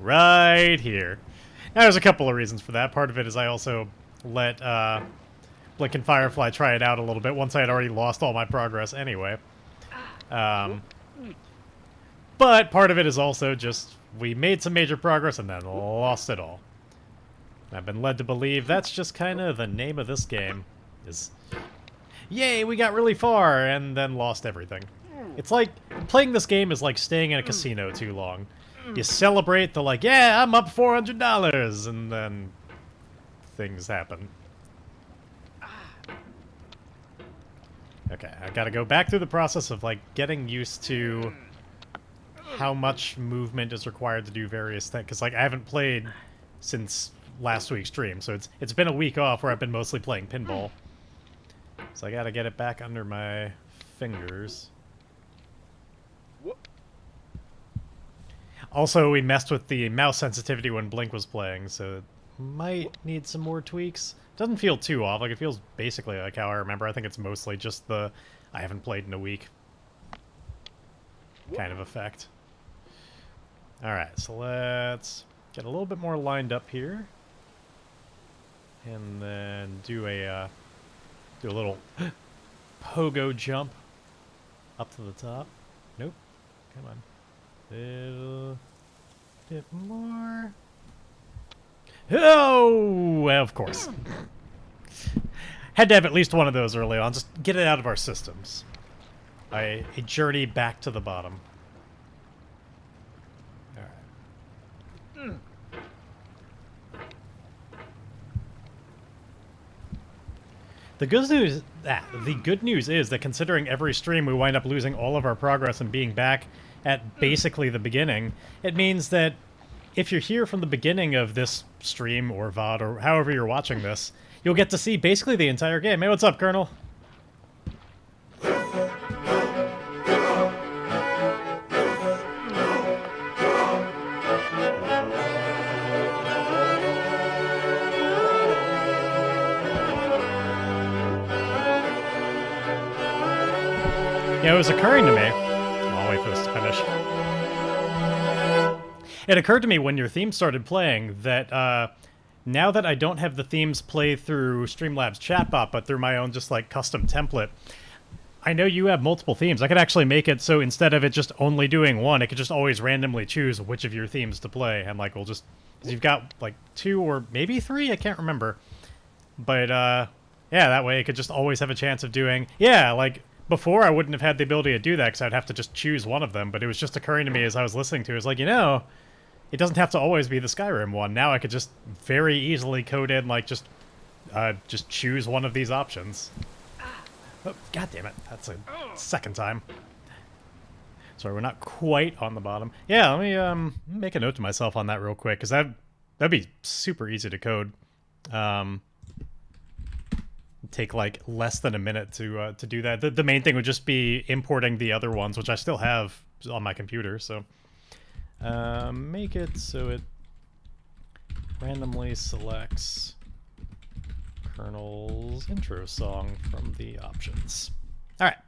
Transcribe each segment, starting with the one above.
Right here. Now, there's a couple of reasons for that. Part of it is I also let Blink and Firefly try it out a little bit once I had already lost all my progress anyway. But part of it is also just we made some major progress and then lost it all. I've been led to believe that's just kind of the name of this game. Is, yay, we got really far, and then lost everything. It's like, playing this game is like staying in a casino too long. You celebrate the like, yeah, I'm up $400, and then things happen. Okay, I gotta go back through the process of like getting used to how much movement is required to do various things. Because like I haven't played since last week's stream, so it's been a week off where I've been mostly playing pinball. So I gotta get it back under my fingers. Also, we messed with the mouse sensitivity when Blink was playing, so it might need some more tweaks. Doesn't feel too off, like it feels basically like how I remember. I think it's mostly just the I haven't played in a week kind of effect. Alright, so let's get a little bit more lined up here. And then do a little pogo jump up to the top. Nope. Come on. Little bit more. Oh, of course. Had to have at least one of those early on. Just get it out of our systems. A journey back to the bottom. All right. The good news is that considering every stream we wind up losing all of our progress and being back at basically the beginning, it means that if you're here from the beginning of this stream or VOD or however you're watching this, you'll get to see basically the entire game. Hey, what's up, Colonel? Yeah, it was occurring to me. I'll wait for this to finish. It occurred to me when your theme started playing that now that I don't have the themes play through Streamlabs chatbot, but through my own just like custom template, I know you have multiple themes. I could actually make it so instead of it just only doing one, it could just always randomly choose which of your themes to play. And like, we'll just, cause you've got like 2 or maybe 3, I can't remember. But yeah, that way it could just always have a chance of doing, yeah, like, before, I wouldn't have had the ability to do that because I'd have to just choose one of them, but it was just occurring to me as I was listening to it. It was like, you know, it doesn't have to always be the Skyrim one. Now I could just very easily code in, like, just choose one of these options. Oh, God damn it. That's a second time. Sorry, we're not quite on the bottom. Yeah, let me make a note to myself on that real quick, because that'd be super easy to code. Take like less than a minute to do that. The main thing would just be importing the other ones, which I still have on my computer. So make it so it randomly selects Colonel's intro song from the options. All right,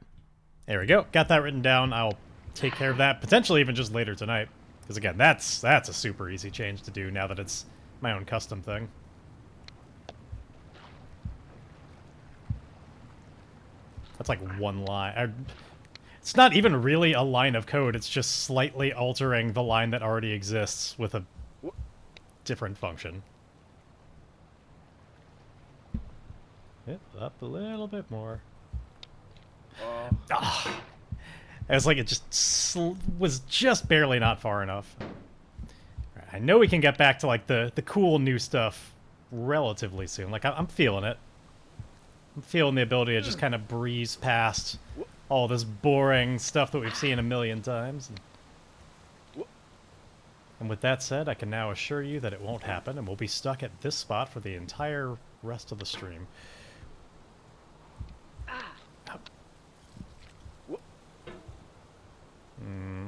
there we go. Got that written down. I'll take care of that potentially even just later tonight, because again, that's a super easy change to do now that it's my own custom thing. That's like one line. It's not even really a line of code. It's just slightly altering the line that already exists with a different function. Yep, up a little bit more. It was like it just was just barely not far enough. Right, I know we can get back to like the cool new stuff relatively soon. Like I'm feeling it. I'm feeling the ability to just kind of breeze past all this boring stuff that we've seen a million times. And with that said, I can now assure you that it won't happen, and we'll be stuck at this spot for the entire rest of the stream.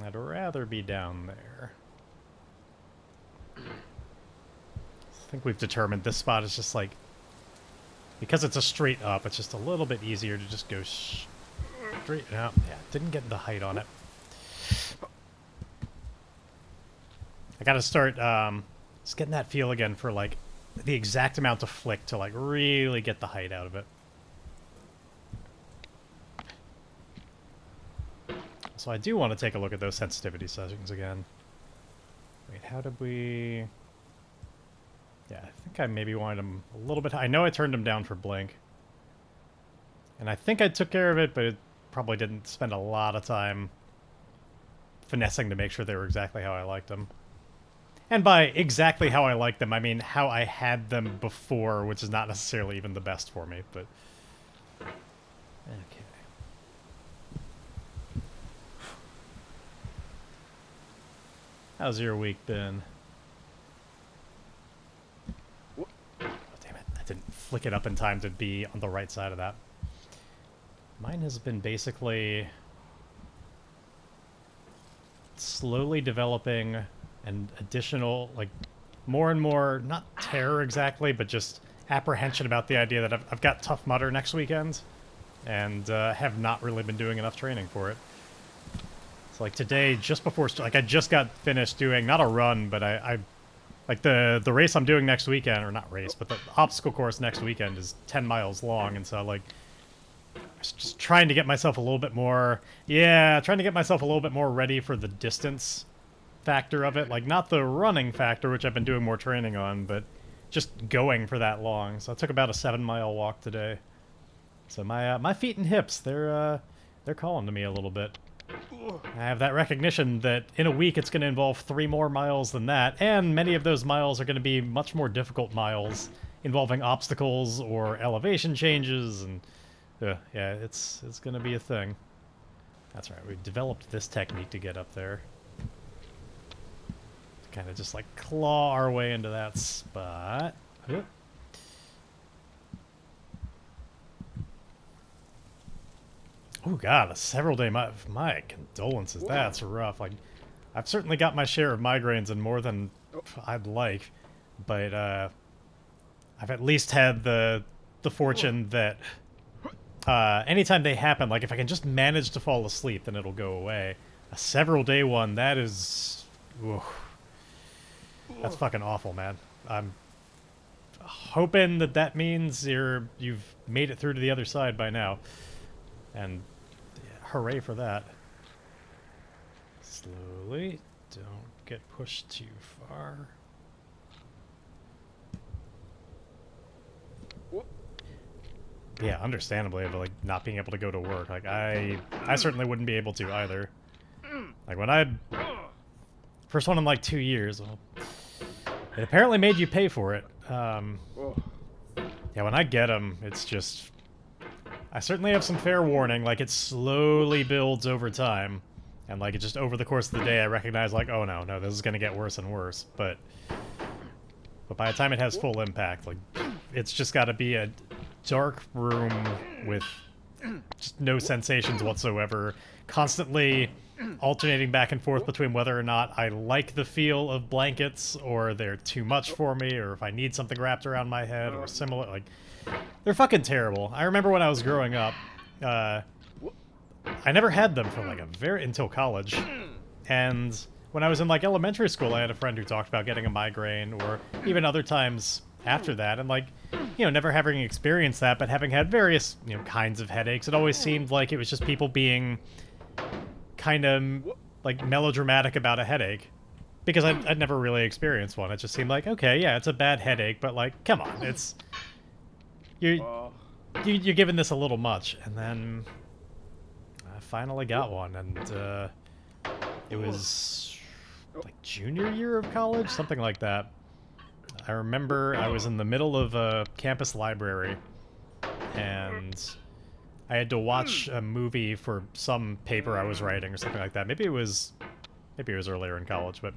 I'd rather be down there. I think we've determined this spot is just like, because it's a straight up, it's just a little bit easier to just go straight up. Yeah, didn't get the height on it. I gotta start just getting that feel again for like the exact amount of flick to like really get the height out of it. So I do want to take a look at those sensitivity settings again. Wait, how did we... Yeah, I think I maybe wanted them a little bit high. I know I turned them down for blink. And I think I took care of it, but it probably didn't spend a lot of time finessing to make sure they were exactly how I liked them. And by exactly how I like them, I mean how I had them before, which is not necessarily even the best for me, but... Okay. How's your week been? Oh, damn it. I didn't flick it up in time to be on the right side of that. Mine has been basically slowly developing an additional, like, more and more, not terror exactly, but just apprehension about the idea that I've got Tough Mudder next weekend, and have not really been doing enough training for it. So, like, today, just before, like, I just got finished doing, not a run, but I like, the race I'm doing next weekend, or not race, but the obstacle course next weekend is 10 miles long, and so, like, I was just trying to get myself a little bit more, trying to get myself a little bit more ready for the distance factor of it. Like, not the running factor, which I've been doing more training on, but just going for that long. So I took about a 7-mile walk today. So my feet and hips, they're calling to me a little bit. I have that recognition that in a week it's going to involve 3 more miles than that, and many of those miles are going to be much more difficult miles involving obstacles or elevation changes, and yeah, it's going to be a thing. That's right, we've developed this technique to get up there. Kind of just like claw our way into that spot. Oh god, a several day, my condolences. Whoa. That's rough. Like, I've certainly got my share of migraines and more than I'd like, but I've at least had the fortune that anytime they happen, like if I can just manage to fall asleep, then it'll go away. A several day one, that is, that's fucking awful, man. I'm hoping that means you've made it through to the other side by now, and hooray for that. Slowly, don't get pushed too far. Yeah, understandably, but like not being able to go to work, like I certainly wouldn't be able to either. Like when I first one in like 2 years, well, it apparently made you pay for it. Yeah, when I get them, it's just, I certainly have some fair warning. Like it slowly builds over time, and like it just over the course of the day, I recognize like, oh no, this is gonna get worse and worse. But by the time it has full impact, like it's just got to be a dark room with just no sensations whatsoever, constantly alternating back and forth between whether or not I like the feel of blankets or they're too much for me, or if I need something wrapped around my head or similar. Like, they're fucking terrible. I remember when I was growing up, I never had them for like until college, and when I was in like elementary school, I had a friend who talked about getting a migraine, or even other times after that, and like, you know, never having experienced that, but having had various, you know, kinds of headaches, it always seemed like it was just people being kind of like melodramatic about a headache, because I'd never really experienced one. It just seemed like, okay, yeah, it's a bad headache, but like, come on, it's you're giving this a little much. And then I finally got one, and it was like junior year of college, something like that. I remember I was in the middle of a campus library, and I had to watch a movie for some paper I was writing or something like that. Maybe it was earlier in college, but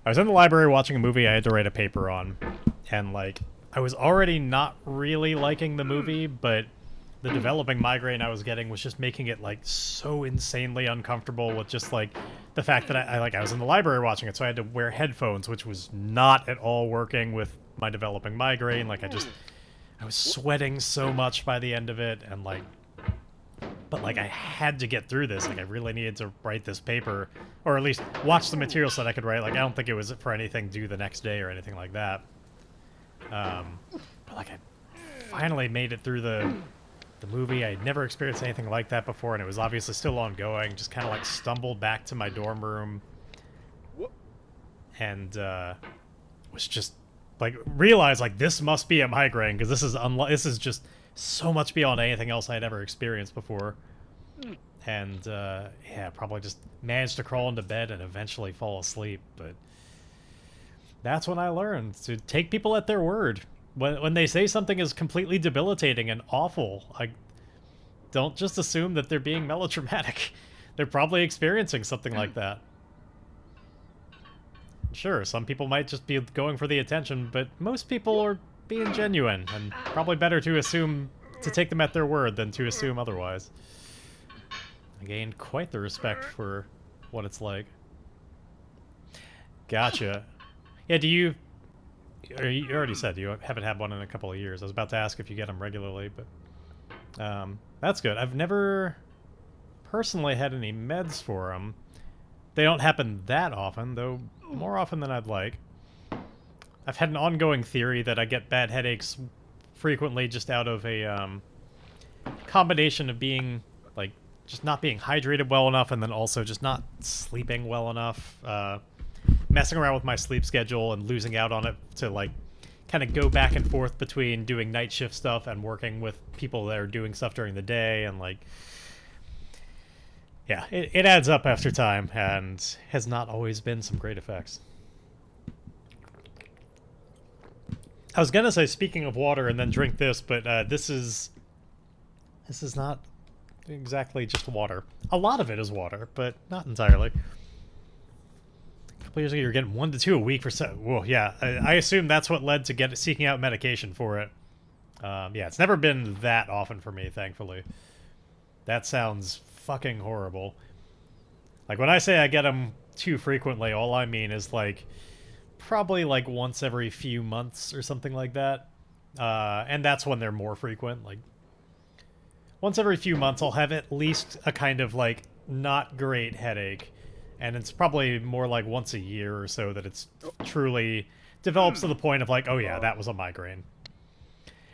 I was in the library watching a movie I had to write a paper on, and like I was already not really liking the movie, but the developing migraine I was getting was just making it like so insanely uncomfortable with just like the fact that I was in the library watching it, so I had to wear headphones, which was not at all working with my developing migraine. Like I was sweating so much by the end of it, and like But, like, I had to get through this. Like, I really needed to write this paper, or at least watch the material so that I could write. Like, I don't think it was for anything due the next day or anything like that. But, like, I finally made it through the movie. I had never experienced anything like that before, and it was obviously still ongoing. Just kind of, like, stumbled back to my dorm room. And, was just, like, realized, like, this must be a migraine, because this is just so much beyond anything else I had ever experienced before. And, yeah, probably just managed to crawl into bed and eventually fall asleep. But that's when I learned to take people at their word. When they say something is completely debilitating and awful, I don't just assume that they're being melodramatic. They're probably experiencing something like that. Sure, some people might just be going for the attention, but most people are being genuine, and probably better to take them at their word than to assume otherwise. I gained quite the respect for what it's like. Gotcha. Yeah, you already said you haven't had one in a couple of years. I was about to ask if you get them regularly, but that's good. I've never personally had any meds for them. They don't happen that often, though more often than I'd like. I've had an ongoing theory that I get bad headaches frequently just out of a combination of being, like, just not being hydrated well enough and then also just not sleeping well enough. Messing around with my sleep schedule and losing out on it to, like, kind of go back and forth between doing night shift stuff and working with people that are doing stuff during the day, and, like, yeah, it adds up after time and has not always been some great effects. I was gonna say, speaking of water, and then drink this, but this is not exactly just water. A lot of it is water, but not entirely. A couple years ago, you were getting 1 to 2 a week for well, yeah, I assume that's what led to seeking out medication for it. Yeah, it's never been that often for me, thankfully. That sounds fucking horrible. Like, when I say I get them too frequently, all I mean is, like, probably, like, once every few months or something like that. And that's when they're more frequent. Like, once every few months, I'll have at least a kind of, like, not great headache. And it's probably more like once a year or so that it's truly develops to the point of, like, oh yeah, that was a migraine.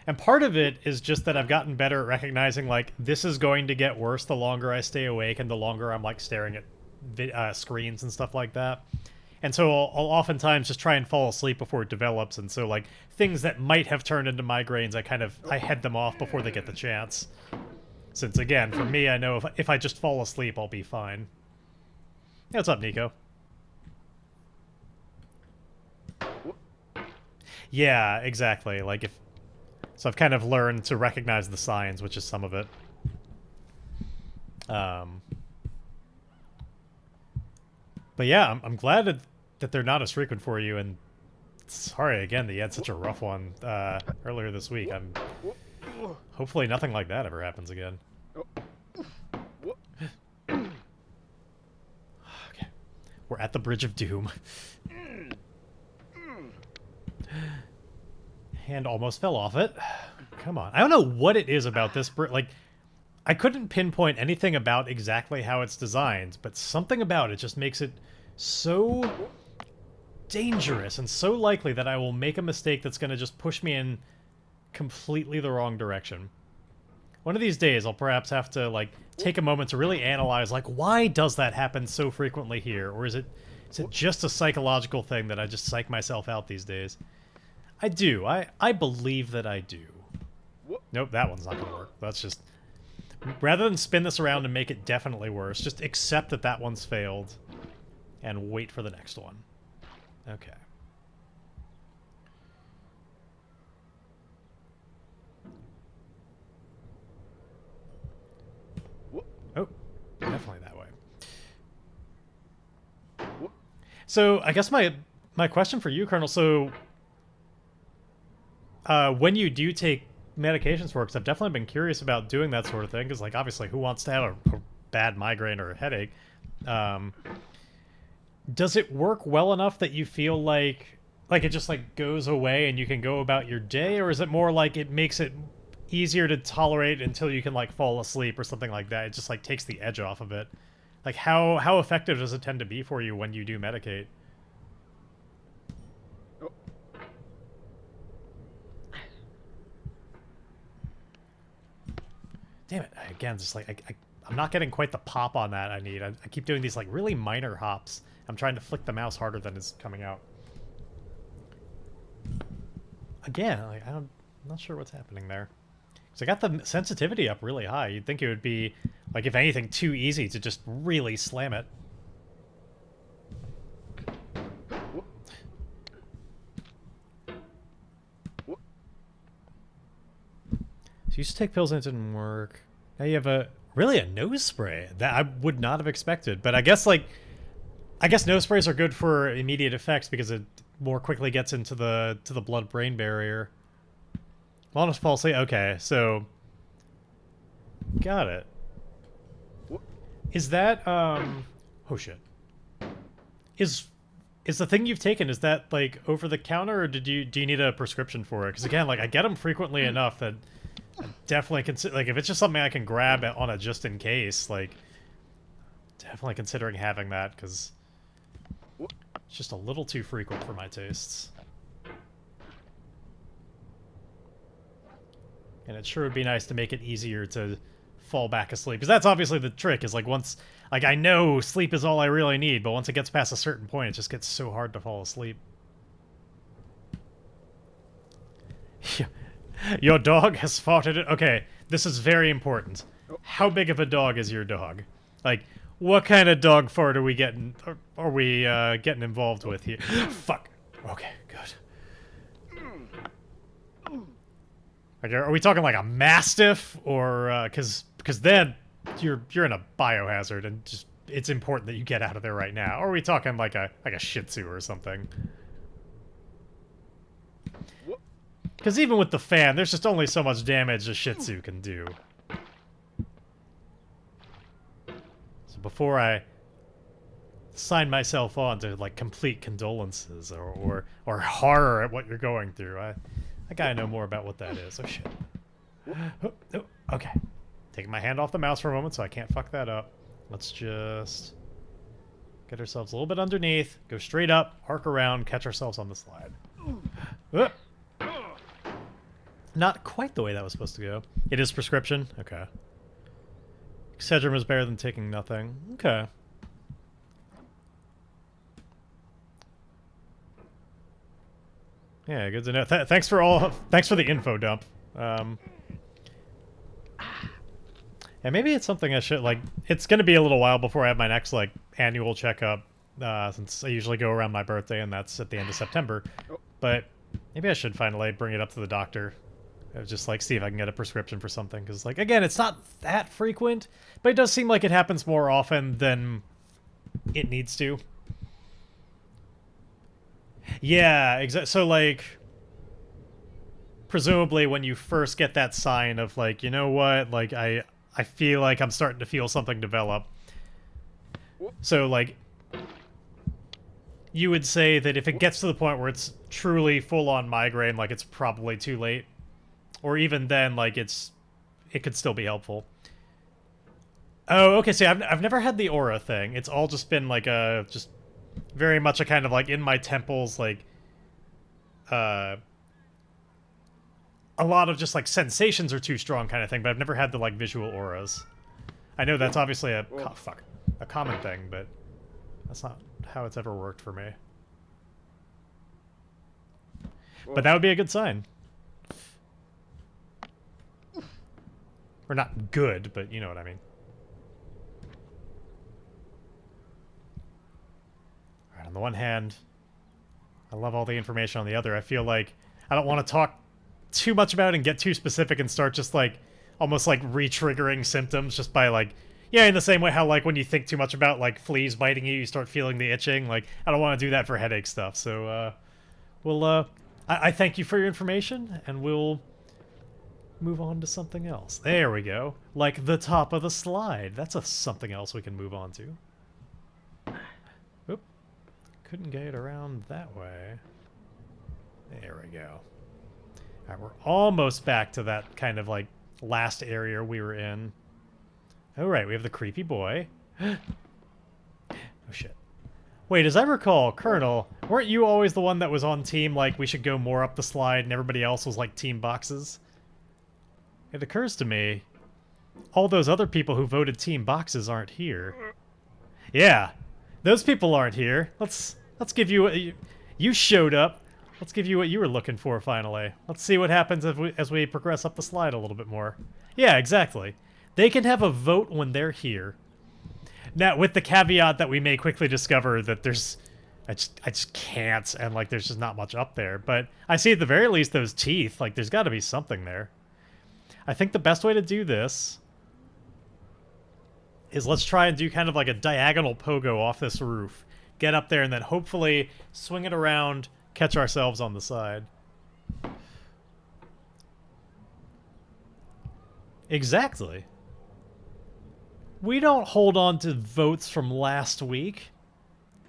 And part of it is just that I've gotten better at recognizing, like, this is going to get worse the longer I stay awake and the longer I'm, like, staring at screens and stuff like that. And so I'll oftentimes just try and fall asleep before it develops, and so, like, things that might have turned into migraines, I head them off before they get the chance. Since, again, for me, I know if I just fall asleep, I'll be fine. Hey, what's up, Nico? Yeah, exactly. Like, so I've kind of learned to recognize the signs, which is some of it. But yeah, I'm glad that they're not as frequent for you, and sorry again that you had such a rough one earlier this week. Hopefully nothing like that ever happens again. Okay. We're at the Bridge of Doom. Hand almost fell off it. Come on. I don't know what it is about this bridge. Like, I couldn't pinpoint anything about exactly how it's designed, but something about it just makes it so dangerous and so likely that I will make a mistake that's going to just push me in completely the wrong direction. One of these days, I'll perhaps have to, like, take a moment to really analyze, like, why does that happen so frequently here? Or is it just a psychological thing that I just psych myself out these days? I do. I believe that I do. Nope, that one's not going to work. That's just... Rather than spin this around and make it definitely worse, just accept that that one's failed and wait for the next one. Okay. Oh, definitely that way. So, I guess my question for you, Colonel, so when you do take medications for it, 'cause I've definitely been curious about doing that sort of thing, because, like, obviously, who wants to have a bad migraine or a headache? Does it work well enough that you feel like it just, like, goes away and you can go about your day, or is it more like it makes it easier to tolerate until you can like fall asleep or something like that. It just like takes the edge off of it. Like how effective does it tend to be for you when you do medicate? Oh. Damn it! Again, just like I'm not getting quite the pop on that I need. I keep doing these like really minor hops. I'm trying to flick the mouse harder than it's coming out. Again, like I'm not sure what's happening there. So I got the sensitivity up really high. You'd think it would be, like, if anything, too easy to just really slam it. So you used to take pills and it didn't work. Now you have really a nose spray that I would not have expected. But I guess nose sprays are good for immediate effects because it more quickly gets into the blood-brain barrier. Long as fall asleep. Okay, so got it. Is that oh shit. Is the thing you've taken, is that like over the counter, or do you need a prescription for it? Because again, like I get them frequently enough that I definitely consider, like if it's just something I can grab on a just in case, like definitely considering having that because it's just a little too frequent for my tastes. And it sure would be nice to make it easier to fall back asleep. Because that's obviously the trick, is like once... Like, I know sleep is all I really need, but once it gets past a certain point, it just gets so hard to fall asleep. Your dog has farted it. Okay, this is very important. How big of a dog is your dog? Like, what kind of dog fart are we getting... getting involved with here? Fuck. Okay, good. Like, are we talking like a mastiff, or because then you're in a biohazard, and just it's important that you get out of there right now. Or are we talking like a Shih Tzu or something? Because even with the fan, there's just only so much damage a Shih Tzu can do. So before I sign myself on to like complete condolences or horror at what you're going through, I gotta know more about what that is. Oh, shit. Oh, okay. Taking my hand off the mouse for a moment so I can't fuck that up. Let's just get ourselves a little bit underneath, go straight up, arc around, catch ourselves on the slide. Not quite the way that was supposed to go. It is prescription? Okay. Excedrin is better than taking nothing. Okay. Yeah, good to know. Thanks for the info dump. And maybe it's something I should, like, it's going to be a little while before I have my next, like, annual checkup, since I usually go around my birthday, and that's at the end of September. But maybe I should finally bring it up to the doctor. Just, like, see if I can get a prescription for something. Because, like, again, it's not that frequent, but it does seem like it happens more often than it needs to. Yeah, exactly. So, like, presumably when you first get that sign of, like, you know what, like, I feel like I'm starting to feel something develop. So, like, you would say that if it gets to the point where it's truly full-on migraine, like, it's probably too late. Or even then, like, it could still be helpful. Oh, okay, see, I've never had the aura thing. It's all just been, like, just very much a kind of, like, in my temples, like, a lot of just, like, sensations are too strong kind of thing, but I've never had the, like, visual auras. I know that's obviously a common thing, but that's not how it's ever worked for me. But that would be a good sign. Or not good, but you know what I mean. Alright, on the one hand, I love all the information. On the other, I feel like I don't want to talk too much about it and get too specific and start just, like, almost, like, re-triggering symptoms just by, like, yeah, in the same way how, like, when you think too much about, like, fleas biting you, you start feeling the itching. Like, I don't want to do that for headache stuff. So, I thank you for your information, and we'll move on to something else. There we go. Like the top of the slide. That's something else we can move on to. Oop. Couldn't get it around that way. There we go. Alright, we're almost back to that kind of, like, last area we were in. Alright, we have the creepy boy. Oh, shit. Wait, as I recall, Colonel, weren't you always the one that was on team, like, we should go more up the slide, and everybody else was, like, team boxes? It occurs to me, all those other people who voted team boxes aren't here. Yeah, those people aren't here. Let's give you what you showed up. Let's give you what you were looking for, finally. Let's see what happens as we progress up the slide a little bit more. Yeah, exactly. They can have a vote when they're here. Now, with the caveat that we may quickly discover that there's... I just can't, and, like, there's just not much up there. But I see at the very least those teeth. Like, there's got to be something there. I think the best way to do this is let's try and do kind of like a diagonal pogo off this roof. Get up there and then hopefully swing it around, catch ourselves on the side. Exactly. We don't hold on to votes from last week.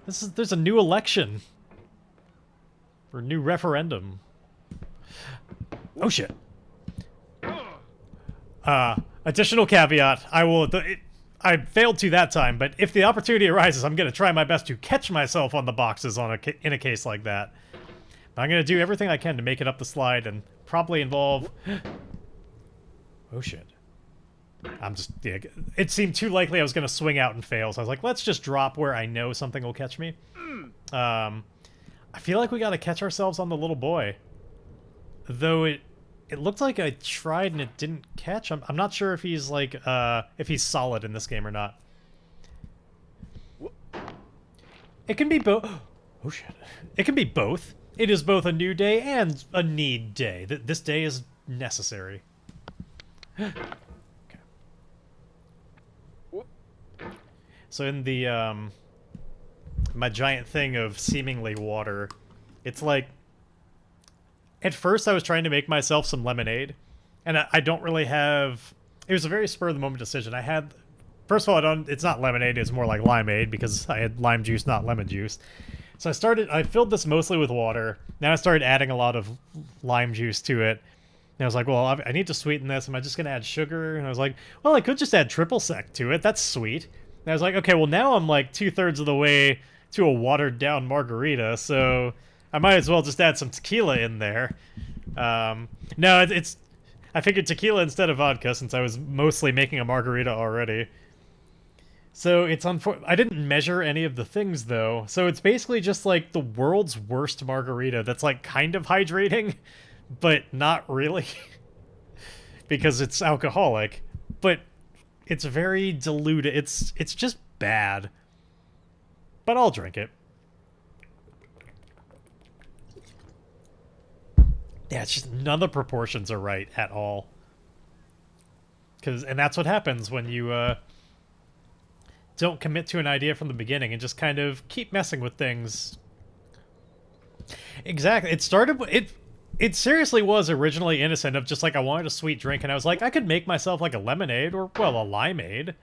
There's a new election. Or a new referendum. Oh shit. Additional caveat, I failed to that time, but if the opportunity arises, I'm going to try my best to catch myself on the boxes in a case like that. But I'm going to do everything I can to make it up the slide and probably involve... Oh shit. Yeah, it seemed too likely I was going to swing out and fail, so I was like, let's just drop where I know something will catch me. I feel like we got to catch ourselves on the little boy. Though it looked like I tried and it didn't catch. I'm not sure if he's like if he's solid in this game or not. It can be both. Oh shit! It can be both. It is both a new day and a need day. This day is necessary. Okay. So in the my giant thing of seemingly water, it's like. At first, I was trying to make myself some lemonade, and I don't really have... It was a very spur-of-the-moment decision. I had... First of all, it's not lemonade, it's more like limeade, because I had lime juice, not lemon juice. So I filled this mostly with water, then I started adding a lot of lime juice to it, and I was like, well, I need to sweeten this, am I just going to add sugar? And I was like, well, I could just add triple sec to it, that's sweet. And I was like, okay, well, now I'm like 2/3 of the way to a watered-down margarita, so... I might as well just add some tequila in there. No, I figured tequila instead of vodka since I was mostly making a margarita already. So it's I didn't measure any of the things though. So it's basically just like the world's worst margarita that's like kind of hydrating, but not really. Because it's alcoholic. But it's very diluted. It's just bad. But I'll drink it. Yeah, it's just none of the proportions are right at all. And that's what happens when you don't commit to an idea from the beginning and just kind of keep messing with things. Exactly. It seriously was originally innocent of just like I wanted a sweet drink and I was like, I could make myself like a lemonade or, well, a limeade.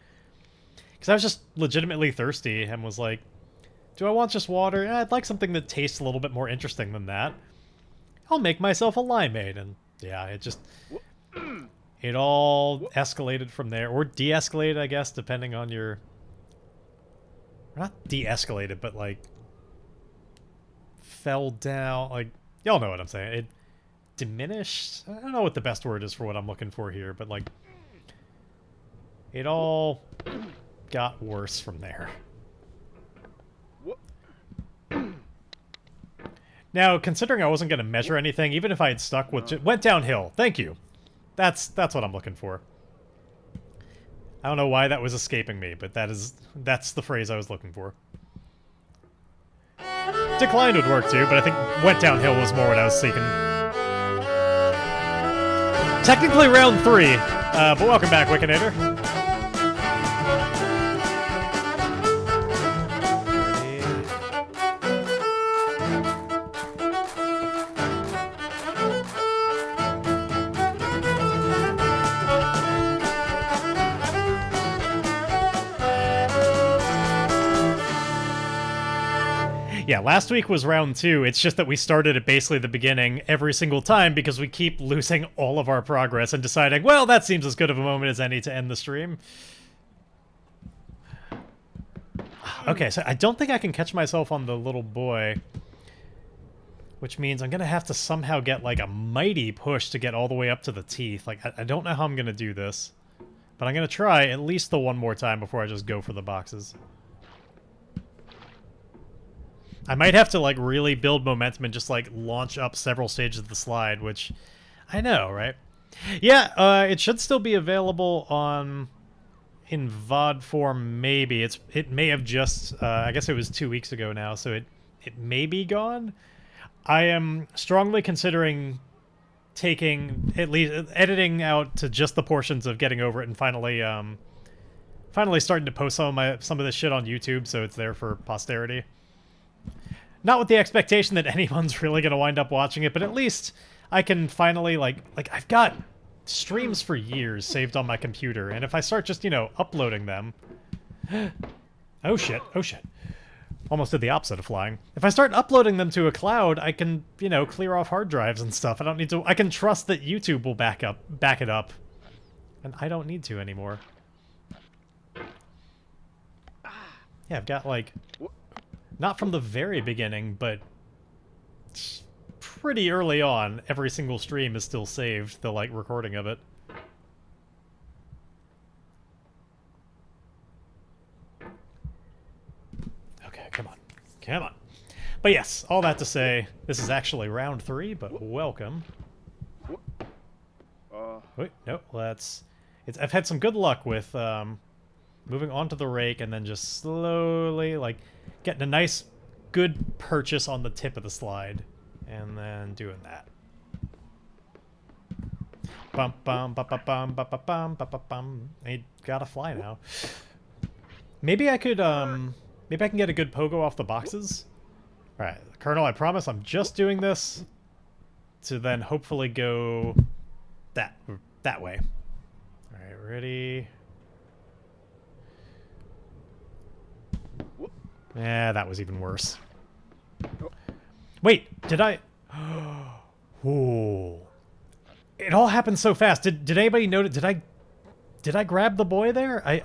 Because I was just legitimately thirsty and was like, do I want just water? I'd like something that tastes a little bit more interesting than that. I'll make myself a limeade, and yeah, it all escalated from there, or de-escalated, I guess, depending on your... Not de-escalated, but like fell down, like, y'all know what I'm saying. It diminished? I don't know what the best word is for what I'm looking for here, but like, it all got worse from there. Now, considering I wasn't going to measure anything, even if I had stuck with... Went downhill. Thank you. That's what I'm looking for. I don't know why that was escaping me, but that's the phrase I was looking for. Declined would work too, but I think went downhill was more what I was seeking. Technically round 3, but welcome back, Wickinator. Yeah, last week was round 2. It's just that we started at basically the beginning every single time because we keep losing all of our progress and deciding, well, that seems as good of a moment as any to end the stream. Okay, so I don't think I can catch myself on the little boy, which means I'm going to have to somehow get, like, a mighty push to get all the way up to the teeth. Like, I don't know how I'm going to do this, but I'm going to try at least the one more time before I just go for the boxes. I might have to, like, really build momentum and just, like, launch up several stages of the slide, which I know, right? Yeah, it should still be available on... in VOD form, maybe. It may have just... I guess it was 2 weeks ago now, so it may be gone. I am strongly considering taking... at least editing out to just the portions of getting over it and finally starting to post some of this shit on YouTube so it's there for posterity. Not with the expectation that anyone's really going to wind up watching it, but at least I can finally, like I've got streams for years saved on my computer, and if I start just, you know, uploading them... oh shit, oh shit. Almost did the opposite of flying. If I start uploading them to a cloud, I can, you know, clear off hard drives and stuff. I don't need to... I can trust that YouTube will back it up. And I don't need to anymore. Yeah, I've got, like... not from the very beginning, but pretty early on, every single stream is still saved, the, like, recording of it. Okay, come on. Come on. But yes, all that to say, this is actually round 3, but welcome. Wait, no, I've had some good luck with, moving onto the rake and then just slowly, like, getting a nice, good purchase on the tip of the slide. And then doing that. Bum bum bum bum bum bum bum bum bum bum. I gotta fly now. Maybe I could, maybe I can get a good pogo off the boxes? Alright, Colonel, I promise I'm just doing this to then hopefully go that way. Alright, ready... yeah, that was even worse. Wait, did I... ooh. It all happened so fast. Did anybody notice? Did I grab the boy there?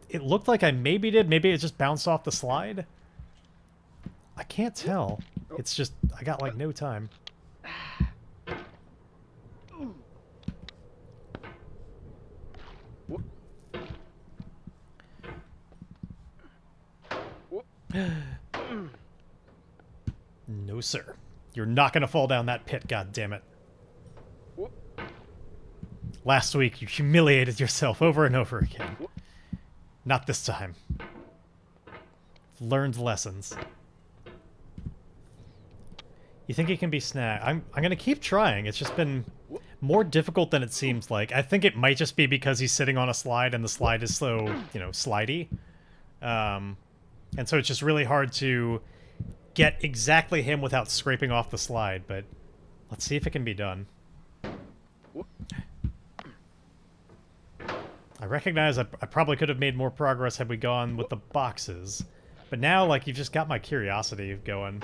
It looked like I maybe did. Maybe it just bounced off the slide. I can't tell. It's just I got like no time. No, sir. You're not gonna fall down that pit, goddammit. Last week, you humiliated yourself over and over again. Not this time. Learned lessons. You think it can be snagged? I'm gonna keep trying. It's just been more difficult than it seems like. I think it might just be because he's sitting on a slide and the slide is so, you know, slidey. And so it's just really hard to get exactly him without scraping off the slide, but let's see if it can be done. I recognize I probably could have made more progress had we gone with the boxes, but now, like, you've just got my curiosity going,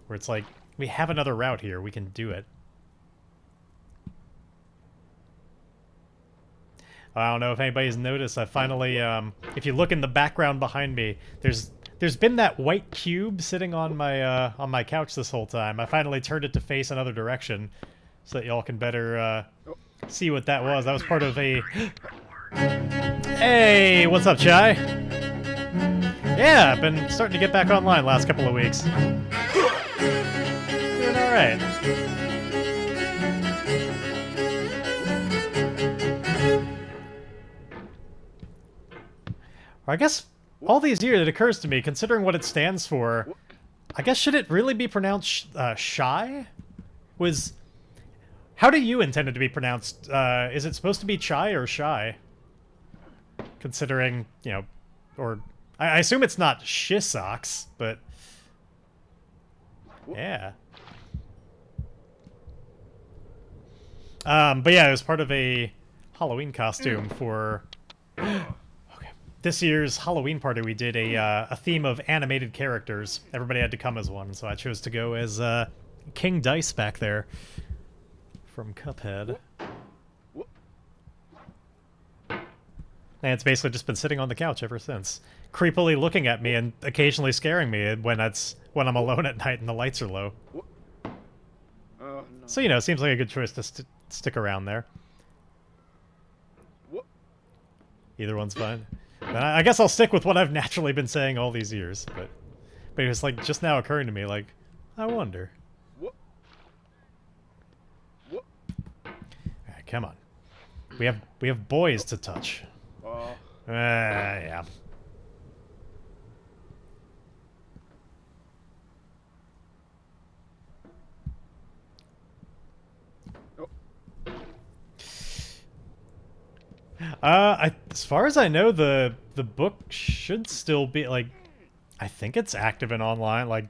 where it's like, we have another route here, we can do it. I don't know if anybody's noticed, I finally, if you look in the background behind me, there's been that white cube sitting on my couch this whole time. I finally turned it to face another direction so that y'all can better see what that was. That was part of a... Hey, what's up, Chai? Yeah, I've been starting to get back online last couple of weeks. Doing alright. I guess all these years it occurs to me, considering what it stands for, I guess should it really be pronounced shy? How do you intend it to be pronounced? Is it supposed to be chai or shy? Considering, you know, or I assume it's not shisocks, but yeah. But yeah, it was part of a Halloween costume for... Okay. this year's Halloween party, we did a theme of animated characters. Everybody had to come as one, so I chose to go as King Dice back there from Cuphead. And it's basically just been sitting on the couch ever since, creepily looking at me and occasionally scaring me when I'm alone at night and the lights are low. No. So, you know, it seems like a good choice to stick around there. Either one's fine. And I guess I'll stick with what I've naturally been saying all these years, but it was like just now occurring to me, like, I wonder. Alright, come on. We have boys to touch. Yeah. As far as I know, the book should still be, like, I think it's active and online, like,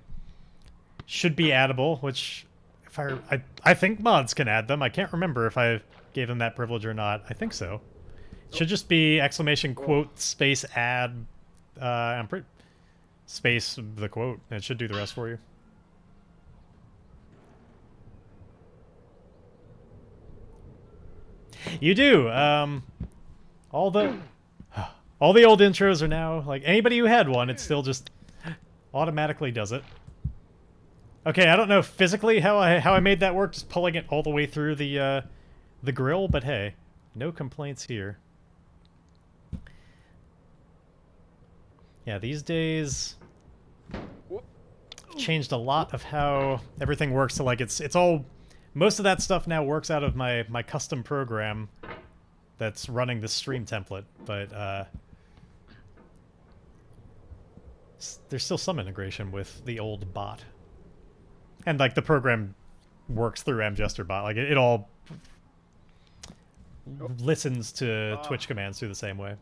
should be addable, which, if I think mods can add them. I can't remember if I gave them that privilege or not. I think so. It should just be !quote space add, I'm pretty, space the quote, and it should do the rest for you. You do, all the old intros are now, like, anybody who had one, it still just automatically does it. Okay, I don't know physically how I made that work, just pulling it all the way through the grill, but hey, no complaints here. Yeah, these days changed a lot of how everything works. So like it's all, most of that stuff now works out of my custom program that's running the stream template, but there's still some integration with the old bot. And like the program works through mjesterBot. Like it all listens to Twitch commands through the same way.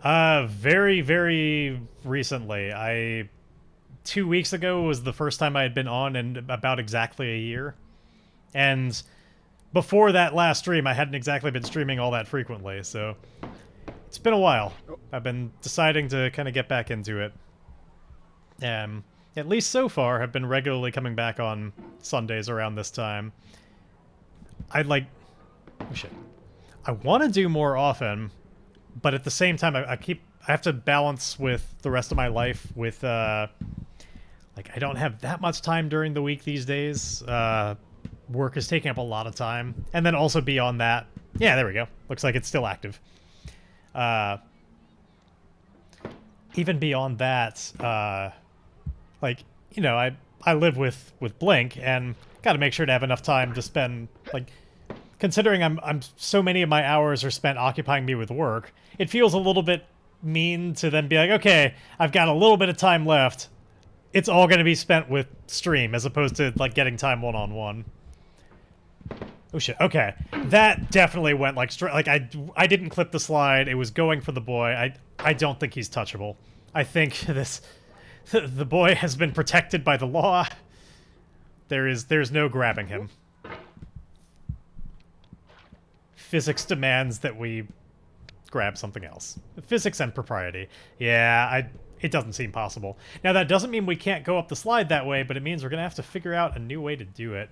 Very, very recently. 2 weeks ago was the first time I had been on in about exactly a year. And before that last stream, I hadn't exactly been streaming all that frequently, so it's been a while. I've been deciding to kind of get back into it. At least so far, I've been regularly coming back on Sundays around this time. Oh shit. I want to do more often, but at the same time, I have to balance with the rest of my life with, like, I don't have that much time during the week these days. Work is taking up a lot of time. And then also beyond that, yeah, there we go. Looks like it's still active. Even beyond that, like, you know, I live with Blink, and gotta make sure to have enough time to spend, like, considering I'm so many of my hours are spent occupying me with work, it feels a little bit mean to then be like, okay, I've got a little bit of time left. It's all going to be spent with stream as opposed to like getting time one-on-one. Oh shit. Okay, that definitely went like straight. Like I didn't clip the slide. It was going for the boy. I don't think he's touchable. I think the boy has been protected by the law. There's no grabbing him. Physics demands that we grab something else. Physics and propriety. Yeah, it doesn't seem possible. Now, that doesn't mean we can't go up the slide that way, but it means we're going to have to figure out a new way to do it.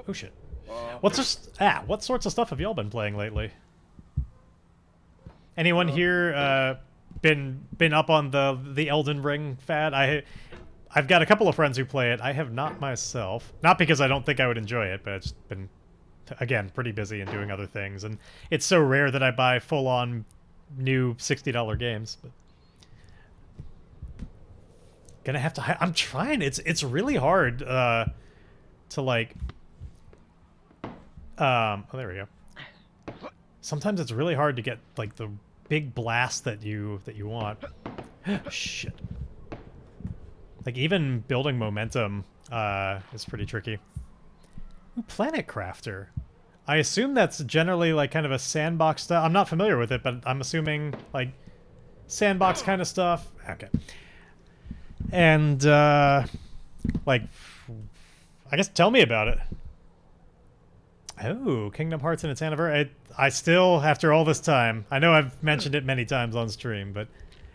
Oh, shit. What sorts of stuff have y'all been playing lately? Anyone here been up on the Elden Ring fad? I've got a couple of friends who play it. I have not myself. Not because I don't think I would enjoy it, but it's been, again, pretty busy and doing other things. And it's so rare that I buy full-on new $60 games. But gonna have to... I'm trying. It's really hard to, like... oh, there we go. Sometimes it's really hard to get, like, the big blast that you want. Shit. Like, even building momentum is pretty tricky. Ooh, Planet Crafter. I assume that's generally, like, kind of a sandbox stuff. I'm not familiar with it, but I'm assuming, like, sandbox kind of stuff. Okay. And, like, I guess tell me about it. Oh, Kingdom Hearts and its anniversary. I still, after all this time, I know I've mentioned it many times on stream, but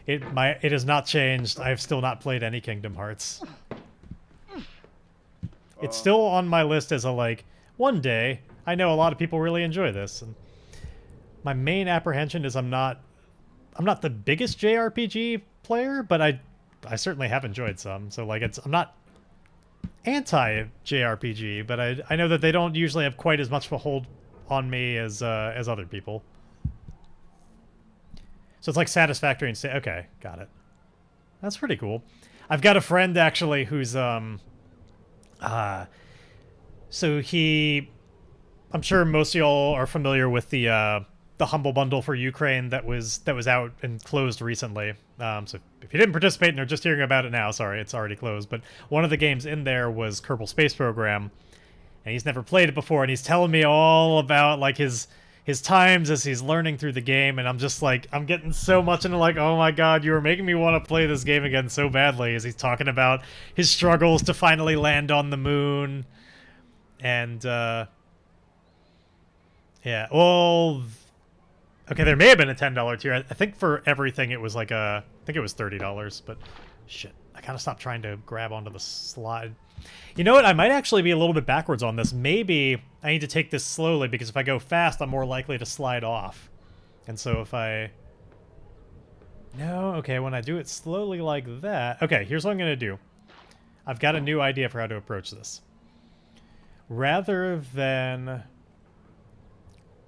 it has not changed. I have still not played any Kingdom Hearts. It's still on my list as a, like, one day. I know a lot of people really enjoy this, and my main apprehension is I'm not the biggest JRPG player, but I certainly have enjoyed some. So like I'm not anti JRPG, but I know that they don't usually have quite as much of a hold on me as other people. So it's like satisfactory and say, okay, got it. That's pretty cool. I've got a friend actually who's so I'm sure most of y'all are familiar with the Humble Bundle for Ukraine that was out and closed recently. So if you didn't participate and are just hearing about it now, sorry, it's already closed. But one of the games in there was Kerbal Space Program, and he's never played it before, and he's telling me all about like his times as he's learning through the game, and I'm just like, I'm getting so much into like, oh my god, you were making me want to play this game again so badly, as he's talking about his struggles to finally land on the moon. And yeah, well, okay, there may have been a $10 tier. I think for everything it was like I think it was $30, but shit, I kind of stopped trying to grab onto the slide. You know what? I might actually be a little bit backwards on this. Maybe I need to take this slowly, because if I go fast, I'm more likely to slide off. And so if I... No, okay, when I do it slowly like that... Okay, here's what I'm going to do. I've got a new idea for how to approach this. Rather than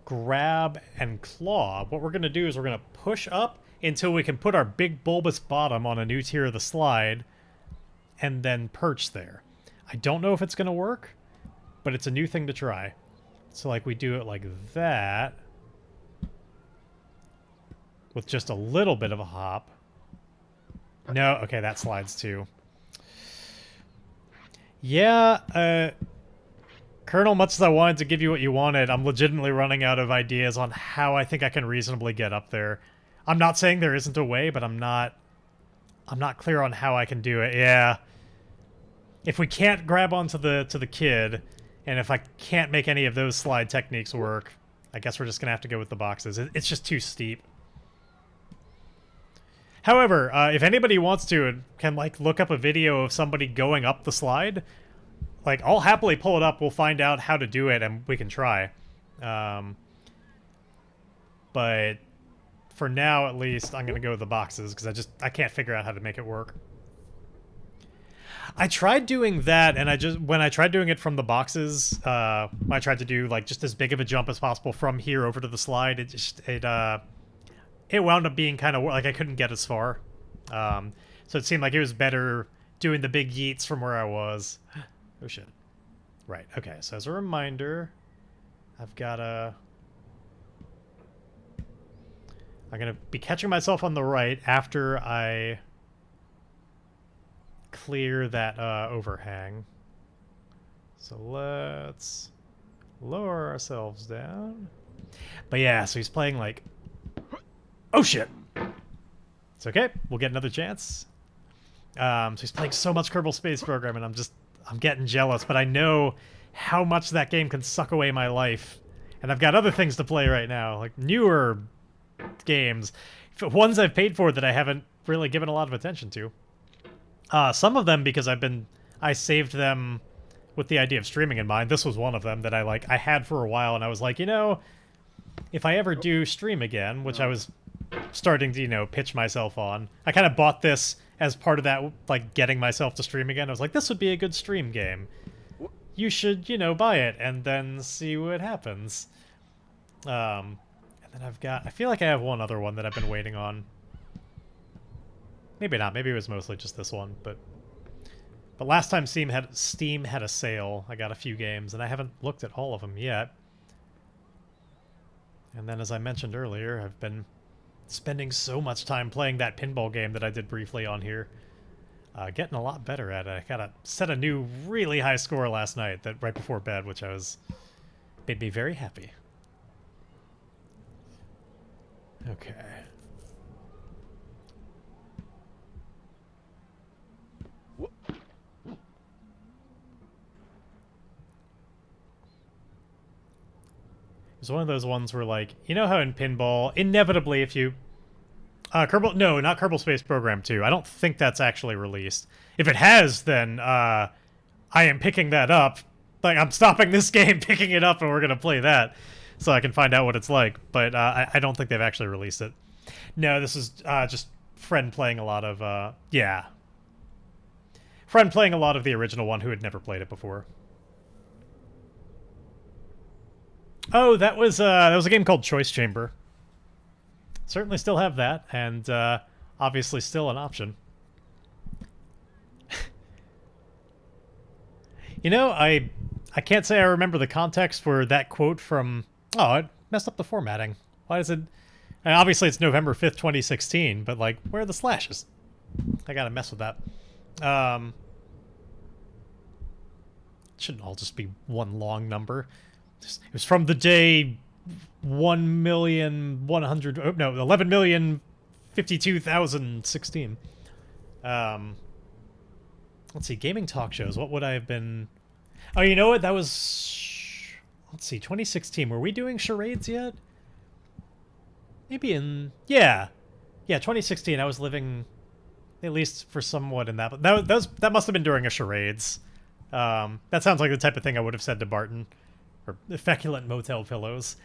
grab and claw, what we're going to do is we're going to push up until we can put our big bulbous bottom on a new tier of the slide, and then perch there. I don't know if it's going to work, but it's a new thing to try. So like we do it like that, with just a little bit of a hop. No, okay, that slides too. Yeah, Colonel, much as I wanted to give you what you wanted, I'm legitimately running out of ideas on how I think I can reasonably get up there. I'm not saying there isn't a way, but I'm not clear on how I can do it. Yeah. If we can't grab onto the kid, and if I can't make any of those slide techniques work, I guess we're just gonna have to go with the boxes. It's just too steep. However, if anybody wants to and can like look up a video of somebody going up the slide, like I'll happily pull it up. We'll find out how to do it and we can try. But for now, at least, I'm gonna go with the boxes because I can't figure out how to make it work. I tried doing that, and when I tried doing it from the boxes, I tried to do like just as big of a jump as possible from here over to the slide. It wound up being kind of like I couldn't get as far. So it seemed like it was better doing the big yeets from where I was. Oh shit. Right. Okay. So as a reminder, I'm gonna be catching myself on the right after I clear that overhang. So let's lower ourselves down. But yeah, so he's playing like... Oh shit! It's okay, we'll get another chance. So he's playing so much Kerbal Space Program, and I'm getting jealous, but I know how much that game can suck away my life. And I've got other things to play right now, like newer games. Ones I've paid for that I haven't really given a lot of attention to. Some of them because I saved them with the idea of streaming in mind. This was one of them that I had for a while, and I was like, you know, if I ever do stream again, which I was starting to, you know, pitch myself on, I kind of bought this as part of that, like, getting myself to stream again. I was like, this would be a good stream game. You should, you know, buy it and then see what happens. And then I feel like I have one other one that I've been waiting on. Maybe not. Maybe it was mostly just this one, but last time Steam had a sale, I got a few games, and I haven't looked at all of them yet. And then, as I mentioned earlier, I've been spending so much time playing that pinball game that I did briefly on here. Getting a lot better at it. I got set a new really high score last night, that right before bed, which made me very happy. Okay. was one of those ones where, like, you know how in pinball, inevitably if you... Kerbal... No, not Kerbal Space Program 2. I don't think that's actually released. If it has, then I am picking that up. Like, I'm stopping this game, picking it up, and we're going to play that so I can find out what it's like. But I don't think they've actually released it. No, this is just friend playing a lot of... yeah. Friend playing a lot of the original one who had never played it before. Oh, that was a game called Choice Chamber. Certainly still have that, and obviously still an option. You know, I can't say I remember the context for that quote from... Oh, it messed up the formatting. Why does it... And obviously it's November 5th, 2016, but, like, where are the slashes? I gotta mess with that. It shouldn't all just be one long number. It was from the day 1,100,000... Oh, no, 11,052,016. Let's see, gaming talk shows. What would I have been... Oh, you know what? That was... Let's see, 2016. Were we doing charades yet? Maybe in... Yeah. Yeah, 2016. I was living, at least for somewhat in that. But that must have been during a charades. That sounds like the type of thing I would have said to Barton. Or feculent motel pillows.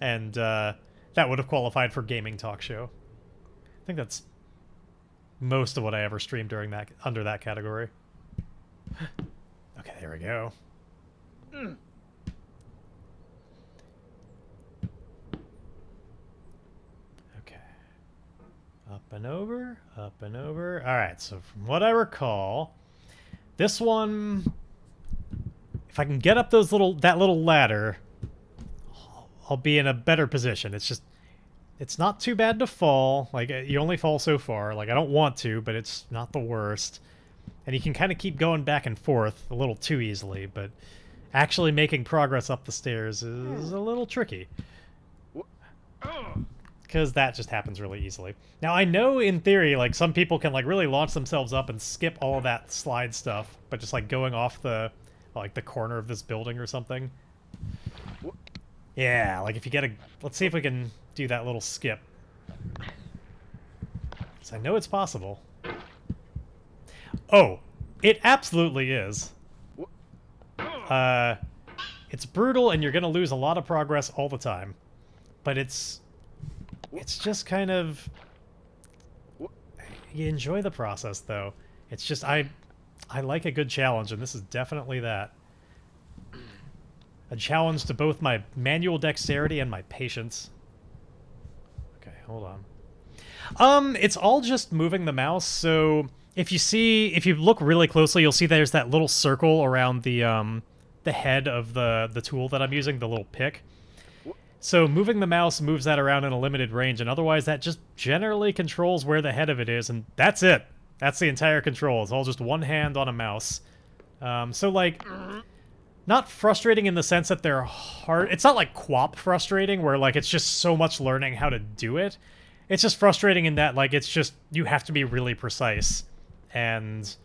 And that would have qualified for gaming talk show. I think that's most of what I ever streamed during that, under that category. Okay, there we go. Okay. Up and over, up and over. Alright, so from what I recall, this one, if I can get up that little ladder, I'll be in a better position. It's just, it's not too bad to fall. Like, you only fall so far. Like, I don't want to, but it's not the worst. And you can kind of keep going back and forth a little too easily, but actually making progress up the stairs is a little tricky. Because that just happens really easily. Now, I know in theory, like, some people can, like, really launch themselves up and skip all of that slide stuff, but just, like, going off the, like, the corner of this building or something. Yeah, like, if you get a... Let's see if we can do that little skip. So I know it's possible. Oh, it absolutely is. It's brutal, and you're going to lose a lot of progress all the time. But it's just kind of... You enjoy the process, though. It's just, I like a good challenge, and this is definitely that. A challenge to both my manual dexterity and my patience. Okay, hold on. It's all just moving the mouse, so... If you look really closely, you'll see there's that little circle around the head of the tool that I'm using, the little pick. So moving the mouse moves that around in a limited range, and otherwise that just generally controls where the head of it is, and that's it. That's the entire control. It's all just one hand on a mouse. So, like, not frustrating in the sense that they're hard. It's not like QWOP frustrating, where, like, it's just so much learning how to do it. It's just frustrating in that, like, it's just, you have to be really precise. And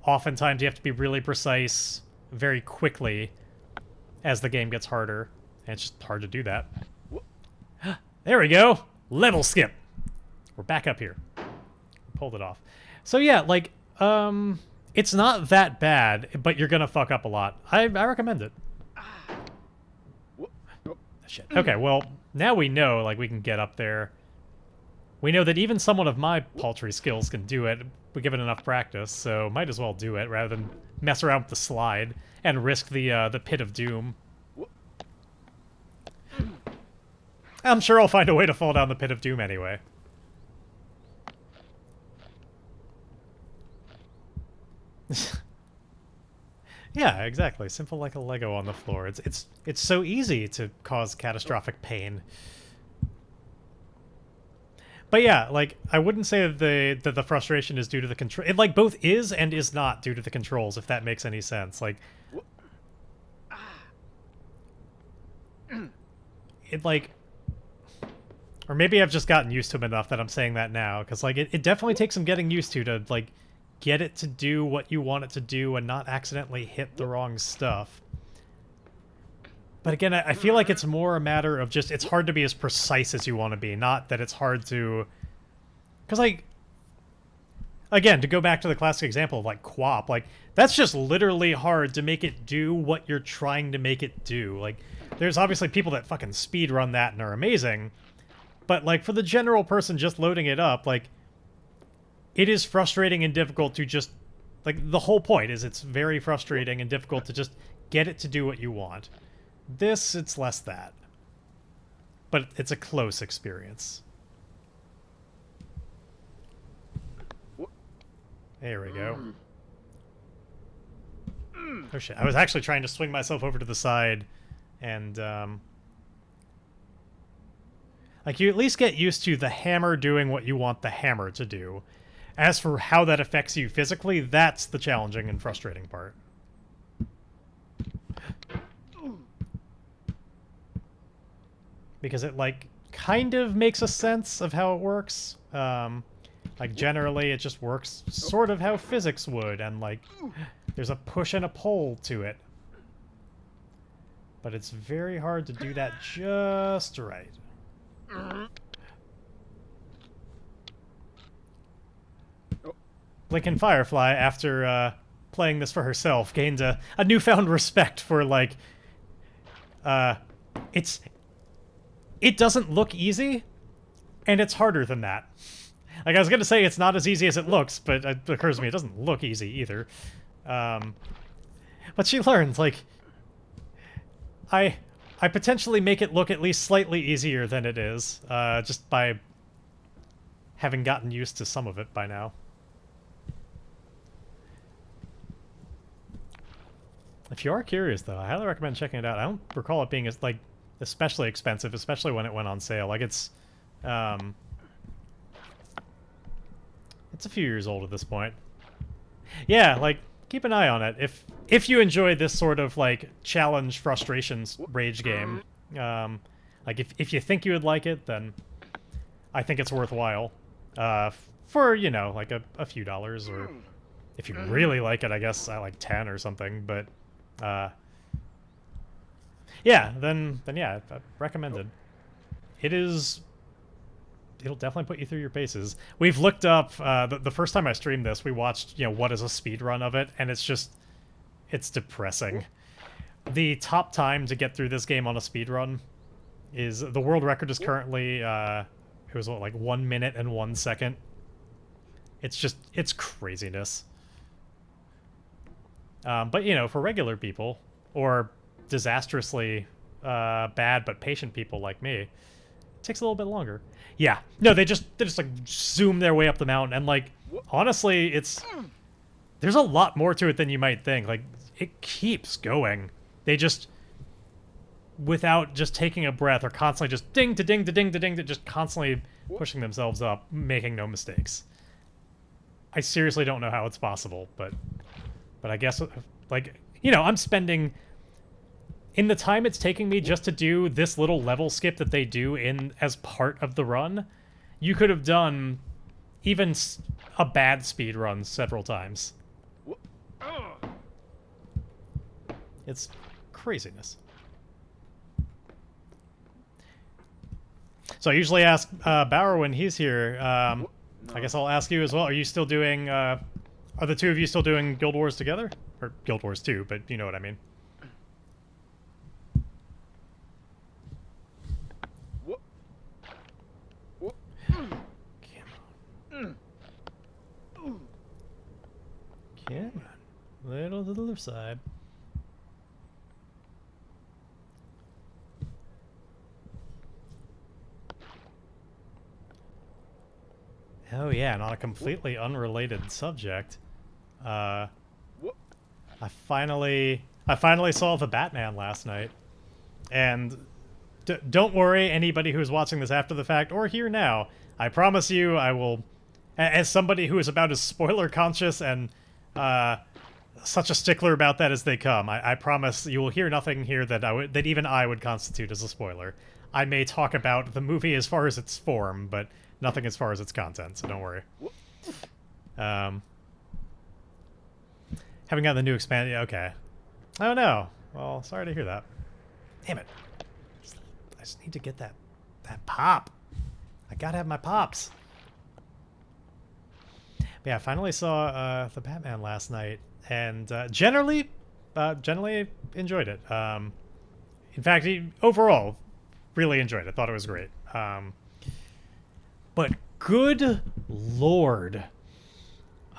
oftentimes you have to be really precise very quickly as the game gets harder. And it's just hard to do that. There we go! Level skip! We're back up here. Pulled it off. So yeah, like, it's not that bad, but you're gonna fuck up a lot. I recommend it. Shit. Okay, well, now we know, like, we can get up there. We know that even someone of my paltry skills can do it. We give it enough practice, so might as well do it rather than mess around with the slide and risk the pit of doom. I'm sure I'll find a way to fall down the pit of doom anyway. Yeah, exactly. Simple like a Lego on the floor. It's so easy to cause catastrophic pain. But yeah, like, I wouldn't say that the frustration is due to the control. It, like, both is and is not due to the controls, if that makes any sense. Like, it, like... Or maybe I've just gotten used to them enough that I'm saying that now, because, like, it definitely takes some getting used to, like, get it to do what you want it to do and not accidentally hit the wrong stuff. But again, I feel like it's more a matter of just, it's hard to be as precise as you want to be, not that it's hard to... Because, like, again, to go back to the classic example of, like, QWOP, like, that's just literally hard to make it do what you're trying to make it do. Like, there's obviously people that fucking speedrun that and are amazing, but, like, for the general person just loading it up, like, it is frustrating and difficult to just... Like, the whole point is it's very frustrating and difficult to just get it to do what you want. This, it's less that. But it's a close experience. There we go. Oh shit, I was actually trying to swing myself over to the side and, like, you at least get used to the hammer doing what you want the hammer to do. As for how that affects you physically, that's the challenging and frustrating part. Because it, like, kind of makes a sense of how it works. Like, generally, it just works sort of how physics would, and, like, there's a push and a pull to it. But it's very hard to do that just right. Lincoln Firefly, after playing this for herself, gained a newfound respect for, like, it doesn't look easy, and it's harder than that. Like, I was going to say it's not as easy as it looks, but it occurs to me it doesn't look easy either. But she learns, like, I potentially make it look at least slightly easier than it is, just by having gotten used to some of it by now. If you are curious, though, I highly recommend checking it out. I don't recall it being as, like, especially expensive, especially when it went on sale. Like, it's a few years old at this point. Yeah, like, keep an eye on it. If you enjoy this sort of, like, challenge, frustrations, rage game, like, if you think you would like it, then I think it's worthwhile. For, you know, like, a few dollars, or if you really like it, I guess I like 10 or something, but... yeah, then yeah, recommended. It'll definitely put you through your paces. We've looked up, the first time I streamed this, we watched, you know, what is a speed run of it, and it's depressing. The top time to get through this game on a speed run is, the world record is currently, it was what, like 1 minute and 1 second. It's craziness. But, you know, for regular people, or disastrously bad but patient people like me, it takes a little bit longer. Yeah. No, they just like zoom their way up the mountain, and, like, honestly, there's a lot more to it than you might think. Like, it keeps going. They just, without just taking a breath, are constantly just ding to ding to ding to ding to just constantly pushing themselves up, making no mistakes. I seriously don't know how it's possible, but I guess, like, you know, I'm spending, in the time it's taking me just to do this little level skip that they do in as part of the run, you could have done even a bad speed run several times. It's craziness. So I usually ask Bauer when he's here. I guess I'll ask you as well. Are you still doing... Are the two of you still doing Guild Wars together? Or Guild Wars 2, but you know what I mean. Come on. Little to the left side. Oh yeah, and on a completely unrelated subject, I finally saw The Batman last night, and don't worry, anybody who's watching this after the fact or here now, I promise you, I will, as somebody who is about as spoiler conscious and such a stickler about that as they come, I promise you will hear nothing here that even I would constitute as a spoiler. I may talk about the movie as far as its form, but nothing as far as its content, so don't worry. Haven't got the new expansion. Okay. Oh no. Well, sorry to hear that. Damn it. I just need to get that pop. I gotta have my pops. But yeah, I finally saw the Batman last night, and generally enjoyed it. In fact, overall, really enjoyed it. Thought it was great. But good lord,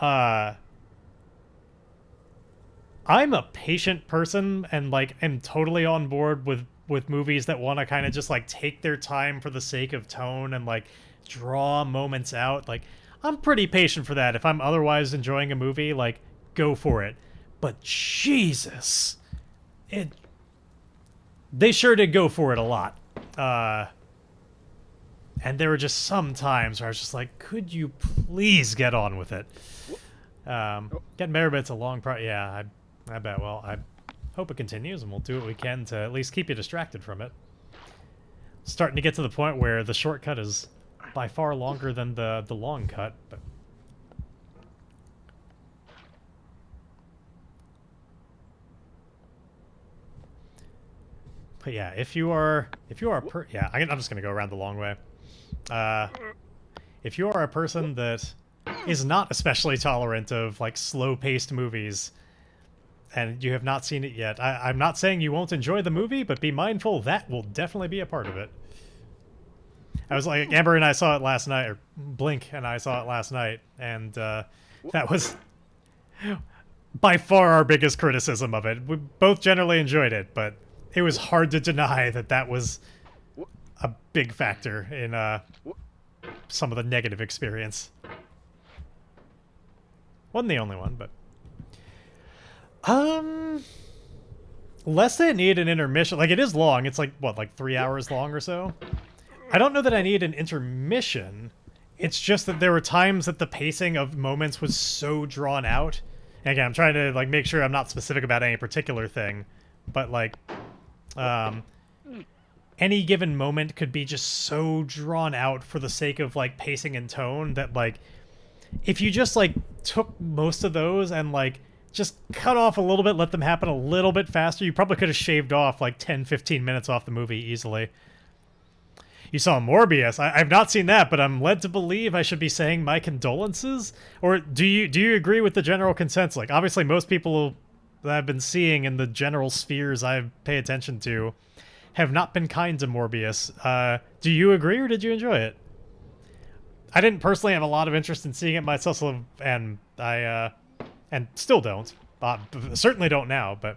I'm a patient person and like am totally on board with movies that want to kind of just like take their time for the sake of tone and like draw moments out. Like I'm pretty patient for that. If I'm otherwise enjoying a movie, like go for it. But Jesus, they sure did go for it a lot. And there were just some times where I was just like, could you please get on with it? Getting Meribit's a long yeah, I bet. Well, I hope it continues, and we'll do what we can to at least keep you distracted from it. Starting to get to the point where the shortcut is by far longer than the long cut, but... But yeah, if you are yeah, I'm just gonna go around the long way. If you are a person that is not especially tolerant of like slow-paced movies, and you have not seen it yet, I'm not saying you won't enjoy the movie, but be mindful that will definitely be a part of it. I was like, Amber and I saw it last night, or Blink and I saw it last night, and that was by far our biggest criticism of it. We both generally enjoyed it, but it was hard to deny that that was a big factor in some of the negative experience. Wasn't the only one, but... less than it needed an intermission. Like, it is long. It's like, what, like 3 hours long or so? I don't know that I need an intermission. It's just that there were times that the pacing of moments was so drawn out. And again, I'm trying to, like, make sure I'm not specific about any particular thing. But, like, any given moment could be just so drawn out for the sake of, like, pacing and tone that, like, if you just, like, took most of those and, like, just cut off a little bit, let them happen a little bit faster, you probably could have shaved off, like, 10, 15 minutes off the movie easily. You saw Morbius. I've not seen that, but I'm led to believe I should be saying my condolences? Or do you agree with the general consensus? Like, obviously, most people that I've been seeing in the general spheres I pay attention to have not been kind to Morbius. Do you agree, or did you enjoy it? I didn't personally have a lot of interest in seeing it myself, and I still don't. Certainly don't now, but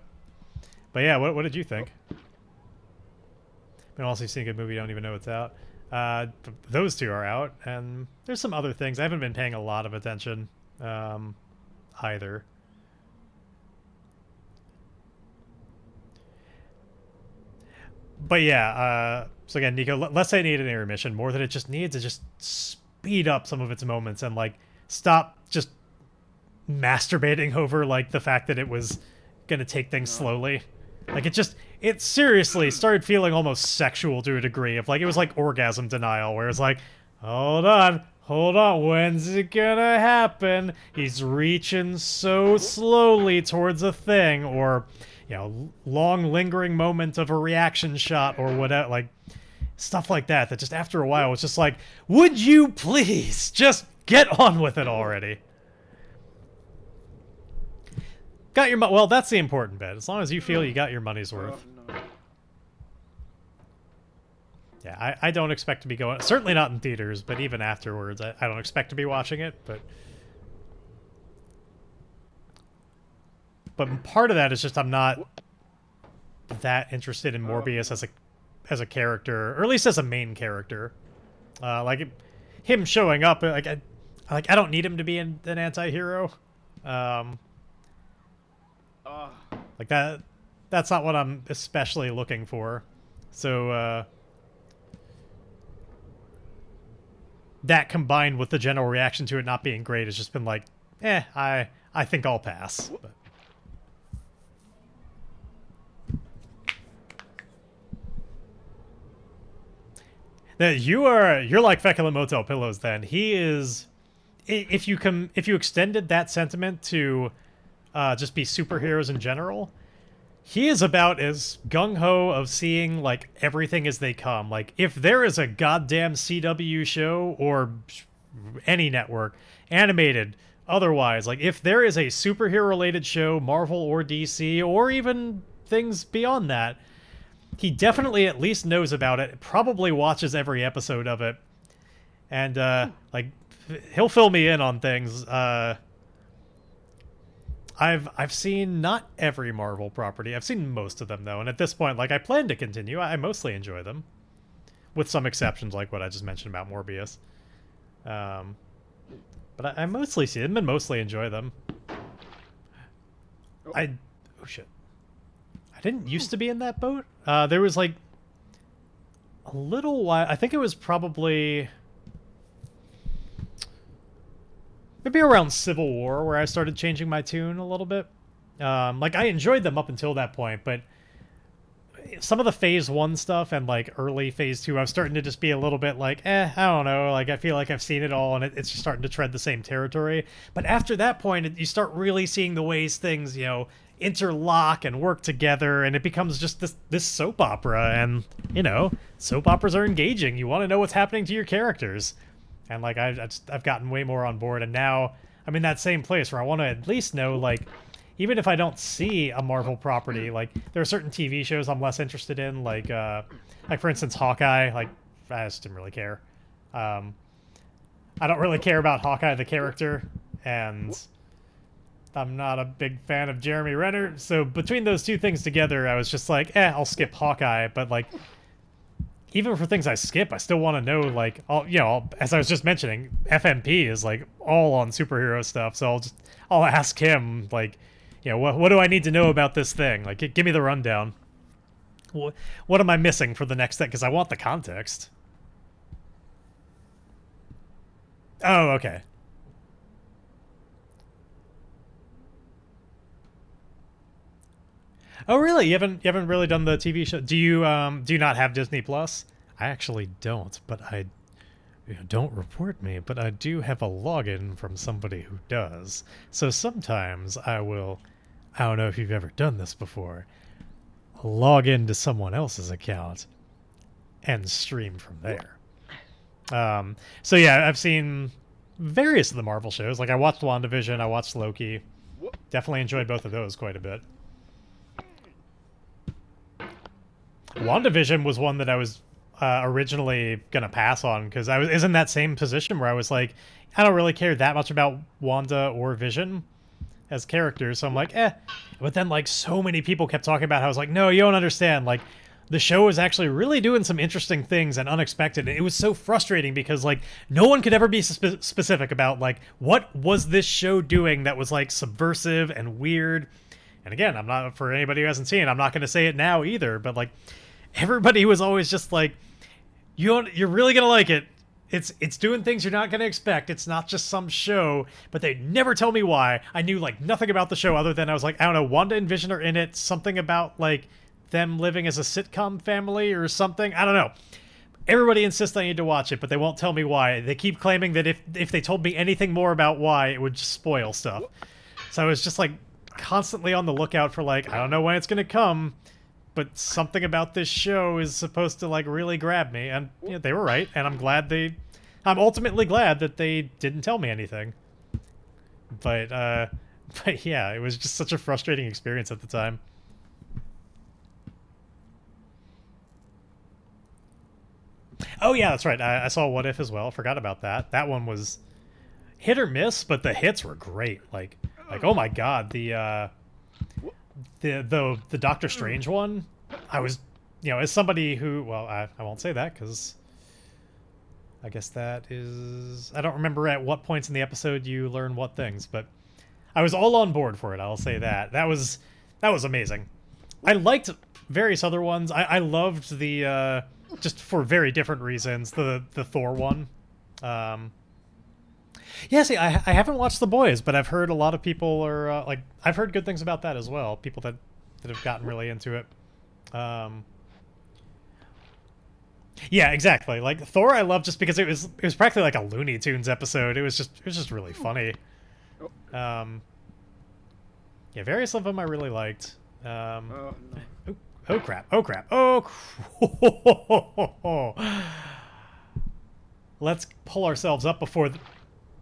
yeah, what did you think? And also, you've seen a good movie, you don't even know it's out. Those two are out, and there's some other things. I haven't been paying a lot of attention either. But yeah, so again, Nico, let's say it needed an intermission more than it just needs to just speed up some of its moments and, like, stop just masturbating over, like, the fact that it was gonna take things slowly. Like, it seriously started feeling almost sexual to a degree of, like, it was like orgasm denial, where it's like, hold on, when's it gonna happen? He's reaching so slowly towards a thing, or, you know, long lingering moment of a reaction shot, or whatever, like, stuff like that just after a while was just like, would you please just get on with it already? Got your well, that's the important bit. As long as you feel you got your money's worth. No. Yeah, I don't expect to be going... Certainly not in theaters, but even afterwards, I don't expect to be watching it, but... But part of that is just I'm not that interested in Morbius as a character, or at least as a main character. Like, him showing up, like I don't need him to be an anti-hero. Like that's not what I'm especially looking for. So that combined with the general reaction to it not being great has just been like, I think I'll pass. But. Now, you're like Feculent Motel Pillows then. He is, if you extended that sentiment to just be superheroes in general, he is about as gung-ho of seeing, like, everything as they come. Like, if there is a goddamn CW show, or any network, animated, otherwise, like, if there is a superhero-related show, Marvel or DC, or even things beyond that, he definitely at least knows about it, probably watches every episode of it, and, like, he'll fill me in on things. I've seen not every Marvel property. I've seen most of them, though, and at this point, like, I plan to continue. I mostly enjoy them, with some exceptions, like what I just mentioned about Morbius. But I mostly see them and mostly enjoy them. Oh shit. I didn't used to be in that boat. There was, like, a little while. I think it was probably maybe around Civil War where I started changing my tune a little bit. Like, I enjoyed them up until that point, but some of the Phase 1 stuff and, like, early Phase 2, I was starting to just be a little bit like, I don't know, like, I feel like I've seen it all, and it's just starting to tread the same territory. But after that point, you start really seeing the ways things, you know, interlock and work together, and it becomes just this soap opera, and, you know, soap operas are engaging. You want to know what's happening to your characters. And, like, I've gotten way more on board, and now I'm in that same place where I want to at least know, like, even if I don't see a Marvel property, like, there are certain TV shows I'm less interested in, like for instance, Hawkeye. Like, I just didn't really care. I don't really care about Hawkeye the character, and I'm not a big fan of Jeremy Renner, so between those two things together, I was just like, I'll skip Hawkeye, but, like, even for things I skip, I still want to know, like, as I was just mentioning, FMP is, like, all on superhero stuff, so I'll ask him, like, you know, what do I need to know about this thing? Like, give me the rundown. What am I missing for the next thing? Because I want the context. Oh, okay. Oh, really? You haven't really done the TV show? Do you not have Disney Plus? I actually don't, but don't report me, but I do have a login from somebody who does. So sometimes I don't know if you've ever done this before, log into someone else's account and stream from there. So yeah, I've seen various of the Marvel shows. Like, I watched WandaVision, I watched Loki. Definitely enjoyed both of those quite a bit. WandaVision was one that I was originally gonna pass on, because I was in that same position where I was like, I don't really care that much about Wanda or Vision as characters, so I'm like, But then, like, so many people kept talking about how I was like, no, you don't understand. Like, the show is actually really doing some interesting things and unexpected. It was so frustrating because, like, no one could ever be specific about, like, what was this show doing that was, like, subversive and weird. And again, I'm not, for anybody who hasn't seen it, I'm not going to say it now either, but, like, everybody was always just like, you're really going to like it. It's doing things you're not going to expect. It's not just some show, but they never tell me why. I knew, like, nothing about the show other than I was like, I don't know, Wanda and Vision are in it. Something about, like, them living as a sitcom family or something. I don't know. Everybody insists I need to watch it, but they won't tell me why. They keep claiming that if they told me anything more about why, it would just spoil stuff. So I was just, like, constantly on the lookout for, like, I don't know when it's going to come, but something about this show is supposed to, like, really grab me. And, you know, they were right, and I'm ultimately glad that they didn't tell me anything. But yeah, it was just such a frustrating experience at the time. Oh yeah, that's right. I saw What If as well. Forgot about that. That one was hit or miss, but the hits were great. Like, oh my god, the Doctor Strange one. I was, you know, as somebody who, well, I won't say that because I guess that is, I don't remember at what points in the episode you learn what things, but I was all on board for it. I'll say that. That was amazing. I liked various other ones. I loved the just for very different reasons, the Thor one. Yeah, see, I haven't watched The Boys, but I've heard a lot of people are like, I've heard good things about that as well. People that have gotten really into it. Yeah, exactly. Like, Thor, I love just because it was practically like a Looney Tunes episode. It was just really funny. Yeah, various of them I really liked. Oh, no. Oh crap! Oh crap! Oh! Let's pull ourselves up before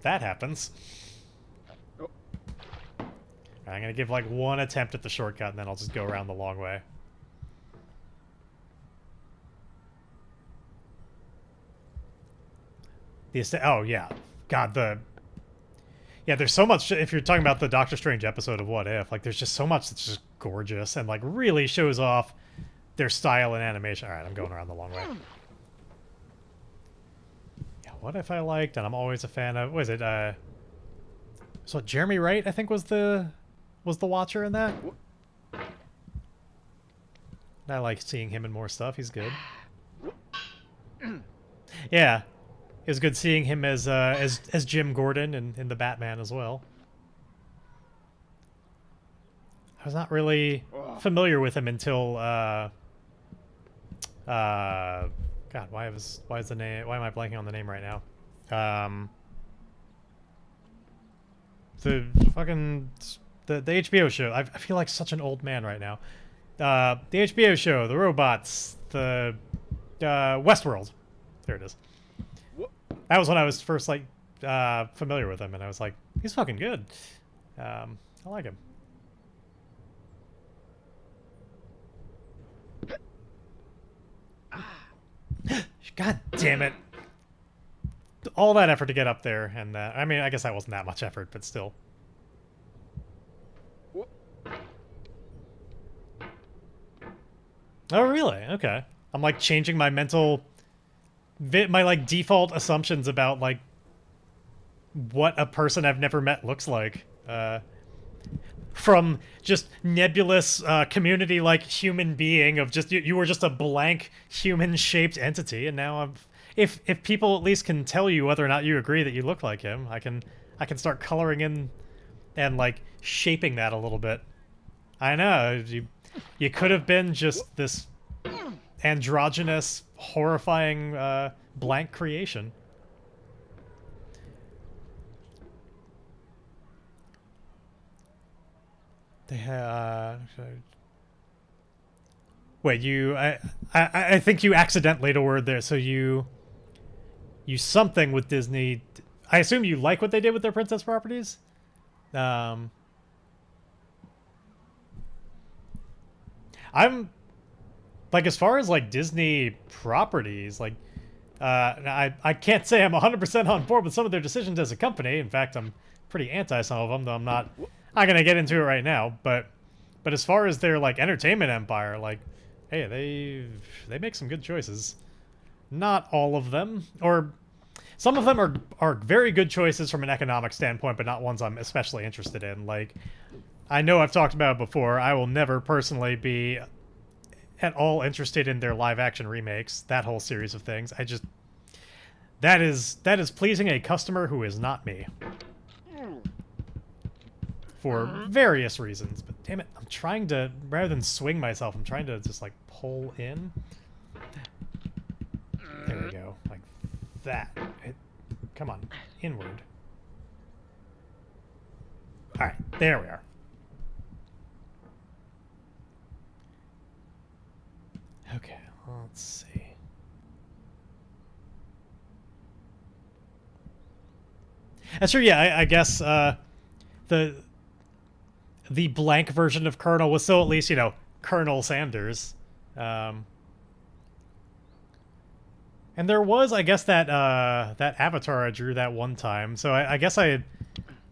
that happens. Oh. I'm gonna give like one attempt at the shortcut, and then I'll just go around the long way. Oh yeah, God, yeah. There's so much. If you're talking about the Doctor Strange episode of What If, like, there's just so much that's just gorgeous and like really shows off their style and animation. All right, I'm going around the long way. Yeah, What If I liked, and I'm always a fan of. What is it? So Jeremy Wright, I think, was the Watcher in that. I like seeing him in more stuff. He's good. Yeah, it was good seeing him as Jim Gordon in the Batman as well. I was not really familiar with him until God, why is the name? Why am I blanking on the name right now? The fucking the HBO show. I feel like such an old man right now. The HBO show, the robots, the Westworld. There it is. That was when I was first like familiar with him, and I was like, he's fucking good. I like him. God damn it. All that effort to get up there, and I mean, I guess that wasn't that much effort, but still. Oh, really? Okay. I'm like changing my mental, my like default assumptions about like what a person I've never met looks like. From just nebulous community like human being of just you were just a blank human shaped entity, and now I'm if people at least can tell you whether or not you agree that you look like him, I can start coloring in and like shaping that a little bit. I know you could have been just this androgynous, horrifying blank creation. They have. Wait, I think you accidentally a word there. So you something with Disney. I assume you like what they did with their princess properties. I'm like, as far as like Disney properties, like I can't say I'm 100% on board with some of their decisions as a company. In fact, I'm pretty anti some of them, though I'm not gonna get into it right now. But as far as their like entertainment empire, like, hey, they make some good choices. Not all of them, or some of them are very good choices from an economic standpoint, but not ones I'm especially interested in. Like, I know I've talked about it before. I will never personally be at all interested in their live action remakes, that whole series of things. That is pleasing a customer who is not me. For various reasons, but damn it, I'm trying to, rather than swing myself, I'm trying to just like pull in. There we go, like that. Come on, inward. All right, there we are. Okay, let's see. That's true. Yeah, I guess the blank version of Colonel was still at least, you know, Colonel Sanders. And there was, I guess, that avatar I drew that one time. So I guess I had,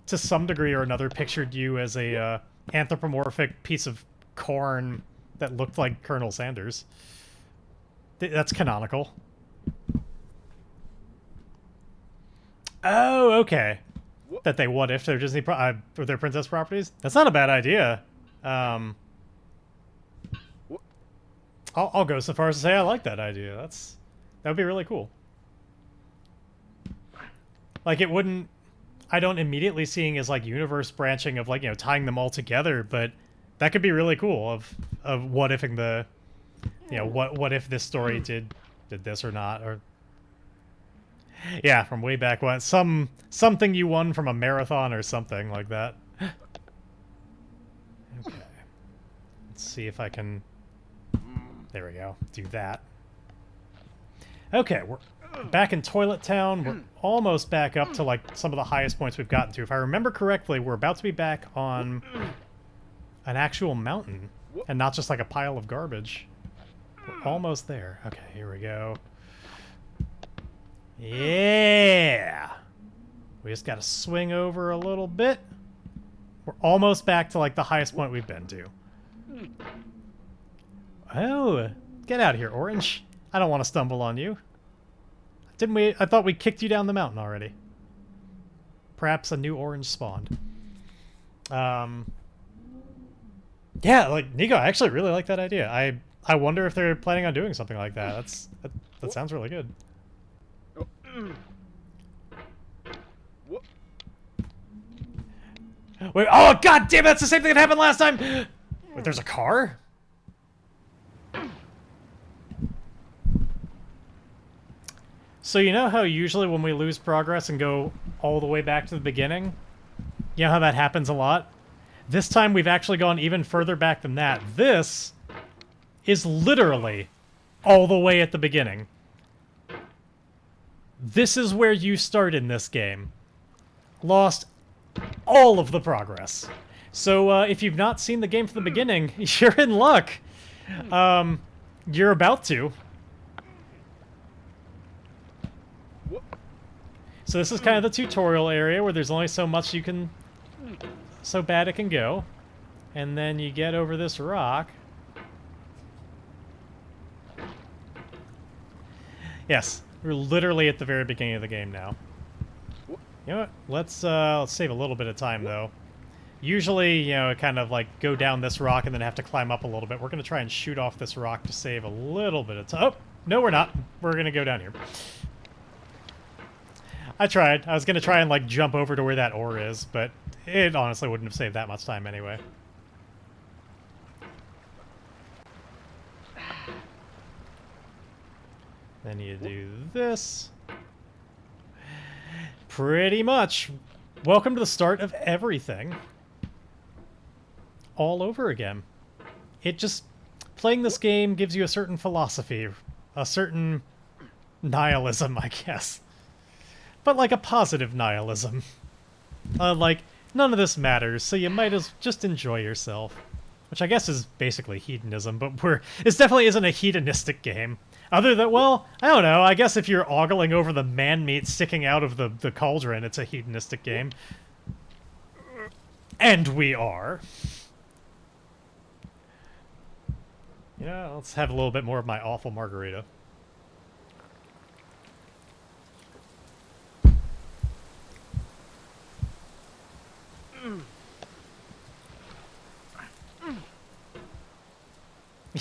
to some degree or another, pictured you as a anthropomorphic piece of corn that looked like Colonel Sanders. That's canonical. Oh, okay. That they what if their Disney or their princess properties? That's not a bad idea. I'll go so far as to say I like that idea. That would be really cool. Like, it wouldn't. I don't immediately seeing as like universe branching of like, you know, tying them all together, but that could be really cool of what ifing the, you know, what if this story did this or not, or yeah, from way back when, something you won from a marathon or something like that. Okay, Let's see if I can... There we go. Do that. Okay, we're back in Toilet Town. We're almost back up to, like, some of the highest points we've gotten to. If I remember correctly, we're about to be back on an actual mountain and not just, like, a pile of garbage. We're almost there. Okay, here we go. Yeah! We just gotta swing over a little bit. We're almost back to, like, the highest point we've been to. Oh, get out of here, Orange. I don't want to stumble on you. Didn't we? I thought we kicked you down the mountain already. Perhaps a new orange spawned. Yeah, like, Nico, I actually really like that idea. I wonder if they're planning on doing something like that. That sounds really good. Wait, oh god damn, that's the same thing that happened last time! Wait, there's a car? So you know how usually when we lose progress and go all the way back to the beginning? You know how that happens a lot? This time we've actually gone even further back than that. This is literally all the way at the beginning. This is where you start in this game. Lost all of the progress. So if you've not seen the game from the beginning, you're in luck. You're about to. So this is kind of the tutorial area where there's only so much you can... So bad it can go. And then you get over this rock. Yes, we're literally at the very beginning of the game now. You know what? Let's save a little bit of time, though. Usually, you know, kind of like go down this rock and then have to climb up a little bit. We're going to try and shoot off this rock to save a little bit of time. Oh, no, we're not. We're going to go down here. I tried. I was going to try and, like, jump over to where that ore is, but it honestly wouldn't have saved that much time anyway. Then you do this. Pretty much. Welcome to the start of everything. All over again. It just... Playing this game gives you a certain philosophy. A certain nihilism, I guess. But like a positive nihilism. Like, none of this matters, so you might as just enjoy yourself. Which I guess is basically hedonism, but this definitely isn't a hedonistic game. Other than, well, I don't know, I guess if you're ogling over the man-meat sticking out of the cauldron, it's a hedonistic game. And we are. You know, let's have a little bit more of my awful margarita.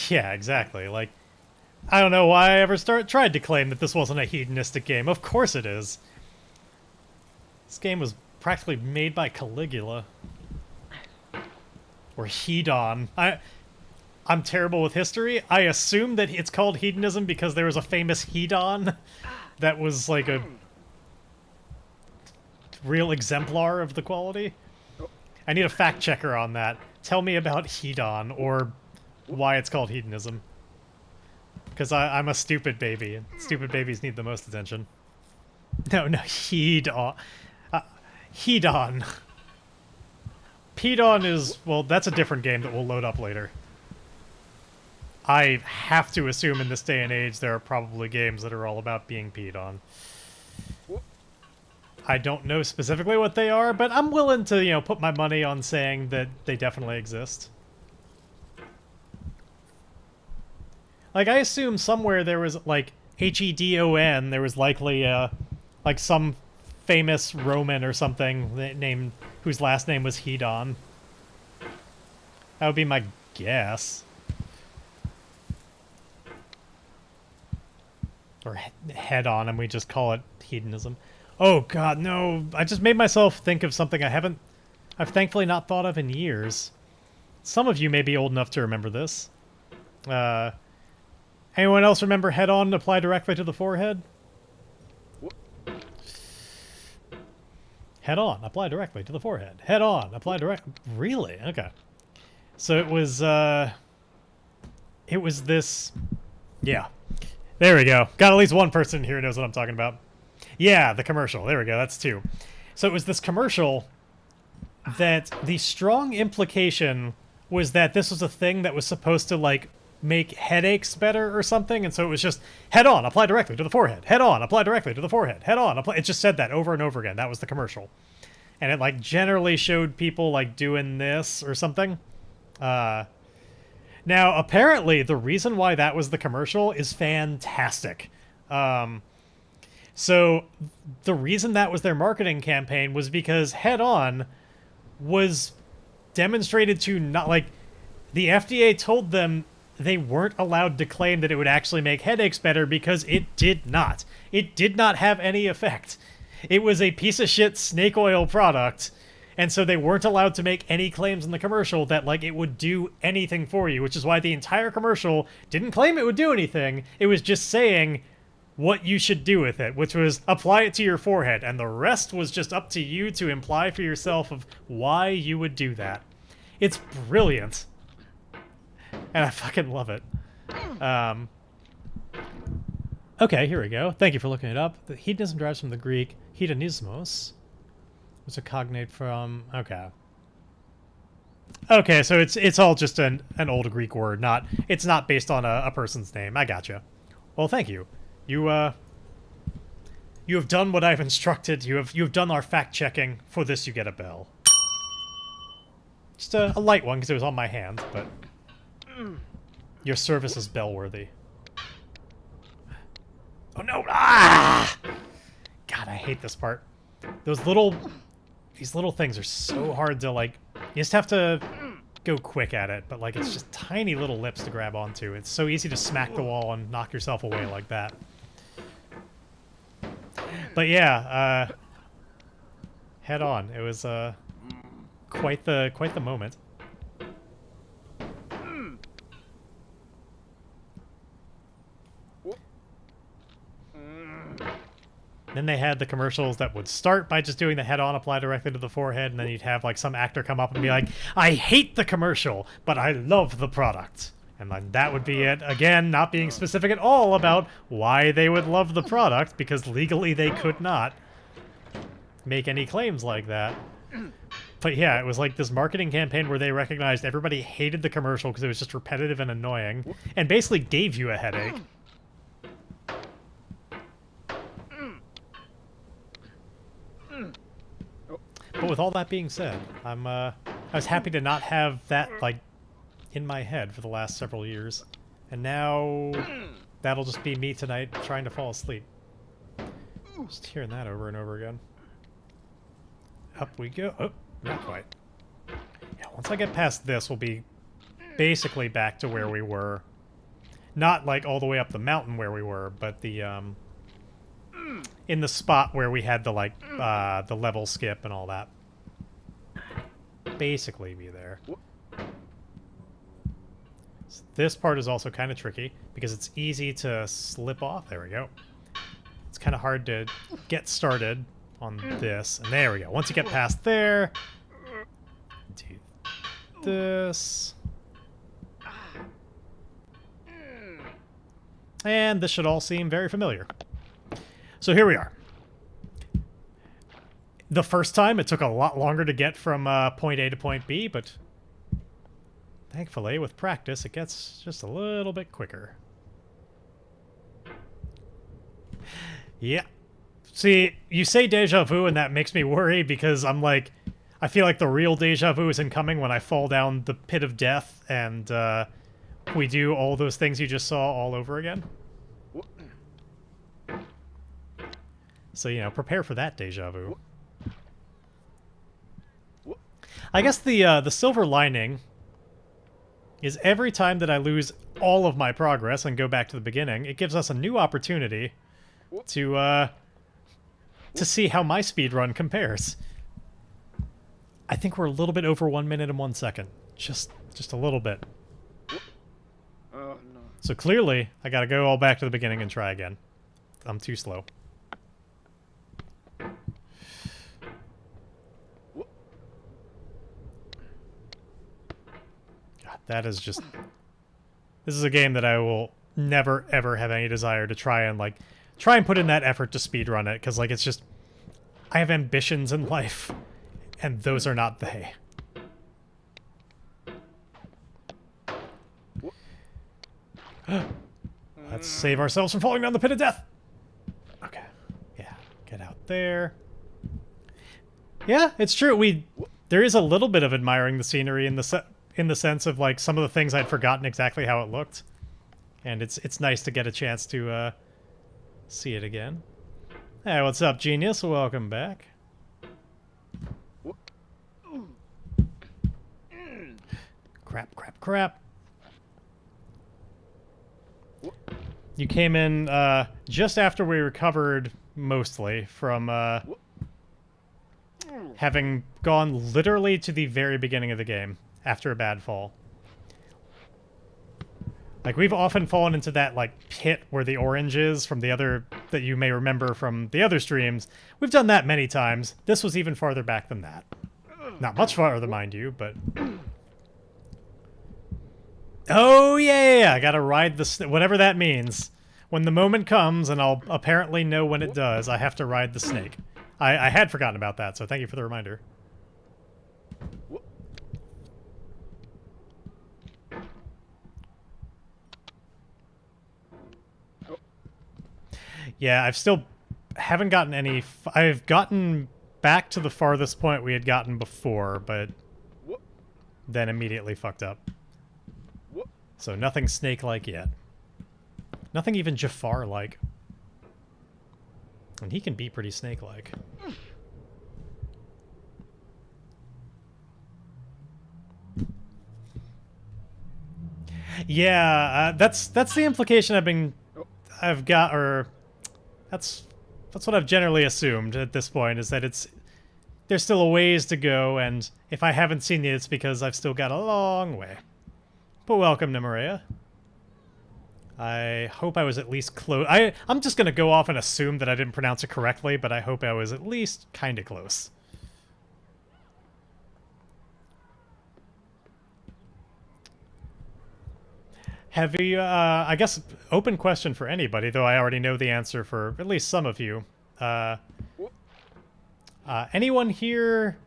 Yeah, exactly. Like, I don't know why I ever tried to claim that this wasn't a hedonistic game. Of course it is. This game was practically made by Caligula. Or Hedon. I'm terrible with history. I assume that it's called hedonism because there was a famous Hedon that was like a real exemplar of the quality. I need a fact checker on that. Tell me about Hedon, or why it's called hedonism. Because I'm a stupid baby, and stupid babies need the most attention. No, Hedon. Hedon. Pedon is, well, that's a different game that we'll load up later. I have to assume in this day and age there are probably games that are all about being peed on. I don't know specifically what they are, but I'm willing to, you know, put my money on saying that they definitely exist. Like, I assume somewhere there was, like, Hedon, there was likely, like, some famous Roman or something named, whose last name was Hedon. That would be my guess. Or head on, and we just call it hedonism. Oh god, no. I just made myself think of something I've thankfully not thought of in years. Some of you may be old enough to remember this. Anyone else remember head on apply directly to the forehead? Head on, apply directly to the forehead. Head on, apply direct. Really? Okay. So it was, it was this... Yeah. There we go. Got at least one person here who knows what I'm talking about. Yeah, the commercial. There we go. That's two. So it was this commercial that the strong implication was that this was a thing that was supposed to, like, make headaches better or something, and so it was just head on, apply directly to the forehead. Head on, apply directly to the forehead. Head on, apply. It just said that over and over again. That was the commercial. And it, like, generally showed people, like, doing this or something. Now, apparently, the reason why that was the commercial is fantastic. So, the reason that was their marketing campaign was because Head On was demonstrated to not, like, the FDA told them they weren't allowed to claim that it would actually make headaches better because it did not. It did not have any effect. It was a piece of shit snake oil product, and so they weren't allowed to make any claims in the commercial that, like, it would do anything for you, which is why the entire commercial didn't claim it would do anything. It was just saying what you should do with it, which was apply it to your forehead, and the rest was just up to you to imply for yourself of why you would do that. It's brilliant. And I fucking love it. Okay, here we go. Thank you for looking it up. The hedonism derives from the Greek hedonismos. It's a cognate from... Okay. Okay, so it's all just an old Greek word, not... It's not based on a person's name. I gotcha. Well, thank you. You have done what I've instructed. You have done our fact-checking. For this, you get a bell. Just a light one, because it was on my hand, but... Your service is bell-worthy. Oh, no! Ah! God, I hate this part. These little things are so hard to, like... You just have to go quick at it, but, like, it's just tiny little lips to grab onto. It's so easy to smack the wall and knock yourself away like that. But yeah, Head On. It was quite the moment. Then they had the commercials that would start by just doing the head on, apply directly to the forehead, and then you'd have like some actor come up and be like, I hate the commercial, but I love the product. And then that would be it. Again, not being specific at all about why they would love the product, because legally they could not make any claims like that. But yeah, it was like this marketing campaign where they recognized everybody hated the commercial because it was just repetitive and annoying, and basically gave you a headache. But with all that being said, I was happy to not have that, like, in my head for the last several years. And now that'll just be me tonight trying to fall asleep. Just hearing that over and over again. Up we go. Oh, not quite. Yeah, once I get past this, we'll be basically back to where we were. Not, like, all the way up the mountain where we were, but the, in the spot where we had the, like, the level skip and all that. Basically be there. So this part is also kind of tricky, because it's easy to slip off. There we go. It's kind of hard to get started on this. And there we go. Once you get past there, do this. And this should all seem very familiar. So here we are. The first time, it took a lot longer to get from point A to point B, but thankfully, with practice, it gets just a little bit quicker. Yeah. See, you say deja vu, and that makes me worry, because I'm like, I feel like the real deja vu is incoming when I fall down the pit of death, and we do all those things you just saw all over again. So, you know, prepare for that deja vu. I guess the silver lining is every time that I lose all of my progress and go back to the beginning, it gives us a new opportunity to see how my speedrun compares. I think we're a little bit over 1 minute and 1 second. Just a little bit. Oh, no. So clearly, I gotta go all back to the beginning and try again. I'm too slow. God, that is just... This is a game that I will never ever have any desire to try and put in that effort to speedrun it, because like it's just I have ambitions in life, and those are not they. Let's save ourselves from falling down the pit of death. Okay, yeah, get out there. Yeah, it's true. There is a little bit of admiring the scenery in the sense of like some of the things I'd forgotten exactly how it looked, and it's nice to get a chance to see it again. Hey, what's up, genius? Welcome back. Crap, crap, crap. You came in just after we recovered mostly from having gone literally to the very beginning of the game after a bad fall. Like, we've often fallen into that, like, pit where the orange is from the other, that you may remember from the other streams. We've done that many times. This was even farther back than that. Not much farther, mind you, but... Oh, yeah, I gotta ride the... whatever that means. When the moment comes, and I'll apparently know when it does, I have to ride the snake. I had forgotten about that, so thank you for the reminder. Yeah, I've still haven't gotten any... I've gotten back to the farthest point we had gotten before, but then immediately fucked up. So nothing snake-like yet. Nothing even Jafar-like. And he can be pretty snake-like. Yeah, that's the implication I've got, or that's what I've generally assumed at this point, is that there's still a ways to go, and if I haven't seen it, it's because I've still got a long way. But welcome, Nimarea. I hope I was at least close. I'm just gonna go off and assume that I didn't pronounce it correctly, but I hope I was at least kinda close. Have you, I guess, open question for anybody, though I already know the answer for at least some of you. Anyone here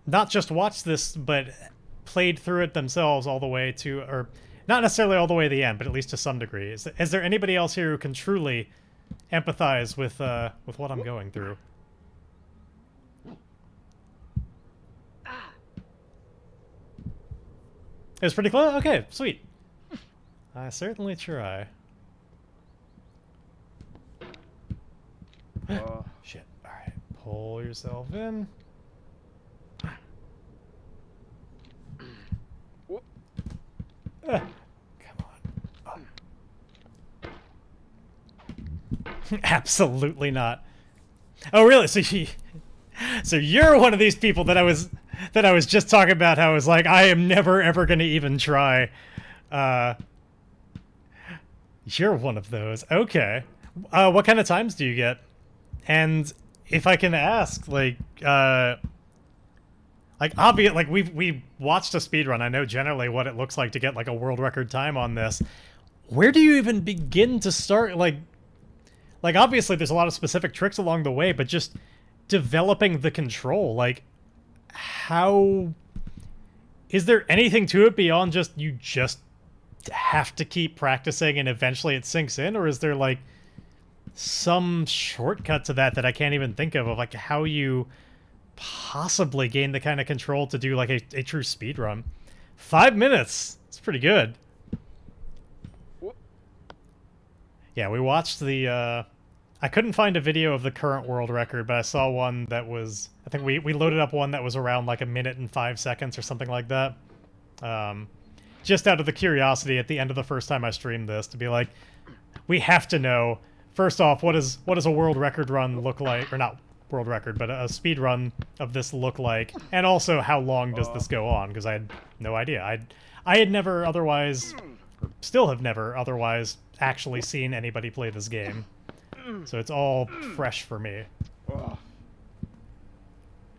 not just watched this, but played through it themselves all the way to, or not necessarily all the way to the end, but at least to some degree? Is there anybody else here who can truly empathize with what I'm going through? It was pretty close? Okay, sweet. I certainly try. Shit. Alright, pull yourself in. Come on. Absolutely not. Oh, really? So you're one of these people that I was just talking about. How I was like, I am never ever going to even try. You're one of those. Okay. What kind of times do you get? And if I can ask, like obvious, like we watched a speedrun. I know generally what it looks like to get like a world record time on this. Where do you even begin to start? Like obviously there's a lot of specific tricks along the way, but just developing the control, like how is there anything to it beyond just you just have to keep practicing and eventually it sinks in, or is there like some shortcut to that I can't even think of like how you possibly gain the kind of control to do like a true speedrun? 5 minutes. It's pretty good. Yeah, we watched the I couldn't find a video of the current world record, but I saw one that was, I think we loaded up one that was around like 1 minute and 5 seconds or something like that. Just out of the curiosity at the end of the first time I streamed this to be like, we have to know, first off, what does a world record run look like, or not world record, but a speed run of this look like, and also how long does this go on, because I had no idea. I had never otherwise, or still have never otherwise actually seen anybody play this game, so it's all fresh for me. Alright,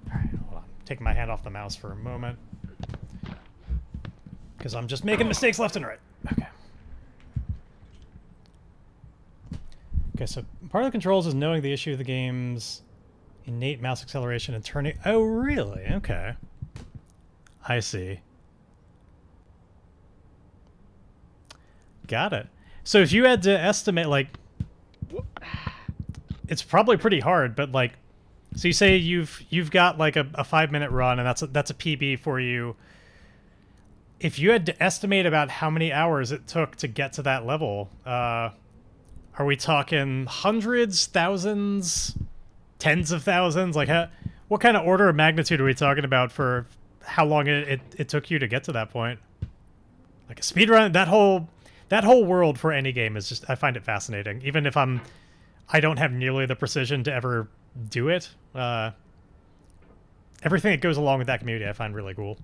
hold on. Taking my hand off the mouse for a moment, because I'm just making mistakes left and right. Okay. Okay, so part of the controls is knowing the issue of the game's innate mouse acceleration and turning. Oh, really? Okay. I see. Got it. So if you had to estimate, like, it's probably pretty hard, but like, so you say you've got like a 5-minute run, and that's a PB for you. If you had to estimate about how many hours it took to get to that level, are we talking hundreds, thousands, tens of thousands? Like, what kind of order of magnitude are we talking about for how long it took you to get to that point? Like a speedrun, that whole world for any game is just, I find it fascinating. Even if I don't have nearly the precision to ever do it. Everything that goes along with that community I find really cool.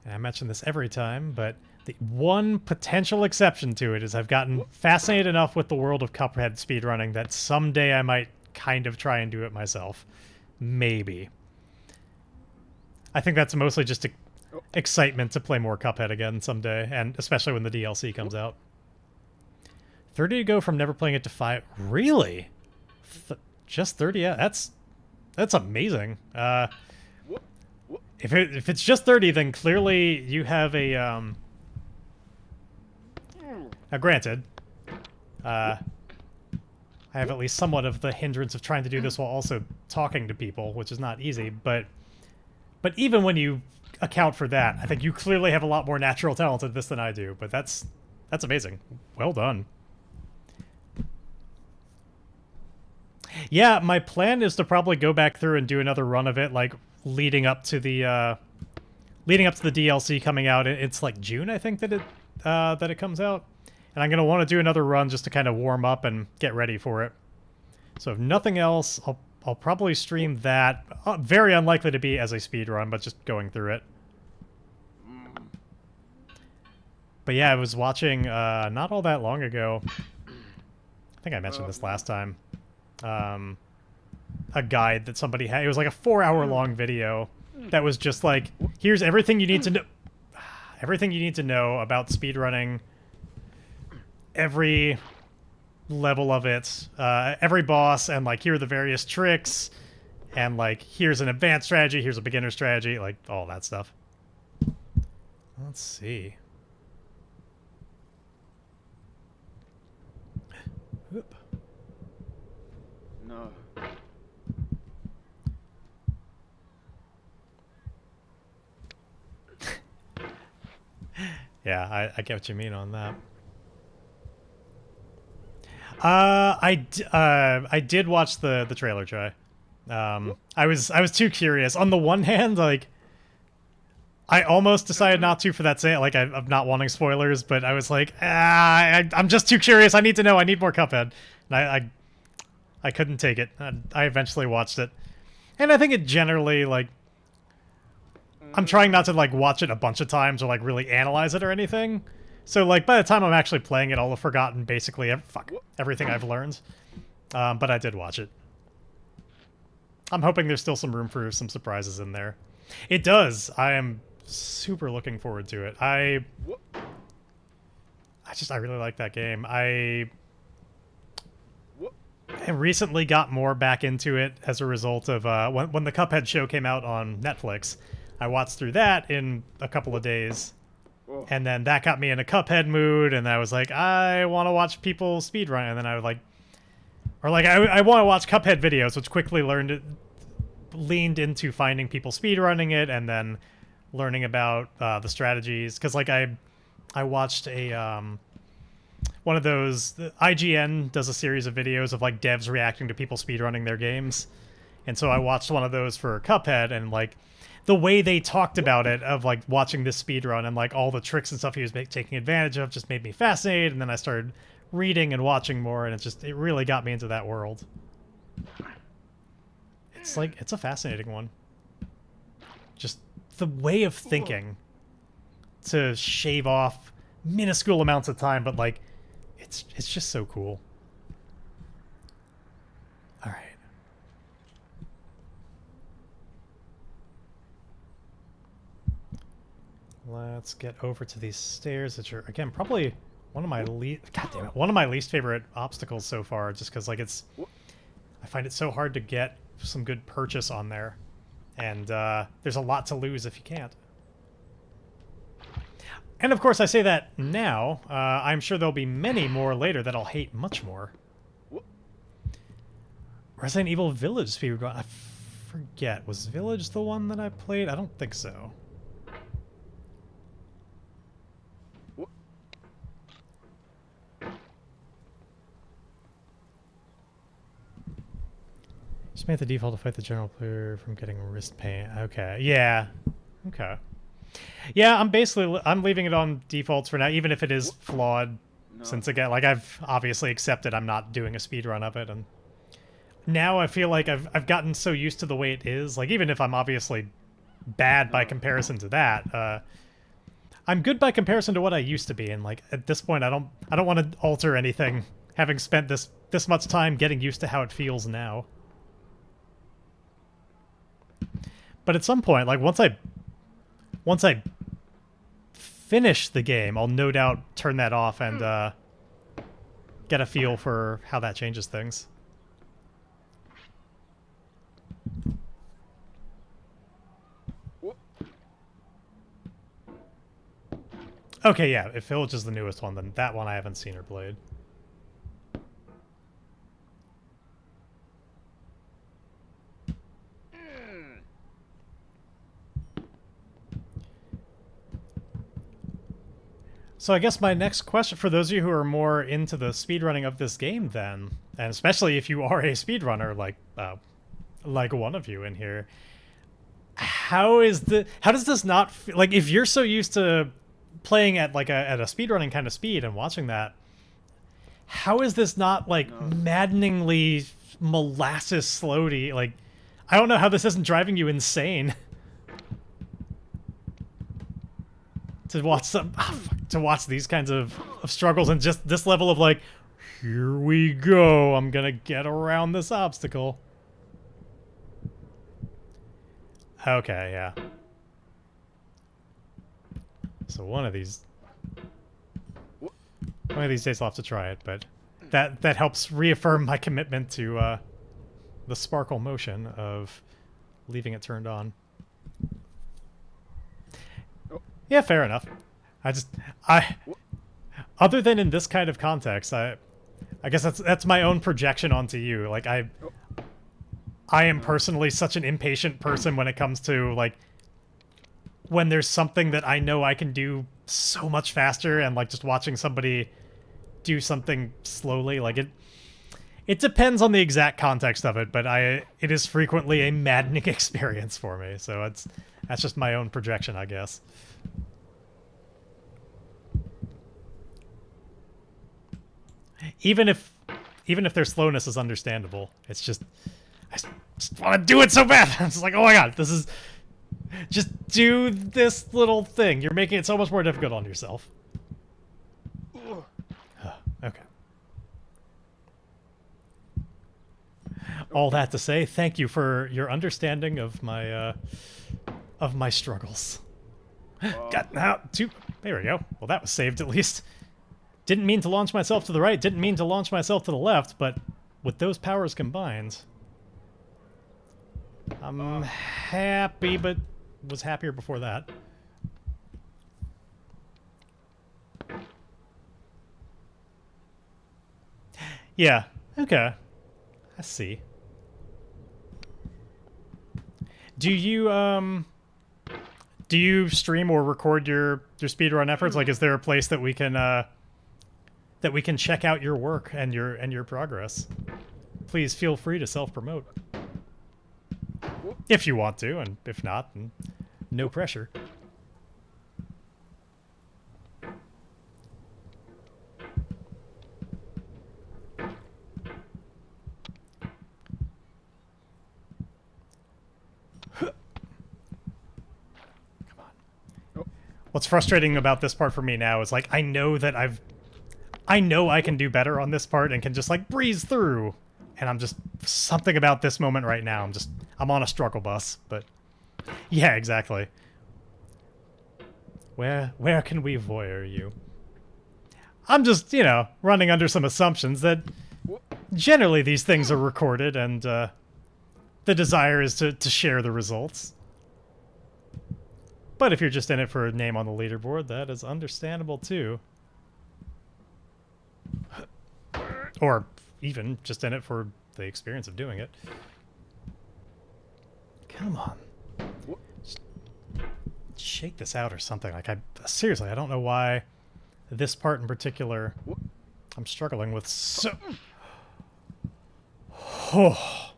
I mention this every time, but the one potential exception to it is I've gotten fascinated enough with the world of Cuphead speedrunning that someday I might kind of try and do it myself. Maybe. I think that's mostly just excitement to play more Cuphead again someday, and especially when the DLC comes out. 30 to go from never playing it to 5. Really? Just 30? Yeah, that's amazing. If it's just 30, then clearly you have a now granted, I have at least somewhat of the hindrance of trying to do this while also talking to people, which is not easy, but even when you account for that, I think you clearly have a lot more natural talent at this than I do, but that's amazing. Well done. Yeah, my plan is to probably go back through and do another run of it, like leading up to the DLC coming out. It's like June, I think, that it comes out, and I'm gonna want to do another run just to kind of warm up and get ready for it. So if nothing else, I'll probably stream that. Very unlikely to be as a speed run, but just going through it. But yeah, I was watching not all that long ago. I think I mentioned this last time. A guide that somebody had. It was like a 4-hour long video that was just like, here's everything you need to know. Everything you need to know about speedrunning. Every level of it, every boss, and like here are the various tricks, and like here's an advanced strategy, here's a beginner strategy, like all that stuff. Let's see. Oop. No. Yeah, I get what you mean on that. I did watch the trailer, Try. I was too curious. On the one hand, like, I almost decided not to for that say, like, I'm not wanting spoilers, but I was like, I'm just too curious. I need to know. I need more Cuphead. And I couldn't take it. I eventually watched it, and I think it generally, like, I'm trying not to like watch it a bunch of times or like really analyze it or anything. So like by the time I'm actually playing it, I'll have forgotten basically everything I've learned. But I did watch it. I'm hoping there's still some room for some surprises in there. It does. I am super looking forward to it. I really like that game. I recently got more back into it as a result of when the Cuphead show came out on Netflix. I watched through that in a couple of days. And then that got me in a Cuphead mood, and I was like, I want to watch people speedrun, and then I would like, or like, I want to watch Cuphead videos, which quickly leaned into finding people speedrunning it, and then learning about the strategies, because like I watched a one of those, IGN does a series of videos of like devs reacting to people speedrunning their games, and so I watched one of those for Cuphead, and like, the way they talked about it, of like watching this speedrun and like all the tricks and stuff he was taking advantage of, just made me fascinated. And then I started reading and watching more, and it really got me into that world. It's like, it's a fascinating one. Just the way of thinking to shave off minuscule amounts of time, but like, it's just so cool. All right. let's get over to these stairs, which are, again, probably one of my one of my least favorite obstacles so far, just because, like, I find it so hard to get some good purchase on there. And there's a lot to lose if you can't. And of course, I say that now. I'm sure there'll be many more later that I'll hate much more. Resident Evil Village speedrun. I forget. Was Village the one that I played? I don't think so. Just made the default to fight the general player from getting wrist pain. Okay. Yeah. Okay. Yeah, I'm leaving it on defaults for now, even if it is flawed. No. Since again, like, I've obviously accepted I'm not doing a speedrun of it, and now I feel like I've gotten so used to the way it is. Like, even if I'm obviously bad by comparison to that, I'm good by comparison to what I used to be. And, like, at this point, I don't want to alter anything, having spent this much time getting used to how it feels now. But at some point, like, once I finish the game, I'll no doubt turn that off and get a feel for how that changes things. Okay, yeah, if Village is the newest one, then that one I haven't seen or played. So I guess my next question, for those of you who are more into the speedrunning of this game then, and especially if you are a speedrunner like one of you in here, how does this not feel, like, if you're so used to playing at like a speedrunning kind of speed and watching that, how is this not like maddeningly molasses slow-y? Like, I don't know how this isn't driving you insane. To watch these kinds of struggles and just this level of, like, here we go, I'm gonna get around this obstacle. Okay, yeah. So one of these days I'll have to try it, but that helps reaffirm my commitment to the sparkle motion of leaving it turned on. Yeah, fair enough. Other than in this kind of context, I guess that's my own projection onto you. Like, I am personally such an impatient person when it comes to, like, when there's something that I know I can do so much faster, and, like, just watching somebody do something slowly, like, it depends on the exact context of it, but it is frequently a maddening experience for me. So that's just my own projection, I guess. Even if their slowness is understandable, it's just, I just want to do it so bad. I'm just like, oh my god, this is, just do this little thing. You're making it so much more difficult on yourself. Okay. All that to say, thank you for your understanding of my struggles. Got out two. There we go. Well, that was saved at least. Didn't mean to launch myself to the right, didn't mean to launch myself to the left, but with those powers combined, I'm happy, but was happier before that. Yeah, okay. I see. Do you stream or record your speedrun efforts? Like, is there a place that we can check out your work and your progress? Please feel free to self-promote. If you want to, and if not, then no pressure. What's frustrating about this part for me now is, like, I know I can do better on this part and can just, like, breeze through. And I'm just, something about this moment right now, I'm on a struggle bus, but yeah, exactly. Where can we voyeur you? I'm just, running under some assumptions that generally these things are recorded and the desire is to share the results. But if you're just in it for a name on the leaderboard, that is understandable too. Or even just in it for the experience of doing it. Come on. Just shake this out or something. Like, seriously, I don't know why this part in particular I'm struggling with so... Oh.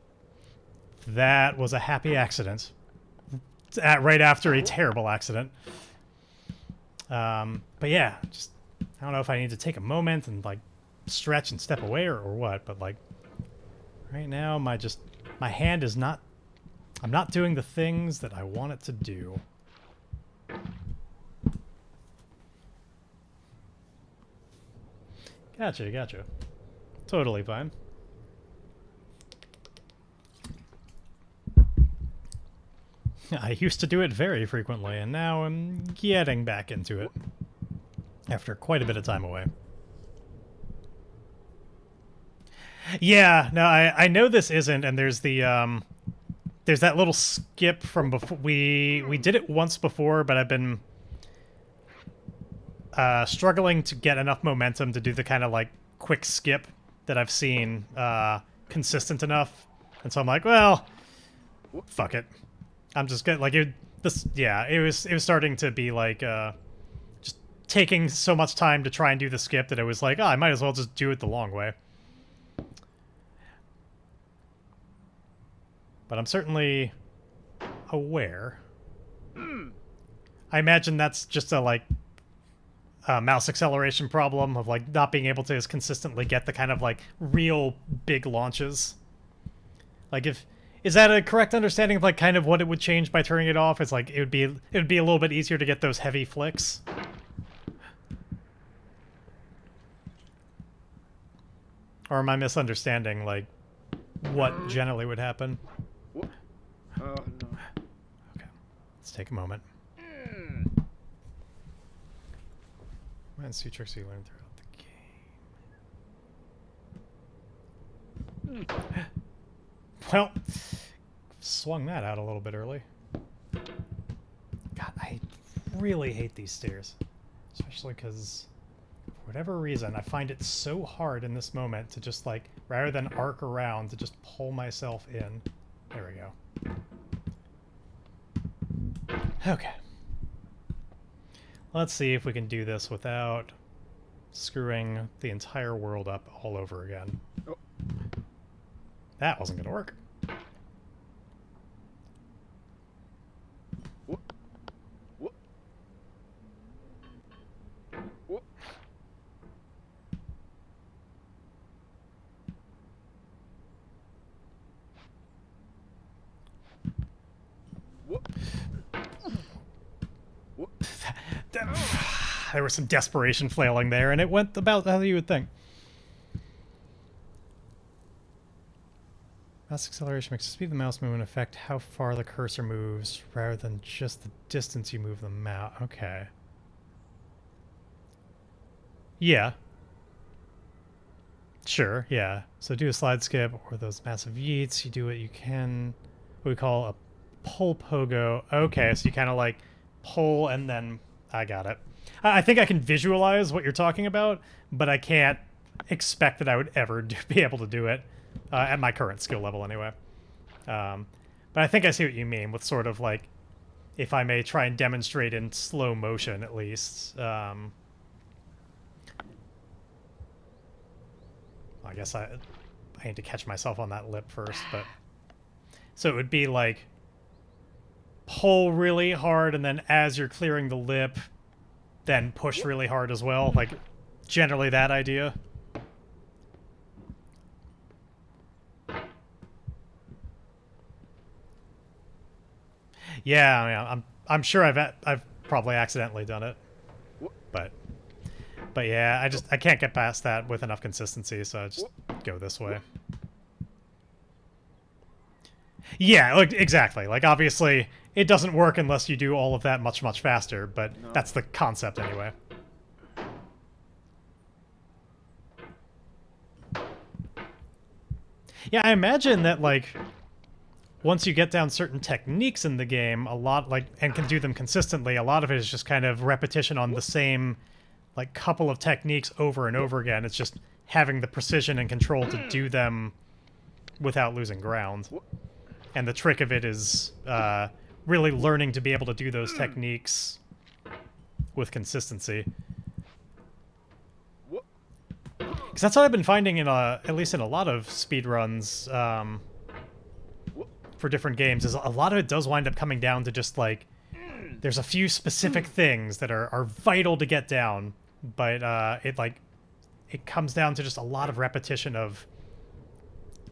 That was a happy accident. Right after a terrible accident. But yeah, just... I don't know if I need to take a moment and, like, stretch and step away or what, but, like... Right now, my hand is not... I'm not doing the things that I want it to do. Gotcha. Totally fine. I used to do it very frequently, and now I'm getting back into it. After quite a bit of time away. Yeah, no, I know this isn't, and there's the, there's that little skip from before. We did it once before, but I've been struggling to get enough momentum to do the kind of, like, quick skip that I've seen consistent enough. And so I'm like, well, fuck it. I'm just gonna, like, it was starting to be, like, just taking so much time to try and do the skip that it was like, oh, I might as well just do it the long way. But I'm certainly aware. I imagine that's just a, like, mouse acceleration problem of, like, not being able to as consistently get the kind of, like, real big launches. Like, is that a correct understanding of, like, kind of what it would change by turning it off? It's like it would be a little bit easier to get those heavy flicks. Or am I misunderstanding, like, what generally would happen? Oh, no. Okay, let's take a moment. What two tricks you learned throughout the game? Well, swung that out a little bit early. God, I really hate these stairs. Especially because, for whatever reason, I find it so hard in this moment to just, like, rather than arc around, to just pull myself in. There we go. Okay. Let's see if we can do this without screwing the entire world up all over again. Oh. That wasn't going to work. What? What? What? What? What? There was some desperation flailing there, and it went about how you would think. Mouse acceleration makes the speed of the mouse movement affect how far the cursor moves, rather than just the distance you move the mouse. Okay. Yeah. Sure, yeah. So do a slide skip, or those massive yeets, you do what you can, what we call a pull pogo. Okay, so you kind of, like, pull and then... I got it. I think I can visualize what you're talking about, but I can't expect that I would ever be able to do it. At my current skill level, anyway. But I think I see what you mean with sort of, like, if I may try and demonstrate in slow motion, at least. I guess I need to catch myself on that lip first, but... So it would be, like, pull really hard, and then as you're clearing the lip, then push really hard as well. Like, generally that idea. Yeah, I mean, I'm sure I've probably accidentally done it, but yeah, I can't get past that with enough consistency, so I just go this way. Yeah, like, exactly. Like, obviously, it doesn't work unless you do all of that much, much faster, but No. that's the concept anyway. Yeah, I imagine that, like, once you get down certain techniques in the game, a lot, like, and can do them consistently, a lot of it is just kind of repetition on the same, like, couple of techniques over and over again. It's just having the precision and control to do them without losing ground. And the trick of it is really learning to be able to do those techniques with consistency. Because that's what I've been finding in at least in a lot of speedruns for different games, is a lot of it does wind up coming down to just, like, there's a few specific things that are vital to get down, but it comes down to just a lot of repetition of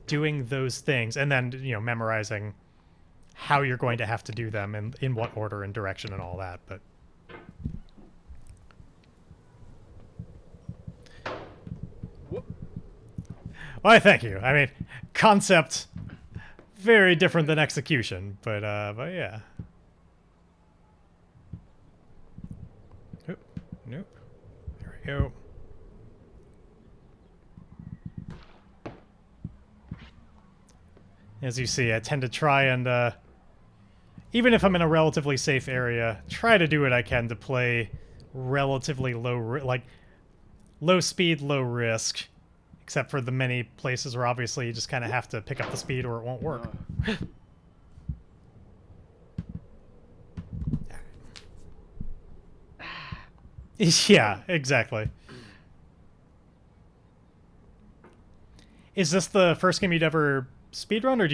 doing those things, and then, you know, memorizing how you're going to have to do them and in what order and direction and all that. But why, thank you. I mean, concept very different than execution, but yeah. Nope. Nope. There we go. As you see, I tend to try and, even if I'm in a relatively safe area, try to do what I can to play relatively low speed, low risk, except for the many places where obviously you just kind of have to pick up the speed or it won't work. Yeah, exactly. Is this the first game you'd ever speedrun, or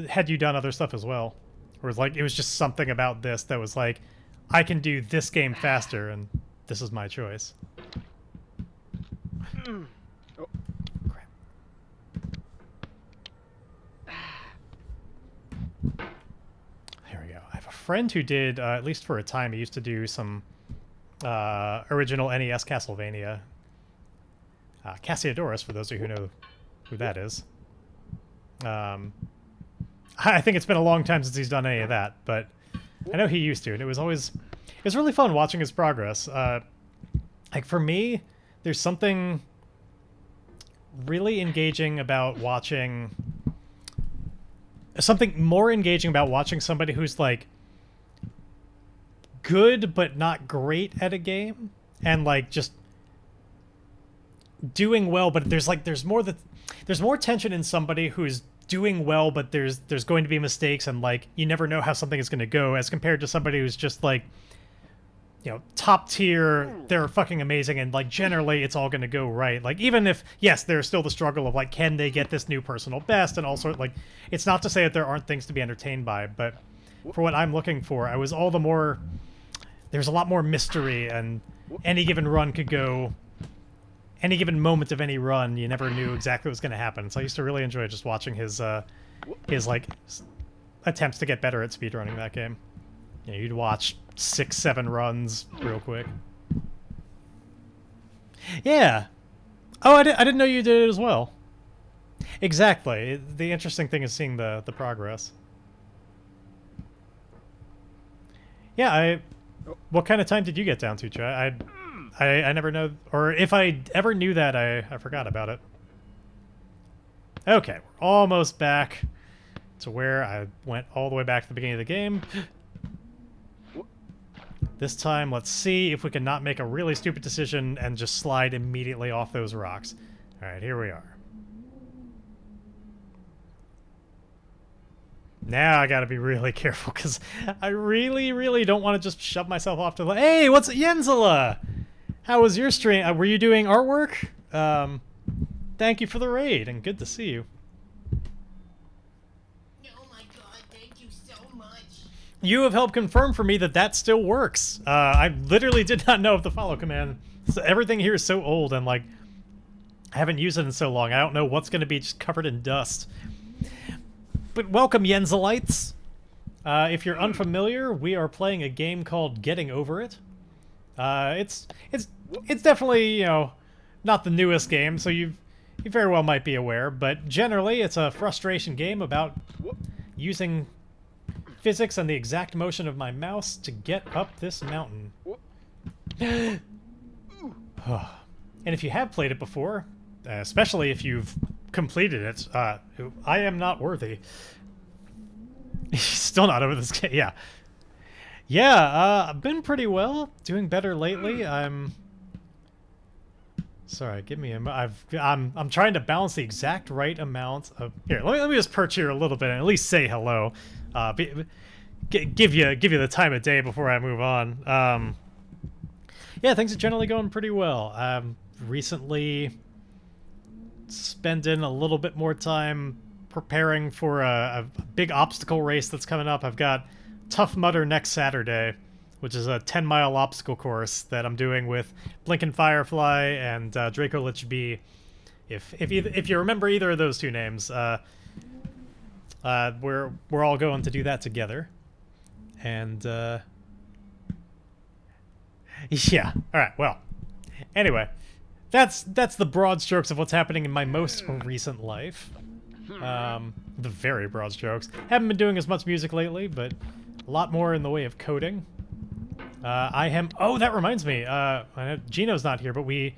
had you done other stuff as well? Or was it was just something about this that was like, I can do this game faster and this is my choice? Oh. Crap. There we go. I have a friend who did, at least for a time, he used to do some original NES Castlevania. Cassiodorus, for those of you who know who that is. I think it's been a long time since he's done any of that, but I know he used to, and it was really fun watching his progress. Like, for me, there's something really engaging about watching... Something more engaging about watching somebody who's, like, good but not great at a game, and, like, just doing well, but there's more tension in somebody who's doing well, but there's going to be mistakes, and, like, you never know how something is going to go, as compared to somebody who's just, like, you know, top tier, they're fucking amazing, and, like, generally it's all going to go right. Like, even if, yes, there's still the struggle of, like, can they get this new personal best, and all sort, like, it's not to say that there aren't things to be entertained by, but for what I'm looking for, there's a lot more mystery, and any given run could go... Any given moment of any run, you never knew exactly what was going to happen. So I used to really enjoy just watching his like, attempts to get better at speedrunning that game. You know, you'd watch 6-7 runs real quick. Yeah. Oh, I didn't know you did it as well. Exactly. The interesting thing is seeing the progress. Yeah, what kind of time did you get down to, Trey? I never know, or if I ever knew that, I forgot about it. Okay, we're almost back to where I went all the way back to the beginning of the game. This time, let's see if we can not make a really stupid decision and just slide immediately off those rocks. Alright, here we are. Now I gotta be really careful, because I really, really don't want to just shove myself off to the... Hey, what's... Jensela! How was your stream? Were you doing artwork? Thank you for the raid, and good to see you. Oh my god, thank you so much. You have helped confirm for me that still works. I literally did not know of the follow command. So everything here is so old, and, like, I haven't used it in so long. I don't know what's going to be just covered in dust. But welcome, Jenselites. If you're unfamiliar, we are playing a game called Getting Over It. It's definitely, you know, not the newest game, so you very well might be aware, but generally it's a frustration game about using physics and the exact motion of my mouse to get up this mountain. And if you have played it before, especially if you've completed it, I am not worthy. He's still not over this game. Yeah. Yeah, I've been pretty well. Doing better lately. Sorry, give me a... I'm trying to balance the exact right amount of... Here, let me just perch here a little bit and at least say hello. Give you the time of day before I move on. Yeah, things are generally going pretty well. Recently spending a little bit more time preparing for a big obstacle race that's coming up. I've got Tough Mudder next Saturday, which is a 10-mile obstacle course that I'm doing with Blinkin' Firefly and Draco Lich B. If you remember either of those two names, we're all going to do that together. And yeah, all right. Well, anyway, that's the broad strokes of what's happening in my most recent life. The very broad strokes. Haven't been doing as much music lately, but a lot more in the way of coding. Oh, that reminds me. Gino's not here, but we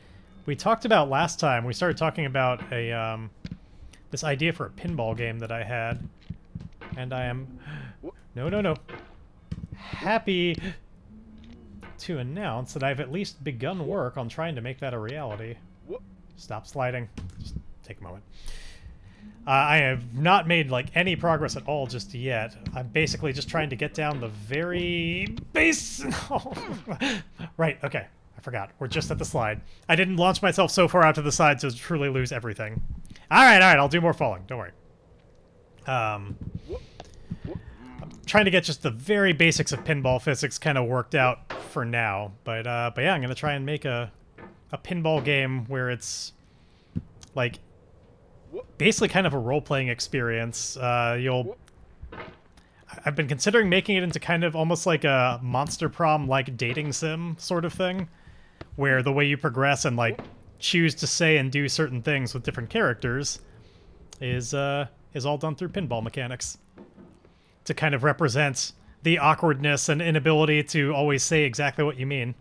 talked about last time. We started talking about this idea for a pinball game that I had, and I am no happy to announce that I've at least begun work on trying to make that a reality. Stop sliding. Just take a moment. I have not made like any progress at all just yet. I'm basically just trying to get down the very base. Right, okay. I forgot. We're just at the slide. I didn't launch myself so far out to the side to truly lose everything. All right, I'll do more falling. Don't worry. I'm trying to get just the very basics of pinball physics kind of worked out for now. But yeah, I'm going to try and make a pinball game where it's like basically kind of a role-playing experience. I've been considering making it into kind of almost like a Monster Prom-like dating sim sort of thing, where the way you progress and like choose to say and do certain things with different characters is all done through pinball mechanics to kind of represent the awkwardness and inability to always say exactly what you mean.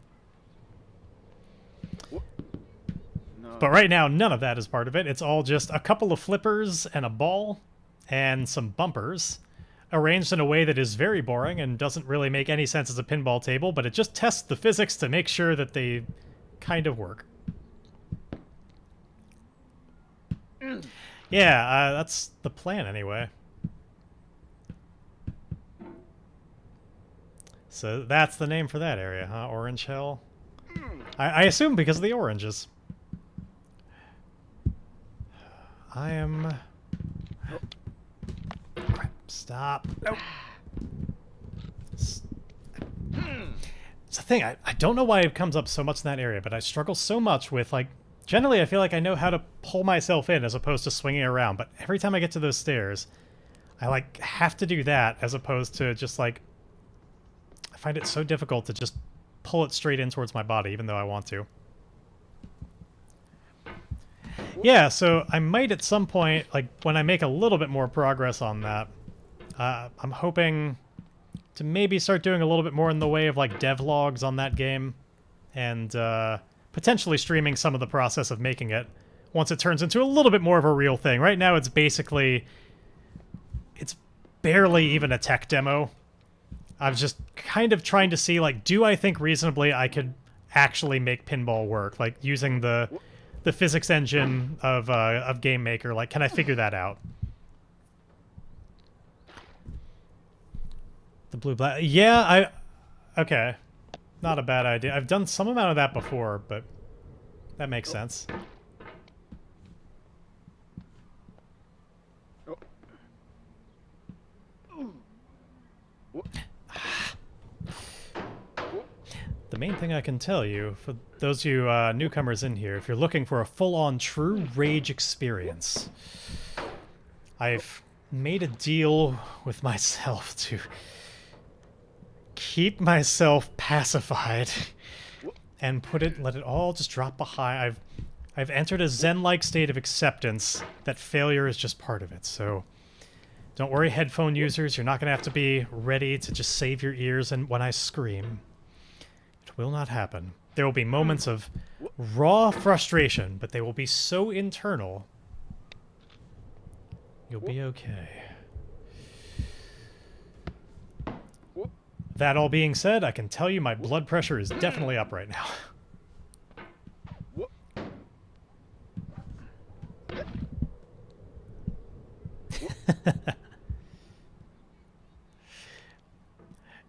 But right now, none of that is part of it. It's all just a couple of flippers and a ball and some bumpers arranged in a way that is very boring and doesn't really make any sense as a pinball table, but it just tests the physics to make sure that they kind of work. Yeah, that's the plan anyway. So that's the name for that area, huh? Orange Hill? I assume because of the oranges. I am... Crap, stop. Nope. It's the thing, I don't know why it comes up so much in that area, but I struggle so much with, like... Generally, I feel like I know how to pull myself in as opposed to swinging around, but every time I get to those stairs, I, like, have to do that as opposed to just, like... I find it so difficult to just pull it straight in towards my body, even though I want to. Yeah, so I might at some point, like, when I make a little bit more progress on that, I'm hoping to maybe start doing a little bit more in the way of, like, devlogs on that game, and potentially streaming some of the process of making it once it turns into a little bit more of a real thing. Right now, it's basically... It's barely even a tech demo. I was just kind of trying to see, like, do I think reasonably I could actually make pinball work? Like, using the physics engine of Game Maker. Like, can I figure that out? The blue-black... Yeah, okay. Not a bad idea. I've done some amount of that before, but that makes sense. The main thing I can tell you, for those of you newcomers in here, if you're looking for a full-on true rage experience, I've made a deal with myself to keep myself pacified and let it all just drop behind. I've entered a zen-like state of acceptance that failure is just part of it, so don't worry, headphone users, you're not going to have to be ready to just save your ears and when I scream. It will not happen. There will be moments of raw frustration, but they will be so internal. You'll be okay. That all being said, I can tell you my blood pressure is definitely up right now.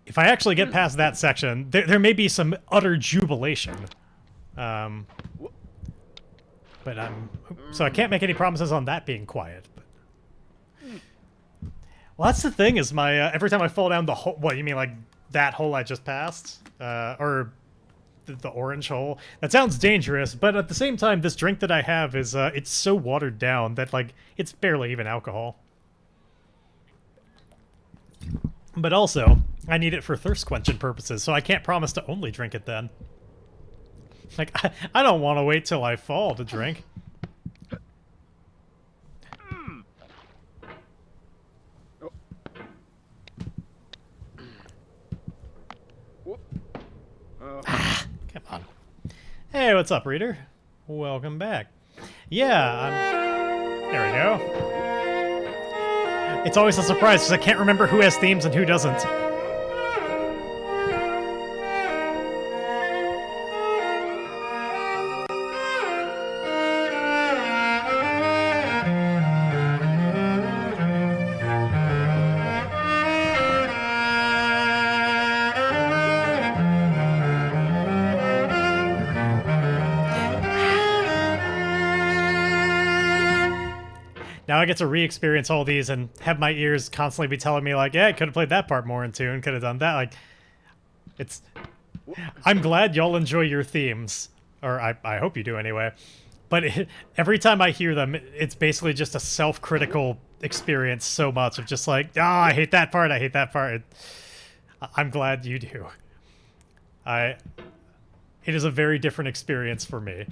If I actually get past that section, there may be some utter jubilation. But so I can't make any promises on that being quiet. But. Well, that's the thing is my every time I fall down the hole. What you mean, like that hole I just passed, or the orange hole? That sounds dangerous, but at the same time, this drink that I have is it's so watered down that like it's barely even alcohol. But also, I need it for thirst quenching purposes, so I can't promise to only drink it then. Like, I don't want to wait till I fall to drink. Come on. Hey, what's up, reader? Welcome back. Yeah, there we go. It's always a surprise because I can't remember who has themes and who doesn't. Now I get to re-experience all these and have my ears constantly be telling me like, yeah, I could have played that part more in tune, could have done that. Like, it's... I'm glad y'all enjoy your themes. Or I hope you do anyway. But every time I hear them, it's basically just a self-critical experience so much of just like, I hate that part, I hate that part. I'm glad you do. It is a very different experience for me.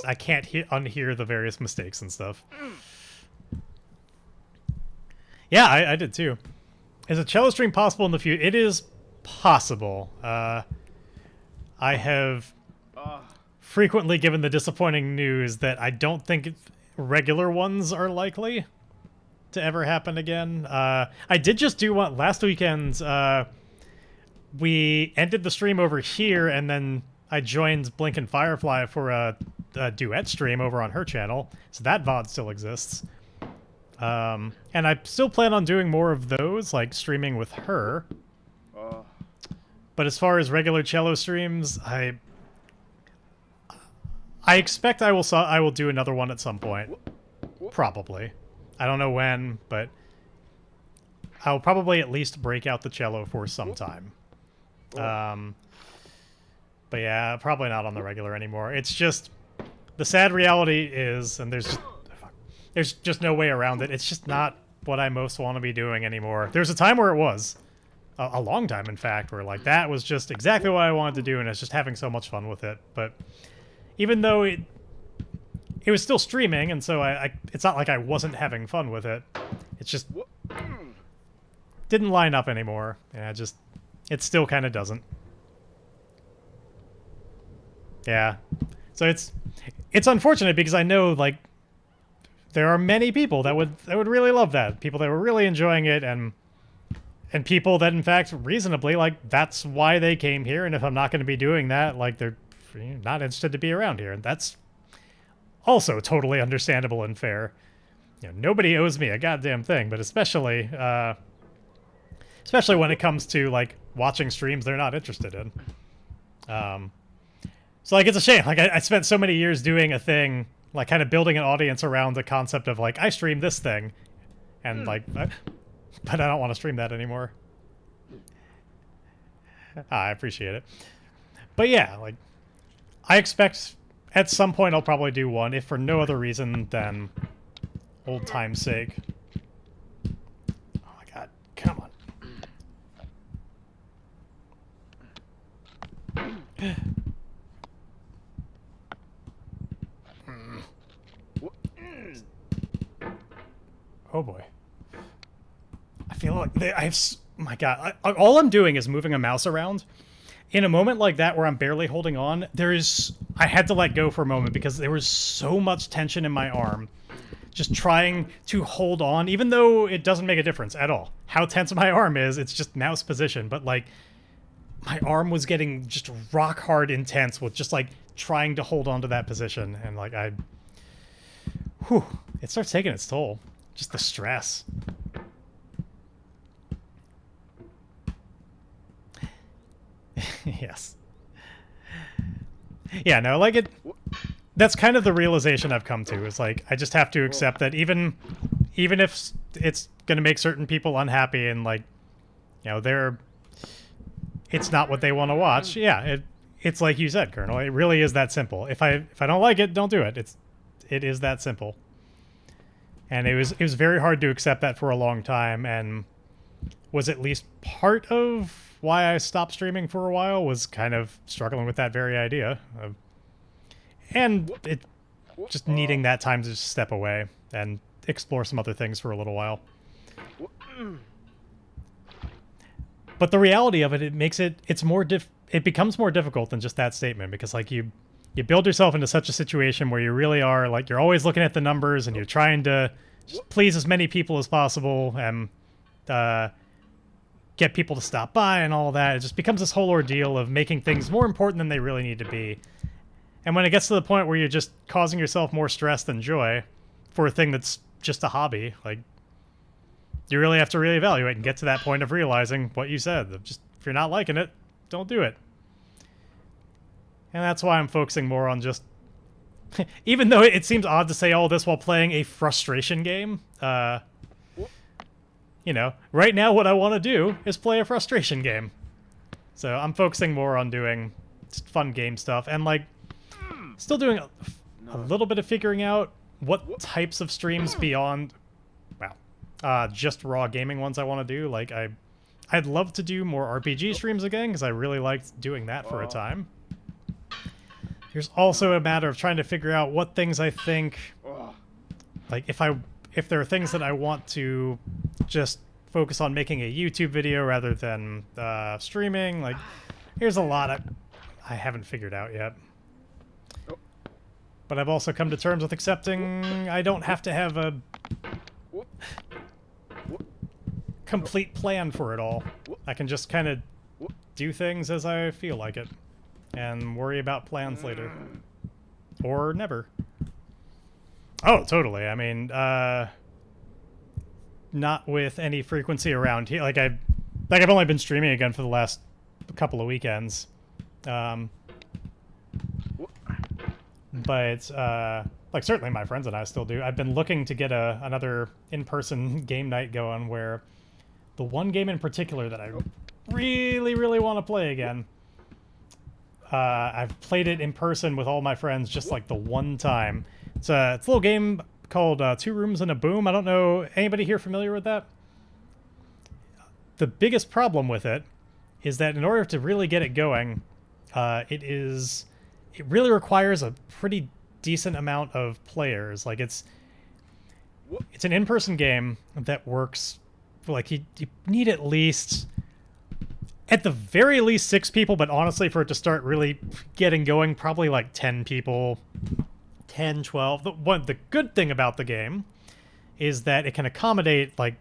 I can't unhear the various mistakes and stuff. Yeah, I did too. Is a cello stream possible in the future? It is possible. I have frequently given the disappointing news that I don't think regular ones are likely to ever happen again. I did just do one last weekend. We ended the stream over here, and then I joined Blink and Firefly for a duet stream over on her channel, so that VOD still exists. And I still plan on doing more of those, like streaming with her. But as far as regular cello streams, I expect I will do another one at some point. Probably. I don't know when, but I'll probably at least break out the cello for some time. But yeah, probably not on the regular anymore. It's just... The sad reality is, and there's just no way around it, it's just not what I most want to be doing anymore. There's a time where it was. A long time, in fact, where like that was just exactly what I wanted to do, and I was just having so much fun with it. But even though it was still streaming, and so it's not like I wasn't having fun with it. It's just... didn't line up anymore. And it still kind of doesn't. Yeah. So it's unfortunate because I know like there are many people that would really love that. People that were really enjoying it and people that in fact reasonably like that's why they came here, and if I'm not going to be doing that, like they're not interested to be around here, and that's also totally understandable and fair. You know, nobody owes me a goddamn thing, but especially when it comes to like watching streams they're not interested in. So, like, it's a shame. Like, I spent so many years doing a thing, like, kind of building an audience around the concept of, like, I stream this thing. And, like, but I don't want to stream that anymore. I appreciate it. But, yeah, like, I expect at some point I'll probably do one, if for no other reason than old time's sake. Oh, my God. Come on. Oh boy. I feel like my God, all I'm doing is moving a mouse around. In a moment like that where I'm barely holding on, I had to let go for a moment because there was so much tension in my arm. Just trying to hold on, even though it doesn't make a difference at all. How tense my arm is, it's just mouse position. But, like, my arm was getting just rock hard intense with just, like, trying to hold on to that position. And, like, whew, it starts taking its toll. Just the stress. Yes. Yeah, no, like that's kind of the realization I've come to. Is like I just have to accept that even if it's gonna make certain people unhappy and like, you know, it's not what they want to watch. Yeah, it's like you said, Colonel. It really is that simple. If I don't like it, don't do it. It is that simple. And it was very hard to accept that for a long time, and was at least part of why I stopped streaming for a while, was kind of struggling with that very idea. And it just needing that time to just step away and explore some other things for a little while. But the reality of it, it becomes more difficult than just that statement, because like you build yourself into such a situation where you really are like, you're always looking at the numbers and you're trying to just please as many people as possible and get people to stop by and all that. It just becomes this whole ordeal of making things more important than they really need to be. And when it gets to the point where you're just causing yourself more stress than joy for a thing that's just a hobby, like, you really have to reevaluate and get to that point of realizing what you said. Just, if you're not liking it, don't do it. And that's why I'm focusing more on just... even though it seems odd to say all this while playing a frustration game, you know, right now what I want to do is play a frustration game. So I'm focusing more on doing just fun game stuff and, like, still doing a little bit of figuring out what types of streams beyond, well, just raw gaming ones I want to do. Like, I'd love to do more RPG streams again, because I really liked doing that for a time. There's also a matter of trying to figure out what things I think, like, if there are things that I want to just focus on making a YouTube video rather than streaming. Like, here's a lot I haven't figured out yet. But I've also come to terms with accepting I don't have to have a complete plan for it all. I can just kind of do things as I feel like it and worry about plans later. Or never. Oh, totally. I mean, not with any frequency around here. Like I've only been streaming again for the last couple of weekends. But like, certainly my friends and I still do. I've been looking to get another in-person game night going, where the one game in particular that I really, really want to play again, I've played it in person with all my friends just like the one time. It's a little game called Two Rooms and a Boom. I don't know, anybody here familiar with that? The biggest problem with it is that in order to really get it going, it really requires a pretty decent amount of players. Like, it's an in-person game that works for, like, you need at the very least 6 people, but honestly, for it to start really getting going, probably like 10 people, 10, 12. The good thing about the game is that it can accommodate like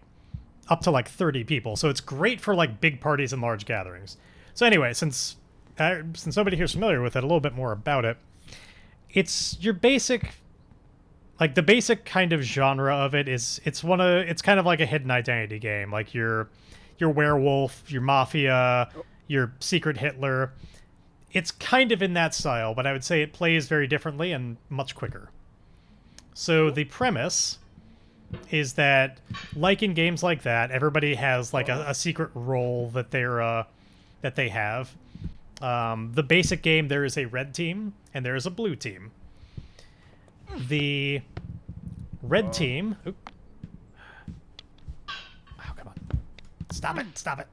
up to like 30 people. So it's great for like big parties and large gatherings. So anyway, since nobody here's familiar with it, a little bit more about it. It's your basic, like the basic kind of genre of it is it's kind of like a hidden identity game. Like your werewolf, your mafia, your secret Hitler. It's kind of in that style, but I would say it plays very differently and much quicker. So the premise is that, like in games like that, everybody has like a secret role that they have. The basic game, there is a red team and there is a blue team. The red team... Oh, come on. Stop it.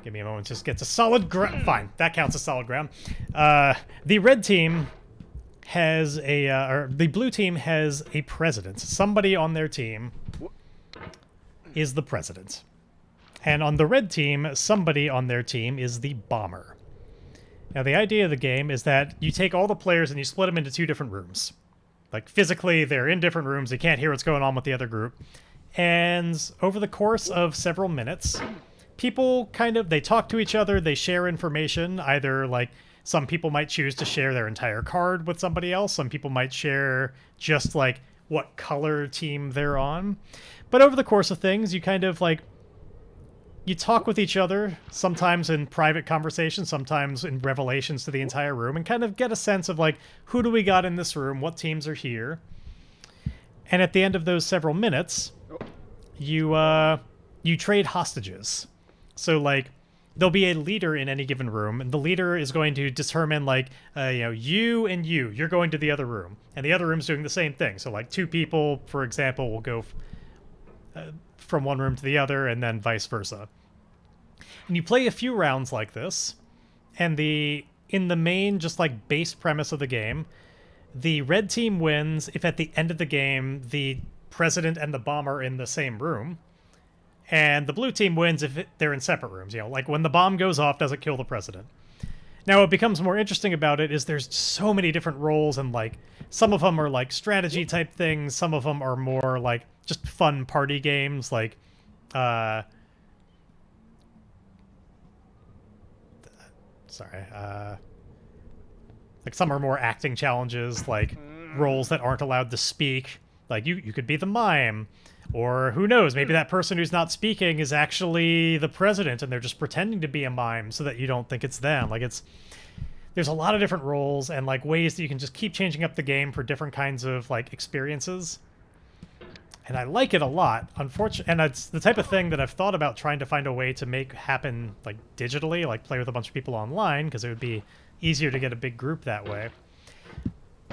Give me a moment. Just get to solid ground. Fine, that counts as solid ground. The red team has or the blue team has a president. Somebody on their team is the president. And on the red team, somebody on their team is the bomber. Now, the idea of the game is that you take all the players and you split them into 2 different rooms. Like, physically, they're in different rooms. They can't hear what's going on with the other group. And over the course of several minutes, people they talk to each other, they share information. Either, like, some people might choose to share their entire card with somebody else. Some people might share just, like, what color team they're on. But over the course of things, you you talk with each other, sometimes in private conversations, sometimes in revelations to the entire room, and kind of get a sense of, like, who do we got in this room, what teams are here. And at the end of those several minutes, you trade hostages. So, like, there'll be a leader in any given room, and the leader is going to determine, like, you and you're going to the other room, and the other room's doing the same thing. So, like, 2 people, for example, will go from one room to the other, and then vice versa. And you play a few rounds like this, and in the main, just like base premise of the game, the red team wins if at the end of the game the president and the bomber are in the same room, and the blue team wins if they're in separate rooms. Like when the bomb goes off, does it kill the president? Now, what becomes more interesting about it is there's so many different roles, and like some of them are like strategy type things, some of them are more like just fun party games, like like some are more acting challenges, like roles that aren't allowed to speak. Like you could be the mime, or who knows, maybe that person who's not speaking is actually the president and they're just pretending to be a mime so that you don't think it's them. Like there's a lot of different roles and like ways that you can just keep changing up the game for different kinds of like experiences. And I like it a lot. Unfortunately, and it's the type of thing that I've thought about trying to find a way to make happen like digitally, like play with a bunch of people online, because it would be easier to get a big group that way.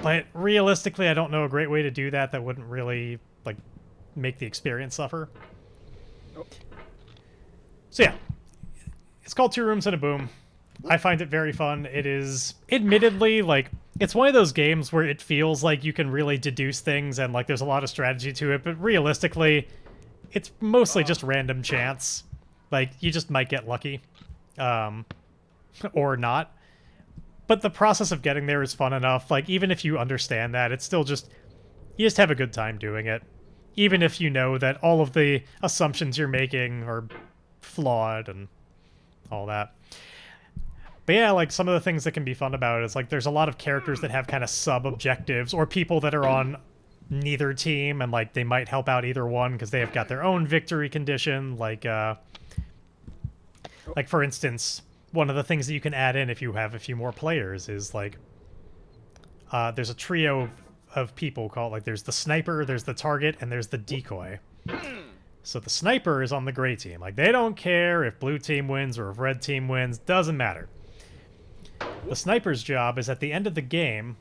But realistically, I don't know a great way to do that that wouldn't really like make the experience suffer. Oh. So yeah, it's called Two Rooms and a Boom. I find it very fun. It is admittedly like it's one of those games where it feels like you can really deduce things and like there's a lot of strategy to it, but realistically, it's mostly just random chance. Like you just might get lucky, or not. But the process of getting there is fun enough. Like even if you understand that, it's still just you just have a good time doing it. Even if you know that all of the assumptions you're making are flawed and all that. But yeah, like some of the things that can be fun about it is like there's a lot of characters that have kind of sub-objectives, or people that are on neither team and like they might help out either one because they have got their own victory condition. Like for instance, one of the things that you can add in if you have a few more players is like there's a trio of people called, like there's the sniper, there's the target, and there's the decoy. So the sniper is on the gray team. Like they don't care if blue team wins or if red team wins, doesn't matter. The sniper's job is at the end of the game,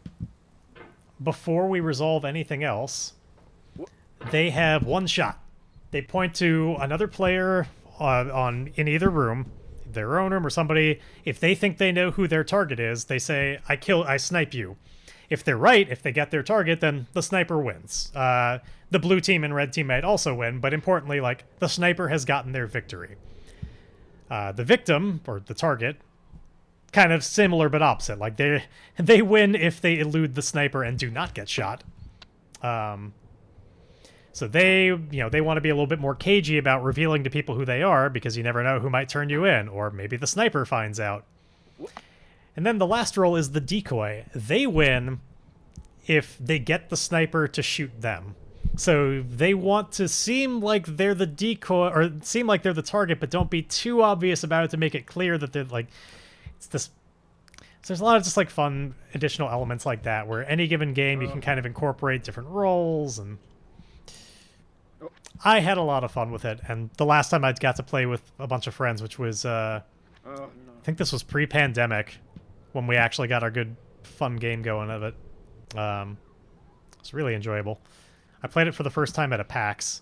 before we resolve anything else, they have one shot. They point to another player in either room, their own room or somebody. If they think they know who their target is, they say, I snipe you. If they're right, if they get their target, then the sniper wins. The blue team and red team might also win, but importantly, like, the sniper has gotten their victory. The victim, or the target, kind of similar but opposite. Like, they win if they elude the sniper and do not get shot. So they want to be a little bit more cagey about revealing to people who they are, because you never know who might turn you in, or maybe the sniper finds out. And then the last role is the decoy. They win if they get the sniper to shoot them. So they want to seem like they're the decoy, or seem like they're the target, but don't be too obvious about it to make it clear that they're like, it's this. So there's a lot of just like fun additional elements like that, where any given game you can kind of incorporate different roles, and I had a lot of fun with it. And the last time I got to play with a bunch of friends, which was, I think this was pre-pandemic, when we actually got our good fun game going of it. It's really enjoyable. I played it for the first time at a PAX.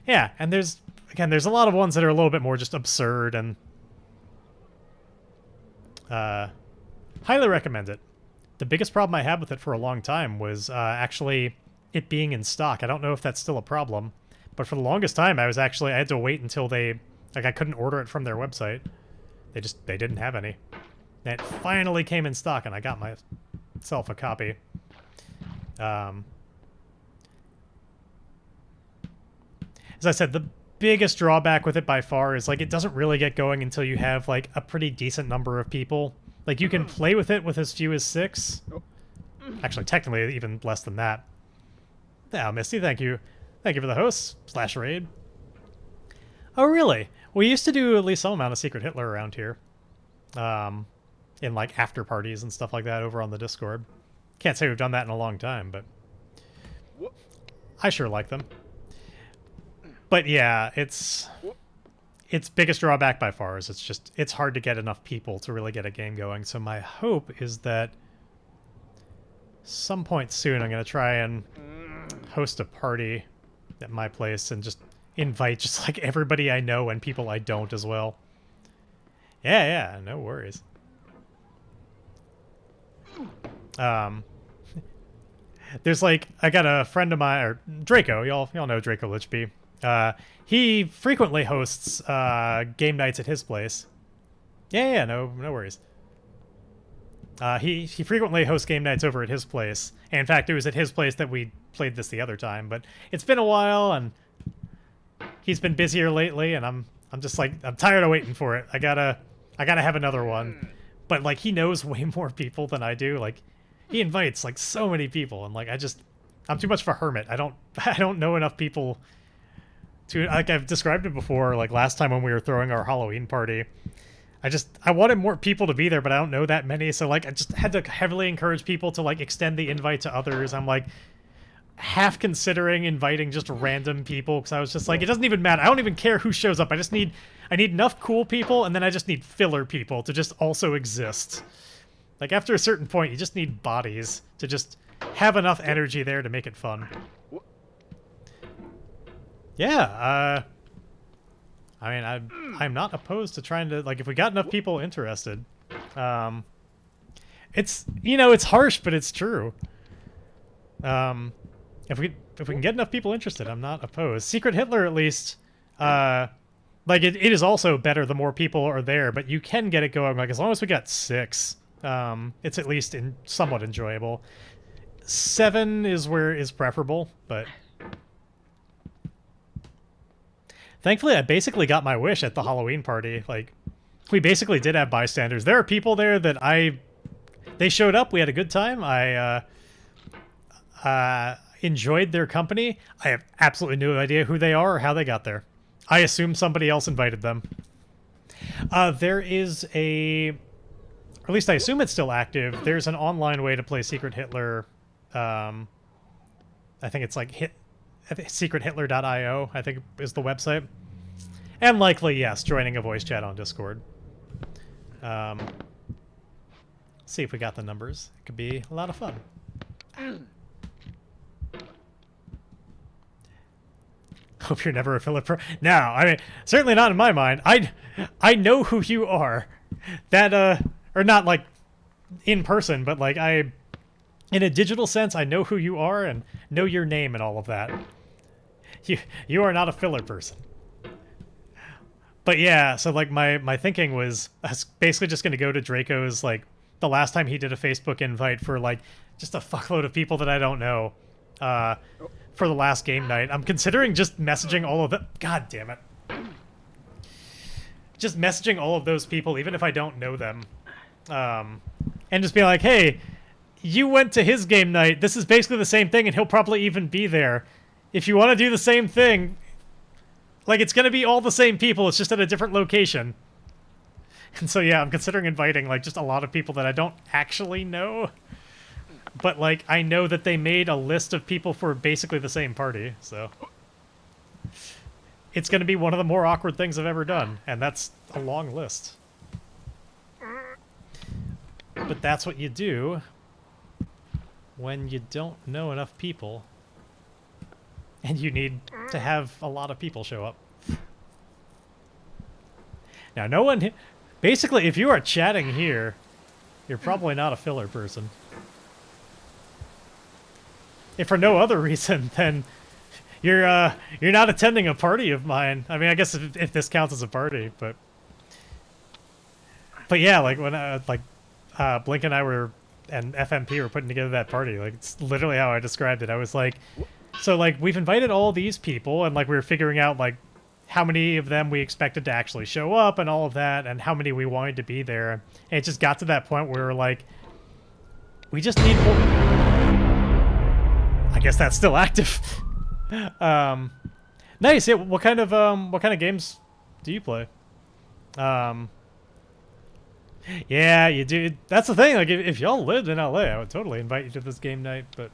Yeah, and there's a lot of ones that are a little bit more just absurd, and Highly recommend it. The biggest problem I had with it for a long time was actually it being in stock. I don't know if that's still a problem, but for the longest time I had to wait until I couldn't order it from their website. They didn't have any. And it finally came in stock and I got myself a copy. As I said, the biggest drawback with it by far is like it doesn't really get going until you have like a pretty decent number of people. Like you can play with it with as few as 6. Actually, technically even less than that. Yeah, Misty, thank you. Thank you for the host / raid. Oh, really? We used to do at least some amount of Secret Hitler around here. In like after parties and stuff like that over on the Discord. Can't say we've done that in a long time, but I sure like them. But yeah, its biggest drawback by far is it's hard to get enough people to really get a game going. So my hope is that some point soon I'm going to try and host a party at my place and just invite just like everybody I know and people I don't as well. Yeah, no worries. There's like, I got a friend of mine, or Draco, y'all know Draco Lichby. He frequently hosts game nights at his place. Yeah, no worries. He frequently hosts game nights over at his place. And in fact, it was at his place that we played this the other time. But it's been a while, and he's been busier lately, and I'm just like, I'm tired of waiting for it. I gotta have another one. But like, he knows way more people than I do. Like, he invites like so many people, and like I'm too much of a hermit. I don't know enough people to, like I've described it before, like last time when we were throwing our Halloween party. I wanted more people to be there, but I don't know that many, so like I just had to heavily encourage people to like extend the invite to others. I'm like half considering inviting just random people, because I was just like, it doesn't even matter. I don't even care who shows up. I need enough cool people, and then I just need filler people to just also exist. Like after a certain point, you just need bodies to just have enough energy there to make it fun. Yeah, I mean, I'm not opposed to trying to, like, if we got enough people interested. It's, you know, it's harsh, but it's true. If we can get enough people interested, I'm not opposed. Secret Hitler, at least, like, it is also better the more people are there, but you can get it going, like, as long as we got 6, it's at least somewhat enjoyable. 7 is preferable, but thankfully I basically got my wish at the Halloween party. Like, we basically did have bystanders. There are people there that they showed up, we had a good time. I enjoyed their company. I have absolutely no idea who they are or how they got there. I assume somebody else invited them. There is or at least I assume it's still active. There's an online way to play Secret Hitler. I think it's like secrethitler.io, I think is the website. And likely, yes, joining a voice chat on Discord. See if we got the numbers. It could be a lot of fun. Hope you're never a Philip. No, I mean, certainly not in my mind. I know who you are. That, or not like in person, but like in a digital sense, I know who you are and know your name and all of that. You are not a filler person. But yeah, so like my thinking was I was basically just going to go to Draco's, like the last time he did a Facebook invite for like just a fuckload of people that I don't know for the last game night. I'm considering just messaging all of them. God damn it. Just messaging all of those people, even if I don't know them. And just be like, hey, you went to his game night. This is basically the same thing, and he'll probably even be there. If you want to do the same thing, like, it's going to be all the same people. It's just at a different location. And so, yeah, I'm considering inviting, like, just a lot of people that I don't actually know. But, like, I know that they made a list of people for basically the same party, so. It's going to be one of the more awkward things I've ever done, and that's a long list. But that's what you do when you don't know enough people and you need to have a lot of people show up. Now, no one Basically, if you are chatting here, you're probably not a filler person. If for no other reason, then you're not attending a party of mine. I mean, I guess if this counts as a party, but yeah, like when Blink and I were and FMP were putting together that party, like it's literally how I described it. I was like, so like we've invited all these people, and like we were figuring out like how many of them we expected to actually show up and all of that, and how many we wanted to be there. And it just got to that point where we were like, we just need more. I guess that's still active. Nice. Yeah. What kind of games do you play? Yeah, you do. That's the thing. Like, if y'all lived in LA, I would totally invite you to this game night. But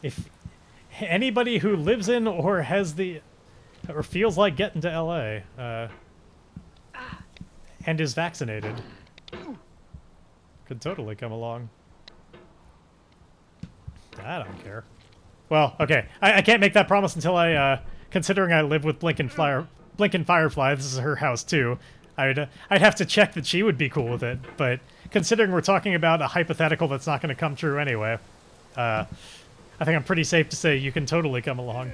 if anybody who lives in or has or feels like getting to LA, and is vaccinated, could totally come along. I don't care. Well, okay. I can't make that promise until considering I live with Blink and Firefly, this is her house too. I'd have to check that she would be cool with it, but considering we're talking about a hypothetical that's not going to come true anyway, I think I'm pretty safe to say you can totally come along.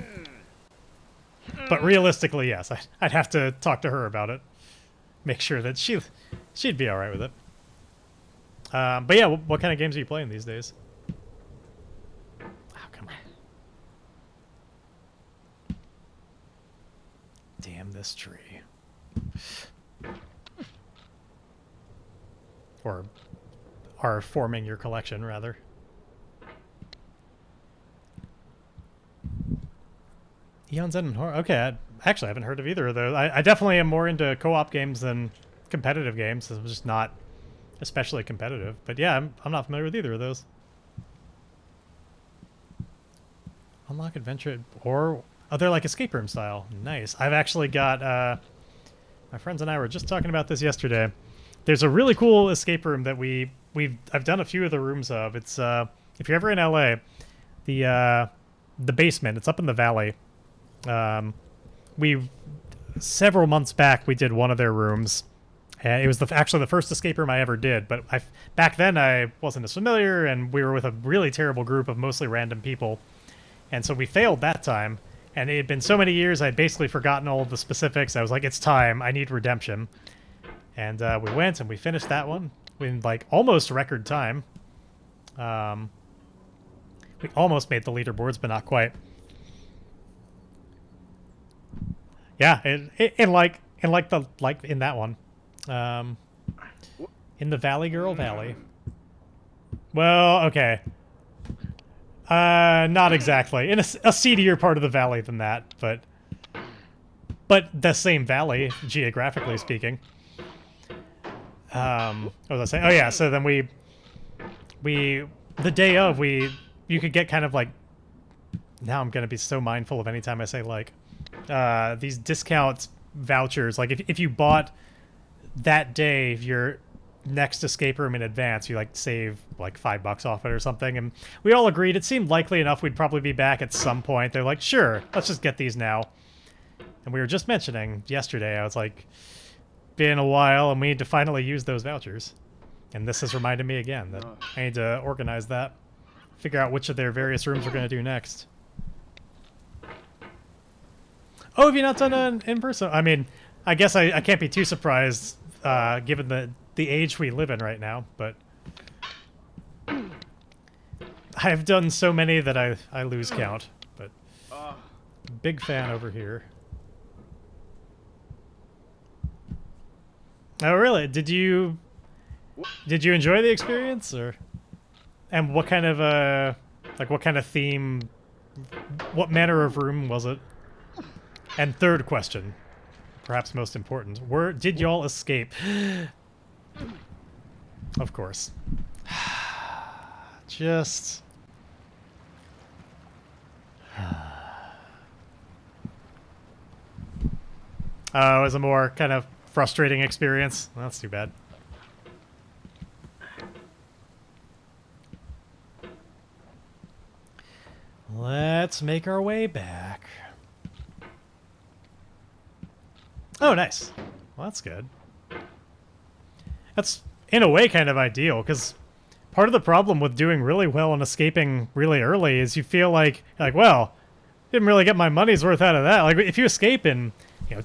But realistically, yes, I'd have to talk to her about it. Make sure that she'd be alright with it. But yeah, what kind of games are you playing these days? Oh, come on. Damn this tree. Or are forming your collection, rather. Eon's End and Horror. Okay, I actually haven't heard of either of those. I definitely am more into co-op games than competitive games. I'm just not especially competitive. But yeah, I'm not familiar with either of those. Unlock Adventure or... Oh, they're like escape room style. Nice. I've actually got... my friends and I were just talking about this yesterday. There's a really cool escape room that I've done a few of the rooms of. It's if you're ever in LA, the basement. It's up in the valley. Several months back we did one of their rooms. And it was actually the first escape room I ever did. But back then I wasn't as familiar, and we were with a really terrible group of mostly random people, and so we failed that time. And it had been so many years, I'd basically forgotten all of the specifics. I was like, it's time. I need redemption. And we went and we finished that one in like almost record time. We almost made the leaderboards, but not quite. Yeah, in that one. In the Valley Girl Valley. Well, okay. Not exactly. In a seedier part of the valley than that, but the same valley, geographically speaking. What was I saying? Oh yeah, so then the day of, you could get kind of like, now I'm gonna be so mindful of any time I say like, these discount vouchers. Like if you bought that day your next escape room in advance, you like save like $5 off it or something. And we all agreed it seemed likely enough we'd probably be back at some point. They're like, sure, let's just get these now. And we were just mentioning yesterday, I was like, been a while and we need to finally use those vouchers. And this has reminded me again that I need to organize that, figure out which of their various rooms we're going to do next. Oh, have you not done an in-person? I mean, I guess I can't be too surprised given the age we live in right now, but I've done so many that I lose count, but big fan over here. Oh, really? Did you enjoy the experience, or and what kind of what kind of theme, what manner of room was it? And third question, perhaps most important, did y'all escape? Of course. Just... Oh, it was a more kind of frustrating experience. Well, that's too bad. Let's make our way back. Oh, nice. Well, that's good. That's, in a way, kind of ideal, because part of the problem with doing really well and escaping really early is you feel like, well, didn't really get my money's worth out of that. Like, if you escape in,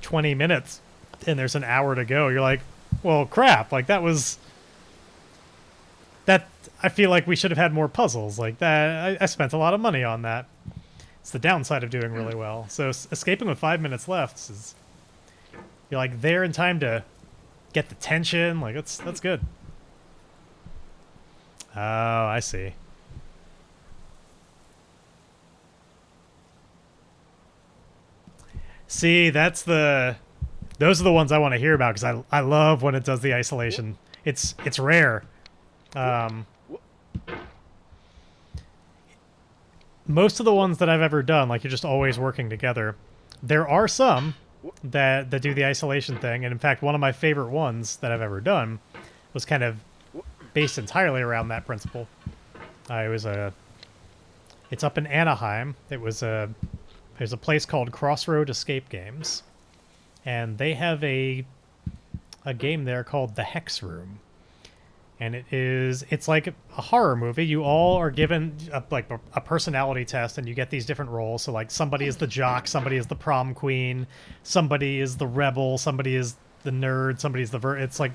20 minutes and there's an hour to go, you're like, well, crap. Like, that was... That, I feel like we should have had more puzzles. Like, that, I spent a lot of money on that. It's the downside of doing really well. So, escaping with 5 minutes left is... You're, like, there in time to get the tension. Like, that's good. Oh, I see. See, those are the ones I want to hear about, because I love when it does the isolation. It's rare. Most of the ones that I've ever done, like, you're just always working together. There are some that do the isolation thing, and in fact, one of my favorite ones that I've ever done was kind of based entirely around that principle. It's up in Anaheim. There's a place called Crossroad Escape Games, and they have a game there called The Hex Room. And it's like a horror movie. You all are given a personality test, and you get these different roles. So, like, somebody is the jock, somebody is the prom queen, somebody is the rebel, somebody is the nerd, somebody is the it's like...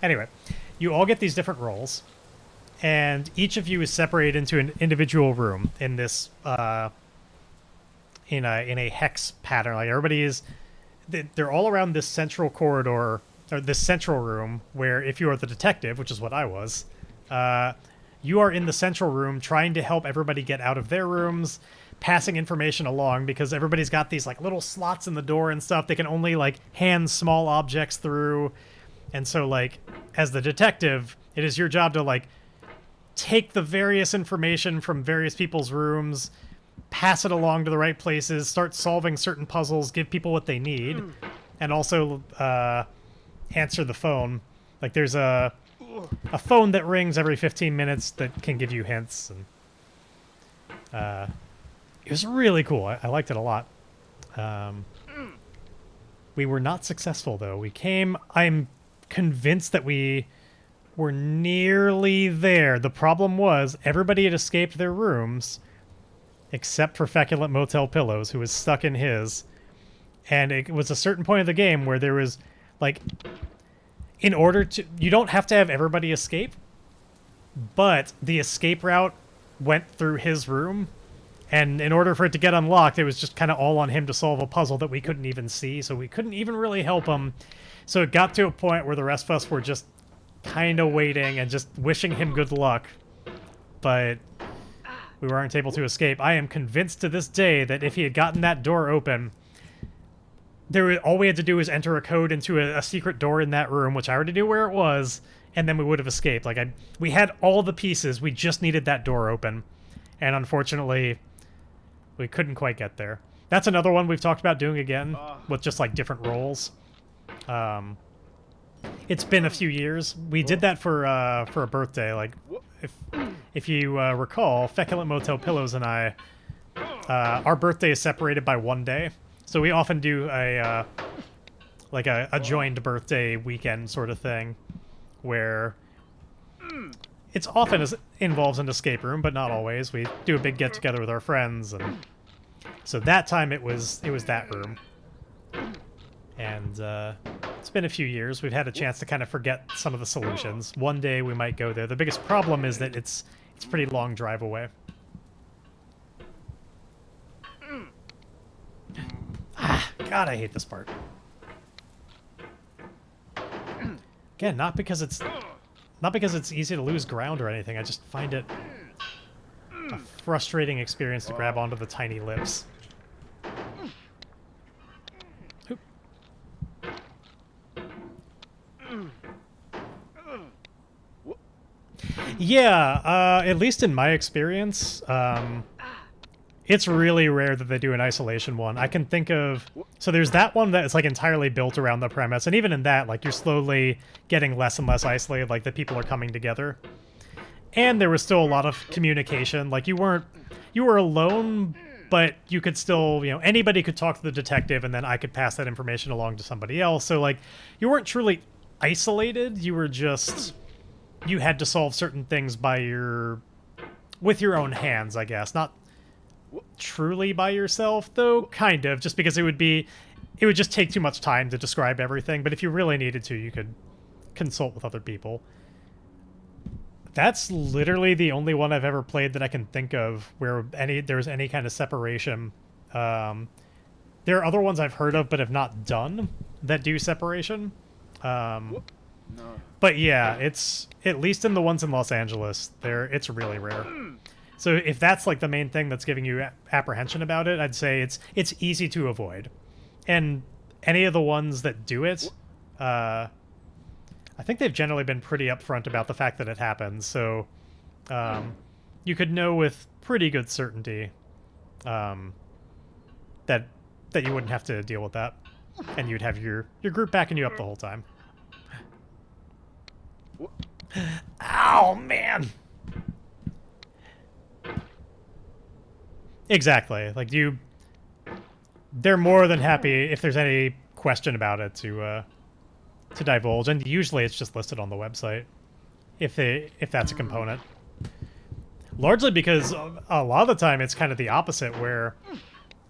Anyway, you all get these different roles, and each of you is separated into an individual room in this in a hex pattern. Like, everybody is... They're all around this central corridor, or this central room, where if you are the detective, which is what I was, you are in the central room trying to help everybody get out of their rooms, passing information along, because everybody's got these, like, little slots in the door and stuff. They can only, like, hand small objects through. And so, like, as the detective, it is your job to, like, take the various information from various people's rooms, pass it along to the right places, start solving certain puzzles, give people what they need, and also answer the phone. Like, there's a phone that rings every 15 minutes that can give you hints, and it was really cool. I liked it a lot. We were not successful, though. I'm convinced that we were nearly there. The problem was everybody had escaped their rooms except for Feculent Motel Pillows, who was stuck in his. And it was a certain point of the game where there was, like, in order to... You don't have to have everybody escape, but the escape route went through his room, and in order for it to get unlocked, it was just kind of all on him to solve a puzzle that we couldn't even see, so we couldn't even really help him. So it got to a point where the rest of us were just kind of waiting and just wishing him good luck, but we weren't able to escape. I am convinced to this day that if he had gotten that door open, all we had to do was enter a code into a secret door in that room, which I already knew where it was, and then we would have escaped. Like, we had all the pieces, we just needed that door open, and unfortunately, we couldn't quite get there. That's another one we've talked about doing again, with just, like, different roles. It's been a few years. We did that for a birthday. Like, if you recall, Feculent Motel Pillows and I, our birthday is separated by one day. So we often do a joined birthday weekend sort of thing, where it's often involves an escape room, but not always. We do a big get together with our friends, and so that time it was that room. And it's been a few years. We've had a chance to kind of forget some of the solutions. One day we might go there. The biggest problem is that it's a pretty long drive away. God, I hate this part. Again, not because it's easy to lose ground or anything. I just find it a frustrating experience to grab onto the tiny lips. Oop. Yeah, at least in my experience, it's really rare that they do an isolation one. I can think of... So there's that one that is, like, entirely built around the premise, and even in that, like, you're slowly getting less and less isolated, like, the people are coming together. And there was still a lot of communication. Like, you were alone, but you could still, anybody could talk to the detective, and then I could pass that information along to somebody else. So, like, you weren't truly isolated. You were just, you had to solve certain things with your own hands, I guess. Not truly by yourself, though, kind of, just because it would just take too much time to describe everything. But if you really needed to, you could consult with other people. That's literally the only one I've ever played that I can think of where there's any kind of separation. There are other ones I've heard of but have not done that do separation. No. But yeah, it's at least in the ones in Los Angeles, it's really rare. So if that's like the main thing that's giving you apprehension about it, I'd say it's easy to avoid. And any of the ones that do it, I think they've generally been pretty upfront about the fact that it happens, so you could know with pretty good certainty that you wouldn't have to deal with that, and you'd have your group backing you up the whole time. Ow, man! Exactly. Like, they're more than happy if there's any question about it to divulge, and usually it's just listed on the website if that's a component. Largely because a lot of the time it's kind of the opposite, where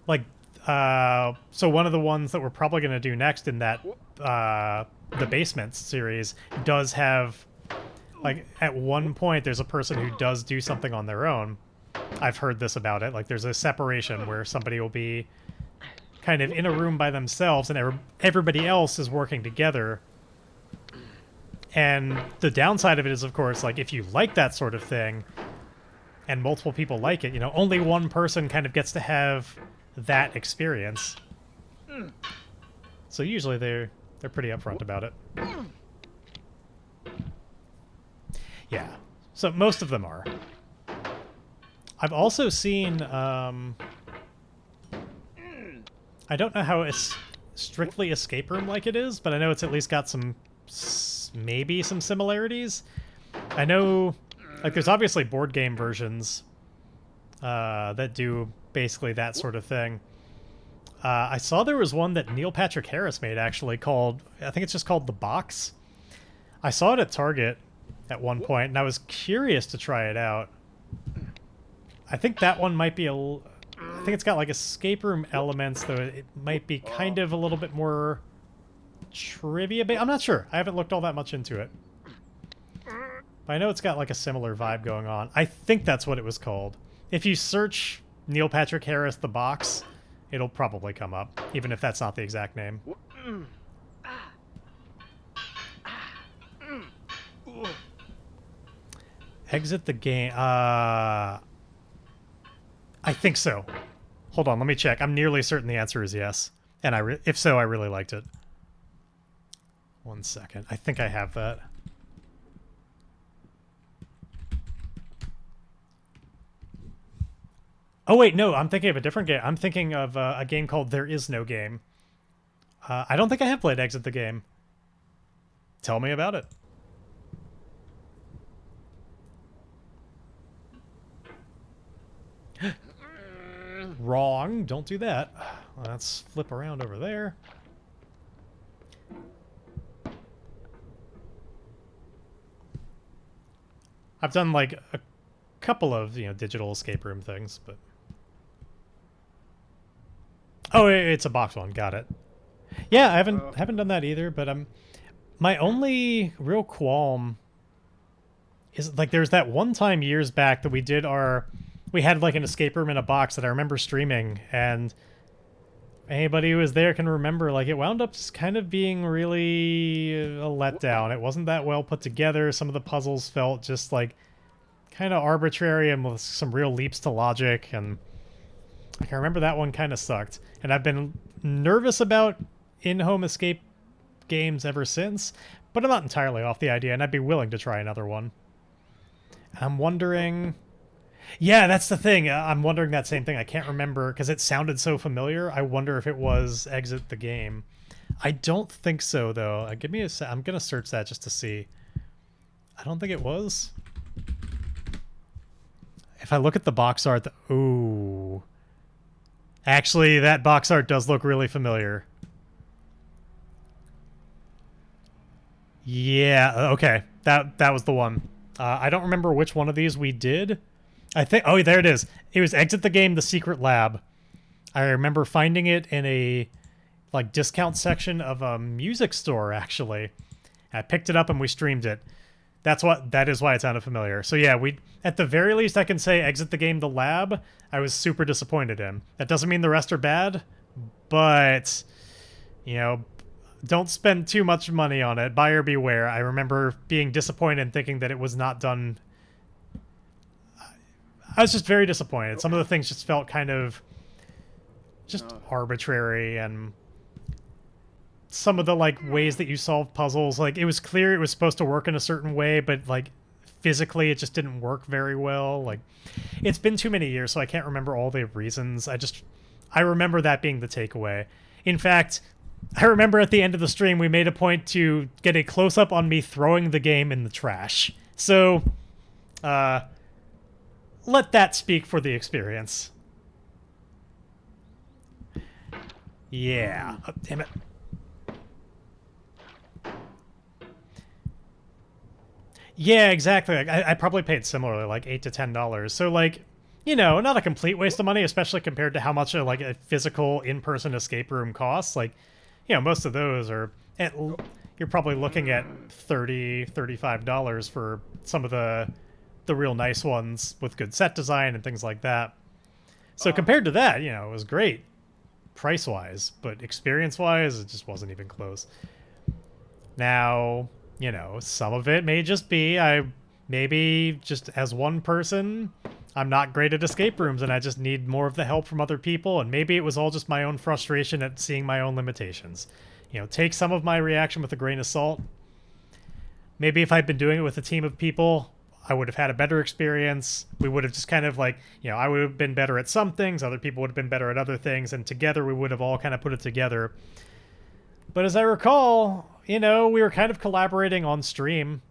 like so one of the ones that we're probably going to do next in that the Basement series does have, like, at one point there's a person who does do something on their own. I've heard this about it. Like, there's a separation where somebody will be kind of in a room by themselves and everybody else is working together. And the downside of it is, of course, like, if you like that sort of thing and multiple people like it, only one person kind of gets to have that experience. So usually they're pretty upfront about it. Yeah. So most of them are. I've also seen I don't know how it's strictly escape room like it is, but I know it's at least got maybe some similarities. I know, like, there's obviously board game versions that do basically that sort of thing. I saw there was one that Neil Patrick Harris made, actually, called, I think it's just called The Box. I saw it at Target at one point, and I was curious to try it out. I think that one might be I think it's got, like, escape room elements, though it might be kind of a little bit more trivia. I'm not sure. I haven't looked all that much into it. But I know it's got, like, a similar vibe going on. I think that's what it was called. If you search Neil Patrick Harris The Box, it'll probably come up, even if that's not the exact name. Exit the game. I think so. Hold on, let me check. I'm nearly certain the answer is yes. And if so, I really liked it. 1 second. I think I have that. Oh, wait, no, I'm thinking of a different game. I'm thinking of a game called There Is No Game. I don't think I have played Exit the Game. Tell me about it. Wrong. Don't do that. Let's flip around over there. I've done, like, a couple of, digital escape room things, but... Oh, it's a box one. Got it. Yeah, I haven't done that either, but my only real qualm is, like, there's that one time years back that we had, like, an escape room in a box that I remember streaming, and anybody who was there can remember, like, it wound up just kind of being really a letdown. It wasn't that well put together. Some of the puzzles felt just, like, kind of arbitrary and with some real leaps to logic, and I remember that one kind of sucked. And I've been nervous about in-home escape games ever since, but I'm not entirely off the idea, and I'd be willing to try another one. I'm wondering... Yeah, that's the thing. I'm wondering that same thing. I can't remember, because it sounded so familiar. I wonder if it was Exit the Game. I don't think so, though. Give me a sec. I'm going to search that just to see. I don't think it was. If I look at the box art... Ooh. Actually, that box art does look really familiar. Yeah, okay. That was the one. I don't remember which one of these we did. I think... Oh, there it is. It was Exit the Game, The Secret Lab. I remember finding it in a like discount section of a music store, actually. I picked it up and we streamed it. That is why it sounded familiar. So yeah, we at the very least I can say Exit the Game, The Lab, I was super disappointed in. That doesn't mean the rest are bad, but you know, don't spend too much money on it. Buyer beware. I remember being disappointed and thinking that it was not done. I was just very disappointed. Some of the things just felt kind of just arbitrary, and some of the like ways that you solve puzzles, like it was clear it was supposed to work in a certain way, but like physically it just didn't work very well. Like it's been too many years, so I can't remember all the reasons. I remember that being the takeaway. In fact, I remember at the end of the stream we made a point to get a close-up on me throwing the game in the trash. So let that speak for the experience. Yeah. Oh, damn it. Yeah, exactly. Like, I probably paid similarly, like $8 to $10. So, like, you know, not a complete waste of money, especially compared to how much like a physical in-person escape room costs. Like, you know, most of those are you're probably looking at $30, $35 for some of the real nice ones with good set design and things like that. So compared to that, you know, it was great price-wise, but experience-wise, it just wasn't even close. Now, you know, some of it may just be maybe just as one person, I'm not great at escape rooms and I just need more of the help from other people, and maybe it was all just my own frustration at seeing my own limitations. You know, take some of my reaction with a grain of salt. Maybe if I'd been doing it with a team of people, I would have had a better experience. We would have just kind of like, you know, I would have been better at some things, other people would have been better at other things, and together we would have all kind of put it together. But as I recall, you know, we were kind of collaborating on stream.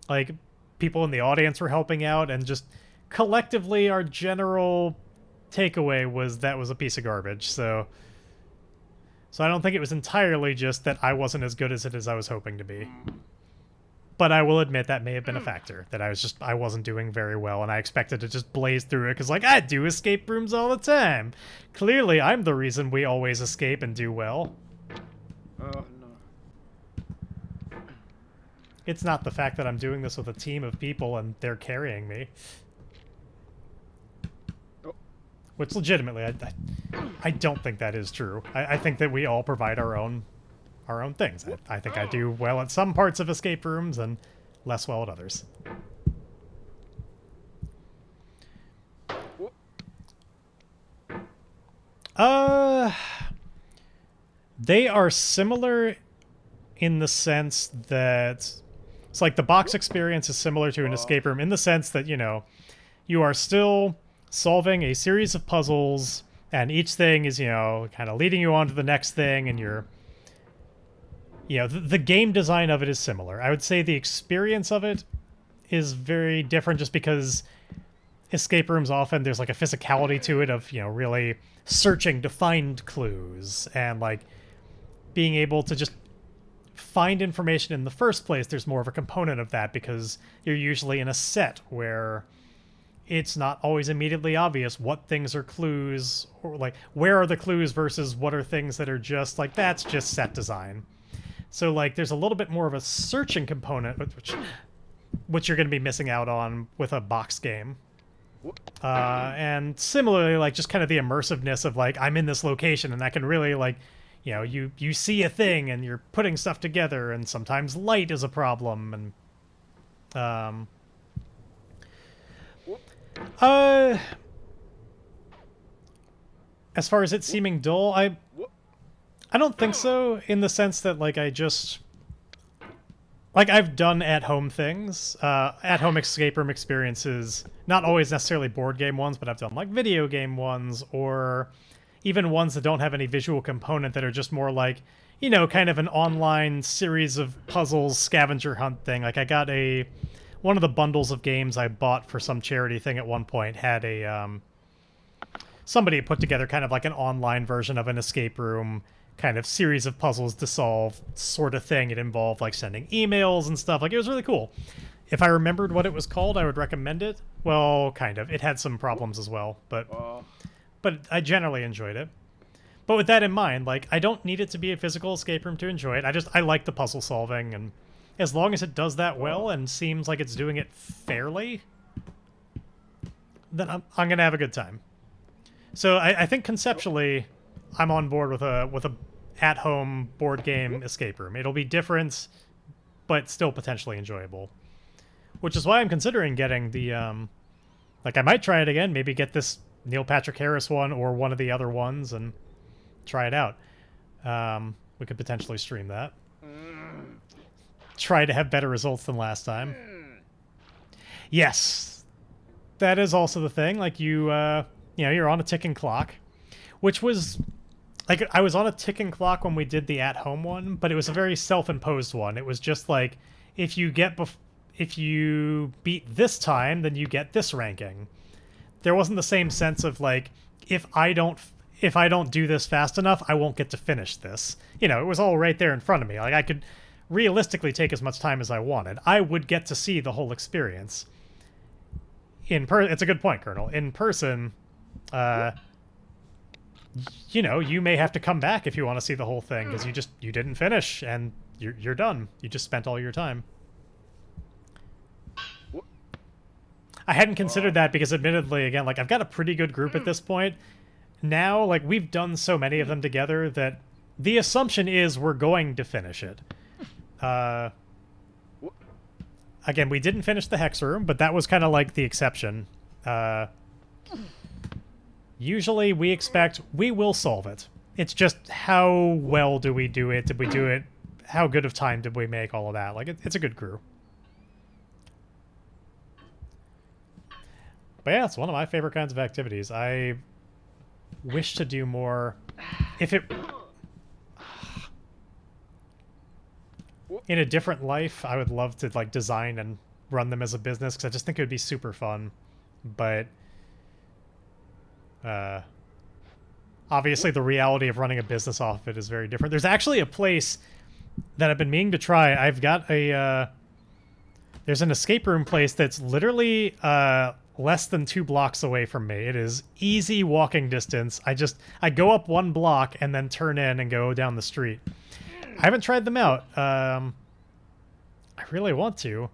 Like, people in the audience were helping out, and just collectively our general takeaway was that was a piece of garbage. So I don't think it was entirely just that I wasn't as good as it as I was hoping to be. But I will admit that may have been a factor, that I wasn't doing very well, and I expected to just blaze through it, because, like, I do escape rooms all the time. Clearly, I'm the reason we always escape and do well. Oh, no. It's not the fact that I'm doing this with a team of people and they're carrying me. Oh. Which, legitimately, I don't think that is true. I think that we all provide our own things. I think I do well at some parts of escape rooms and less well at others. They are similar in the sense that it's like the box experience is similar to an escape room in the sense that, you know, you are still solving a series of puzzles, and each thing is, you know, kind of leading you on to the next thing, and you're, you know, the game design of it is similar. I would say the experience of it is very different, just because escape rooms often there's like a physicality to it of, you know, really searching to find clues and like being able to just find information in the first place. There's more of a component of that because you're usually in a set where it's not always immediately obvious what things are clues, or like where are the clues versus what are things that are just like, that's just set design. So like there's a little bit more of a searching component, which you're going to be missing out on with a box game. And similarly, like just kind of the immersiveness of like, I'm in this location and I can really like, you know, you see a thing and you're putting stuff together, and sometimes light is a problem, and as far as it seeming dull, I don't think so, in the sense that like I've done at-home things, at-home escape room experiences, not always necessarily board game ones, but I've done like video game ones, or even ones that don't have any visual component that are just more like, you know, kind of an online series of puzzles, scavenger hunt thing. Like I got one of the bundles of games I bought for some charity thing at one point had a somebody put together kind of like an online version of an escape room kind of series of puzzles to solve sort of thing. It involved like sending emails and stuff. Like, it was really cool. If I remembered what it was called, I would recommend it. Well, kind of. It had some problems as well, but I generally enjoyed it. But with that in mind, like, I don't need it to be a physical escape room to enjoy it. I like the puzzle solving, and as long as it does that well and seems like it's doing it fairly, then I'm gonna have a good time. So I think conceptually, I'm on board with a at-home board game escape room. It'll be different, but still potentially enjoyable. Which is why I'm considering getting the like, I might try it again. Maybe get this Neil Patrick Harris one or one of the other ones and try it out. We could potentially stream that. Try to have better results than last time. Yes, that is also the thing. Like, you know, you're on a ticking clock, which was like, I was on a ticking clock when we did the at-home one, but it was a very self-imposed one. It was just like, if you beat this time, then you get this ranking. There wasn't the same sense of like, if I don't do this fast enough, I won't get to finish this. You know, it was all right there in front of me. Like, I could realistically take as much time as I wanted. I would get to see the whole experience. It's a good point, Colonel. In person, you know, you may have to come back if you want to see the whole thing, because you didn't finish and you're done. You just spent all your time. I hadn't considered that because, admittedly, again, like, I've got a pretty good group at this point. Now, like, we've done so many of them together that the assumption is we're going to finish it. Again, we didn't finish the Hex Room, but that was kind of like the exception. Usually we expect we will solve it. It's just, how well do we do it? Did we do it? How good of time did we make? All of that. Like, it's a good crew. But yeah, it's one of my favorite kinds of activities. I wish to do more. If it... In a different life, I would love to, like, design and run them as a business, because I just think it would be super fun. But obviously the reality of running a business off of it is very different. There's actually a place that I've been meaning to try. I've got a... there's an escape room place that's literally less than 2 blocks away from me. It is easy walking distance. I go up 1 block and then turn in and go down the street. I haven't tried them out. I really want to.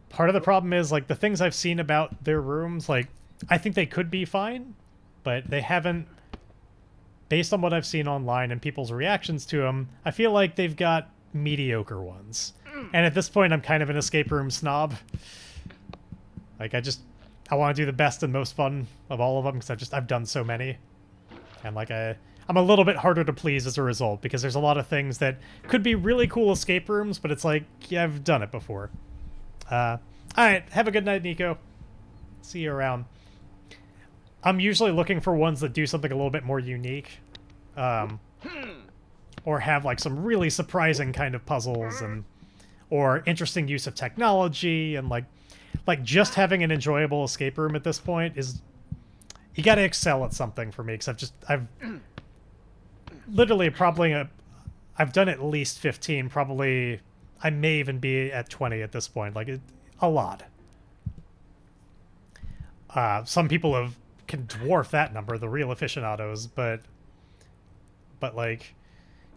Part of the problem is, like, the things I've seen about their rooms, like, I think they could be fine, but they haven't, based on what I've seen online and people's reactions to them, I feel like they've got mediocre ones. And at this point, I'm kind of an escape room snob. Like, I want to do the best and most fun of all of them, because I've done so many. And, like, I'm a little bit harder to please as a result, because there's a lot of things that could be really cool escape rooms, but it's like, yeah, I've done it before. Alright, have a good night, Nico. See you around. I'm usually looking for ones that do something a little bit more unique. Or have, like, some really surprising kind of puzzles, or interesting use of technology, and, like, just having an enjoyable escape room at this point is... You gotta excel at something for me, because I've literally I've done at least 15, probably, I may even be at 20 at this point, like, a lot. Some people can dwarf that number, the real aficionados, but like,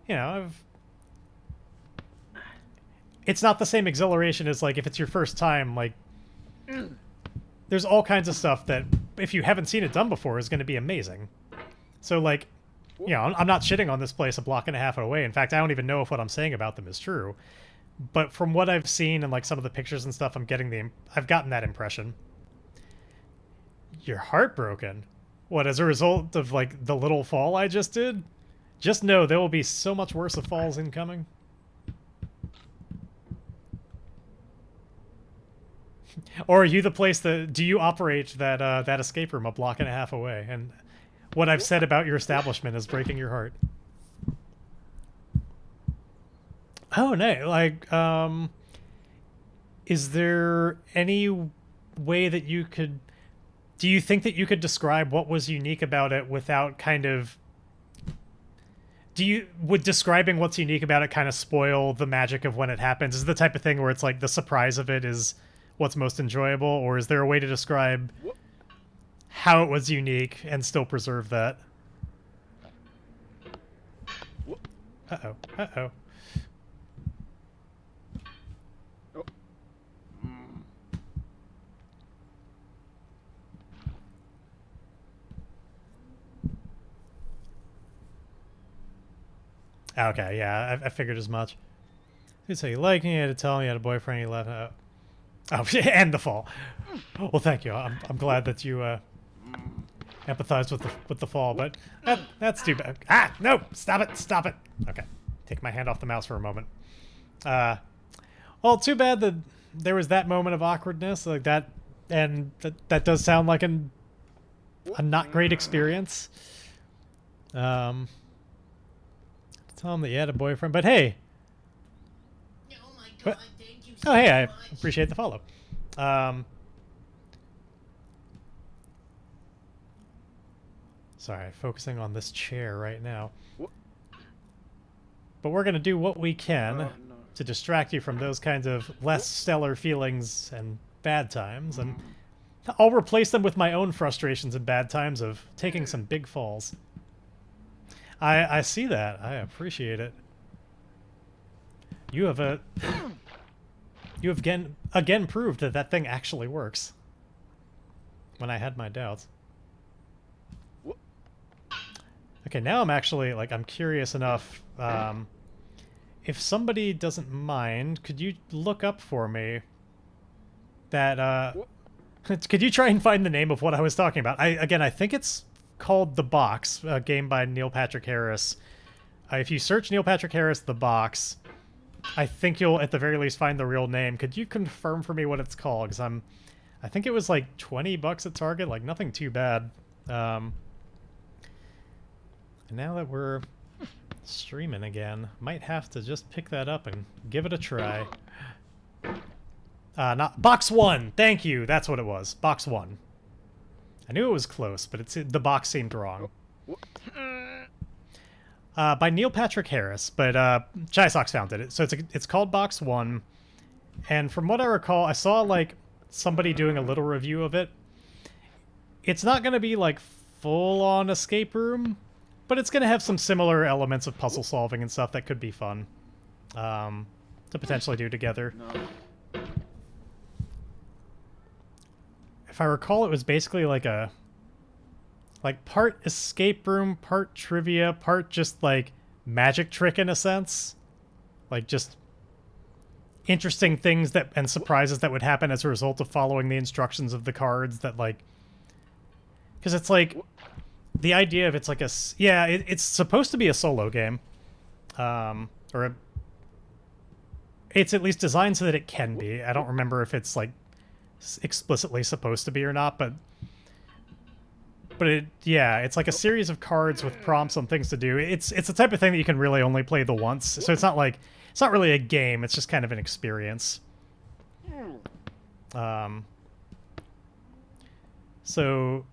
you know, it's not the same exhilaration as, like, if it's your first time, like, there's all kinds of stuff that, if you haven't seen it done before, is going to be amazing. So, like, you know, I'm not shitting on this place a block and a half away. In fact, I don't even know if what I'm saying about them is true. But from what I've seen and, like, some of the pictures and stuff, I've gotten that impression. You're heartbroken. What, as a result of, like, the little fall I just did? Just know there will be so much worse of falls incoming. Or are you the place that... Do you operate that escape room a block and a half away? And what I've said about your establishment is breaking your heart. Oh, no. Like, is there any way that you could Do you think that you could describe what was unique about it without kind of... Would describing what's unique about it kind of spoil the magic of when it happens? Is it the type of thing where it's like the surprise of it is what's most enjoyable, or is there a way to describe how it was unique and still preserve that? Uh-oh. Uh-oh. Oh. Okay, yeah, I figured as much. He'd say you like me, you had to tell me you had a boyfriend, you left. Oh, and the fall. Well, thank you. I'm glad that you empathized with the fall, but that's too bad. Ah, no! Stop it! Stop it! Okay, take my hand off the mouse for a moment. Well, too bad that there was that moment of awkwardness like that, and that does sound like a not great experience. Tell him that you had a boyfriend, but hey. Oh my god, thank you so Oh, hey, I much. appreciate the follow. Sorry, focusing on this chair right now. But we're going to do what we can No. to distract you from those kinds of less stellar feelings and bad times, and I'll replace them with my own frustrations and bad times of taking some big falls. I see that. I appreciate it. You have again proved that that thing actually works. When I had my doubts. Okay, now I'm actually, like, I'm curious enough. If somebody doesn't mind, could you look up for me that, could you try and find the name of what I was talking about? I think it's called The Box, a game by Neil Patrick Harris. If you search Neil Patrick Harris, The Box, I think you'll at the very least find the real name. Could you confirm for me what it's called? Because I think it was like $20 at Target, like nothing too bad. And now that we're streaming again, might have to just pick that up and give it a try. Not Box 1. Thank you. That's what it was. Box 1. I knew it was close, but the box seemed wrong. By Neil Patrick Harris, but Shysox founded it. So it's called Box 1. And from what I recall, I saw like somebody doing a little review of it. It's not going to be like full-on escape room, but it's going to have some similar elements of puzzle solving and stuff that could be fun to potentially do together. No. If I recall, it was basically like part escape room, part trivia, part just like magic trick in a sense. Like just interesting things that and surprises that would happen as a result of following the instructions of the cards that like... Because it's like... The idea of it's like it's supposed to be a solo game. It's at least designed so that it can be. I don't remember if it's like explicitly supposed to be or not, but it's like a series of cards with prompts on things to do. It's the type of thing that you can really only play the once. So it's not really a game, it's just kind of an experience. So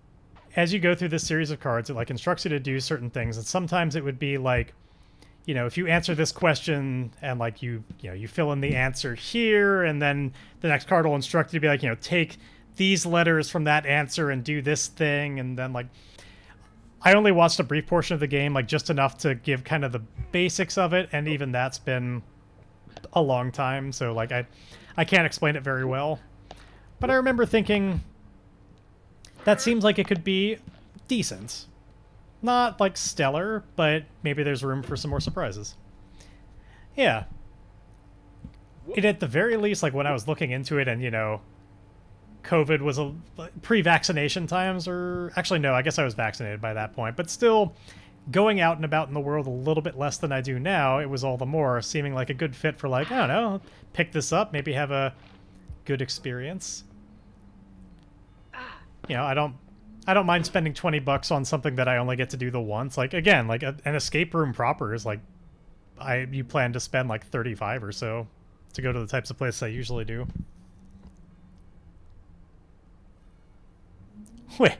as you go through this series of cards, it like instructs you to do certain things, and sometimes it would be like, you know, if you answer this question and like you fill in the answer here, and then the next card will instruct you to be like, you know, take these letters from that answer and do this thing, and then like I only watched a brief portion of the game, like just enough to give kind of the basics of it, and even that's been a long time, so like I can't explain it very well. But I remember thinking that seems like it could be decent. Not, like, stellar, but maybe there's room for some more surprises. Yeah. It, at the very least, like, when I was looking into it and, you know, COVID was pre-vaccination times, or... Actually, no, I guess I was vaccinated by that point. But still, going out and about in the world a little bit less than I do now, it was all the more seeming like a good fit for, like, I don't know, pick this up, maybe have a good experience. You know, I don't mind spending $20 on something that I only get to do the once. Like, again, like an escape room proper is like, you plan to spend like 35 or so to go to the types of places I usually do. Wait.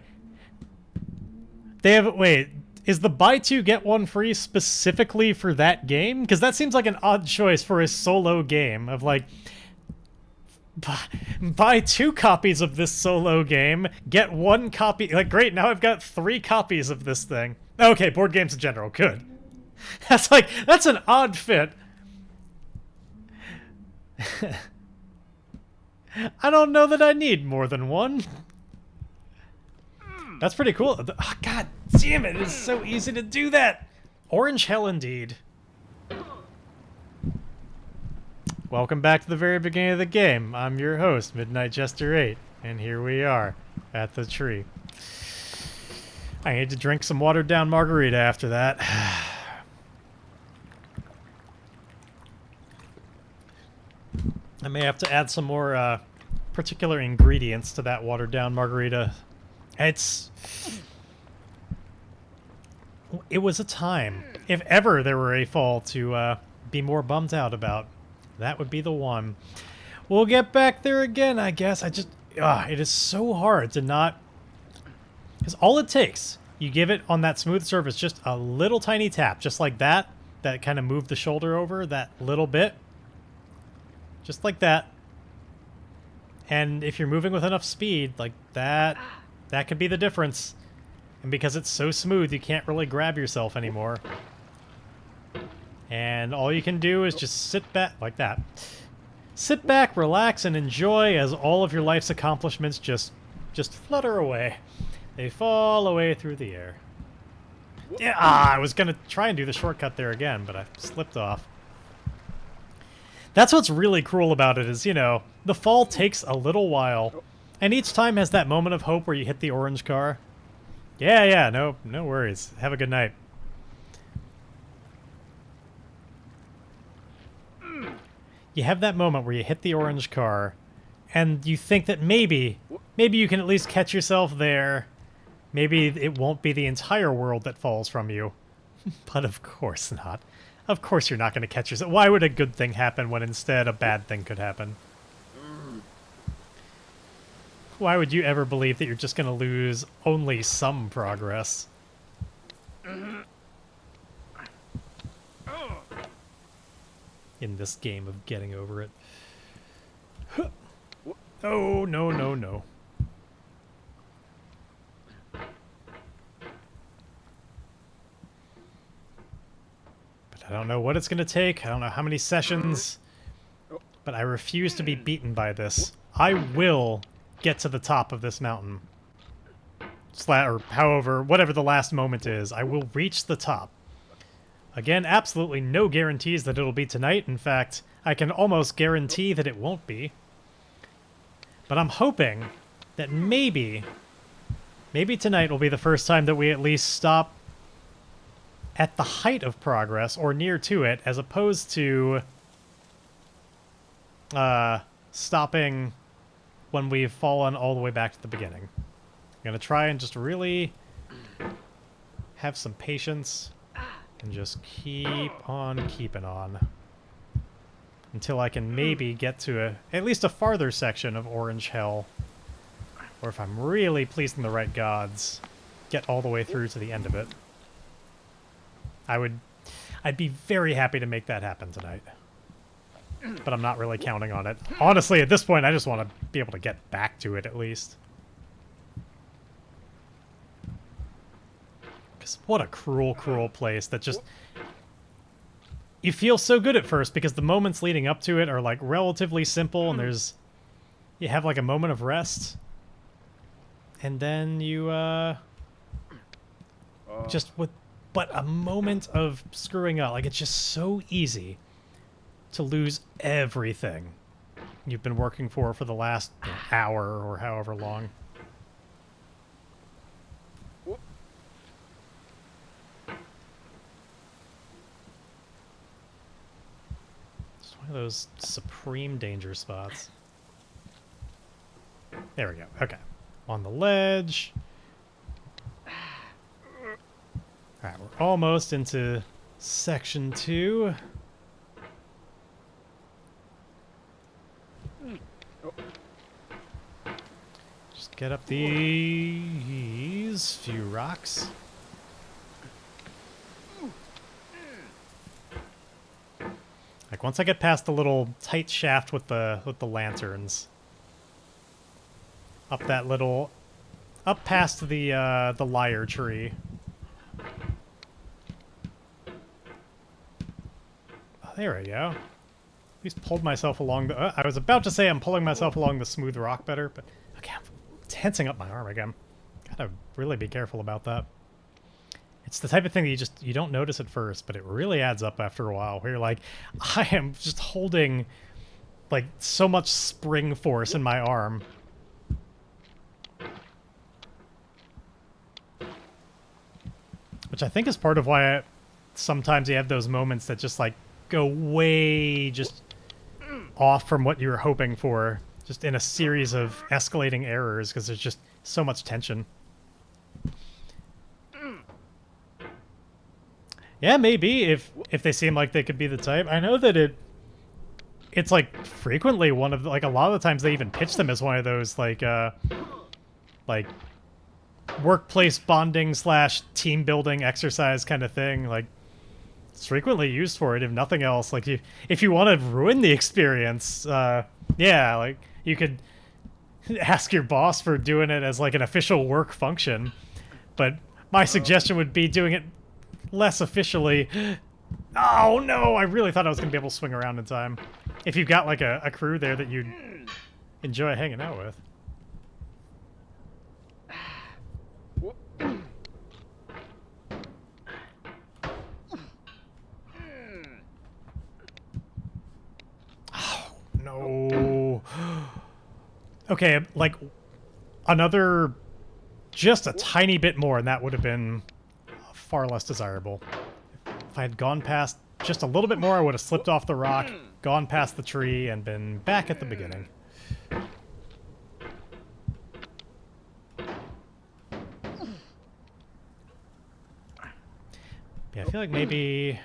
They have... Wait. Is the buy two, get one free specifically for that game? Because that seems like an odd choice for a solo game of like... Buy 2 copies of this solo game, get 1 copy... Like, great, now I've got 3 copies of this thing. Okay, board games in general, good. That's like... That's an odd fit. I don't know that I need more than 1. That's pretty cool. Oh, God damn it, it's so easy to do that! Orange hell indeed. Welcome back to the very beginning of the game. I'm your host, Midnight Jester 8, and here we are at the tree. I need to drink some watered down margarita after that. I may have to add some more particular ingredients to that watered down margarita. It was a time, if ever there were a fall to be more bummed out about. That would be the one. We'll get back there again, I guess. It is so hard to not... Because all it takes, you give it on that smooth surface just a little tiny tap, just like that. That kind of moved the shoulder over, that little bit. Just like that. And if you're moving with enough speed, like that could be the difference. And because it's so smooth, you can't really grab yourself anymore. And all you can do is just sit back, like that. Sit back, relax, and enjoy as all of your life's accomplishments just flutter away. They fall away through the air. Yeah, I was going to try and do the shortcut there again, but I slipped off. That's what's really cruel about it is, you know, the fall takes a little while. And each time has that moment of hope where you hit the orange car. Yeah, no worries. Have a good night. You have that moment where you hit the orange car, and you think that maybe you can at least catch yourself there. Maybe it won't be the entire world that falls from you. But of course not. Of course you're not going to catch yourself. Why would a good thing happen when instead a bad thing could happen? Why would you ever believe that you're just going to lose only some progress? In this game of getting over it. Oh, no. But I don't know what it's going to take. I don't know how many sessions. But I refuse to be beaten by this. I will get to the top of this mountain. Or however, whatever the last moment is, I will reach the top. Again, absolutely no guarantees that it'll be tonight. In fact, I can almost guarantee that it won't be. But I'm hoping that maybe tonight will be the first time that we at least stop at the height of progress, or near to it, as opposed to stopping when we've fallen all the way back to the beginning. I'm going to try and just really have some patience. And just keep on keeping on. Until I can maybe get to at least a farther section of Orange Hell. Or if I'm really pleasing the right gods, get all the way through to the end of it. I'd be very happy to make that happen tonight. But I'm not really counting on it. Honestly, at this point, I just want to be able to get back to it at least. What a cruel, cruel place that just... You feel so good at first because the moments leading up to it are like relatively simple and there's... You have like a moment of rest. And then you, just with but a moment of screwing up. Like, it's just so easy to lose everything you've been working for the last hour or however long. One of those supreme danger spots. There we go. Okay. On the ledge. Alright, we're almost into section 2. Just get up these few rocks. Like once I get past the little tight shaft with the lanterns, up past the lyre tree. Oh, there we go. At least pulled myself along the. I was about to say I'm pulling myself along the smooth rock better, but okay, I'm tensing up my arm again. Gotta really be careful about that. It's the type of thing that you don't notice at first, but it really adds up after a while. Where you're like, I am just holding like so much spring force in my arm. Which I think is part of why sometimes you have those moments that just like go way just off from what you were hoping for, just in a series of escalating errors because there's just so much tension. Yeah, maybe if they seem like they could be the type. I know that it's like frequently one of like a lot of the times they even pitch them as one of those like workplace bonding / team building exercise kind of thing. Like it's frequently used for it, if nothing else. Like if you want to ruin the experience, yeah, like you could ask your boss for doing it as like an official work function. But my suggestion would be doing it less officially. Oh no, I really thought I was gonna be able to swing around in time. If you've got like a crew there that you'd enjoy hanging out with. Oh no. Okay, like another just a tiny bit more and that would have been far less desirable. If I had gone past just a little bit more, I would have slipped off the rock, gone past the tree, and been back at the beginning. Yeah, I feel like maybe...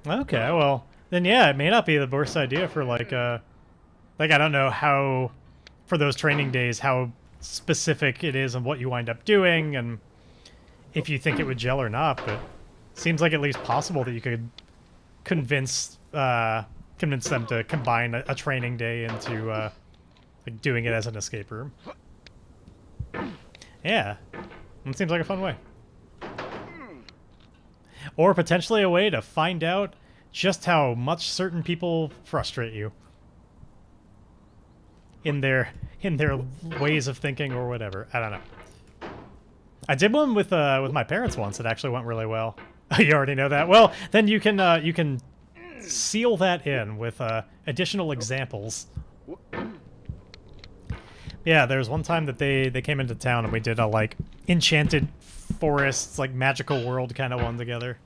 Okay, well, then yeah, it may not be the worst idea for like I don't know how... for those training days, how specific it is and what you wind up doing, and if you think it would gel or not, but it seems like at least possible that you could convince them to combine a training day into like doing it as an escape room. Yeah, it seems like a fun way. Or potentially a way to find out just how much certain people frustrate you. In their ways of thinking or whatever. I don't know. I did one with my parents once. It actually went really well. You already know that. Well, then you can seal that in with additional examples. Yeah, there was one time that they came into town and we did a like enchanted forests, like magical world kind of one together.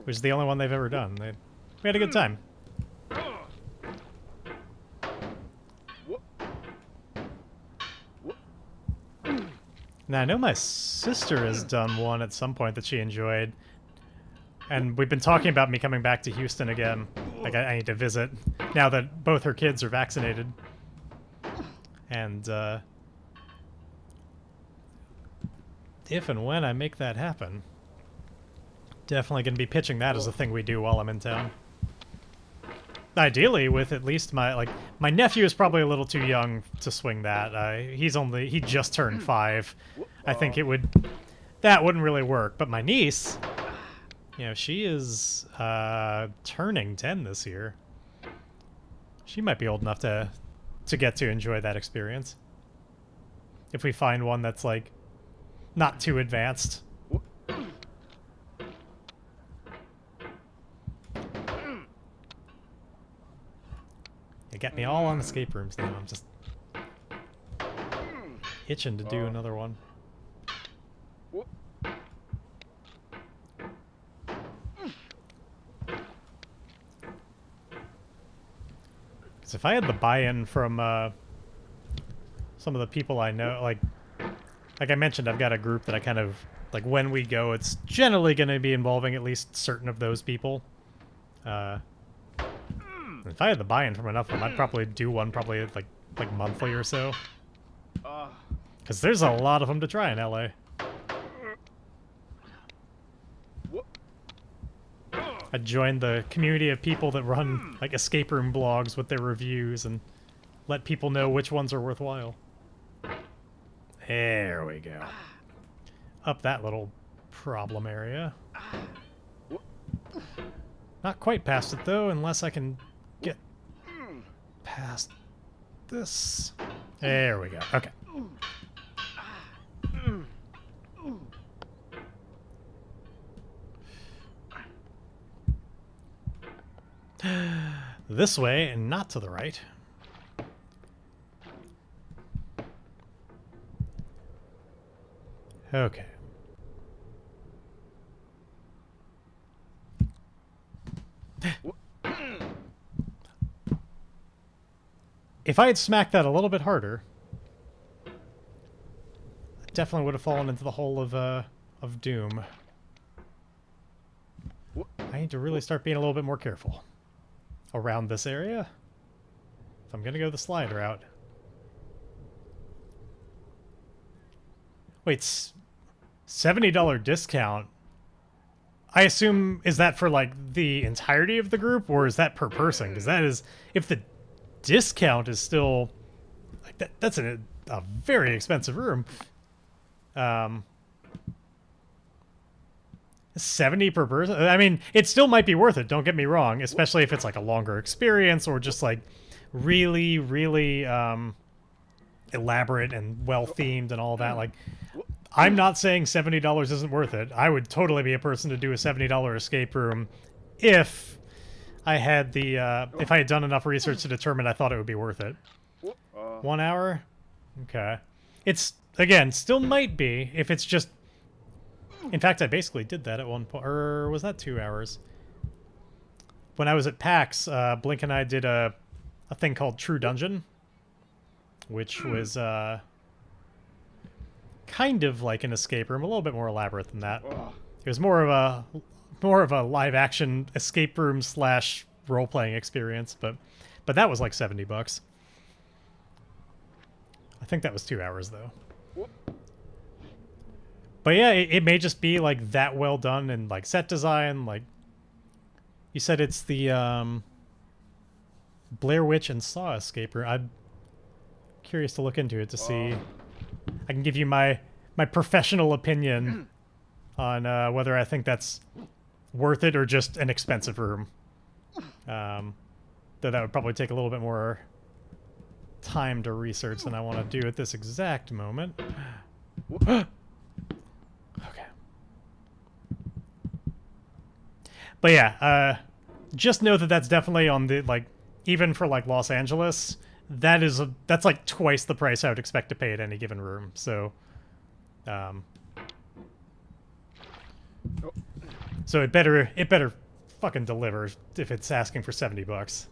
Which is the only one they've ever done. We had a good time. Now, I know my sister has done one at some point that she enjoyed. And we've been talking about me coming back to Houston again. Like, I need to visit now that both her kids are vaccinated. And, if and when I make that happen, definitely going to be pitching that as a thing we do while I'm in town. Ideally, with at least my nephew is probably a little too young to swing that. He just turned 5. I think that wouldn't really work. But my niece, you know, she is turning 10 this year. She might be old enough to get to enjoy that experience. If we find one that's like not too advanced. You got me all on escape rooms now. I'm just itching to do another one. Because if I had the buy-in from some of the people I know, like I mentioned, I've got a group that I kind of, like when we go, it's generally going to be involving at least certain of those people. If I had the buy-in from enough of them, I'd probably do one probably like monthly or so. Because there's a lot of them to try in LA. I joined the community of people that run like escape room blogs with their reviews and let people know which ones are worthwhile. There we go. Up that little problem area. Not quite past it though, unless I can get past this. There we go. Okay. This way and not to the right. Okay. If I had smacked that a little bit harder, I definitely would have fallen into the hole of doom. I need to really start being a little bit more careful around this area if I'm gonna go the slide route. Wait, $70 discount? I assume, is that for like the entirety of the group, or is that per person? Because that is, if the discount is still like that, that's a very expensive room. 70 per person. I mean, it still might be worth it, don't get me wrong, especially if it's like a longer experience or just like really elaborate and well themed and all that. Like, I'm not saying $70 isn't worth it. I would totally be a person to do a $70 escape room if I had the if I had done enough research to determine I thought it would be worth it. 1 hour? Okay. It's, again, still might be if it's just... In fact, I basically did that at one point. Or was that 2 hours? When I was at PAX, Blink and I did a thing called True Dungeon, which was kind of like an escape room, a little bit more elaborate than that. It was more of a live action escape room slash role playing experience, but that was like $70. I think that was 2 hours though. But yeah, it may just be like that well done and like set design. Like you said, it's the Blair Witch and Saw escape room. I'm curious to look into it to see. I can give you my professional opinion on whether I think that's worth it or just an expensive room. Though that would probably take a little bit more time to research than I want to do at this exact moment. Okay. But yeah, just know that that's definitely on the, like, even for like Los Angeles, that's like twice the price I would expect to pay at any given room. So, so it better fucking deliver if it's asking for $70.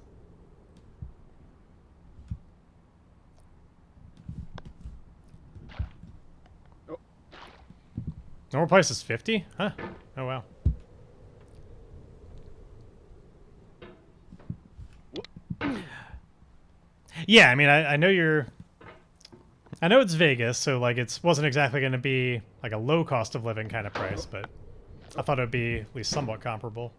Normal price is 50? Huh? Oh wow. Yeah, I mean, I know I know it's Vegas, so like it wasn't exactly going to be like a low cost of living kind of price, but I thought it would be at least somewhat comparable.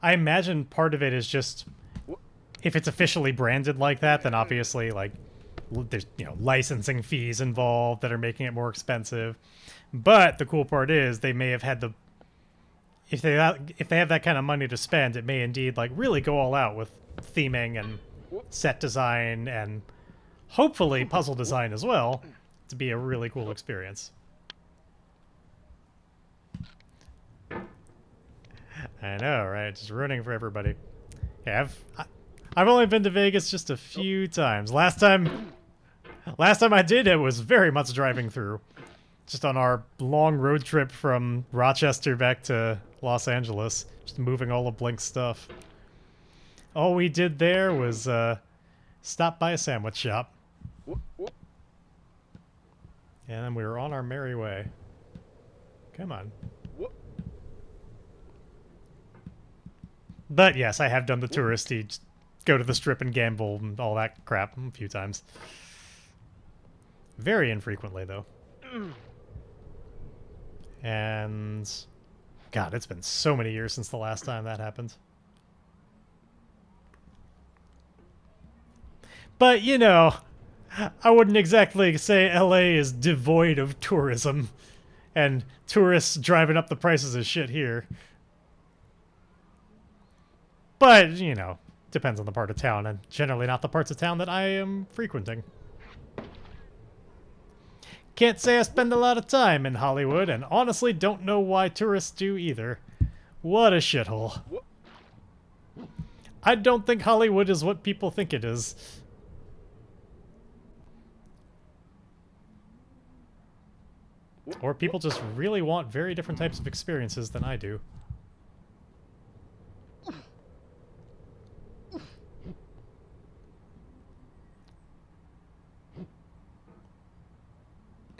I imagine part of it is just if it's officially branded like that, then obviously like there's, you know, licensing fees involved that are making it more expensive. But the cool part is they may have had the if they have that kind of money to spend, it may indeed like really go all out with theming and set design and hopefully puzzle design as well to be a really cool experience. I know, right? Just ruining for everybody. Yeah, I've only been to Vegas just a few times. Last time I did it was very much driving through. Just on our long road trip from Rochester back to Los Angeles, just moving all of Blink's stuff. All we did there was stop by a sandwich shop. And then we were on our merry way. Come on. But yes, I have done the touristy, just go to the strip and gamble and all that crap a few times. Very infrequently, though. And God, it's been so many years since the last time that happened. But, you know, I wouldn't exactly say LA is devoid of tourism and tourists driving up the prices of shit here. But, you know, depends on the part of town, and generally not the parts of town that I am frequenting. Can't say I spend a lot of time in Hollywood, and honestly don't know why tourists do either. What a shithole. I don't think Hollywood is what people think it is. Or people just really want very different types of experiences than I do.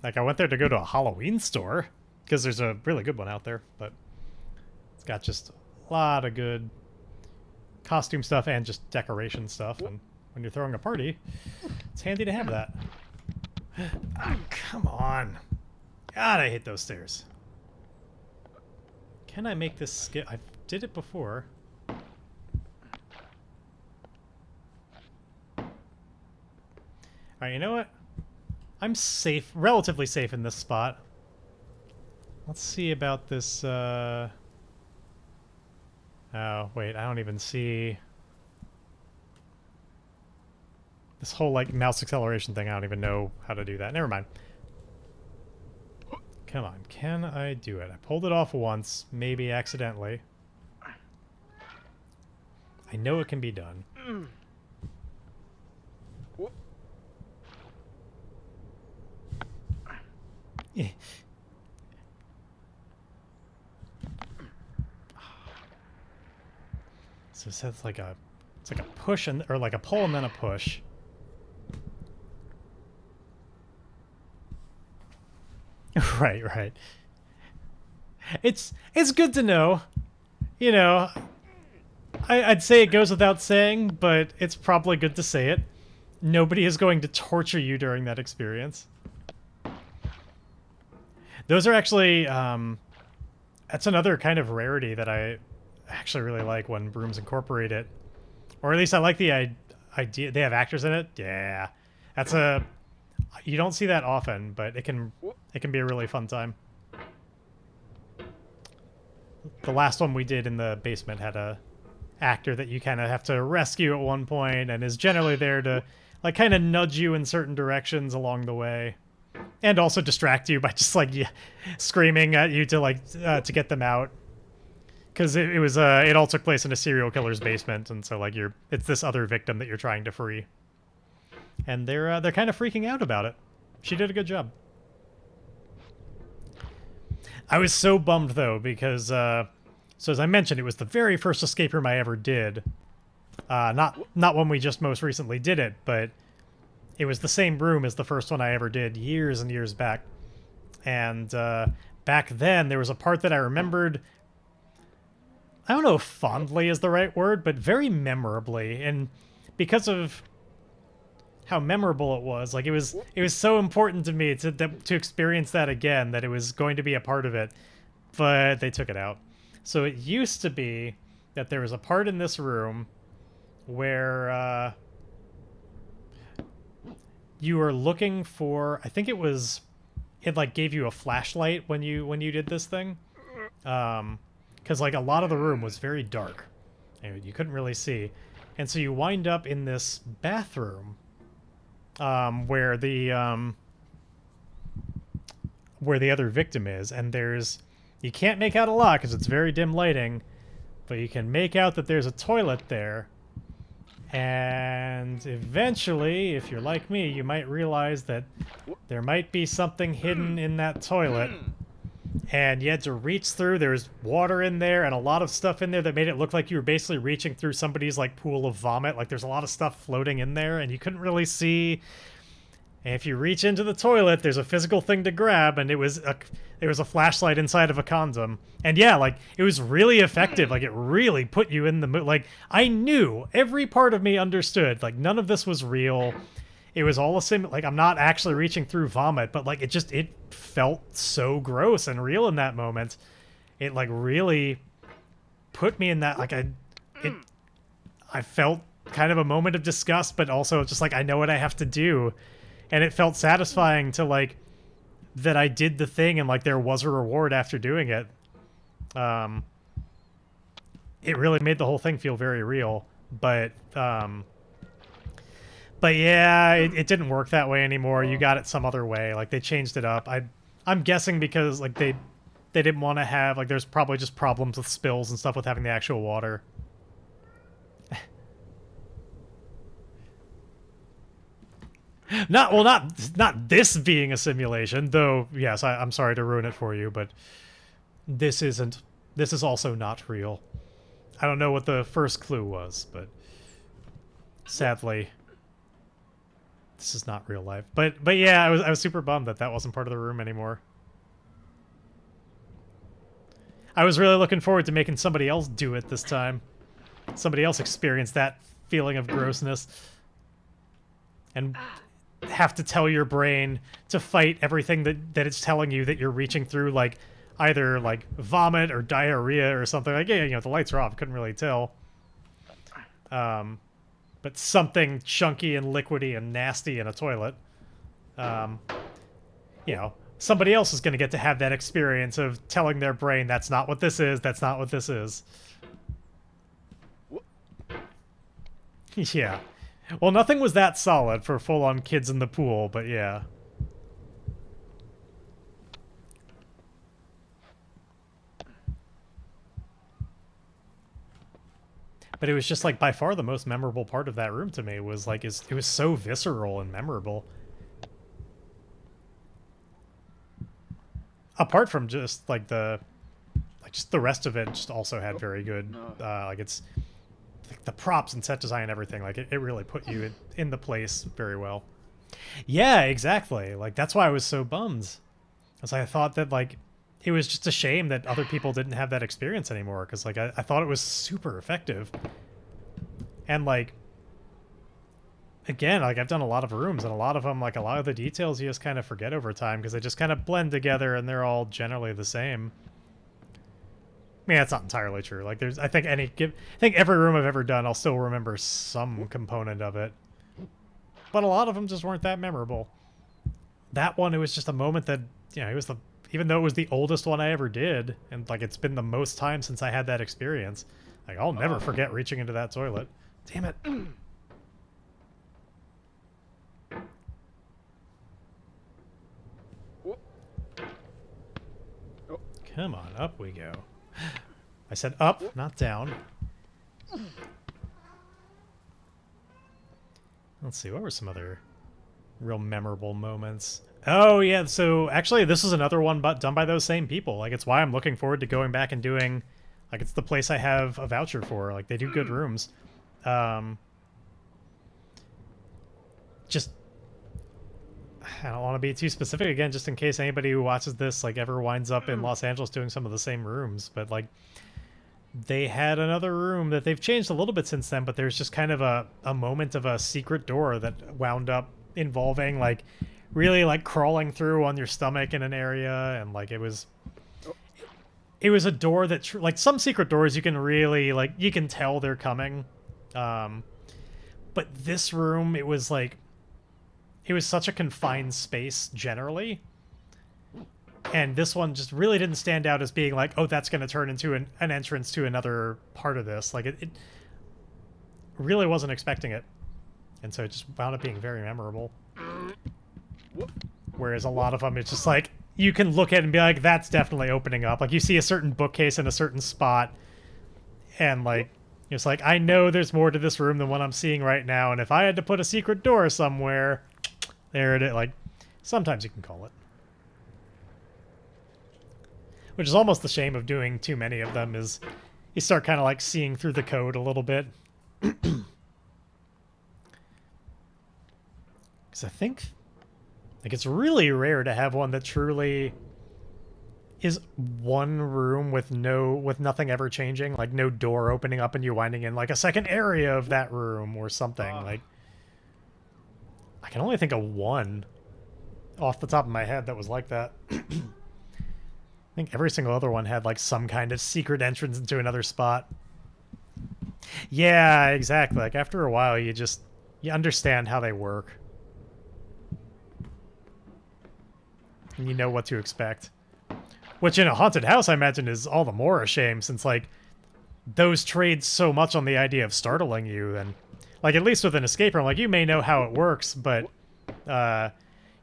Like, I went there to go to a Halloween store, because there's a really good one out there, but it's got just a lot of good costume stuff and just decoration stuff, and when you're throwing a party, it's handy to have that. Oh, come on. God, I hate those stairs. Can I make this skip? I did it before. Alright, you know what? I'm safe, relatively safe in this spot. Let's see about this, Oh, wait, I don't even see... This whole, like, mouse acceleration thing, I don't even know how to do that. Never mind. Come on, can I do it? I pulled it off once, maybe accidentally. I know it can be done. So it's like a push and or like a pull and then a push. Right, right. It's good to know. You know, I'd say it goes without saying, but it's probably good to say it. Nobody is going to torture you during that experience. Those are actually, that's another kind of rarity that I actually really like when Brooms incorporate it. Or at least I like the idea. They have actors in it? Yeah. That's a... You don't see that often, but it can be a really fun time. The last one we did in the basement had a actor that you kind of have to rescue at one point and is generally there to like kind of nudge you in certain directions along the way. And also distract you by just like screaming at you to like to get them out, because it all took place in a serial killer's basement, and so like it's this other victim that you're trying to free, and they're kind of freaking out about it. She did a good job. I was so bummed though because so as I mentioned, it was the very first escape room I ever did. Not when we just most recently did it, but it was the same room as the first one I ever did years and years back. And back then, there was a part that I remembered, I don't know if fondly is the right word, but very memorably. And because of how memorable it was, like it was so important to me to experience that again, that it was going to be a part of it. But they took it out. So it used to be that there was a part in this room where... you were looking for, I think it like gave you a flashlight when you did this thing, because like a lot of the room was very dark and you couldn't really see, and so you wind up in this bathroom where the other victim is, and you can't make out a lot because it's very dim lighting, but you can make out that there's a toilet there. And eventually, if you're like me, you might realize that there might be something hidden in that toilet. And you had to reach through. There was water in there and a lot of stuff in there that made it look like you were basically reaching through somebody's like pool of vomit. Like there's a lot of stuff floating in there and you couldn't really see. And if you reach into the toilet, there's a physical thing to grab, and there was a flashlight inside of a condom. And yeah, like, it was really effective. Like, it really put you in the mood. Like, I knew, every part of me understood, like, none of this was real. It was all a like, I'm not actually reaching through vomit, but like, it felt so gross and real in that moment. It like really put me in that, like, I felt kind of a moment of disgust, but also just like, I know what I have to do. And it felt satisfying to like, that I did the thing and like there was a reward after doing it. It really made the whole thing feel very real, but yeah, it didn't work that way anymore. You got it some other way. Like, they changed it up. I'm guessing because like they didn't want to have, like, there's probably just problems with spills and stuff with having the actual water. Not this being a simulation, though. Yes, I'm sorry to ruin it for you, but this isn't. This is also not real. I don't know what the first clue was, but sadly, this is not real life. But yeah, I was super bummed that that wasn't part of the room anymore. I was really looking forward to making somebody else do it this time. Somebody else experience that feeling of grossness. And have to tell your brain to fight everything that it's telling you that you're reaching through, like, either, like, vomit or diarrhea or something. Like, yeah, you know, the lights are off. Couldn't really tell. But something chunky and liquidy and nasty in a toilet. You know, somebody else is going to get to have that experience of telling their brain, that's not what this is, that's not what this is. Yeah. Well, nothing was that solid for full-on kids in the pool, but yeah. But it was just, like, by far the most memorable part of that room to me was, like, it was so visceral and memorable. Apart from just, like, just the rest of it just also had very good, like, it's... Like, the props and set design and everything, like, it really put you in the place very well. Yeah, exactly. Like, that's why I was so bummed. Because I thought that, like, it was just a shame that other people didn't have that experience anymore, because, like, I thought it was super effective. And, like, again, like, I've done a lot of rooms, and a lot of them, like, a lot of the details you just kind of forget over time, because they just kind of blend together, and they're all generally the same. I mean, that's not entirely true. Like, I think every room I've ever done, I'll still remember some component of it. But a lot of them just weren't that memorable. That one, it was just a moment that, you know, even though it was the oldest one I ever did, and, like, it's been the most time since I had that experience, like, I'll never forget reaching into that toilet. Damn it. Come on, up we go. I said up, not down. Let's see, what were some other real memorable moments? Oh, yeah, so actually this is another one done by those same people. Like, it's why I'm looking forward to going back and doing... Like, it's the place I have a voucher for. Like, they do good rooms. Just... I don't want to be too specific again, just in case anybody who watches this, like, ever winds up in Los Angeles doing some of the same rooms. But, like, they had another room that they've changed a little bit since then, but there's just kind of a moment of a secret door that wound up involving, like, really, like, crawling through on your stomach in an area, and, like, it was a door that, like, some secret doors you can really, like, you can tell they're coming. But this room, it was, like, it was such a confined space, generally. And this one just really didn't stand out as being like, oh, that's going to turn into an entrance to another part of this. Like, it really wasn't expecting it. And so it just wound up being very memorable. Whereas a lot of them, it's just like, you can look at it and be like, that's definitely opening up. Like, you see a certain bookcase in a certain spot, and, like, it's like, I know there's more to this room than what I'm seeing right now, and if I had to put a secret door somewhere, there it is. Like, sometimes you can call it. Which is almost the shame of doing too many of them, is you start kind of, like, seeing through the code a little bit. Because I think Like, it's really rare to have one that truly is one room with nothing ever changing, like no door opening up and you winding in like a second area of that room or something. Like, I can only think of one off the top of my head that was like that. I think every single other one had like some kind of secret entrance into another spot. Yeah, exactly. Like, after a while you understand how they work. And you know what to expect. Which in a haunted house, I imagine, is all the more a shame, since, like, those trade so much on the idea of startling you. And, like, at least with an escape room, like, you may know how it works, but,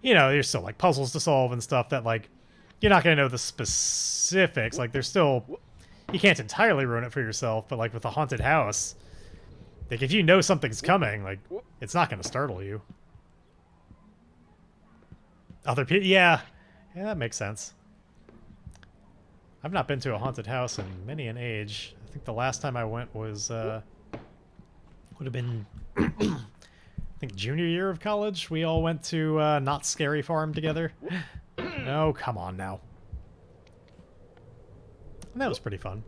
you know, there's still, like, puzzles to solve and stuff that, like, you're not going to know the specifics. Like, there's still... You can't entirely ruin it for yourself, but, like, with a haunted house, like, if you know something's coming, like, it's not going to startle you. Other people... Yeah, that makes sense. I've not been to a haunted house in many an age. I think the last time I went was, would have been, I think, junior year of college. We all went to Not Scary Farm together. Oh, come on now. And that was pretty fun.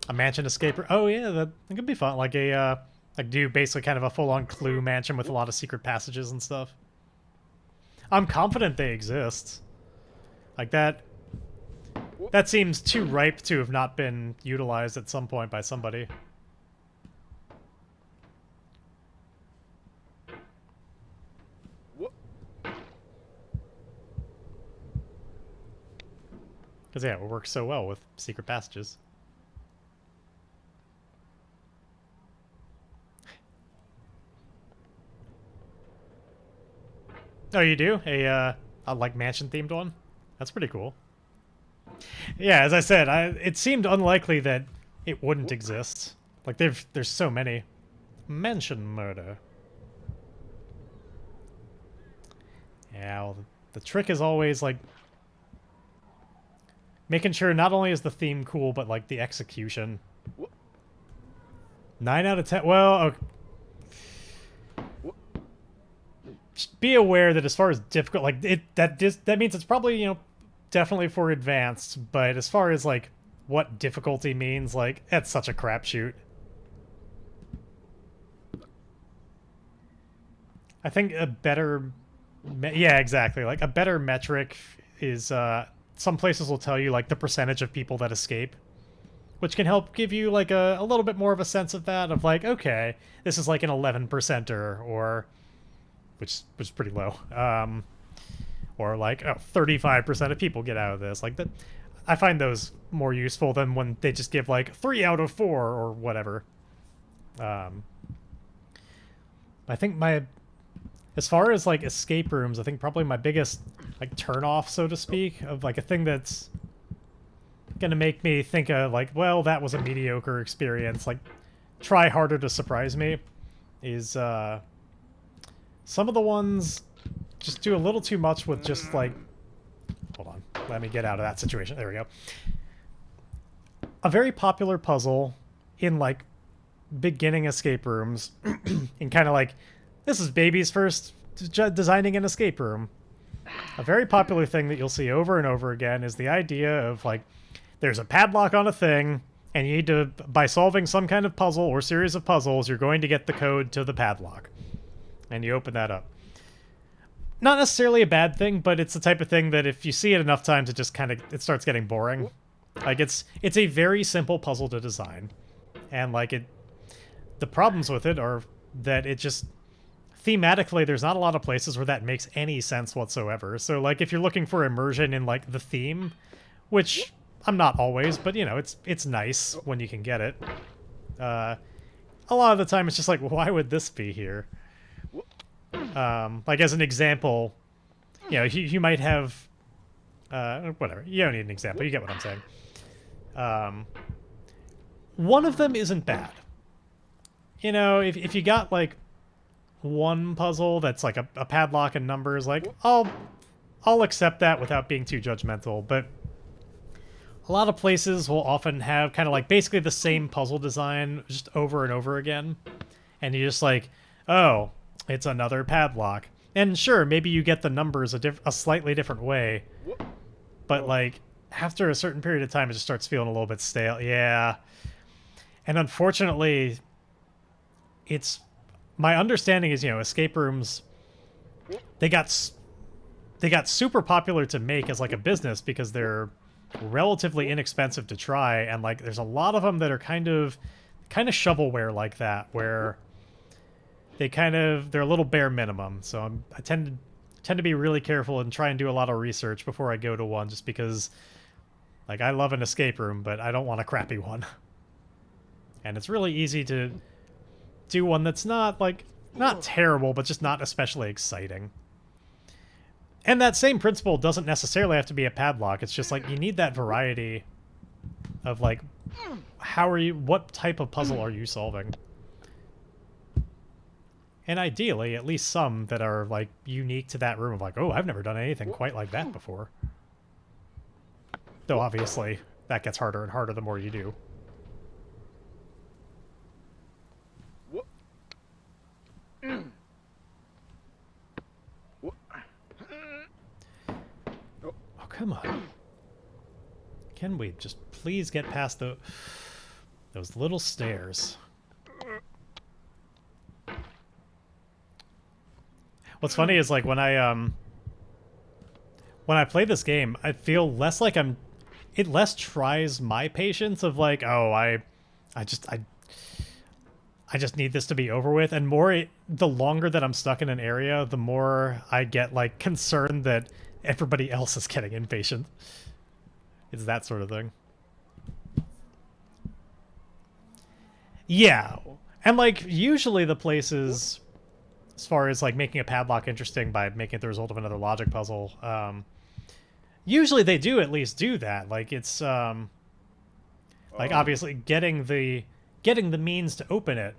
A mansion escape room. Oh, yeah, that could be fun. Like do basically kind of a full-on Clue mansion with a lot of secret passages and stuff. I'm confident they exist. Like, that seems too ripe to have not been utilized at some point by somebody. Because, yeah, it works so well with secret passages. Oh, you do? A like, mansion-themed one? That's pretty cool. Yeah, as I said, it seemed unlikely that it wouldn't exist. Like, there's so many. Mansion murder. Yeah, well, the trick is always, like, making sure not only is the theme cool, but, like, the execution. 9 out of 10. Well, okay. Just be aware that as far as difficult, like, that means it's probably, you know, definitely for advanced, but as far as, like, what difficulty means, like, that's such a crapshoot. I think a better... Yeah, exactly. Like, a better metric is, some places will tell you, like, the percentage of people that escape, which can help give you, like, a little bit more of a sense of that, of, like, okay, this is, like, an 11%er, or... which is pretty low. Or like, oh, 35% of people get out of this. Like, that, I find those more useful than when they just give like 3 out of 4 or whatever. I think as far as like escape rooms, I think probably my biggest like turn off, so to speak, of like a thing that's gonna make me think of like, well, that was a mediocre experience, like try harder to surprise me, is some of the ones just do a little too much with just, like... Hold on. Let me get out of that situation. There we go. A very popular puzzle in, like, beginning escape rooms, and kind of like, this is baby's first designing an escape room. A very popular thing that you'll see over and over again is the idea of, like, there's a padlock on a thing, and you need to, by solving some kind of puzzle or series of puzzles, you're going to get the code to the padlock. And you open that up. Not necessarily a bad thing, but it's the type of thing that if you see it enough times, it just kind of, it starts getting boring. Like, it's a very simple puzzle to design. And, like, the problems with it are that it just, thematically, there's not a lot of places where that makes any sense whatsoever. So, like, if you're looking for immersion in, like, the theme, which I'm not always, but, you know, it's nice when you can get it. A lot of the time, it's just like, why would this be here? Like, as an example, you know, you might have, whatever, you don't need an example, you get what I'm saying. One of them isn't bad. You know, if you got, like, one puzzle that's, like, a padlock and numbers, like, I'll accept that without being too judgmental, but a lot of places will often have kind of, like, basically the same puzzle design just over and over again, and you're just like, oh... it's another padlock. And sure, maybe you get the numbers a slightly different way, but like after a certain period of time, it just starts feeling a little bit stale. Yeah, and unfortunately, it's my understanding is escape rooms they got super popular to make as like a business because they're relatively inexpensive to try, and like there's a lot of them that are kind of shovelware like that where they're a little bare minimum. So I tend to be really careful and try and do a lot of research before I go to one, just because like I love an escape room, but I don't want a crappy one. And it's really easy to do one that's not terrible, but just not especially exciting. And that same principle doesn't necessarily have to be a padlock. It's just like you need that variety of like what type of puzzle are you solving? And ideally, at least some that are like unique to that room of like, oh, I've never done anything quite like that before. Though obviously that gets harder and harder the more you do. Oh, come on. Can we just please get past those little stairs? What's funny is like when I play this game, I feel less like it less tries my patience of like, oh, I just need this to be over with, and more the longer that I'm stuck in an area, the more I get like concerned that everybody else is getting impatient. It's that sort of thing. Yeah, and like usually the places, as far as like making a padlock interesting by making it the result of another logic puzzle, usually they do at least do that. Like it's like obviously getting the means to open it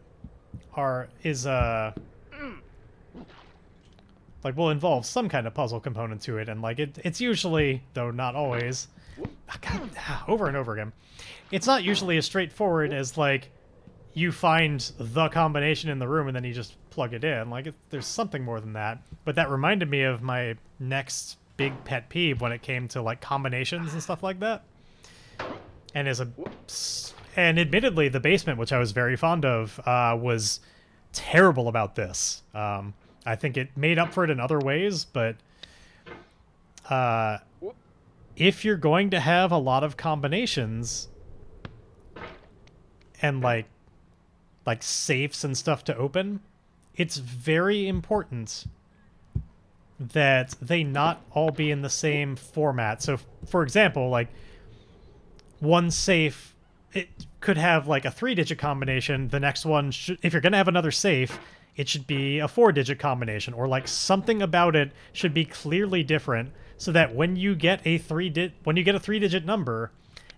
like will involve some kind of puzzle component to it, and like it's usually, though not always, over and over again, it's not usually as straightforward as like you find the combination in the room and then you just plug it in. Like there's something more than that. But that reminded me of my next big pet peeve when it came to like combinations and stuff like that. And and admittedly, the basement, which I was very fond of, was terrible about this. I think it made up for it in other ways, but if you're going to have a lot of combinations and like safes and stuff to open, it's very important that they not all be in the same format. So, for example, like one safe, it could have like a 3-digit combination. The next one, if you're going to have another safe, it should be a 4-digit combination, or like something about it should be clearly different, so that when you get a 3-digit number,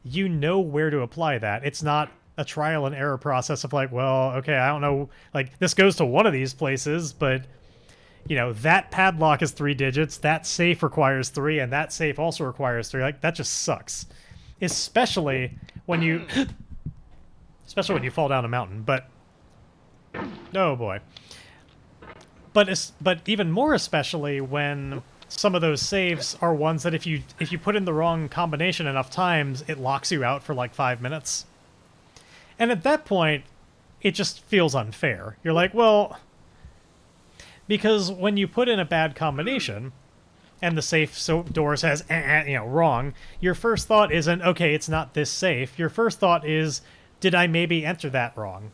you know where to apply that. It's not a trial and error process of like, well, okay, I don't know, like this goes to one of these places, but that padlock is 3 digits, that safe requires 3, and that safe also requires 3. Like that just sucks, especially when you fall down a mountain. But oh boy. But even more especially when some of those saves are ones that if you put in the wrong combination enough times, it locks you out for like 5 minutes. And at that point, it just feels unfair. You're like, well, because when you put in a bad combination and the safe door says wrong, your first thought isn't, okay, it's not this safe. Your first thought is, did I maybe enter that wrong?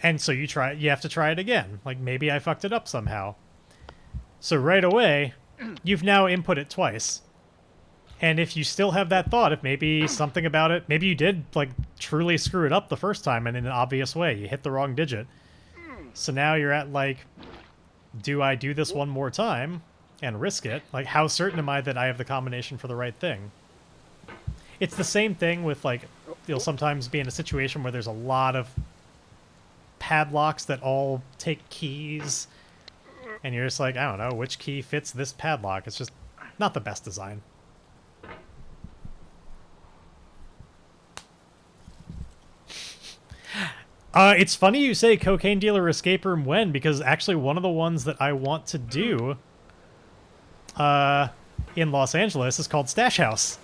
And so you have to try it again. Like, maybe I fucked it up somehow. So right away, you've now input it twice. And if you still have that thought, if maybe something about it, maybe you did like truly screw it up the first time and in an obvious way, you hit the wrong digit. So now you're at like, do I do this one more time and risk it? Like, how certain am I that I have the combination for the right thing? It's the same thing with like, you'll sometimes be in a situation where there's a lot of padlocks that all take keys, and you're just like, I don't know, which key fits this padlock? It's just not the best design. It's funny you say cocaine dealer escape room when, because actually one of the ones that I want to do in Los Angeles is called Stash House.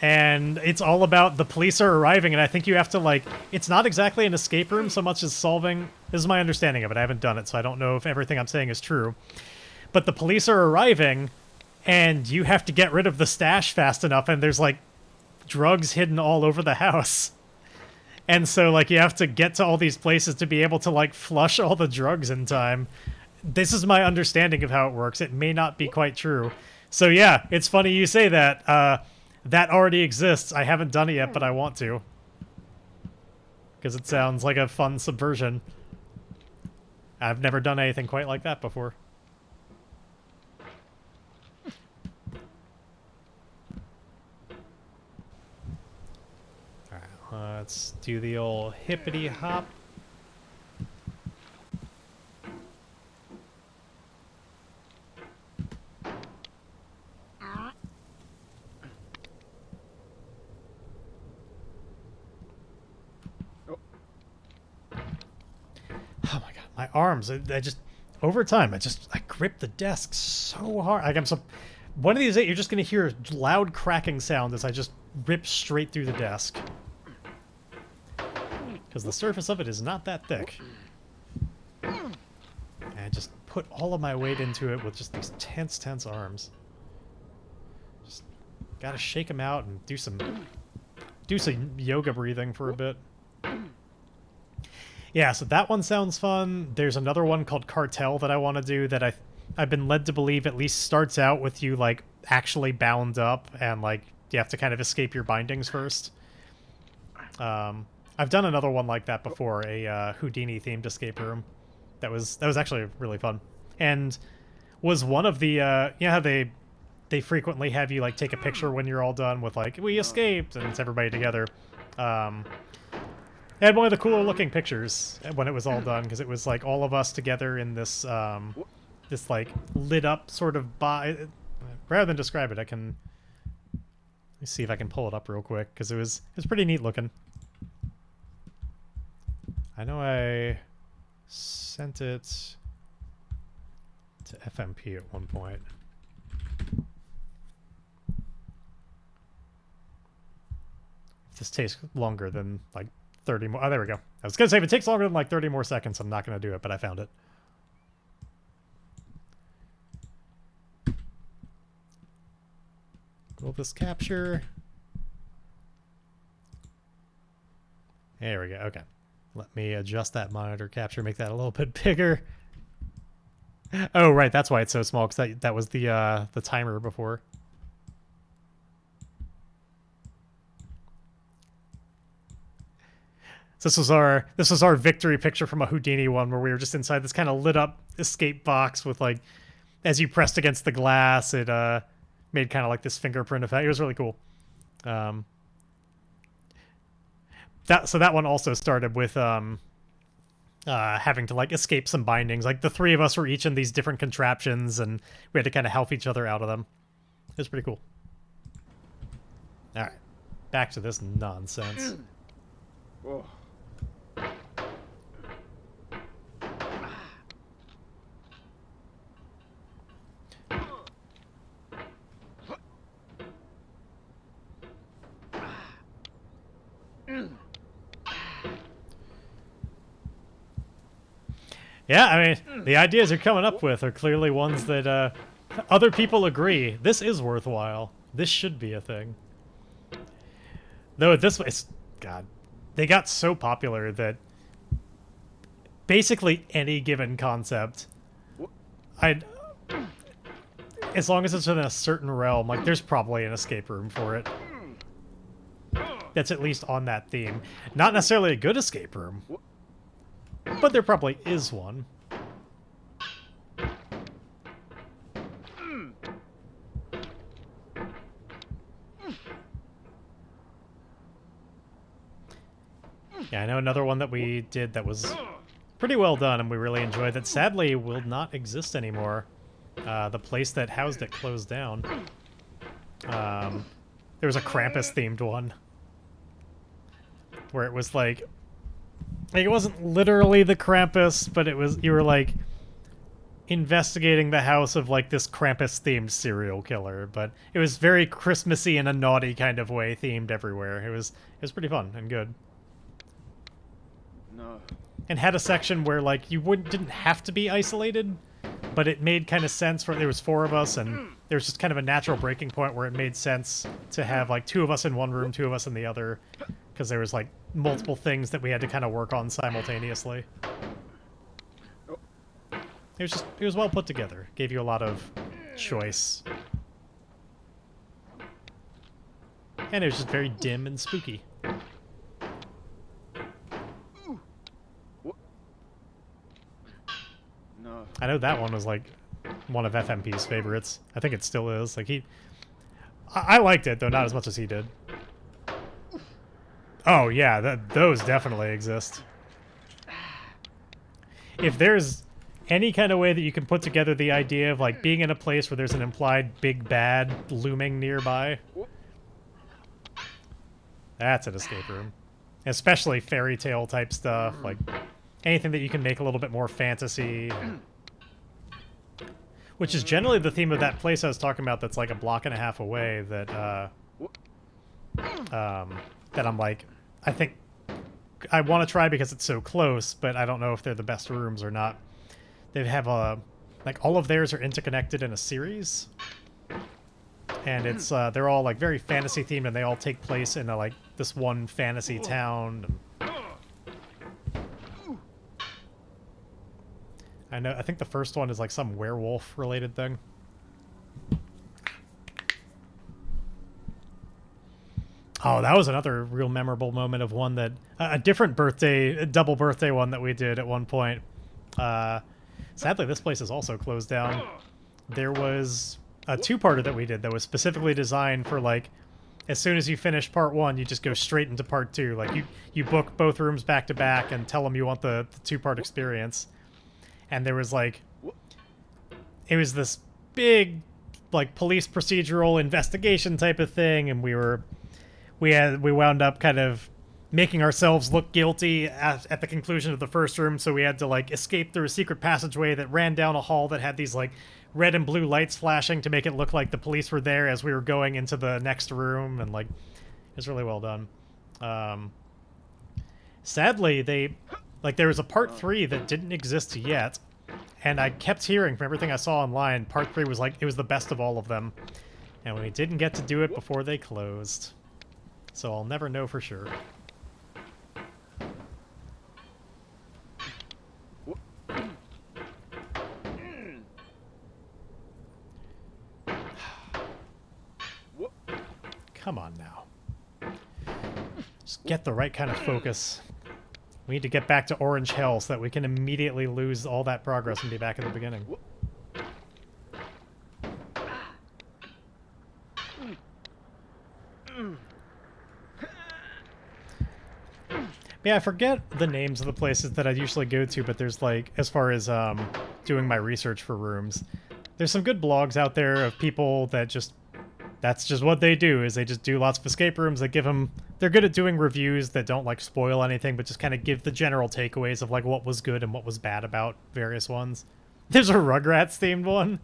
And it's all about the police are arriving, and I think you have to, like, it's not exactly an escape room so much as solving, this is my understanding of it, I haven't done it, so I don't know if everything I'm saying is true. But the police are arriving, and you have to get rid of the stash fast enough, and there's, like, drugs hidden all over the house. And so, like, you have to get to all these places to be able to, like, flush all the drugs in time. This is my understanding of how it works. It may not be quite true. So, yeah, it's funny you say that. That already exists. I haven't done it yet, but I want to. Because it sounds like a fun subversion. I've never done anything quite like that before. Alright, let's do the old hippity hop. Oh my god, my arms, I just, over time, I grip the desk so hard. Like, one of these days, you're just going to hear a loud cracking sound as I just rip straight through the desk. Because the surface of it is not that thick. And I just put all of my weight into it with just these tense arms. Just gotta shake them out and do some yoga breathing for a bit. Yeah, so that one sounds fun. There's another one called Cartel that I want to do that I've been led to believe at least starts out with you, like, actually bound up and, like, you have to kind of escape your bindings first. I've done another one like that before, a Houdini-themed escape room. That was actually really fun. And was one of the, you know how they frequently have you, like, take a picture when you're all done with, like, we escaped, and it's everybody together. It had one of the cooler looking pictures when it was all done, because it was like all of us together in this this like lit up sort of rather than describe it, let me see if I can pull it up real quick, because it was pretty neat looking. I know I sent it to FMP at one point. This takes longer than like 30 more. Oh, there we go. I was going to say, if it takes longer than like 30 more seconds, I'm not going to do it, but I found it. Will this capture? There we go. Okay. Let me adjust that monitor capture, make that a little bit bigger. Oh, right. That's why it's so small, because that was the timer before. So this was our victory picture from a Houdini one, where we were just inside this kind of lit up escape box with, like, as you pressed against the glass, it made kind of like this fingerprint effect. It was really cool. So that one also started with having to, like, escape some bindings. Like, the three of us were each in these different contraptions, and we had to kind of help each other out of them. It was pretty cool. All right, back to this nonsense. Whoa. Yeah, I mean, the ideas you're coming up with are clearly ones that other people agree. This is worthwhile. This should be a thing. Though at this point, God, they got so popular that basically any given concept, as long as it's in a certain realm, like, there's probably an escape room for it. That's at least on that theme. Not necessarily a good escape room, but there probably is one. Yeah, I know another one that we did that was pretty well done and we really enjoyed that sadly will not exist anymore. The place that housed it closed down. There was a Krampus-themed one. Where it was like... Like, it wasn't literally the Krampus, but it was, you were like investigating the house of like this Krampus-themed serial killer, but it was very Christmassy in a naughty kind of way, themed everywhere. It was pretty fun and good. No. And had a section where like you didn't have to be isolated, but it made kind of sense for there was 4 of us, and there was just kind of a natural breaking point where it made sense to have like 2 of us in one room, 2 of us in the other, because there was like multiple things that we had to kind of work on simultaneously. It was well put together. Gave you a lot of choice. And it was just very dim and spooky. No. I know that one was like one of FMP's favorites. I think it still is. Like I liked it, though not as much as he did. Oh yeah, those definitely exist. If there's any kind of way that you can put together the idea of like being in a place where there's an implied big bad looming nearby, that's an escape room. Especially fairy tale type stuff, like anything that you can make a little bit more fantasy. Which is generally the theme of that place I was talking about that's like a block and a half away that that I'm like, I think I want to try because it's so close, but I don't know if they're the best rooms or not. They have like all of theirs are interconnected in a series, and it's they're all like very fantasy themed, and they all take place in like this one fantasy town. I think the first one is like some werewolf related thing. Oh, that was another real memorable moment of one that a different double birthday one that we did at one point. Sadly, this place is also closed down. There was a 2-parter that we did that was specifically designed for like, as soon as you finish part 1, you just go straight into part 2. Like you book both rooms back to back and tell them you want the 2-part experience. And there was like, it was this big like police procedural investigation type of thing, and we wound up kind of making ourselves look guilty at the conclusion of the first room, so we had to like escape through a secret passageway that ran down a hall that had these like red and blue lights flashing to make it look like the police were there as we were going into the next room, and like it was really well done. Sadly, there was a part 3 that didn't exist yet, and I kept hearing from everything I saw online, part 3 was like it was the best of all of them, and we didn't get to do it before they closed, so I'll never know for sure. Come on now. Just get the right kind of focus. We need to get back to Orange Hell so that we can immediately lose all that progress and be back in the beginning. Yeah, I forget the names of the places that I usually go to, but there's like, as far as doing my research for rooms, there's some good blogs out there of people that just, that's just what they do, is they just do lots of escape rooms. They give them, they're good at doing reviews that don't like spoil anything, but just kind of give the general takeaways of like what was good and what was bad about various ones. There's a Rugrats themed one.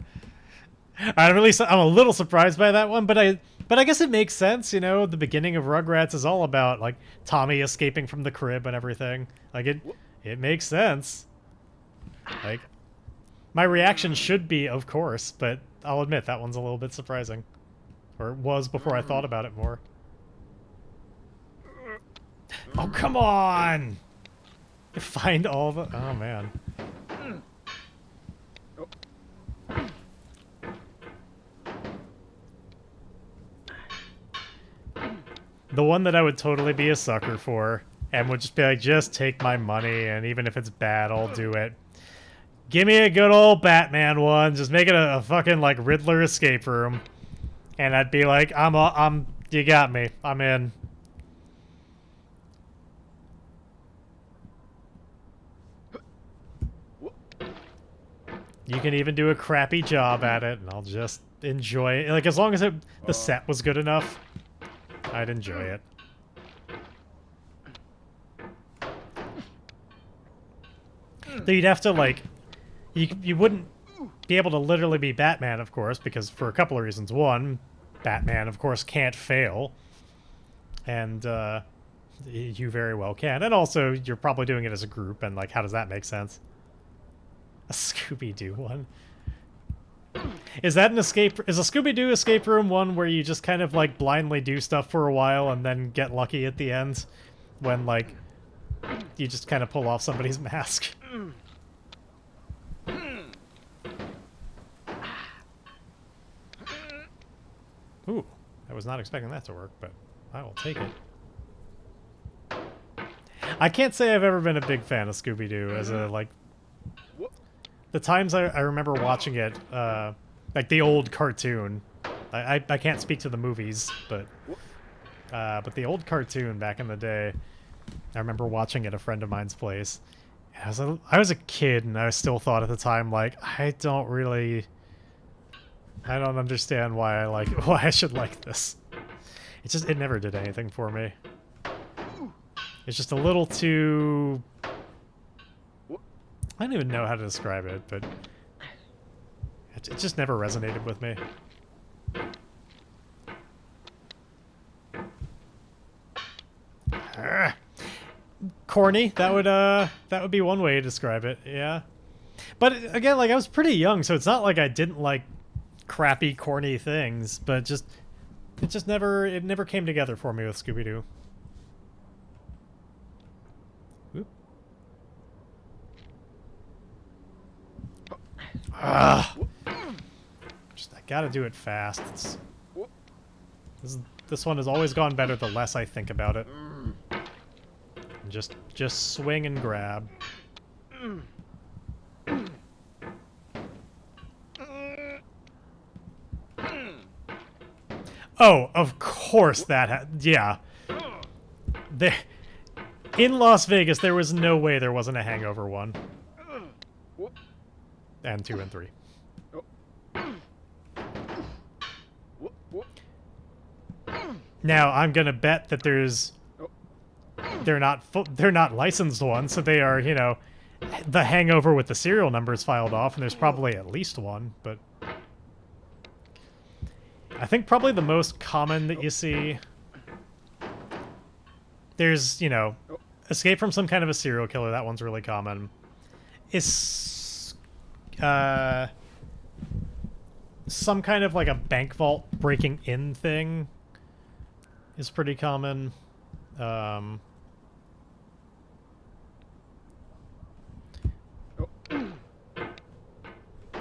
I'm a little surprised by that one, but I guess it makes sense, you know. The beginning of Rugrats is all about like Tommy escaping from the crib and everything. Like it makes sense. Like my reaction should be, of course, but I'll admit that one's a little bit surprising. Or it was before I thought about it more. Oh, come on! Find all the... Oh, man. The one that I would totally be a sucker for, and would just be like, just take my money, and even if it's bad, I'll do it. Give me a good old Batman one. Just make it a fucking, like, Riddler escape room. And I'd be like, you got me. I'm in. You can even do a crappy job at it, and I'll just enjoy it. Like, as long as the set was good enough, I'd enjoy it. Though you'd have to, like, you wouldn't be able to literally be Batman, of course, because for a couple of reasons. One, Batman, of course, can't fail. And, you very well can. And also, you're probably doing it as a group, and, like, how does that make sense? A Scooby-Doo one. Is that an escape? Is a Scooby-Doo escape room one where you just kind of, like, blindly do stuff for a while and then get lucky at the end? When, like, you just kind of pull off somebody's mask? Ooh, I was not expecting that to work, but I will take it. I can't say I've ever been a big fan of Scooby-Doo as a, like... The times I remember watching it, like the old cartoon. I can't speak to the movies, but the old cartoon back in the day, I remember watching at a friend of mine's place. I was a kid, and I still thought at the time, like, I don't understand why I should like this. It never did anything for me. It's just a little too... I don't even know how to describe it, but it just never resonated with me. Corny. That would be one way to describe it. Yeah. But again, like, I was pretty young, so it's not like I didn't like crappy, corny things, but it never came together for me with Scooby-Doo. I gotta do it fast. This one has always gone better the less I think about it. Just swing and grab. Oh, of course yeah. In Las Vegas, there was no way there wasn't a Hangover 1. And 2 and 3. Now, I'm gonna bet that they're not licensed ones, so they are, you know, the Hangover with the serial numbers filed off, and there's probably at least one, but I think probably the most common that you see, there's, you know, escape from some kind of a serial killer, that one's really common. Some kind of like a bank vault breaking in thing is pretty common.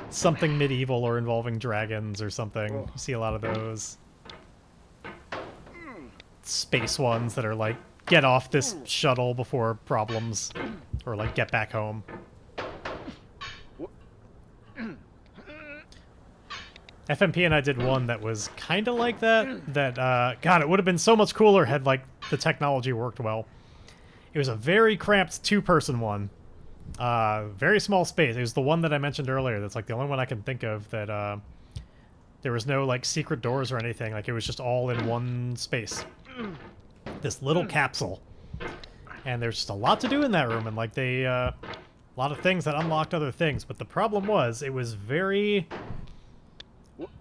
Something medieval or involving dragons or something. You see a lot of those. Space ones that are like, get off this shuttle before problems, or like get back home. FMP and I did one that was kind of like that. God, it would have been so much cooler had, like, the technology worked well. It was a very cramped two-person one. Very small space. It was the one that I mentioned earlier. That's, like, the only one I can think of that, there was no, like, secret doors or anything. Like, it was just all in one space. This little capsule. And there's just a lot to do in that room. And, like, a lot of things that unlocked other things. But the problem was, it was very...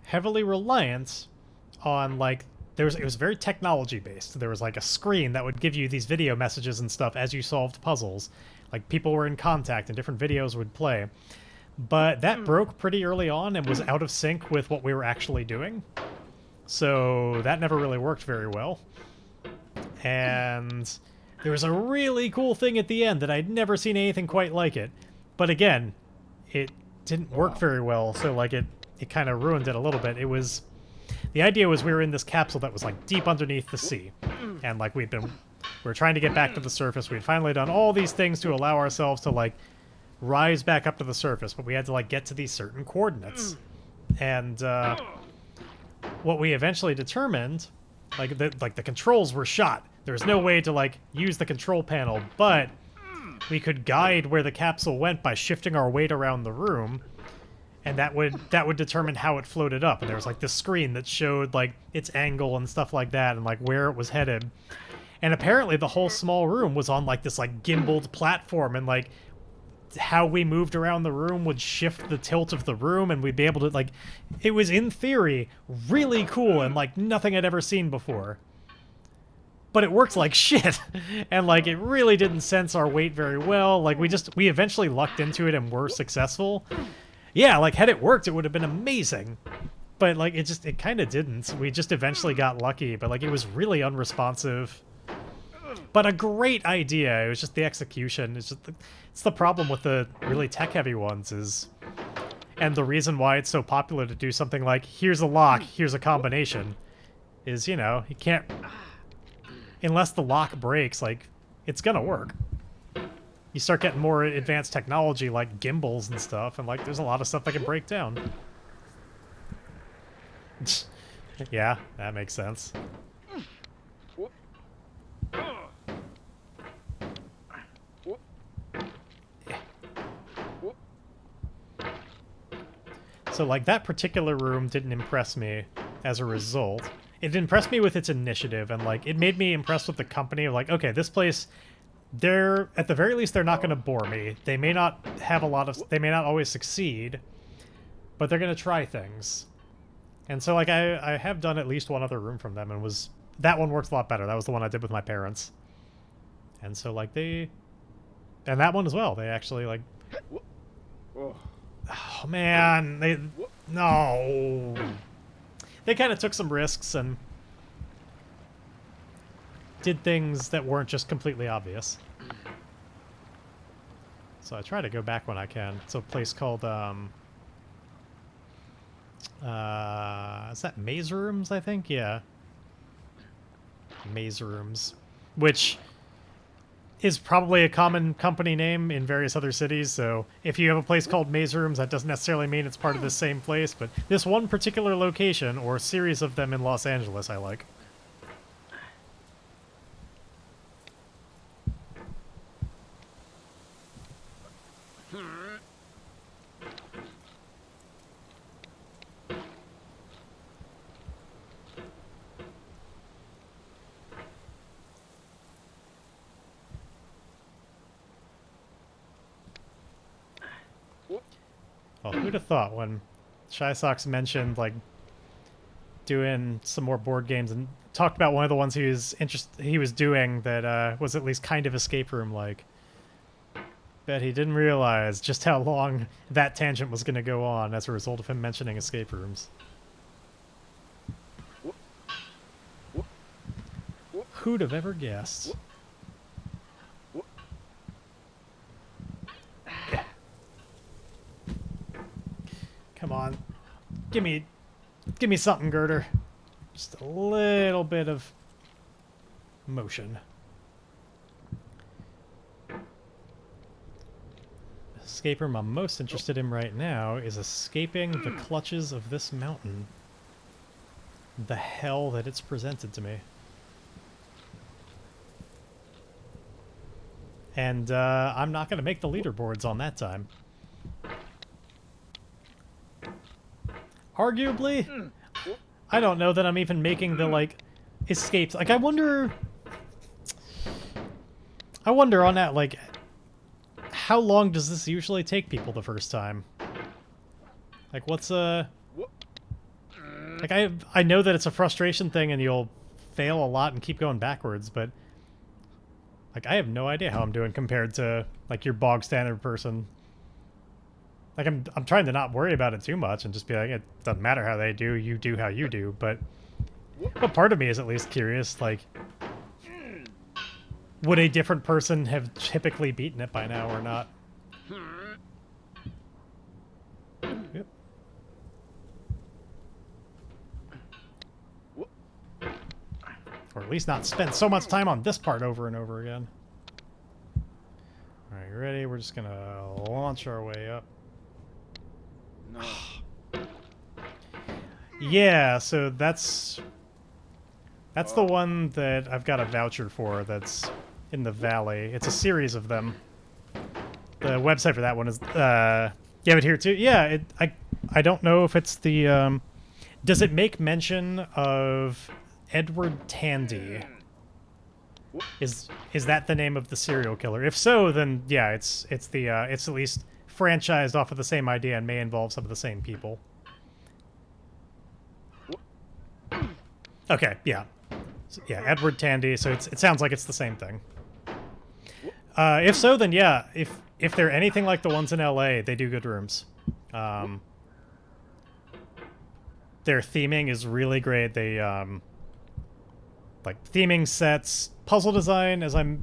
heavily reliant on, like, it was very technology based. There was like a screen that would give you these video messages and stuff as you solved puzzles. Like, people were in contact and different videos would play. But that broke pretty early on and was out of sync with what we were actually doing. So that never really worked very well. And there was a really cool thing at the end that I'd never seen anything quite like it. But again, it didn't work very well, so like it kind of ruined it a little bit. The idea was we were in this capsule that was like deep underneath the sea, and like we were trying to get back to the surface. We'd finally done all these things to allow ourselves to like rise back up to the surface, but we had to like get to these certain coordinates. And what we eventually determined, like the controls were shot. There was no way to like use the control panel, but we could guide where the capsule went by shifting our weight around the room. And that would determine how it floated up. And there was like this screen that showed like its angle and stuff like that and like where it was headed. And apparently the whole small room was on like this like gimbaled platform, and like how we moved around the room would shift the tilt of the room, and we'd be able to, like, it was in theory really cool and like nothing I'd ever seen before. But it worked like shit, and like it really didn't sense our weight very well. Like we eventually lucked into it and were successful. Yeah, like had it worked, it would have been amazing. But like it kind of didn't. We just eventually got lucky, but like it was really unresponsive. But a great idea. It was just the execution. It's the problem with the really tech-heavy ones is, and the reason why it's so popular to do something like here's a lock, here's a combination, is you can't, unless the lock breaks, like it's gonna work. You start getting more advanced technology like gimbals and stuff, and like there's a lot of stuff that can break down. Yeah, that makes sense. So, like, that particular room didn't impress me as a result. It impressed me with its initiative, and, like, it made me impressed with the company of, like, okay, this place, at the very least, they're not going to bore me. They may not have they may not always succeed, but they're going to try things. And so, like, I have done at least one other room from them, and that one worked a lot better. That was the one I did with my parents. And so, like, and that one as well, they actually, like... Oh, man, no. They kind of took some risks and did things that weren't just completely obvious. So I try to go back when I can. It's a place called, is that Maze Rooms, I think? Yeah. Maze Rooms. Which is probably a common company name in various other cities, so if you have a place called Maze Rooms, that doesn't necessarily mean it's part of the same place, but this one particular location, or series of them in Los Angeles, I like. Well, who'd have thought when Shy Sox mentioned, like, doing some more board games and talked about one of the ones he was doing that was at least kind of escape room-like. Bet he didn't realize just how long that tangent was going to go on as a result of him mentioning escape rooms. Who'd have ever guessed? Come on. Give me something, Girder. Just a little bit of motion. Escape room I'm most interested in right now is escaping the clutches of this mountain. The hell that it's presented to me. And I'm not going to make the leaderboards on that time. Arguably, I don't know that I'm even making the, like, escapes. Like, I wonder on that, like, how long does this usually take people the first time? Like, what's like, I know that it's a frustration thing and you'll fail a lot and keep going backwards, but, like, I have no idea how I'm doing compared to, like, your bog standard person. Like, I'm trying to not worry about it too much and just be like, it doesn't matter how they do, you do how you do, but part of me is at least curious, like, would a different person have typically beaten it by now or not? Yep. Or at least not spend so much time on this part over and over again. Alright, you ready? We're just gonna launch our way up. No. Yeah, so that's the one that I've got a voucher for that's in the valley. It's a series of them. The website for that one is you have it here too? Yeah, I don't know if it's the does it make mention of Edward Tandy? Is that the name of the serial killer? If so, then yeah, it's at least franchised off of the same idea and may involve some of the same people. Okay, yeah. So, yeah, Edward Tandy, so it sounds like it's the same thing. If so, then yeah, if they're anything like the ones in LA, they do good rooms. Their theming is really great. They, like, theming sets, puzzle design, as I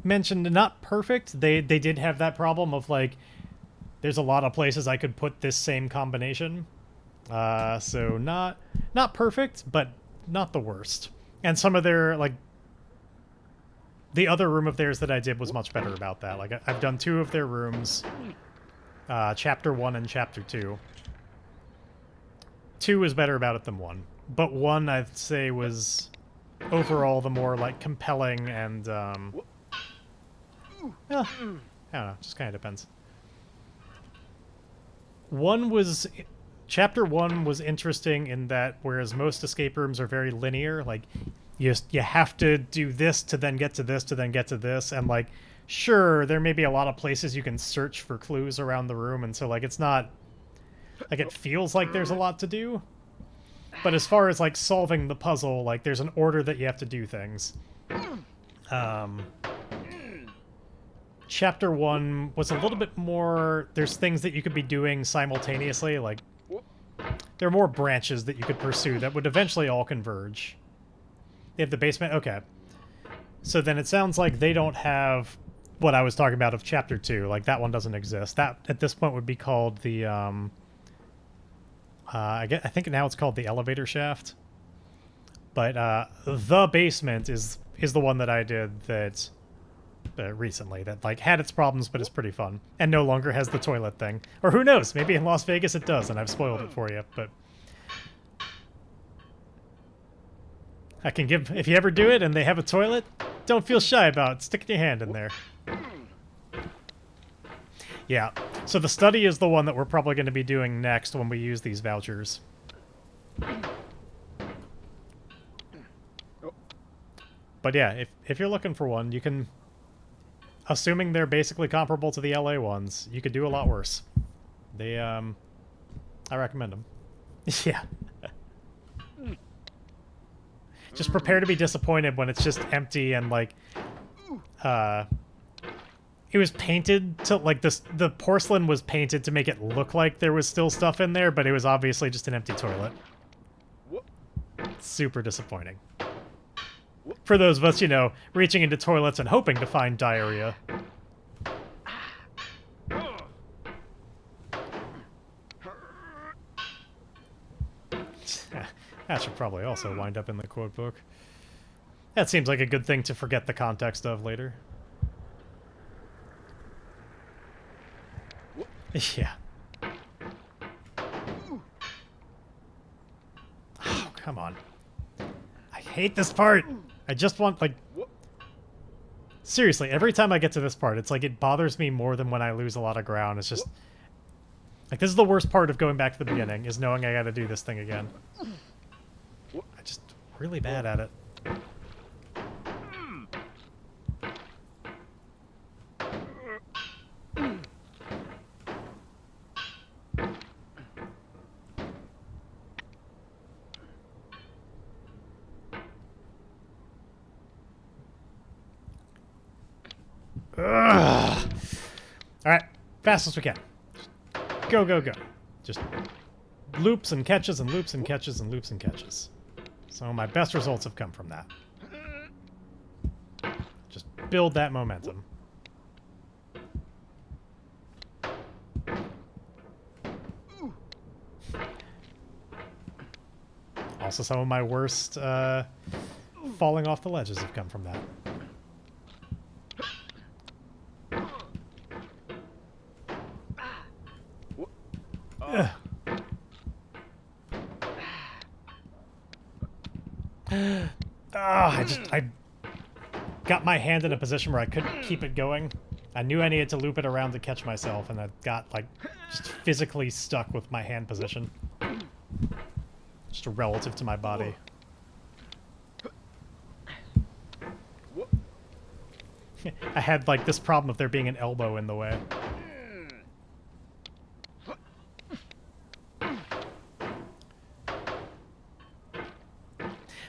mentioned, not perfect. They did have that problem of, like, there's a lot of places I could put this same combination. So not perfect, but not the worst. And some of their, like, the other room of theirs that I did was much better about that. Like, I've done 2 of their rooms, Chapter 1 and Chapter 2. 2 is better about it than 1. But 1, I'd say, was overall the more, like, compelling and, I don't know, just kind of depends. Chapter 1 was interesting in that, whereas most escape rooms are very linear, like, you have to do this to then get to this to then get to this, and, like, sure, there may be a lot of places you can search for clues around the room, and so, like, it's not... Like, it feels like there's a lot to do. But as far as, like, solving the puzzle, like, there's an order that you have to do things. Chapter 1 was a little bit more... There's things that you could be doing simultaneously, like... There are more branches that you could pursue that would eventually all converge. They have the basement? Okay. So then it sounds like they don't have what I was talking about of Chapter 2. Like, that one doesn't exist. That, at this point, would be called the, I think now it's called the elevator shaft. But, the basement is the one that I did that... recently, that, like, had its problems, but is pretty fun. And no longer has the toilet thing. Or who knows, maybe in Las Vegas it does, and I've spoiled it for you, but... I can give... If you ever do it and they have a toilet, don't feel shy about it. Stick your hand in there. Yeah, so the study is the one that we're probably going to be doing next when we use these vouchers. But yeah, if you're looking for one, you can... Assuming they're basically comparable to the LA ones, you could do a lot worse. They, I recommend them. Yeah. Just prepare to be disappointed when it's just empty and, like, it was painted to, like, the porcelain was painted to make it look like there was still stuff in there, but it was obviously just an empty toilet. Super disappointing. For those of us, you know, reaching into toilets and hoping to find diarrhea. That should probably also wind up in the quote book. That seems like a good thing to forget the context of later. Yeah. Oh, come on. I hate this part! I just want, like... Seriously, every time I get to this part, it's like it bothers me more than when I lose a lot of ground. It's just... Like, this is the worst part of going back to the beginning, is knowing I gotta do this thing again. I'm just really bad at it. Ugh. All right, fast as we can. Go, go, go. Just loops and catches and loops and catches and loops and catches. Some of my best results have come from that. Just build that momentum. Also, some of my worst falling off the ledges have come from that. I got my hand in a position where I couldn't keep it going. I knew I needed to loop it around to catch myself, and I got, like, just physically stuck with my hand position. Just relative to my body. I had like this problem of there being an elbow in the way.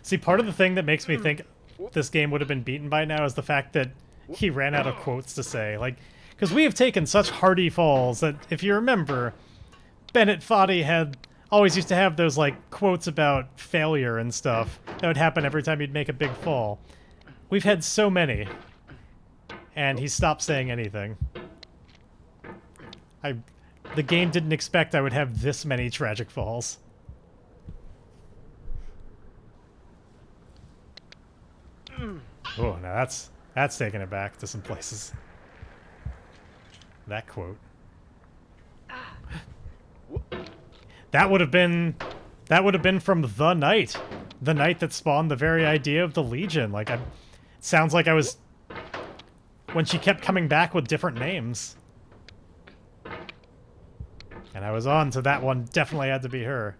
See, part of the thing that makes me think this game would have been beaten by now is the fact that he ran out of quotes to say. Like, because we have taken such hearty falls that, if you remember, Bennett Foddy had always used to have those, like, quotes about failure and stuff that would happen every time you'd make a big fall. We've had so many, and he stopped saying anything. The game didn't expect I would have this many tragic falls. Oh, now that's taking it back to some places. That quote. That would have been from the night that spawned the very idea of the Legion. Like, it sounds like I was when she kept coming back with different names, and I was on to that one. Definitely had to be her,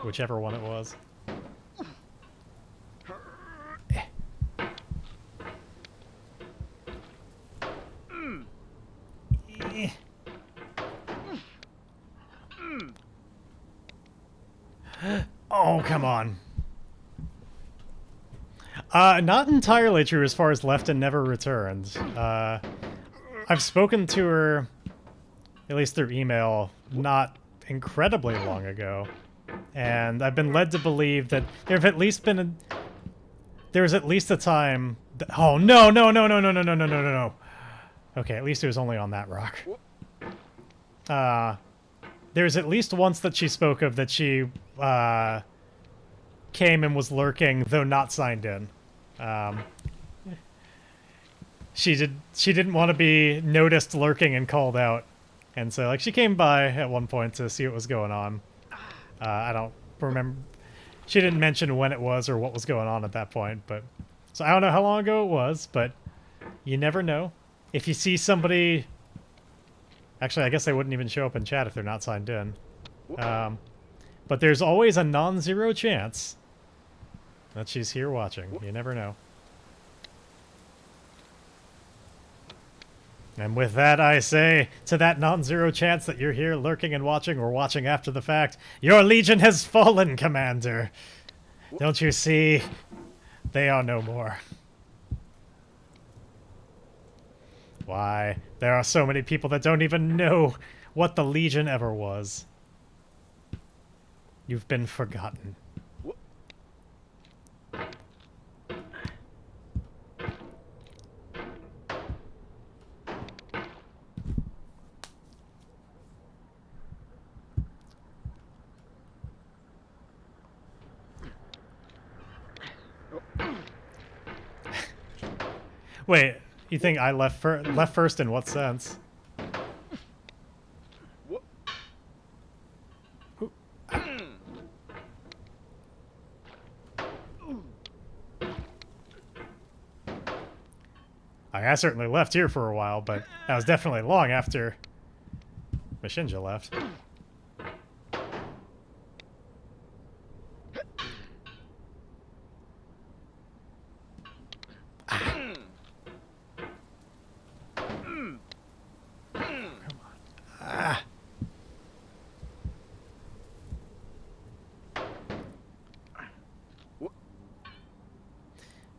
whichever one it was. Oh, come on. Not entirely true as far as left and never returned. I've spoken to her, at least through email, not incredibly long ago. And I've been led to believe that there was at least a time that, oh, no. Okay, at least it was only on that rock. There's at least once that she spoke of that she came and was lurking, though not signed in. She didn't want to be noticed lurking and called out, and so like she came by at one point to see what was going on. I don't remember. She didn't mention when it was or what was going on at that point, but so I don't know how long ago it was, but you never know. If you see somebody, actually, I guess they wouldn't even show up in chat if they're not signed in. But there's always a non-zero chance that she's here watching. You never know. And with that, I say, to that non-zero chance that you're here lurking and watching, or watching after the fact, your Legion has fallen, Commander! Don't you see? They are no more. Why, there are so many people that don't even know what the Legion ever was. You've been forgotten. Wait, you think I left first in what sense? I certainly left here for a while, but that was definitely long after Mashinja left.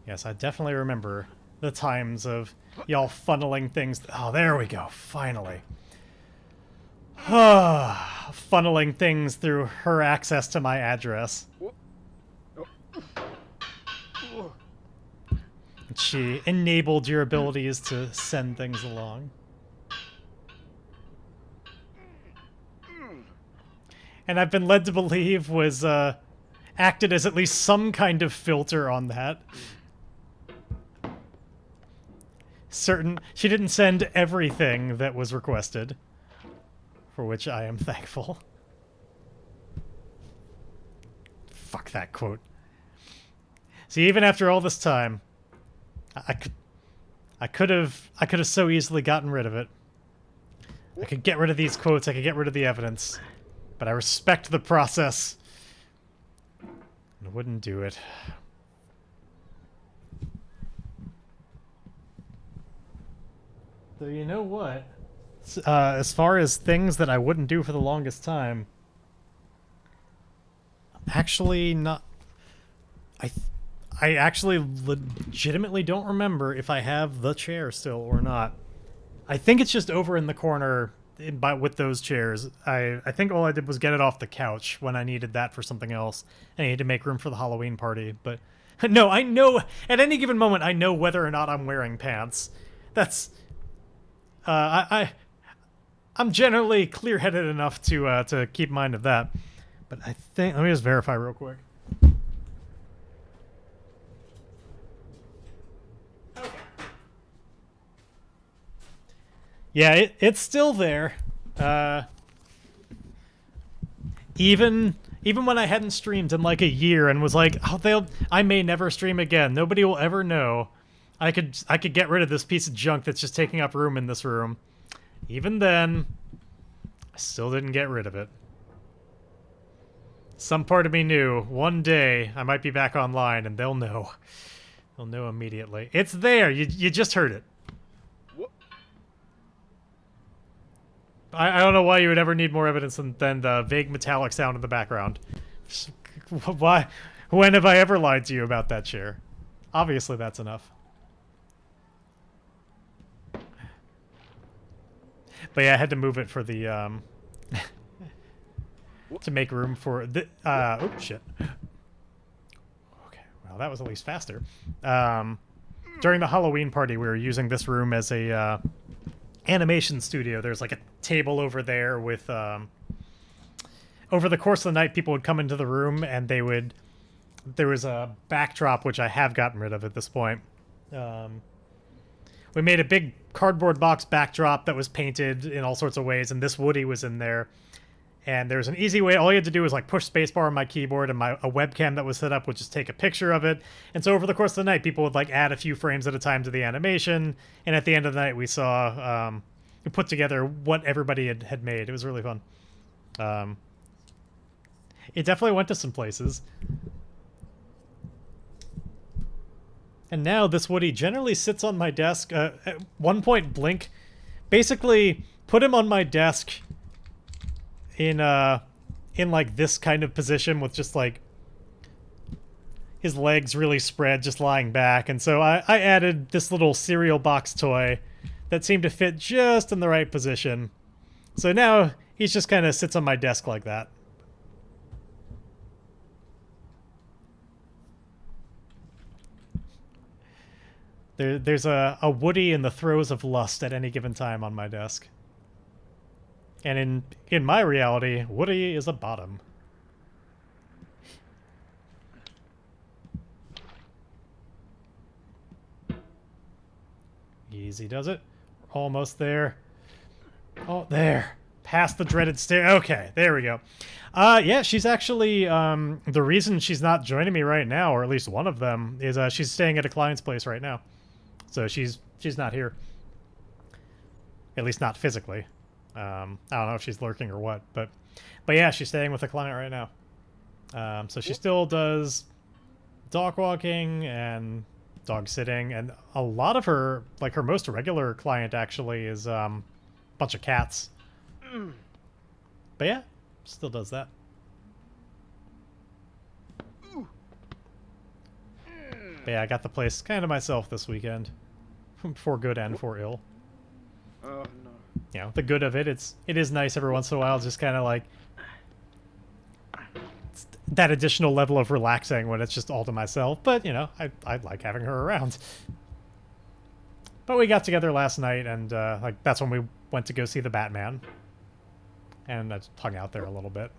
Yes, I definitely remember the times of y'all funneling things. Oh, there we go. Finally. Funneling things through her access to my address. She enabled your abilities to send things along. And I've been led to believe was acted as at least some kind of filter on that. She didn't send everything that was requested, for which I am thankful. Fuck that quote. See, even after all this time, I could have so easily gotten rid of it. I could get rid of these quotes, I could get rid of the evidence, but I respect the process and wouldn't do it. So you know what? As far as things that I wouldn't do for the longest time, actually not. I actually legitimately don't remember if I have the chair still or not. I think it's just over in the corner with those chairs. I think all I did was get it off the couch when I needed that for something else. I needed to make room for the Halloween party, but no, I know at any given moment I know whether or not I'm wearing pants. That's I'm generally clear-headed enough to keep mind of that. But I think let me just verify real quick. Yeah, it's still there. Even when I hadn't streamed in like a year and was like, oh, I may never stream again. Nobody will ever know. I could get rid of this piece of junk that's just taking up room in this room. Even then, I still didn't get rid of it. Some part of me knew one day I might be back online and they'll know. They'll know immediately. It's there. You just heard it. I don't know why you would ever need more evidence than the vague metallic sound in the background. Why? When have I ever lied to you about that chair? Obviously, that's enough. But yeah, I had to move it for the to make room for the oh shit. Okay, well that was at least faster. During the Halloween party, we were using this room as a animation studio. There's like a table over there with over the course of the night people would come into the room and there was a backdrop which I have gotten rid of at this point. We made a big cardboard box backdrop that was painted in all sorts of ways, and this Woody was in there. And there's an easy way. All you had to do was like push spacebar on my keyboard, and a webcam that was set up would just take a picture of it. And so over the course of the night, people would like add a few frames at a time to the animation. And at the end of the night, we saw put together what everybody had made. It was really fun. It definitely went to some places. And now this Woody generally sits on my desk. At one point, Blink basically put him on my desk in like this kind of position with just like his legs really spread, just lying back. And so I added this little cereal box toy that seemed to fit just in the right position. So now he just kind of sits on my desk like that. There's a Woody in the throes of lust at any given time on my desk. And in my reality, Woody is a bottom. Easy does it. Almost there. Oh, there. Past the dreaded stair. Okay, there we go. Yeah, she's actually, the reason she's not joining me right now, or at least one of them, is she's staying at a client's place right now. So she's not here. At least not physically. I don't know if she's lurking or what, but yeah, she's staying with a client right now. So she still does dog walking and dog sitting, and a lot of her, like her most regular client actually is a bunch of cats. But yeah, still does that. But yeah, I got the place kind of myself this weekend, for good and for ill. Oh no. You know, the good of it, it is nice every once in a while, just kind of like that additional level of relaxing when it's just all to myself. But you know, I like having her around. But we got together last night, and like that's when we went to go see the Batman, and I just hung out there a little bit.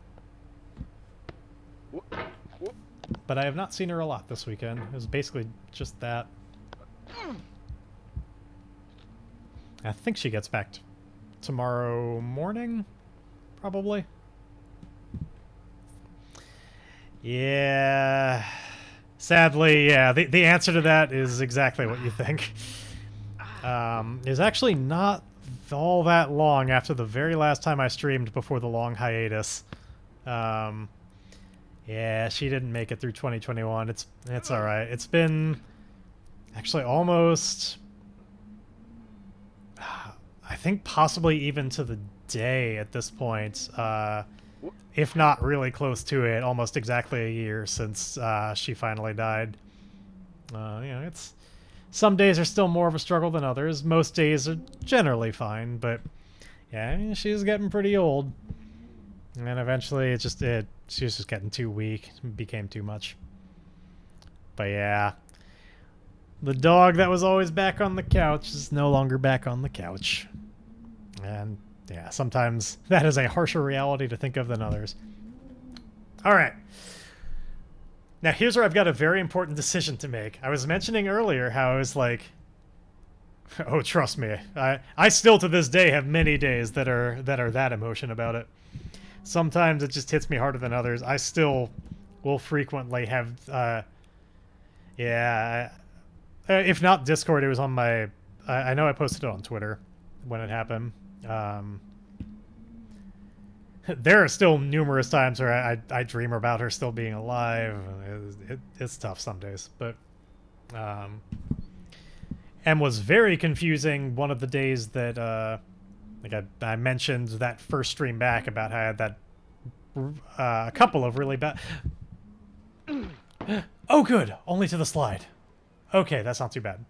But I have not seen her a lot this weekend. It was basically just that. I think she gets back tomorrow morning, probably. Yeah. Sadly, yeah. The answer to that is exactly what you think. It was actually not all that long after the very last time I streamed before the long hiatus. Yeah, she didn't make it through 2021. It's all right. It's been actually almost think possibly even to the day at this point, if not really close to it, almost exactly a year since she finally died. You know, it's some days are still more of a struggle than others. Most days are generally fine, but yeah, she's getting pretty old. And eventually she was just getting too weak. It became too much. But yeah. The dog that was always back on the couch is no longer back on the couch. And yeah, sometimes that is a harsher reality to think of than others. Alright. Now here's where I've got a very important decision to make. I was mentioning earlier how I was like, oh, trust me, I still to this day have many days that are that emotion about it. Sometimes it just hits me harder than others. I still will frequently have, if not Discord, it was on my, I know I posted it on Twitter when it happened. There are still numerous times where I dream about her still being alive. It's tough some days, but, and was very confusing one of the days that, like I mentioned that first stream back about how I had that, a couple of really bad, oh good, only to the slide. Okay, that's not too bad.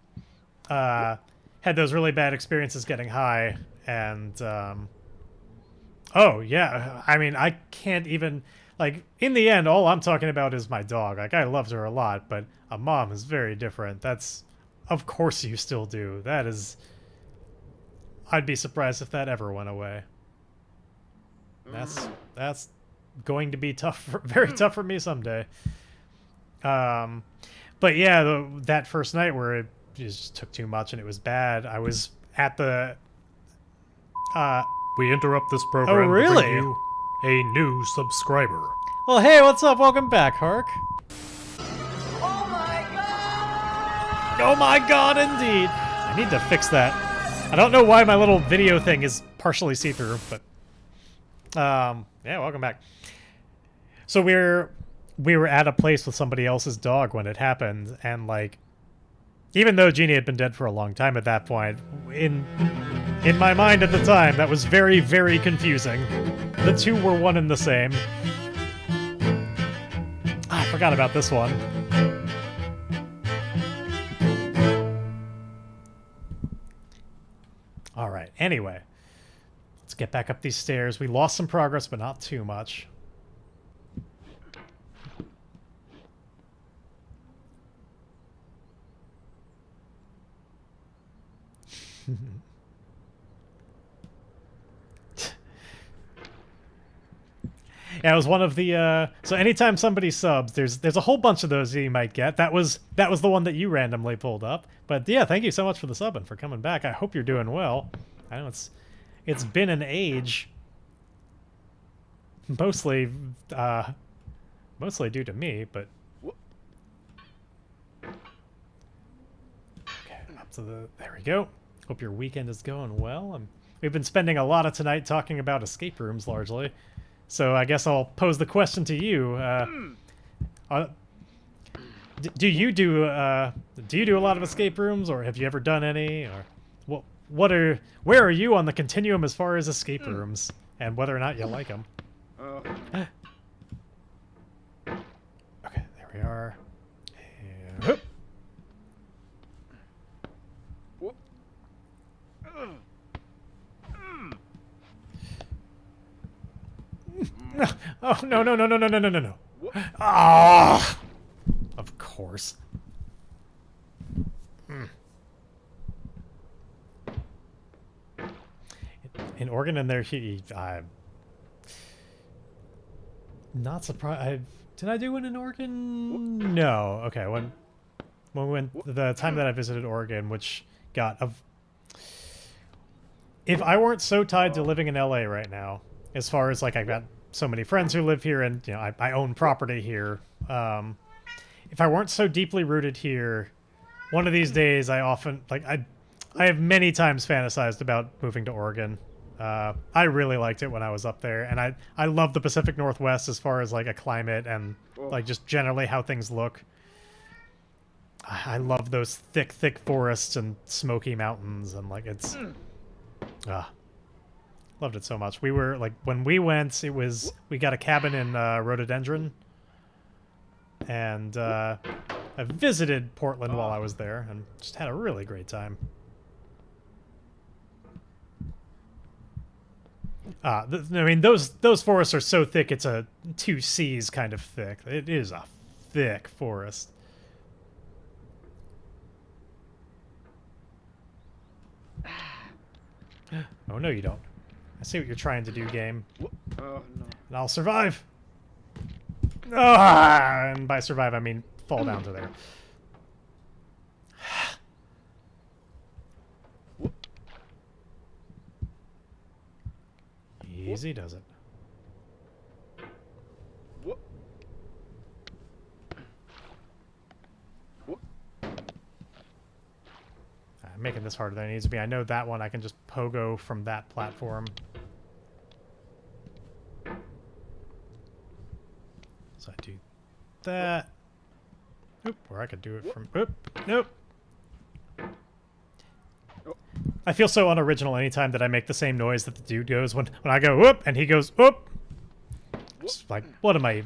Had those really bad experiences getting high, and, oh, yeah, I mean, I can't even, like, in the end, all I'm talking about is my dog. Like, I loved her a lot, but a mom is very different. That's, of course you still do. That is, I'd be surprised if that ever went away. That's going to be tough, very tough for me someday. But yeah, that first night where it just took too much and it was bad, I was at the, we interrupt this program oh, really? to bring you a new subscriber. Well, hey, what's up? Welcome back, Hark. Oh my god! Oh my god, indeed. I need to fix that. I don't know why my little video thing is partially see-through, but, yeah, welcome back. So we were at a place with somebody else's dog when it happened, and like, even though Jeannie had been dead for a long time at that point, in my mind at the time, that was very, very confusing. The two were one and the same. I forgot about this one. All right, anyway. Let's get back up these stairs. We lost some progress, but not too much. Yeah, it was one of the, so anytime somebody subs, there's a whole bunch of those that you might get. That was the one that you randomly pulled up. But yeah, thank you so much for the sub and for coming back. I hope you're doing well. I know it's been an age. Mostly due to me, but okay, up to there we go. Hope your weekend is going well. We've been spending a lot of tonight talking about escape rooms largely. So I guess I'll pose the question to you. Do you do a lot of escape rooms, or have you ever done any, or where are you on the continuum as far as escape rooms, and whether or not you like them? Okay, there we are. And whoop. Oh, no. Ah! Of course. An organ in there, I'm not surprised. Did I do an Oregon? No. Okay, when we went, the time that I visited Oregon, which got if I weren't so tied to living in LA right now, as far as like I've got so many friends who live here, and you know I own property here. If I weren't so deeply rooted here, one of these days I often I have many times fantasized about moving to Oregon. I really liked it when I was up there, and I love the Pacific Northwest as far as like a climate and like just generally how things look. I love those thick forests and smoky mountains, and like it's Ah, loved it so much. We were like, when we went, we got a cabin in Rhododendron, and I visited Portland while I was there, and just had a really great time. I mean, those forests are so thick, it's a 2Cs kind of thick. It is a thick forest. Oh, no, you don't. I see what you're trying to do, game. Oh, no. And I'll survive. Ah, and by survive, I mean fall down to there. Easy does it. I'm making this harder than it needs to be. I know that one I can just pogo from that platform. So I do that. Oop, or I could do it from... Oop, nope. I feel so unoriginal anytime that I make the same noise that the dude goes when I go whoop and he goes whoop. Just like, what am I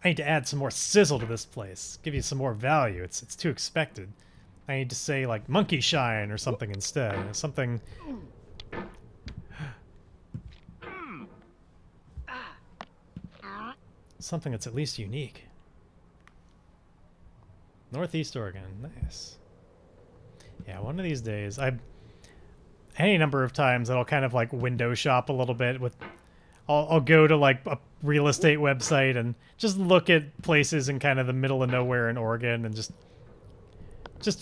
need to add some more sizzle to this place. Give you some more value. It's too expected. I need to say like monkey shine or something instead. Something that's at least unique. Northeast Oregon, nice. Yeah, one of these days, any number of times that I'll kind of like window shop a little bit with, I'll go to like a real estate website and just look at places in kind of the middle of nowhere in Oregon and just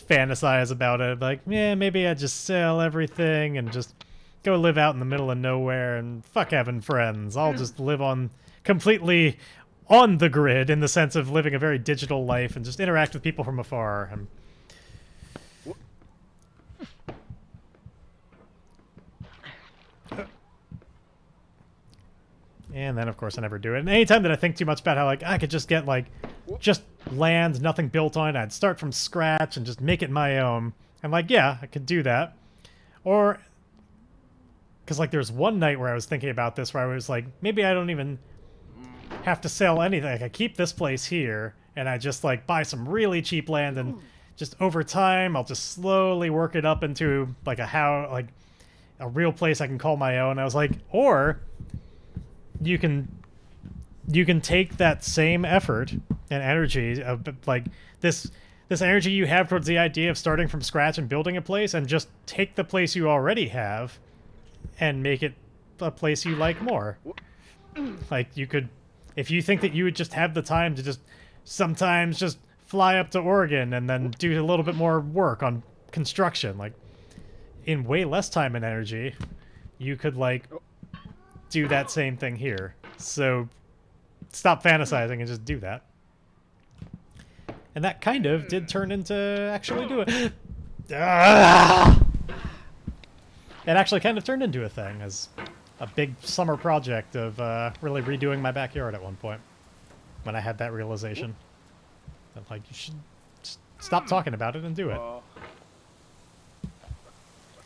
fantasize about it. Like, yeah, maybe I just sell everything and just go live out in the middle of nowhere and fuck having friends. I'll just live completely on the grid in the sense of living a very digital life and just interact with people from afar. And then, of course, I never do it. And anytime that I think too much about how, like, I could just get, like, just land, nothing built on it, I'd start from scratch and just make it my own. I'm like, yeah, I could do that. Or, because, like, there's one night where I was thinking about this where I was like, maybe I don't even have to sell anything. Like, I keep this place here, and I just, like, buy some really cheap land, and just over time, I'll just slowly work it up into, like, a real place I can call my own. I was like, or... You can take that same effort and energy of like this energy you have towards the idea of starting from scratch and building a place, and just take the place you already have and make it a place you like more. Like, you could, if you think that you would just have the time to just sometimes just fly up to Oregon and then do a little bit more work on construction, like in way less time and energy, you could like do that same thing here. So stop fantasizing and just do that. And that kind of did turn into actually do it. It actually kind of turned into a thing as a big summer project of really redoing my backyard at one point when I had that realization. That, like, you should stop talking about it and do it.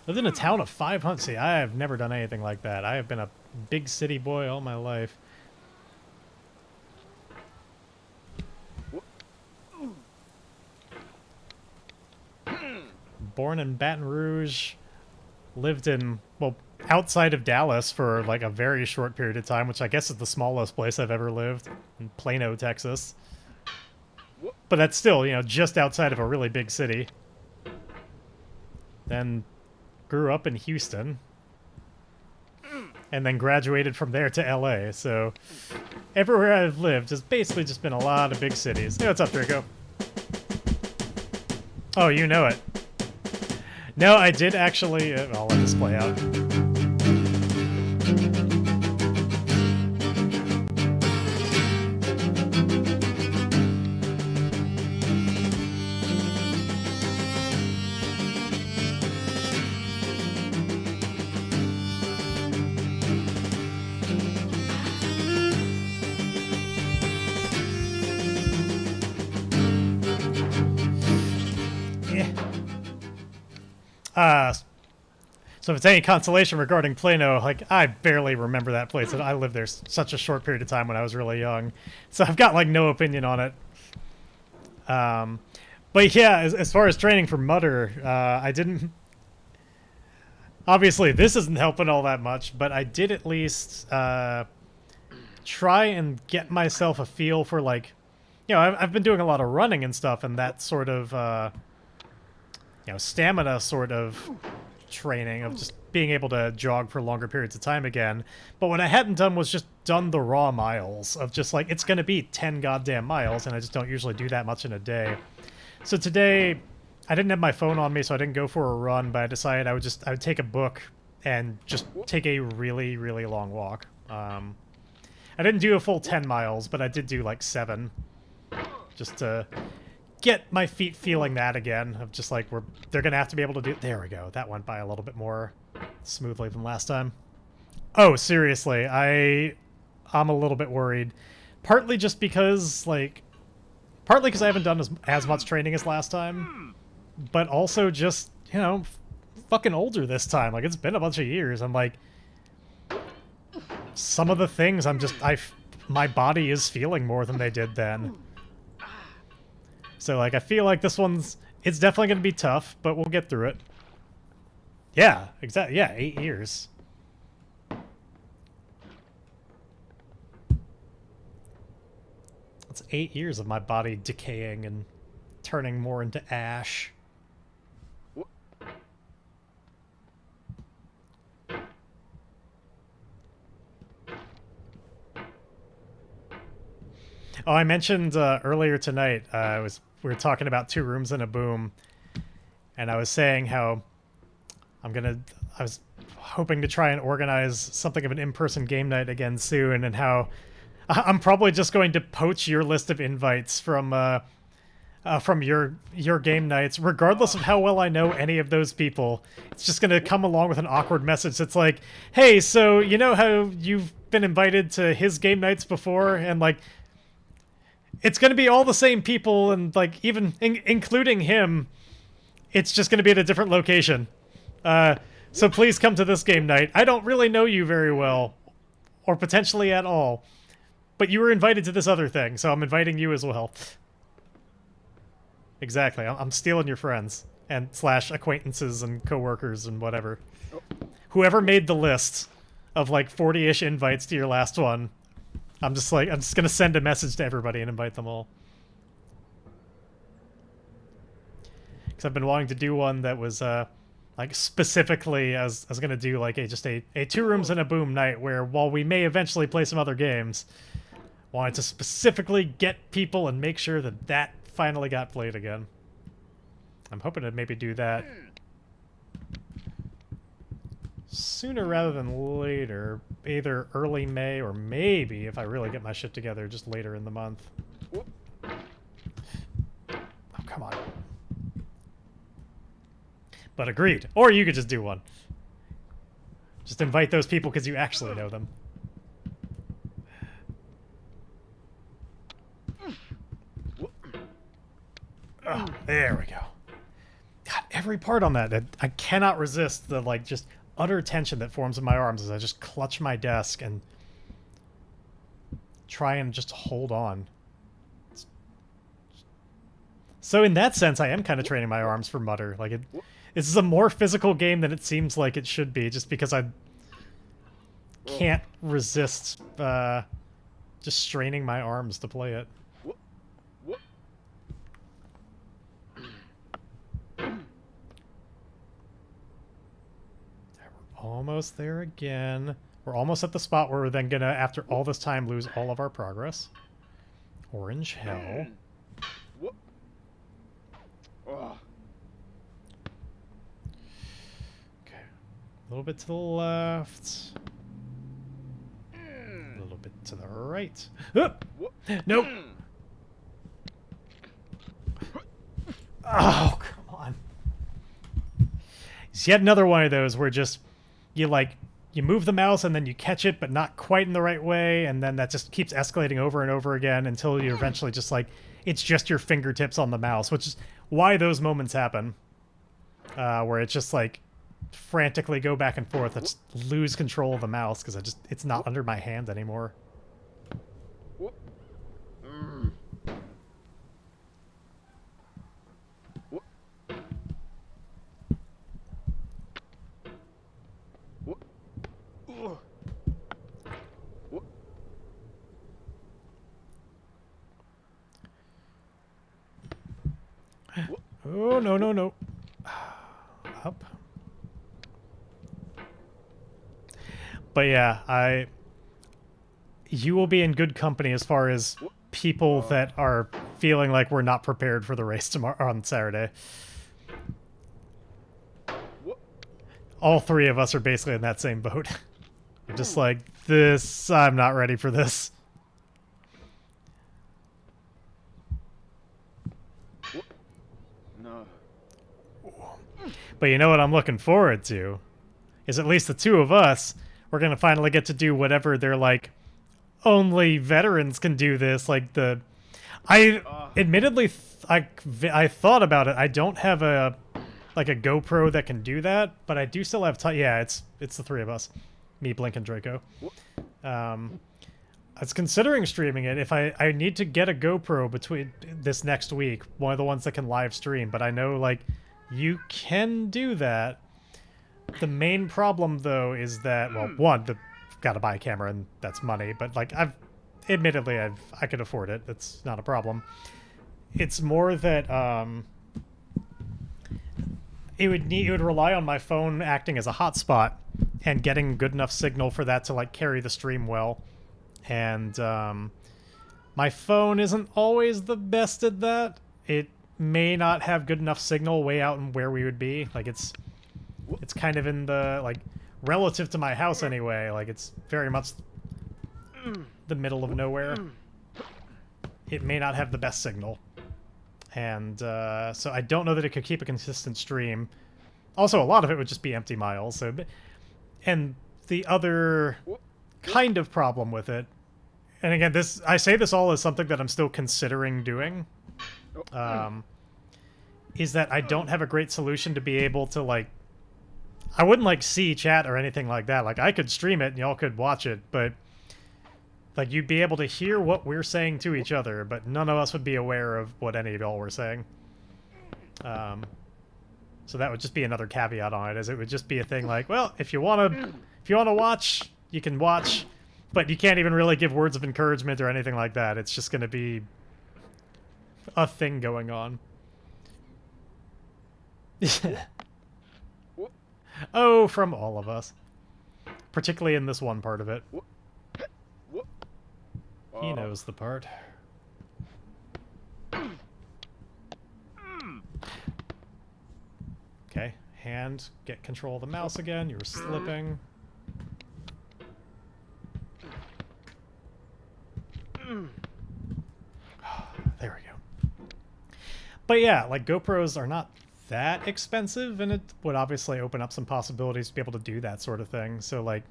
Lived in a town of 500. See, I have never done anything like that. I have been a big city boy all my life. Born in Baton Rouge, lived in, well, outside of Dallas for like a very short period of time, which I guess is the smallest place I've ever lived, in Plano, Texas. But that's still, you know, just outside of a really big city. Then grew up in Houston. And then graduated from there to LA. So everywhere I've lived has basically just been a lot of big cities. Hey, what's up, Draco? Oh, you know it. No, I did actually... I'll let this play out. So if it's any consolation regarding Plano, like, I barely remember that place, and I lived there such a short period of time when I was really young. So I've got, like, no opinion on it. But yeah, as far as training for Mutter, I didn't... Obviously, this isn't helping all that much, but I did at least try and get myself a feel for, like... You know, I've been doing a lot of running and stuff, and that sort of, you know, stamina sort of training of just being able to jog for longer periods of time again. But what I hadn't done was just done the raw miles of just, like, it's going to be 10 goddamn miles, and I just don't usually do that much in a day. So today, I didn't have my phone on me, so I didn't go for a run, but I decided I would take a book and just take a really, really long walk. I didn't do a full 10 miles, but I did do, like, 7. Just to get my feet feeling that again, of just like, they're gonna have to be able to do... There we go, that went by a little bit more smoothly than last time. Oh, seriously, I'm a little bit worried. Partly just because, like... Partly because I haven't done as much training as last time, but also just, you know, fucking older this time. Like, it's been a bunch of years. I'm like... Some of the things my body is feeling more than they did then. So, like, I feel like this it's definitely going to be tough, but we'll get through it. Yeah, exactly. Yeah, 8 years. That's 8 years of my body decaying and turning more into ash. Oh, I mentioned earlier tonight, we were talking about 2 rooms and a boom, and I was saying how I was hoping to try and organize something of an in-person game night again soon, and how I'm probably just going to poach your list of invites from your game nights, regardless of how well I know any of those people. It's just going to come along with an awkward message that's like, hey, so you know how you've been invited to his game nights before, and like... It's going to be all the same people, and, like, even including him, it's just going to be at a different location. So please come to this game night. I don't really know you very well, or potentially at all, but you were invited to this other thing, so I'm inviting you as well. Exactly. I'm stealing your friends, and / acquaintances and coworkers and whatever. Whoever made the list of, like, 40-ish invites to your last one... I'm just gonna send a message to everybody and invite them all. Because I've been wanting to do one that was, like, specifically, I was gonna do, like, just a 2 rooms and a boom night where, while we may eventually play some other games, wanted to specifically get people and make sure that finally got played again. I'm hoping to maybe do that sooner rather than later, either early May or maybe, if I really get my shit together, just later in the month. Oh, come on. But agreed. Or you could just do one. Just invite those people because you actually know them. Oh, there we go. God, every part on that, I cannot resist the, like, just utter tension that forms in my arms as I just clutch my desk and try and just hold on. So in that sense, I am kind of training my arms for Mutter. Like, this is a more physical game than it seems like it should be, just because I can't resist just straining my arms to play it. Almost there again. We're almost at the spot where we're then gonna, after all this time, lose all of our progress. Orange hell. Okay. A little bit to the left. A little bit to the right. Nope. Oh, come on. It's yet another one of those where just... You move the mouse and then you catch it, but not quite in the right way, and then that just keeps escalating over and over again until you eventually just, like, it's just your fingertips on the mouse, which is why those moments happen. Where it's just, like, frantically go back and forth. I just lose control of the mouse because it's not under my hand anymore. Oh, no, no, no. Up. But yeah, you will be in good company as far as people that are feeling like we're not prepared for the race tomorrow on Saturday. All three of us are basically in that same boat. We're just like, I'm not ready for this. No. But you know what I'm looking forward to? Is at least the two of us, we're going to finally get to do whatever they're like, only veterans can do this. Like admittedly, I thought about it. I don't have a GoPro that can do that, but I do still have yeah, it's the three of us. Me, Blink, and Draco. I was considering streaming it. If I need to get a GoPro between this next week, one of the ones that can live stream, but I know like you can do that. The main problem though is that, well, one, gotta buy a camera and that's money, but like admittedly I could afford it. That's not a problem. It's more that it would rely on my phone acting as a hotspot and getting good enough signal for that to like carry the stream well. And my phone isn't always the best at that. It may not have good enough signal way out and where we would be. Like it's kind of in the, like, relative to my house anyway, like it's very much the middle of nowhere. It may not have the best signal. And so I don't know that it could keep a consistent stream. Also, a lot of it would just be empty miles. So, and the other kind of problem with it, and again, I say this all as something that I'm still considering doing, is that I don't have a great solution to be able to, like, I wouldn't, like, see chat or anything like that. Like, I could stream it and y'all could watch it, but, like, you'd be able to hear what we're saying to each other, but none of us would be aware of what any of y'all were saying. So that would just be another caveat on it, is it would just be a thing like, well, if you want to watch, you can watch, but you can't even really give words of encouragement or anything like that. It's just going to be a thing going on. Oh, from all of us. Particularly in this one part of it. He knows the part. Okay, hand, get control of the mouse again. You were slipping. There we go. But yeah, like GoPros are not that expensive, and it would obviously open up some possibilities to be able to do that sort of thing. So like,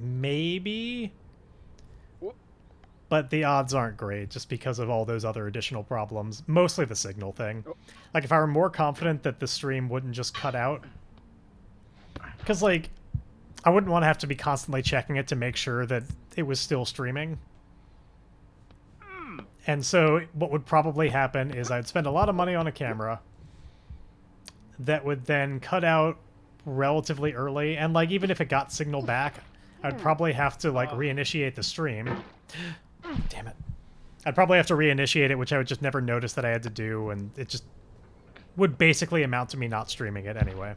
maybe, but the odds aren't great just because of all those other additional problems. Mostly the signal thing. Like if I were more confident that the stream wouldn't just cut out, because like I wouldn't want to have to be constantly checking it to make sure that it was still streaming. And so what would probably happen is I'd spend a lot of money on a camera that would then cut out relatively early, and like even if it got signal back, I'd probably have to like reinitiate the stream. Damn it. I'd probably have to reinitiate it, which I would just never notice that I had to do, and it just would basically amount to me not streaming it anyway.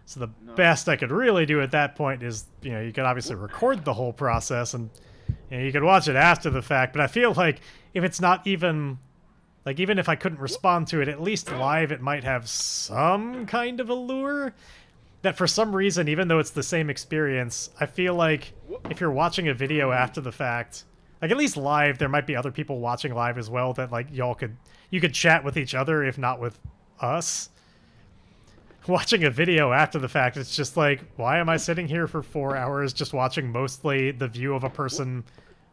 So the best I could really do at that point is, you know, you could obviously record the whole process and you could watch it after the fact, but I feel like if it's not even, like even if I couldn't respond to it, at least live it might have some kind of allure that for some reason, even though it's the same experience, I feel like if you're watching a video after the fact, like at least live, there might be other people watching live as well that like you could chat with each other if not with us. Watching a video after the fact, it's just like, why am I sitting here for 4 hours just watching mostly the view of a person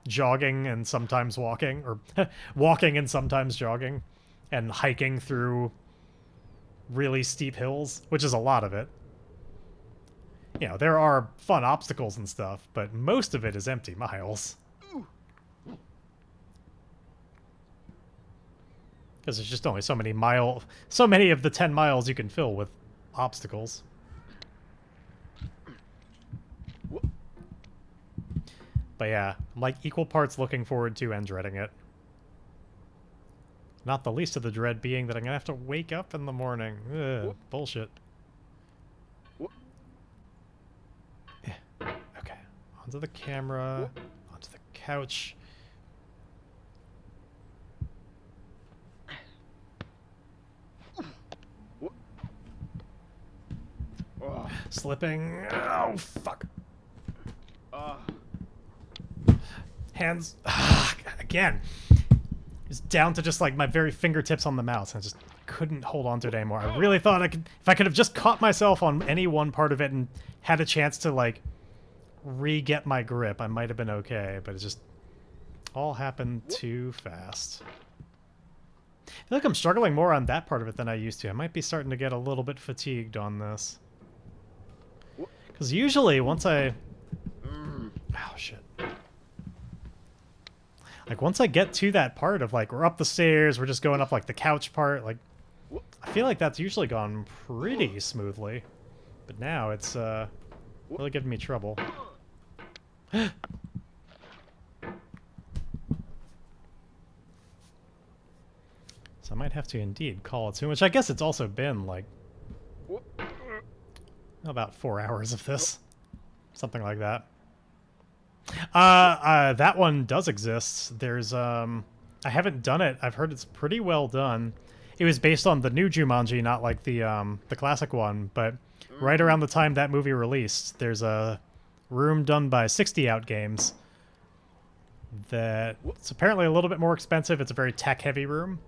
jogging and sometimes walking, or walking and sometimes jogging, and hiking through really steep hills, which is a lot of it. You know, there are fun obstacles and stuff, but most of it is empty miles. Because there's just only so many of the 10 miles you can fill with obstacles. But yeah, I'm like equal parts looking forward to and dreading it. Not the least of the dread being that I'm gonna have to wake up in the morning. Ugh, bullshit. Yeah. Okay. Onto the camera. Onto the couch. Slipping. Oh, fuck. Hands. Again. It's down to just like my very fingertips on the mouse. I just couldn't hold on to it anymore. I really thought if I could have just caught myself on any one part of it and had a chance to like re-get my grip, I might have been okay. But it just all happened too fast. I feel like I'm struggling more on that part of it than I used to. I might be starting to get a little bit fatigued on this. Because usually once I... Oh, shit. Like, once I get to that part of, like, we're up the stairs, we're just going up, like, the couch part, like, I feel like that's usually gone pretty smoothly. But now it's, really giving me trouble. So I might have to indeed call it soon, which I guess it's also been, like, about 4 hours of this. Something like that. That one does exist. There's, I haven't done it. I've heard it's pretty well done. It was based on the new Jumanji, not like the classic one, but right around the time that movie released, there's a room done by 60 Out Games that it's apparently a little bit more expensive. It's a very tech-heavy room.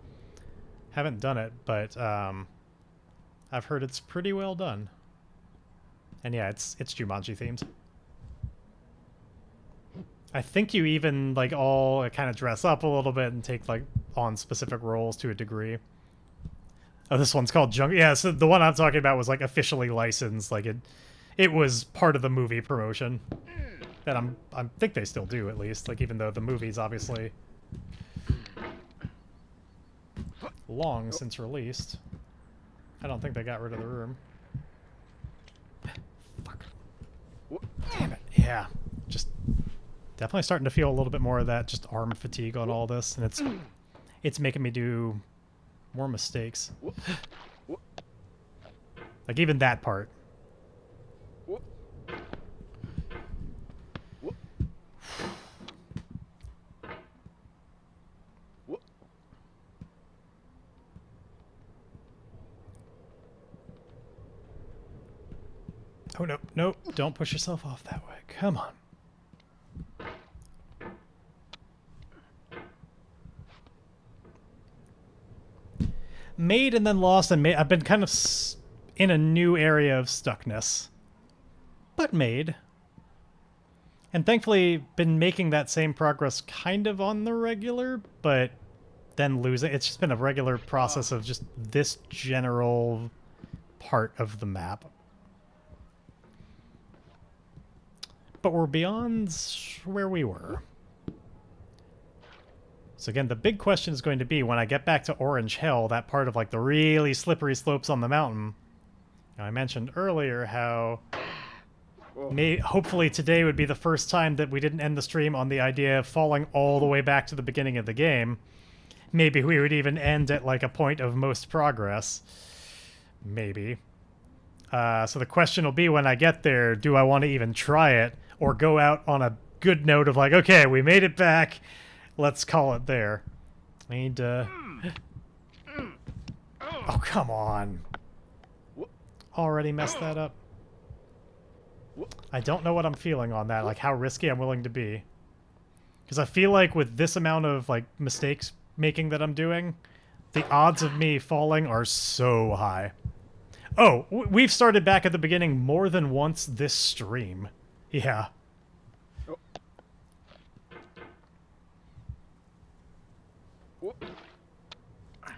Haven't done it, but, I've heard it's pretty well done. And yeah, it's Jumanji themed. I think you even, like, all kind of dress up a little bit and take, like, on specific roles to a degree. Oh, this one's called Junk. Yeah, so the one I'm talking about was, like, officially licensed. Like, it was part of the movie promotion. That I think they still do, at least. Like, even though the movie's obviously long since released. I don't think they got rid of the room. Fuck. Damn it. Yeah. Just definitely starting to feel a little bit more of that just arm fatigue on all this, and it's making me do more mistakes. Like even that part. Oh, no, no, don't push yourself off that way. Come on. Made and then lost and made. I've been kind of in a new area of stuckness. But made. And thankfully been making that same progress kind of on the regular, but then losing. It's just been a regular process of just this general part of the map. But we're beyond where we were. So again, the big question is going to be when I get back to Orange Hill, that part of like the really slippery slopes on the mountain. Now, I mentioned earlier how hopefully today would be the first time that we didn't end the stream on the idea of falling all the way back to the beginning of the game. Maybe we would even end at like a point of most progress. Maybe. So the question will be when I get there, do I want to even try it? Or go out on a good note of like, okay, we made it back. Let's call it there. I need to... Oh, come on. Already messed that up. I don't know what I'm feeling on that, like how risky I'm willing to be. Because I feel like with this amount of like mistakes making that I'm doing, the odds of me falling are so high. Oh, we've started back at the beginning more than once this stream. Yeah.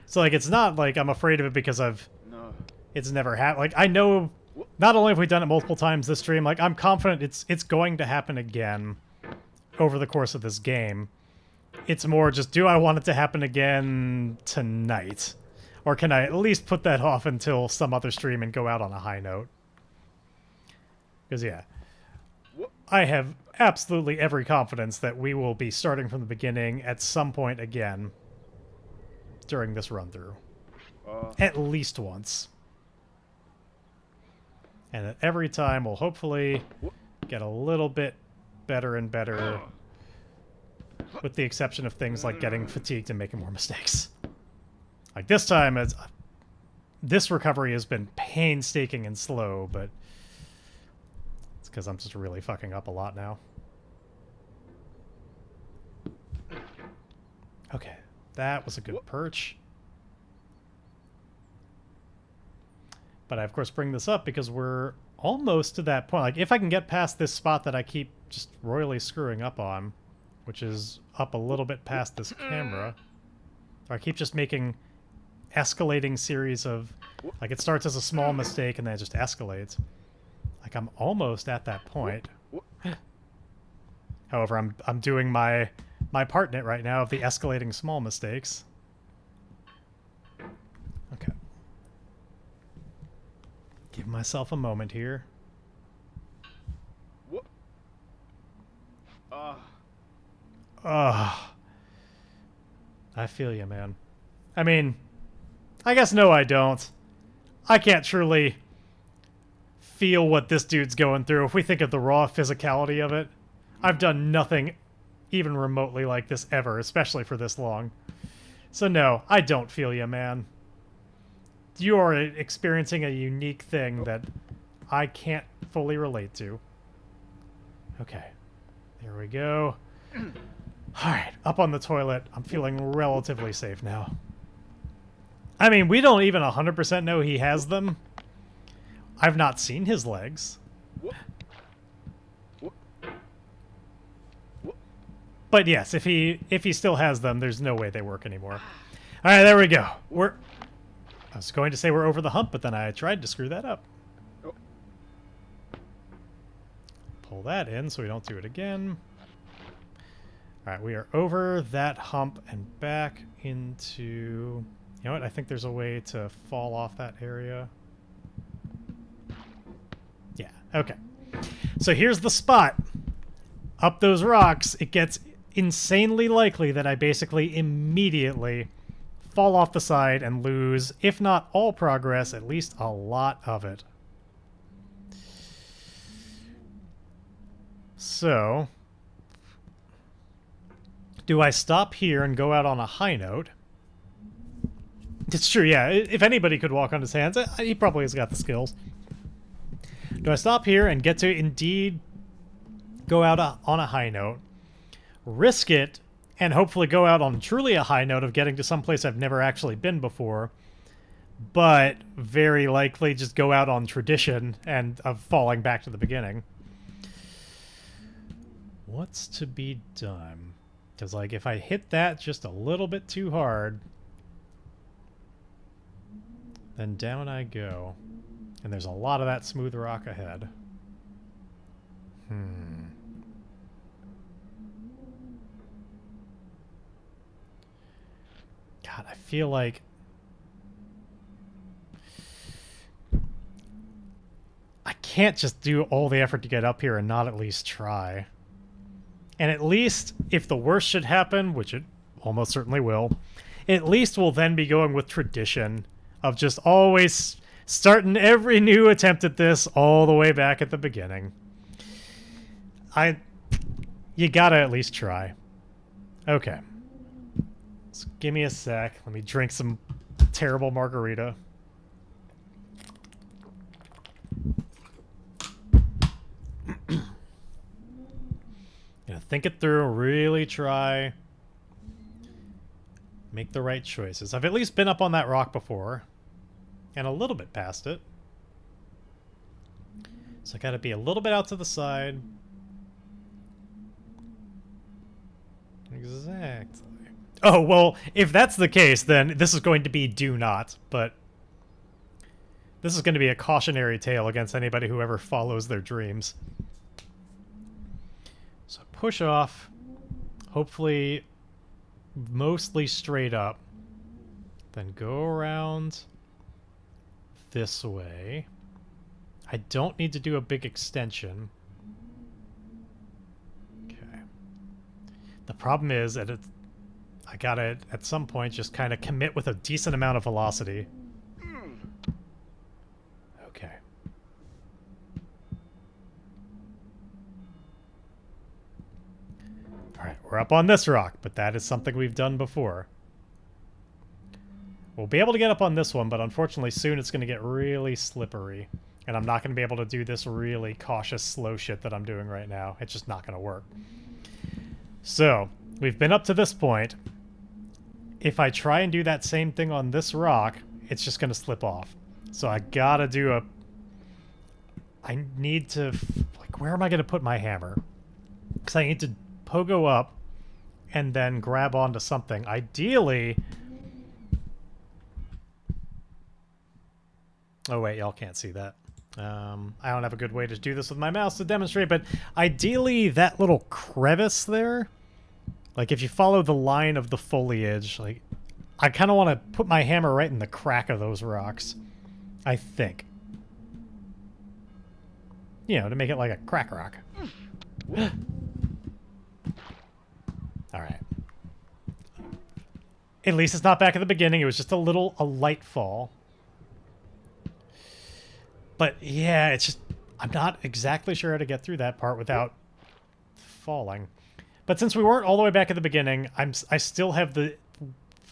So, like, it's not like I'm afraid of it because No. it's never happened. Like, I know not only have we done it multiple times this stream, like, I'm confident it's going to happen again over the course of this game. It's more just, do I want it to happen again tonight? Or can I at least put that off until some other stream and go out on a high note? Because, yeah, I have absolutely every confidence that we will be starting from the beginning at some point again during this run-through. At least once. And at every time we'll hopefully get a little bit better and better, with the exception of things like getting fatigued and making more mistakes. Like this time, this recovery has been painstaking and slow, but it's because I'm just really fucking up a lot now. Okay, that was a good perch. But I, of course, bring this up because we're almost to that point. Like, if I can get past this spot that I keep just royally screwing up on, which is up a little bit past this camera, or I keep just making escalating series of, like, it starts as a small mistake and then it just escalates. Like, I'm almost at that point. However, I'm doing my part in it right now of the escalating small mistakes. Okay. Give myself a moment here. I feel you, man. I mean, I guess no, I don't. I can't truly feel what this dude's going through if we think of the raw physicality of it. I've done nothing even remotely like this ever, especially for this long. So no, I don't feel you, man. You are experiencing a unique thing that I can't fully relate to. Okay, there we go. Alright, up on the toilet. I'm feeling relatively safe now. I mean, we don't even 100% know he has them. I've not seen his legs. But yes, if he still has them, there's no way they work anymore. Alright, there we go. I was going to say we're over the hump, but then I tried to screw that up. Pull that in so we don't do it again. Alright, we are over that hump and back into... You know what? I think there's a way to fall off that area. Yeah, okay. So here's the spot. Up those rocks, it gets insanely likely that I basically immediately fall off the side and lose, if not all progress, at least a lot of it. So, do I stop here and go out on a high note? It's true, yeah. If anybody could walk on his hands, he probably has got the skills. Do I stop here and get to indeed go out on a high note, risk it, and hopefully go out on truly a high note of getting to some place I've never actually been before, but very likely just go out on tradition and of falling back to the beginning? What's to be done? Because, like, if I hit that just a little bit too hard, then down I go. And there's a lot of that smooth rock ahead. God, I feel like... I can't just do all the effort to get up here and not at least try. And at least, if the worst should happen, which it almost certainly will, at least we'll then be going with tradition of just always starting every new attempt at this all the way back at the beginning. You gotta at least try. Okay. So give me a sec. Let me drink some terrible margarita. Think it through, really try. Make the right choices. I've at least been up on that rock before. And a little bit past it. So I gotta be a little bit out to the side. Exactly. Oh, well, if that's the case, then this is going to be do not, but this is going to be a cautionary tale against anybody who ever follows their dreams. So push off, hopefully mostly straight up, then go around this way. I don't need to do a big extension. Okay. The problem is that I gotta, at some point, just kind of commit with a decent amount of velocity. Okay. Alright, we're up on this rock, but that is something we've done before. We'll be able to get up on this one, but unfortunately soon it's going to get really slippery. And I'm not going to be able to do this really cautious, slow shit that I'm doing right now. It's just not going to work. So, we've been up to this point. If I try and do that same thing on this rock, it's just going to slip off. So I gotta do a... I need to... Like, where am I going to put my hammer? Because I need to pogo up and then grab onto something. Ideally... Oh wait, y'all can't see that. I don't have a good way to do this with my mouse to demonstrate, but ideally that little crevice there, like if you follow the line of the foliage, like I kind of want to put my hammer right in the crack of those rocks, I think. You know, to make it like a crack rock. Alright. At least it's not back at the beginning, it was just a light fall. But yeah, it's just, I'm not exactly sure how to get through that part without falling. But since we weren't all the way back at the beginning, I still have the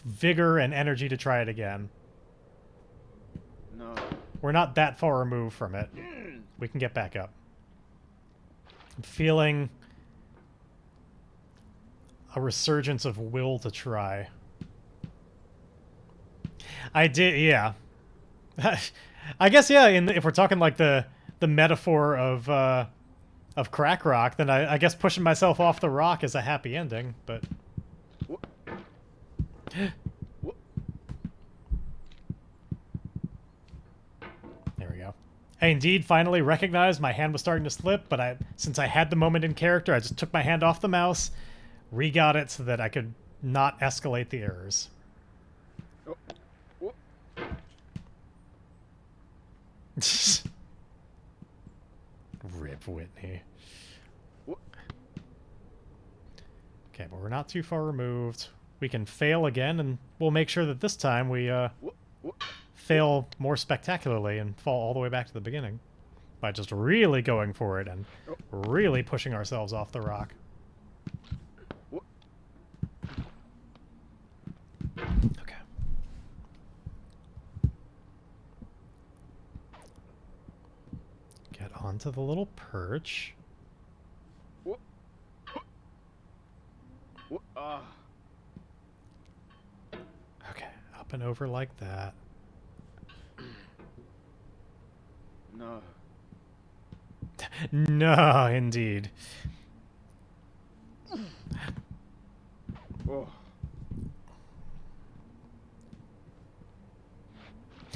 vigor and energy to try it again. No. We're not that far removed from it. We can get back up. I'm feeling a resurgence of will to try. I did, yeah. I guess, yeah, if we're talking like the metaphor of crack rock, then I guess pushing myself off the rock is a happy ending, but... There we go. I indeed finally recognized my hand was starting to slip, but since I had the moment in character, I just took my hand off the mouse, re-got it so that I could not escalate the errors. Rip Whitney. Okay, but we're not too far removed. We can fail again, and we'll make sure that this time we fail more spectacularly and fall all the way back to the beginning by just really going for it and really pushing ourselves off the rock. Okay. Get onto the little perch. Okay, up and over like that. No. No, indeed. Oh.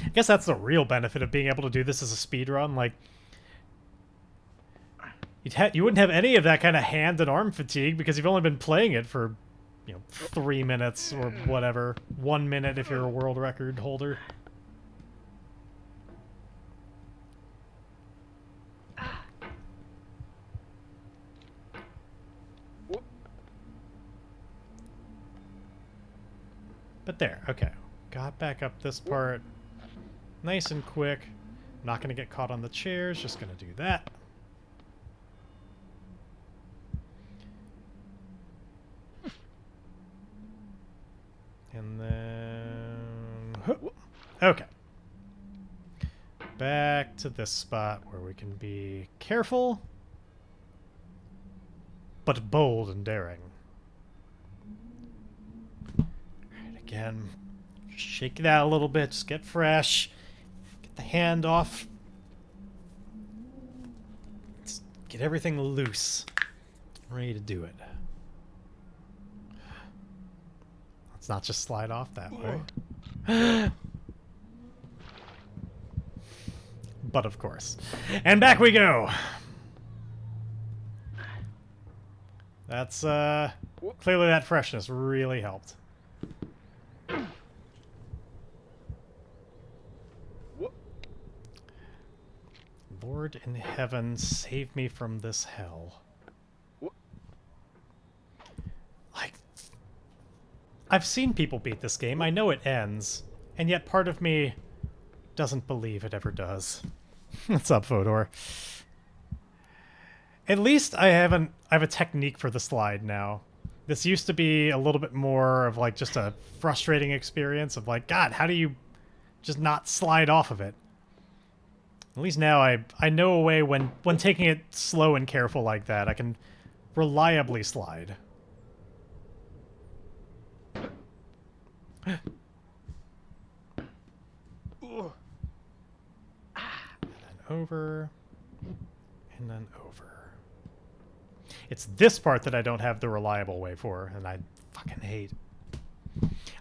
I guess that's the real benefit of being able to do this as a speedrun. Like, you wouldn't have any of that kind of hand and arm fatigue because you've only been playing it for, 3 minutes or whatever. 1 minute if you're a world record holder. But there, okay. Got back up this part. Nice and quick. Not going to get caught on the chairs, just going to do that. And then... Okay. Back to this spot where we can be careful, but bold and daring. Alright, again, shake it out a little bit, just get fresh. Get the hand off. Just get everything loose. Ready to do it. Let's not just slide off that way. But of course. And back we go! That's, clearly that freshness really helped. Lord in heaven, save me from this hell. Like, I've seen people beat this game, I know it ends, and yet part of me doesn't believe it ever does. What's up, Fodor? At least I have a technique for the slide now. This used to be a little bit more of like just a frustrating experience of like, God, how do you just not slide off of it? At least now I know a way when taking it slow and careful like that, I can reliably slide. And then over. And then over. It's this part that I don't have the reliable way for, and I fucking hate.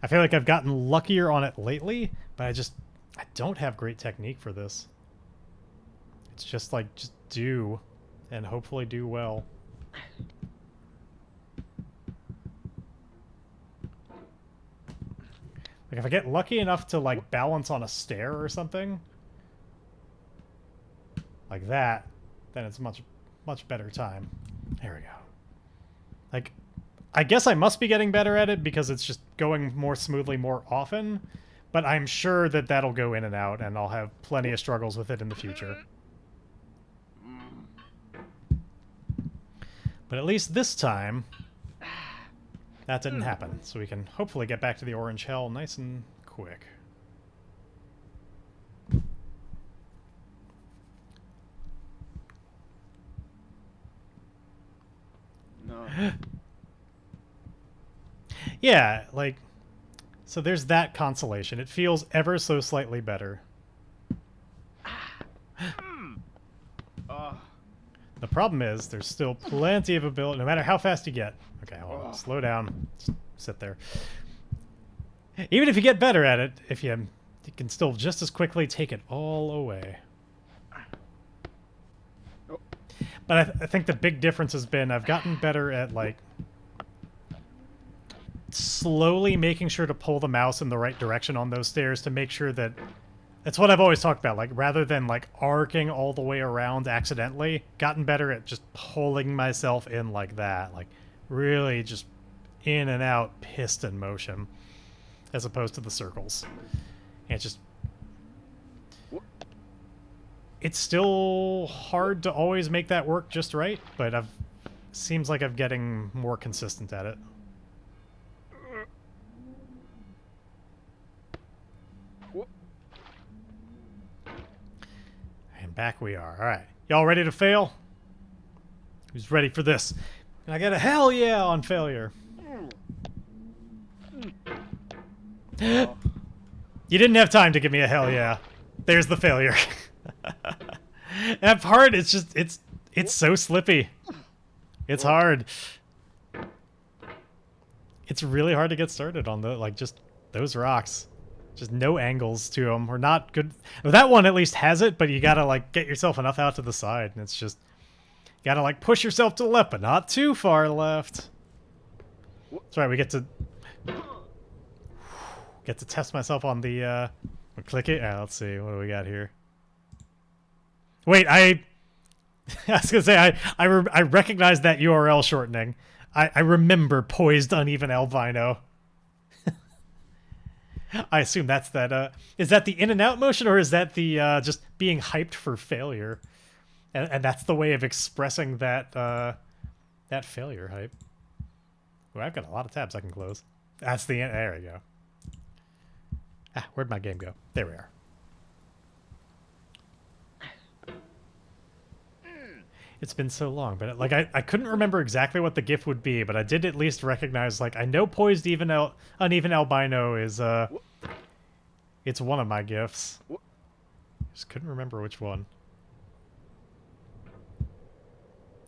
I feel like I've gotten luckier on it lately, but I don't have great technique for this. It's just like, just do, and hopefully do well. Like, if I get lucky enough to, like, balance on a stair or something, like that, then it's much better time. There we go. Like, I guess I must be getting better at it because it's just going more smoothly more often, but I'm sure that that'll go in and out, and I'll have plenty of struggles with it in the future. But at least this time, that didn't happen, so we can hopefully get back to the orange hell nice and quick. No. Yeah, like, so there's that consolation. It feels ever so slightly better. The problem is, there's still plenty of ability, no matter how fast you get. Okay, hold on, slow down, just sit there. Even if you get better at it, if you can still just as quickly take it all away. But I think the big difference has been I've gotten better at, like, slowly making sure to pull the mouse in the right direction on those stairs to make sure that... It's what I've always talked about, like, rather than, like, arcing all the way around accidentally, gotten better at just pulling myself in like that. Like, really just in and out piston motion, as opposed to the circles. And it's just... It's still hard to always make that work just right, but seems like I'm getting more consistent at it. And back we are. All right. Y'all ready to fail? Who's ready for this? Can I get a hell yeah on failure? You didn't have time to give me a hell yeah. There's the failure. That part, it's just, it's so slippy. It's hard. It's really hard to get started on the, like, just those rocks. Just no angles to them. We're not good. Well, that one at least has it, but you gotta, like, get yourself enough out to the side, and it's just, you gotta, like, push yourself to the left, but not too far left. That's right, we get to test myself on the, click it. Let's see, what do we got here? Wait, I was gonna say, I recognize that URL shortening. I remember poised uneven albino. I assume that's that, is that the in and out motion, or is that the, just being hyped for failure? And that's the way of expressing that, that failure hype. Well, I've got a lot of tabs I can close. That's the, there we go. Ah, where'd my game go? There we are. It's been so long, but like I couldn't remember exactly what the GIF would be, but I did at least recognize, like, I know poised uneven albino is it's one of my GIFs. Just couldn't remember which one.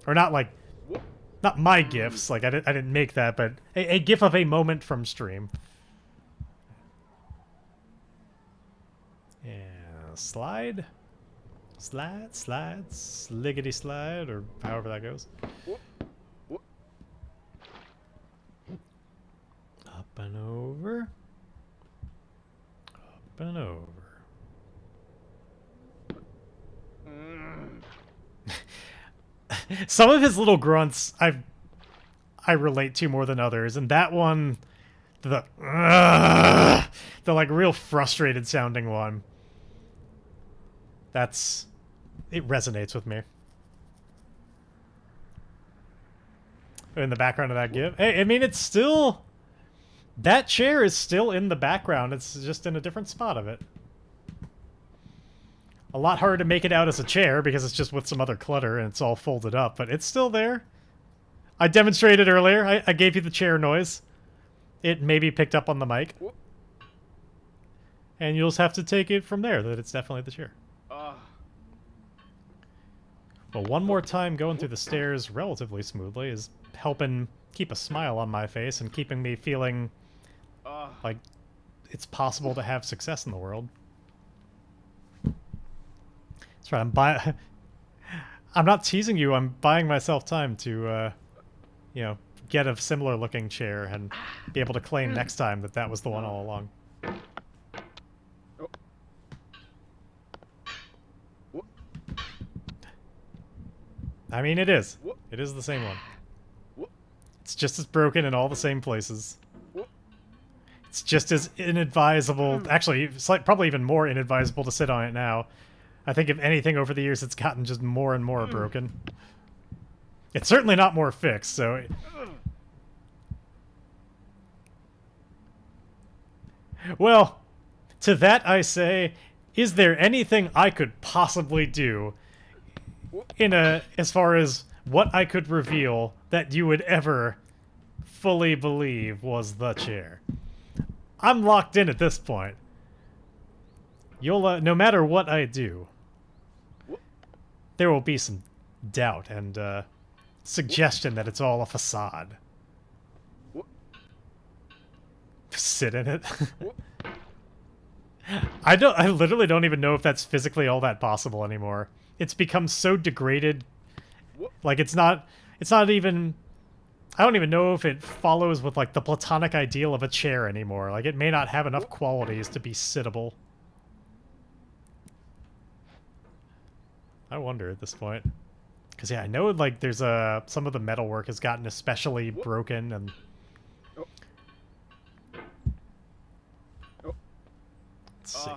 Or not, like, not my GIFs, like I didn't make that, but a GIF of a moment from stream. Slide? Slide, sliggity slide, or however that goes. Up and over. Up and over. Some of his little grunts I relate to more than others, and that one, the like real frustrated sounding one, it resonates with me. In the background of that GIF, hey, I mean, it's still, that chair is still in the background. It's just in a different spot of it. A lot harder to make it out as a chair because it's just with some other clutter and it's all folded up, but it's still there. I demonstrated earlier. I gave you the chair noise. It maybe picked up on the mic. And you'll just have to take it from there that it's definitely the chair. Well, one more time going through the stairs relatively smoothly is helping keep a smile on my face and keeping me feeling like it's possible to have success in the world. That's right, I'm not teasing you, I'm buying myself time to, you know, get a similar looking chair and be able to claim next time that that was the one all along. I mean, it is. It is the same one. It's just as broken in all the same places. It's just as inadvisable, actually, it's like probably even more inadvisable to sit on it now. I think if anything over the years, it's gotten just more and more broken. It's certainly not more fixed, so... Well, to that I say, is there anything I could possibly do as far as what I could reveal that you would ever fully believe was the chair? I'm locked in at this point. You'll, no matter what I do, there will be some doubt and suggestion that it's all a facade. Sit in it. I literally don't even know if that's physically all that possible anymore. It's become so degraded. Like it's not even, I don't even know if it follows with like the platonic ideal of a chair anymore. Like it may not have enough qualities to be sittable. I wonder at this point. Because, yeah, I know, like, there's some of the metalwork has gotten especially broken, and... Let's see.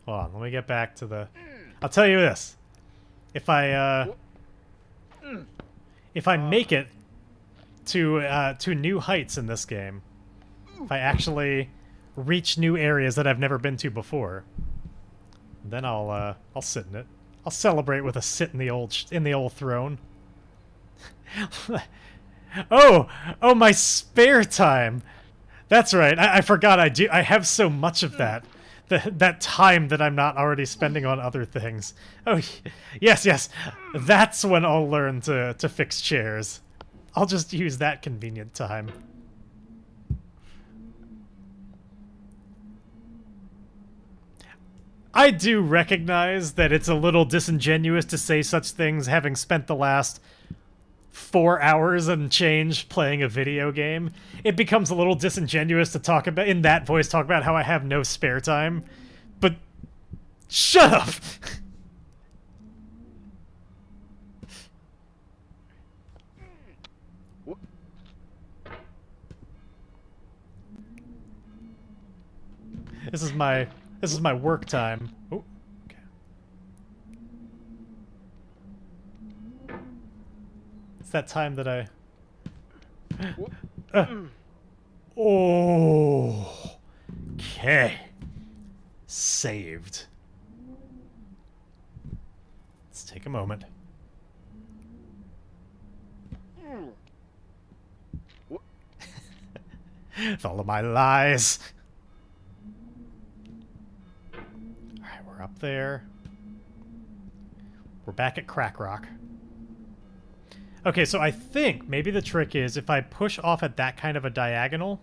Hold on, let me get back to the... I'll tell you this. If I make it to new heights in this game, if I actually reach new areas that I've never been to before, then I'll sit in it. I'll celebrate with a sit in the old throne. Oh, my spare time. That's right. I forgot I have so much of that. That time that I'm not already spending on other things. Oh, yes. That's when I'll learn to fix chairs. I'll just use that convenient time. I do recognize that it's a little disingenuous to say such things having spent the last 4 hours and change playing a video game. It becomes a little disingenuous to talk about, in that voice, talk about how I have no spare time. But shut up! This is my work time. Oh, okay. It's that time that I... Oh. Okay. Saved. Let's take a moment. Follow my lies. Alright, we're up there. We're back at Crack Rock. Okay, so I think maybe the trick is if I push off at that kind of a diagonal,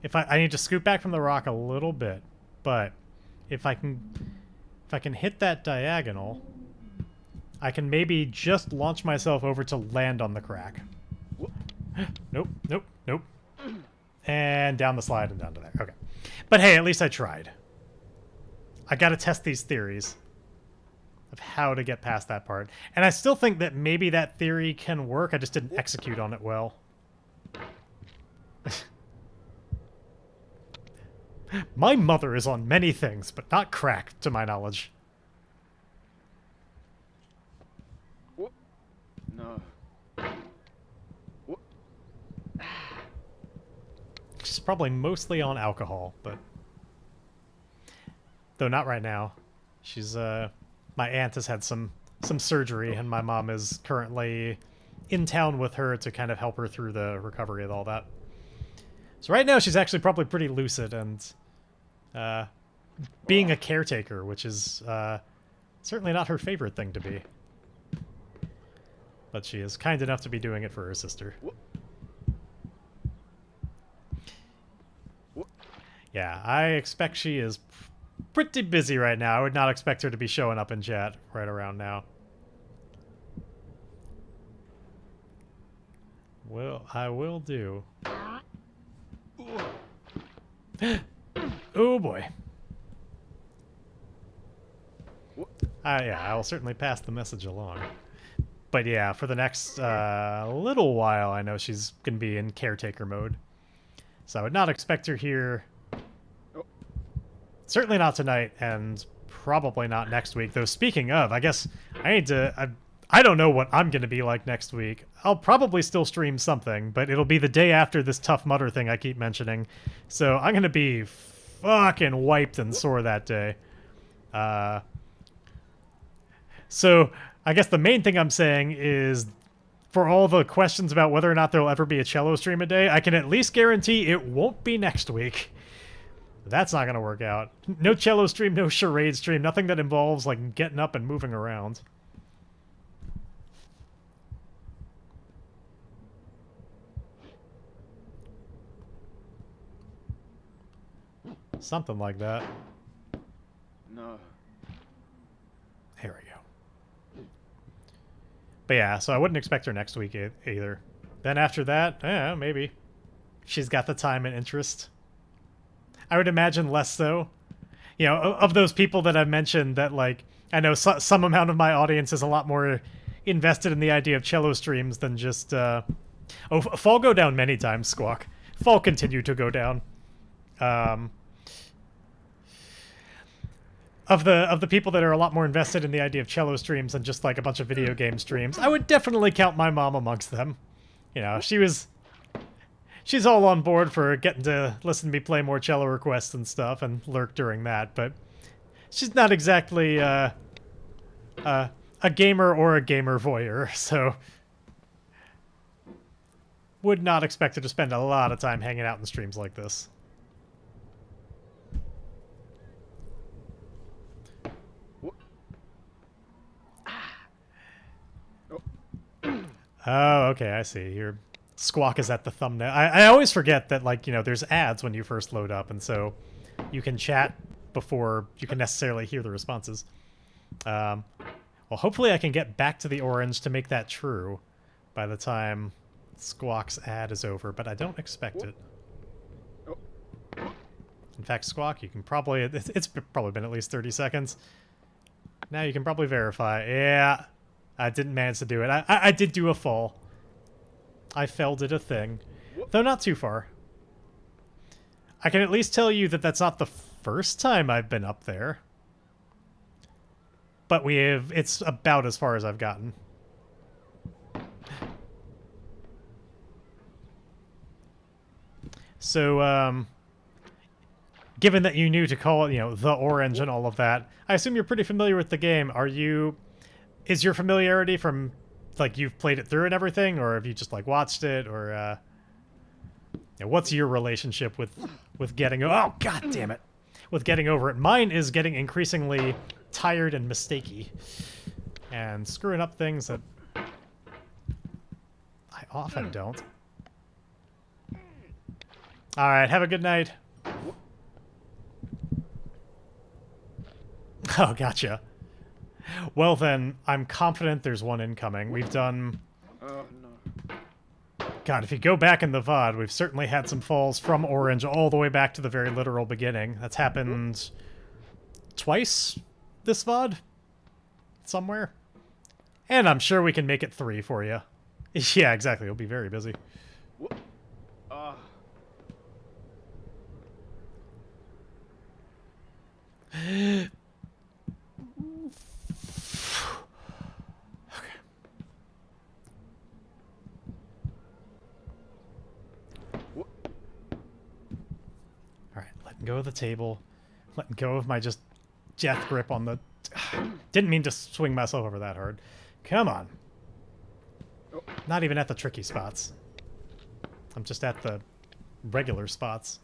if I need to scoot back from the rock a little bit, but if I can hit that diagonal, I can maybe just launch myself over to land on the crack. Nope, nope, nope. And down the slide and down to there. Okay. But hey, at least I tried. I gotta test these theories of how to get past that part. And I still think that maybe that theory can work. I just didn't execute on it well. My mother is on many things, but not crack, to my knowledge. No. She's probably mostly on alcohol, but... Though not right now. She's, my aunt has had some surgery, and my mom is currently in town with her to kind of help her through the recovery of all that. So right now she's actually probably pretty lucid and being a caretaker, which is certainly not her favorite thing to be. But she is kind enough to be doing it for her sister. Yeah, I expect she is pretty busy right now. I would not expect her to be showing up in chat right around now. Well, I will do. Oh boy. Yeah, I will certainly pass the message along. But yeah, for the next little while, I know she's going to be in caretaker mode. So I would not expect her here. Certainly not tonight, and probably not next week. Though speaking of, I guess I need to... I don't know what I'm going to be like next week. I'll probably still stream something, but it'll be the day after this Tough Mudder thing I keep mentioning. So I'm going to be fucking wiped and sore that day. So I guess the main thing I'm saying is, for all the questions about whether or not there'll ever be a cello stream a day, I can at least guarantee it won't be next week. That's not going to work out. No cello stream, no charade stream, nothing that involves, like, getting up and moving around. Something like that. No. There we go. But yeah, so I wouldn't expect her next week either. Then after that, yeah, maybe. She's got the time and interest. I would imagine less so. You know, of those people that I've mentioned that, like, I know some amount of my audience is a lot more invested in the idea of cello streams than just, Oh, Fall go down many times, Squawk. Fall continue to go down. Of the people that are a lot more invested in the idea of cello streams than just, like, a bunch of video game streams, I would definitely count my mom amongst them. You know, she's all on board for getting to listen to me play more cello requests and stuff and lurk during that, but she's not exactly a gamer or a gamer voyeur, so would not expect her to spend a lot of time hanging out in streams like this. Oh, okay, I see. Your Squawk is at the thumbnail. I always forget that, like, you know, there's ads when you first load up, and so you can chat before you can necessarily hear the responses. Well, hopefully I can get back to the orange to make that true by the time Squawk's ad is over, but I don't expect it. In fact, Squawk, you can probably... It's probably been at least 30 seconds. Now you can probably verify. Yeah, I didn't manage to do it. I did do a fall. I fell did a thing. Though not too far. I can at least tell you that that's not the first time I've been up there. But it's about as far as I've gotten. So, given that you knew to call it, you know, the orange and all of that, I assume you're pretty familiar with the game. Is your familiarity from, like, you've played it through and everything, or have you just, like, watched it, or, you know, what's your relationship with getting, oh, god damn it, with getting over it? Mine is getting increasingly tired and mistakey, and screwing up things that I often don't. Alright, have a good night. Oh, gotcha. Well then, I'm confident there's one incoming. We've done... Oh, no. God, if you go back in the VOD, we've certainly had some falls from orange all the way back to the very literal beginning. That's happened twice this VOD? Somewhere? And I'm sure we can make it 3 for you. Yeah, exactly. You'll be very busy. Ah. Alright, letting go of the table. Letting go of my just death grip on the... Didn't mean to swing myself over that hard. Come on. Not even at the tricky spots. I'm just at the regular spots.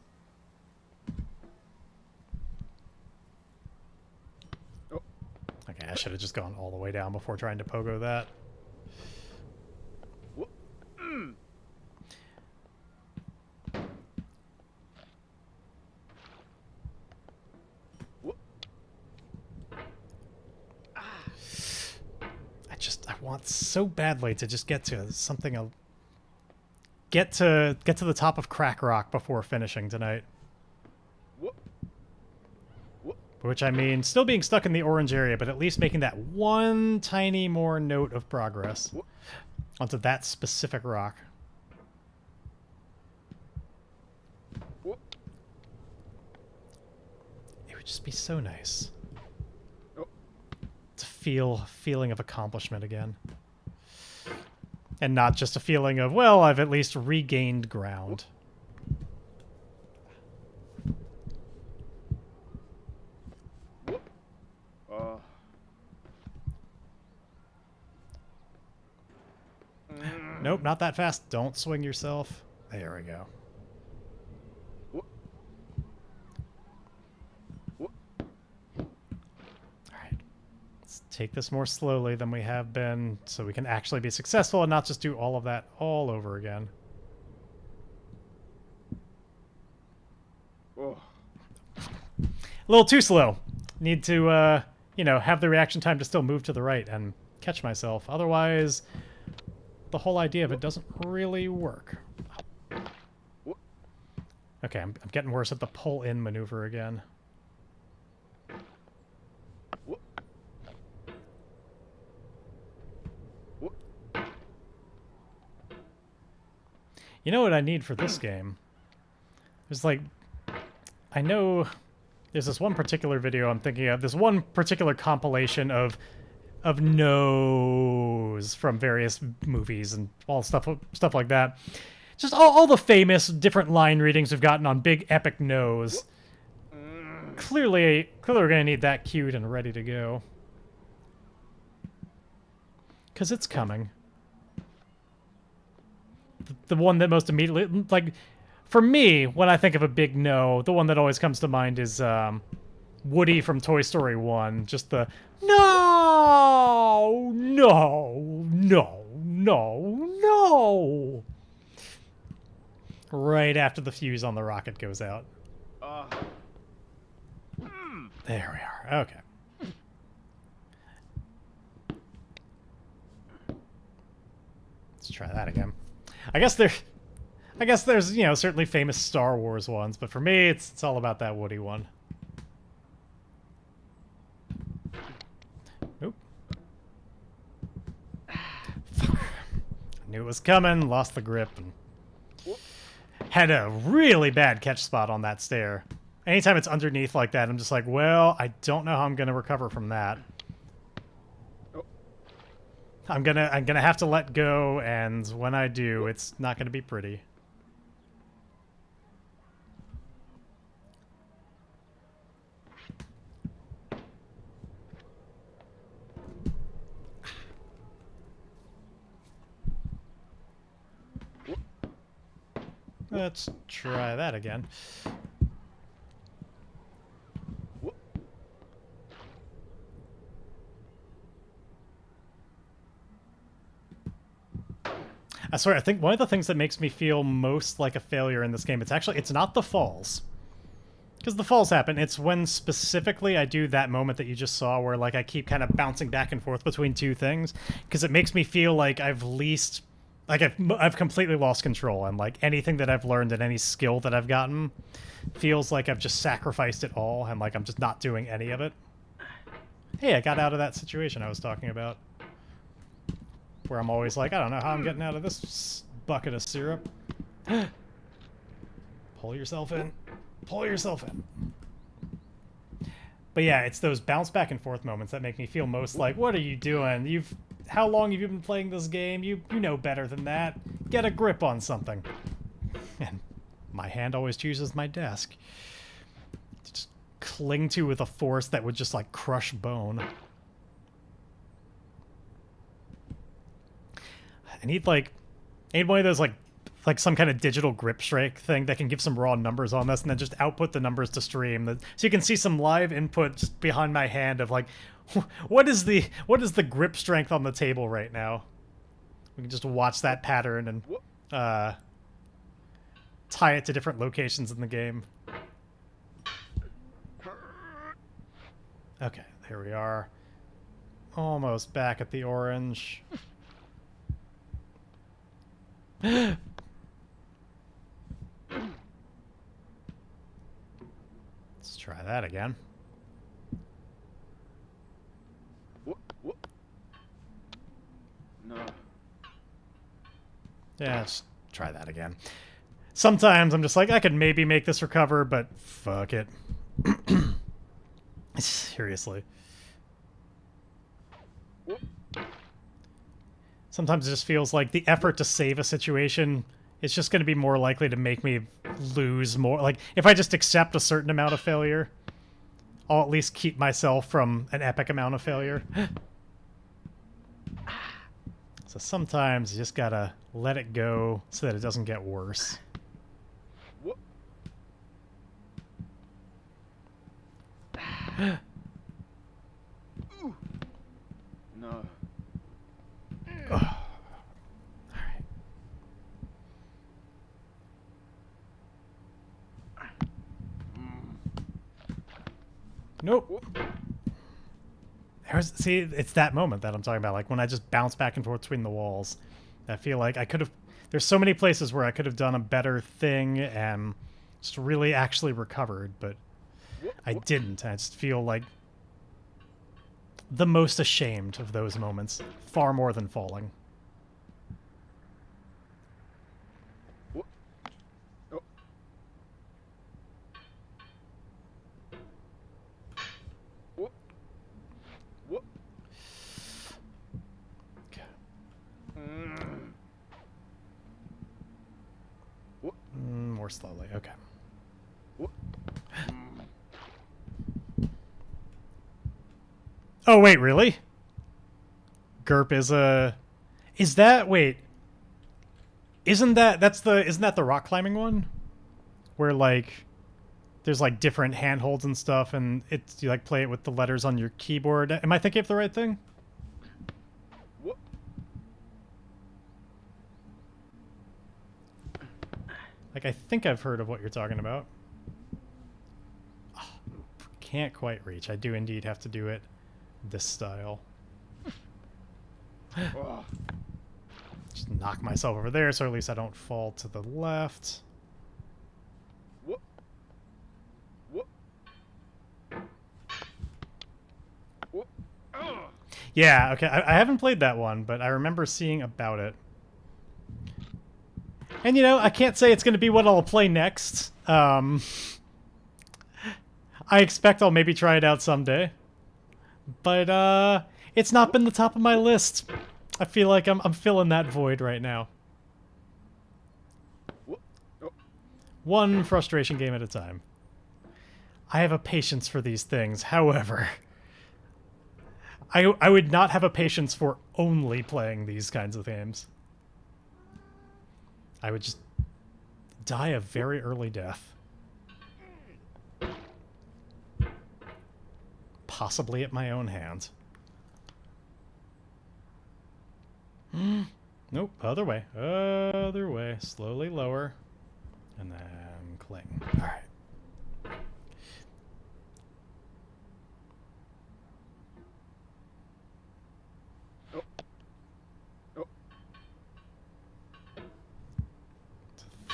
Okay, I should have just gone all the way down before trying to pogo that. I want so badly to just get to something. Get to the top of Crack Rock before finishing tonight. Which I mean, still being stuck in the orange area, but at least making that one tiny more note of progress onto that specific rock. It would just be so nice to feel a feeling of accomplishment again. And not just a feeling of, well, I've at least regained ground. Nope, not that fast. Don't swing yourself. There we go. Alright. Let's take this more slowly than we have been so we can actually be successful and not just do all of that all over again. Oh. A little too slow. Need to, you know, have the reaction time to still move to the right and catch myself. Otherwise, the whole idea of it doesn't really work. Okay, I'm getting worse at the pull-in maneuver again. You know what I need for this game? There's like... I know there's this one particular video I'm thinking of. This one particular compilation of no's from various movies and all stuff like that. Just all the famous different line readings we've gotten on big epic no's. Clearly we're gonna need that queued and ready to go. 'Cause it's coming. The one that most immediately, like, for me, when I think of a big no, the one that always comes to mind is Woody from Toy Story 1. Just the no, no, no, no, no. Right after the fuse on the rocket goes out. There we are. Okay. Let's try that again. I guess there's, you know, certainly famous Star Wars ones, but for me, it's all about that Woody one. Nope. Fuck. I knew it was coming, lost the grip, and had a really bad catch spot on that stair. Anytime it's underneath like that, I'm just like, well, I don't know how I'm gonna recover from that. I'm gonna have to let go, and when I do, it's not gonna be pretty. Let's try that again. I swear, I think one of the things that makes me feel most like a failure in this game, it's not the falls. Because the falls happen. It's when specifically I do that moment that you just saw where, like, I keep kind of bouncing back and forth between two things. Because it makes me feel like I've completely lost control. And, like, anything that I've learned and any skill that I've gotten feels like I've just sacrificed it all. And, like, I'm just not doing any of it. Hey, I got out of that situation I was talking about. Where I'm always like, I don't know how I'm getting out of this bucket of syrup. Pull yourself in. Pull yourself in. But yeah, it's those bounce back and forth moments that make me feel most like, what are you doing? How long have you been playing this game? You know better than that. Get a grip on something. And my hand always chooses my desk. To just cling to with a force that would just like crush bone. I need one of those like some kind of digital grip strike thing that can give some raw numbers on this and then just output the numbers to stream. So you can see some live input just behind my hand of like, what is the grip strength on the table right now? We can just watch that pattern and tie it to different locations in the game. Okay, here we are. Almost back at the orange. Let's try that again. No. Yeah, let's try that again. Sometimes I'm just like, I could maybe make this recover, but fuck it. Seriously. Sometimes it just feels like the effort to save a situation is just going to be more likely to make me lose more. Like, if I just accept a certain amount of failure, I'll at least keep myself from an epic amount of failure. So sometimes you just gotta let it go so that it doesn't get worse. No. Alright. Nope. See, it's that moment that I'm talking about, like when I just bounce back and forth between the walls. I feel like I could have... There's so many places where I could have done a better thing and just really actually recovered, but I didn't. I just feel like the most ashamed of those moments, far more than falling. More slowly, okay. Oh, wait, really? GURP is a... Is that... Wait. Isn't that the rock climbing one? Where, like, there's, like, different handholds and stuff, and it's, you, like, play it with the letters on your keyboard. Am I thinking of the right thing? Like, I think I've heard of what you're talking about. Oh, can't quite reach. I do indeed have to do it this style. Just knock myself over there so at least I don't fall to the left. Yeah, okay. I haven't played that one, but I remember seeing about it. And, you know, I can't say it's going to be what I'll play next. I expect I'll maybe try it out someday. But, it's not been the top of my list. I feel like I'm filling that void right now. One frustration game at a time. I have a patience for these things, however... I would not have a patience for only playing these kinds of games. I would just die a very early death. Possibly at my own hands. Nope, other way. Other way. Slowly lower. And then cling. Alright.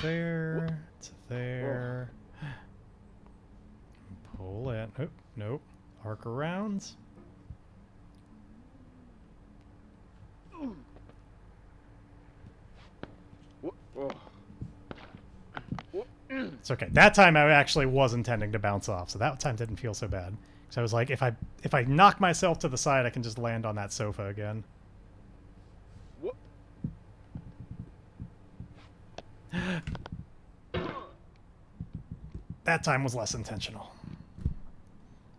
there to there. Pull in. Oh, nope. Arc around. It's okay. That time I actually was intending to bounce off, so that time didn't feel so bad. So I was like, if I knock myself to the side, I can just land on that sofa again. That time was less intentional.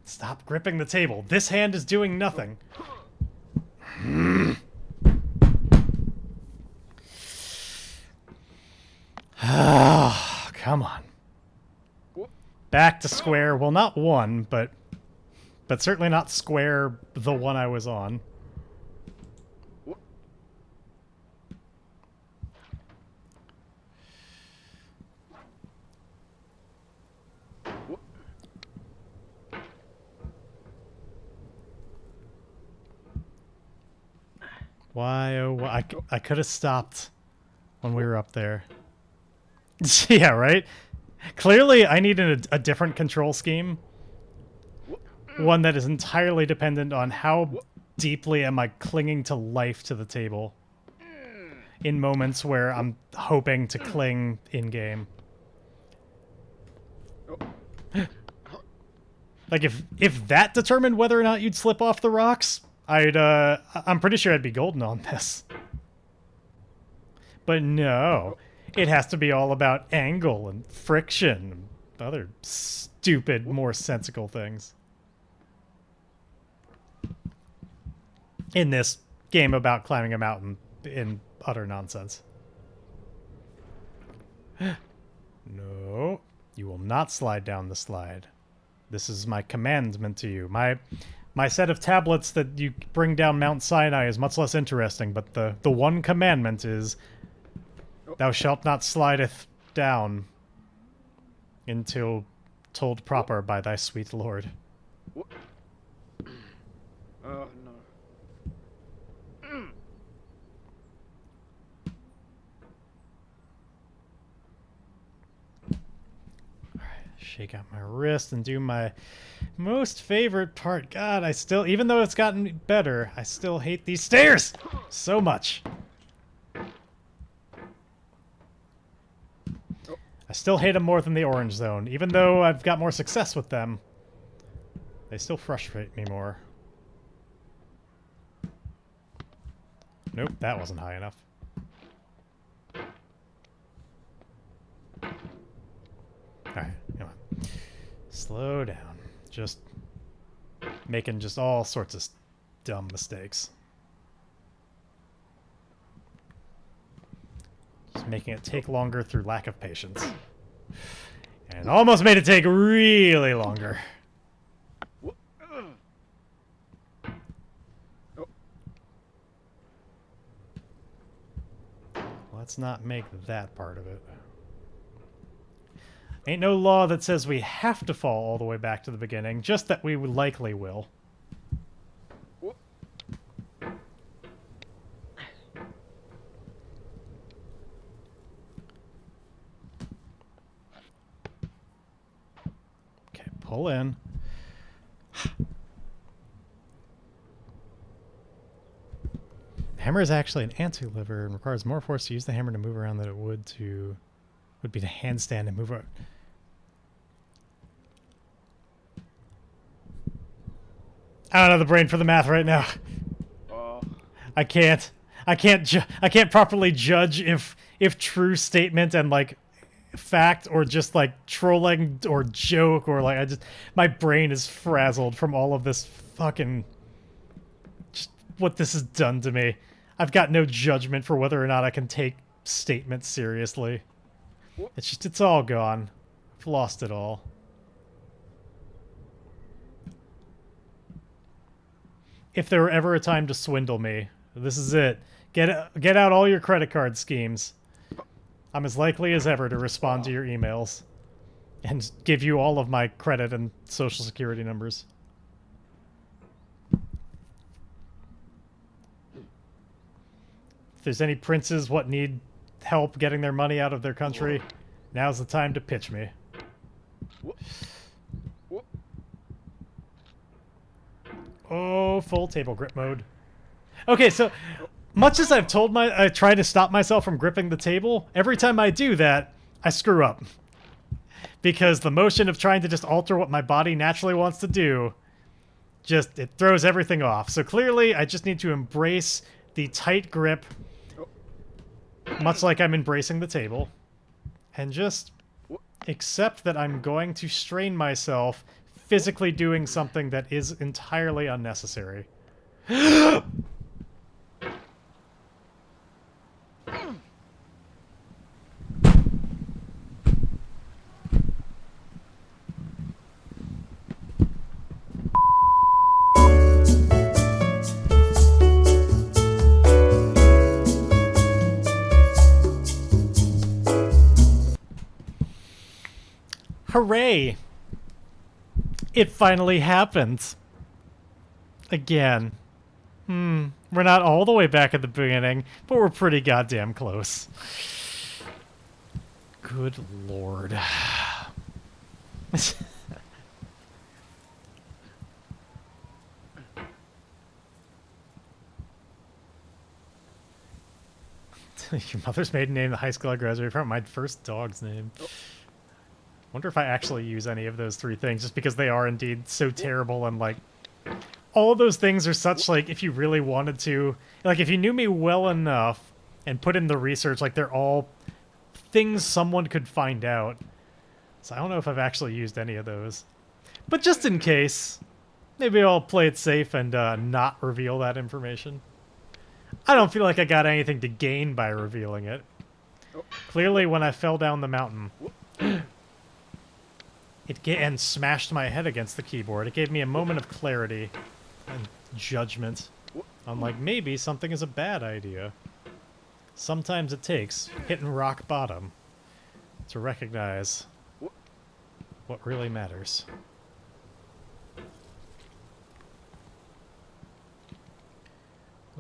Stop gripping the table. This hand is doing nothing. Oh, come on. Back to square. Well, not one, but certainly not square the one I was on. Why, oh, I could have stopped when we were up there. Yeah, right? Clearly, I need a different control scheme. One that is entirely dependent on how deeply am I clinging to life to the table in moments where I'm hoping to cling in-game. Like, if that determined whether or not you'd slip off the rocks, I'm pretty sure I'd be golden on this. But no, it has to be all about angle and friction and other stupid, more sensical things. In this game about climbing a mountain in utter nonsense. No, you will not slide down the slide. This is my commandment to you. My set of tablets that you bring down Mount Sinai is much less interesting, but the one commandment is, thou shalt not slideth down until told proper by thy sweet lord. Oh, no. Shake out my wrist and do my most favorite part. God, I still, even though it's gotten better, I still hate these stairs so much. I still hate them more than the orange zone, even though I've got more success with them. They still frustrate me more. Nope, that wasn't high enough. Alright, come on. Slow down. Just making just all sorts of dumb mistakes. Just making it take longer through lack of patience. And almost made it take really longer. Let's not make that part of it. Ain't no law that says we have to fall all the way back to the beginning, just that we likely will. Okay, pull in. The hammer is actually an anti-lever and requires more force to use the hammer to move around than it would be to handstand and move around. I don't have the brain for the math right now. I can't properly judge if true statement and like fact or just like trolling or joke or like my brain is frazzled from all of this fucking just what this has done to me. I've got no judgment for whether or not I can take statements seriously. It's all gone. I've lost it all. If there were ever a time to swindle me, this is it. Get out all your credit card schemes. I'm as likely as ever to respond to your emails and give you all of my credit and social security numbers. If there's any princes what need help getting their money out of their country, now's the time to pitch me. Oh, full table grip mode. Okay, so much as I try to stop myself from gripping the table, every time I do that, I screw up. Because the motion of trying to just alter what my body naturally wants to do, it throws everything off. So clearly, I just need to embrace the tight grip, much like I'm embracing the table, and just accept that I'm going to strain myself physically doing something that is entirely unnecessary. Hooray! It finally happened. Again. We're not all the way back at the beginning, but we're pretty goddamn close. Good lord. Your mother's maiden name, the high school I graduated from, my first dog's name. Wonder if I actually use any of those three things, just because they are indeed so terrible, and like all of those things are such, like, if you really wanted to, like, if you knew me well enough and put in the research, like, they're all things someone could find out. So I don't know if I've actually used any of those. But just in case, maybe I'll play it safe and not reveal that information. I don't feel like I got anything to gain by revealing it. Clearly, when I fell down the mountain, and smashed my head against the keyboard, it gave me a moment of clarity and judgment on, like, maybe something is a bad idea. Sometimes it takes hitting rock bottom to recognize what really matters.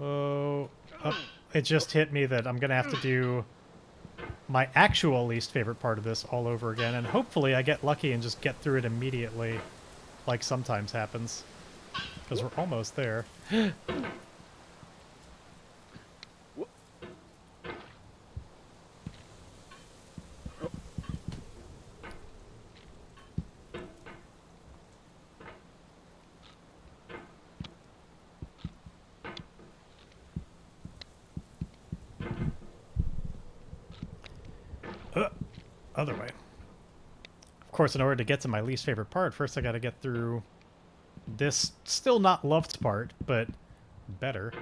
Oh, it just hit me that I'm gonna have to do my actual least favorite part of this all over again, and hopefully I get lucky and just get through it immediately, like sometimes happens. Because we're almost there. Other way. Of course, in order to get to my least favorite part, first I gotta get through this still not loved part, but better.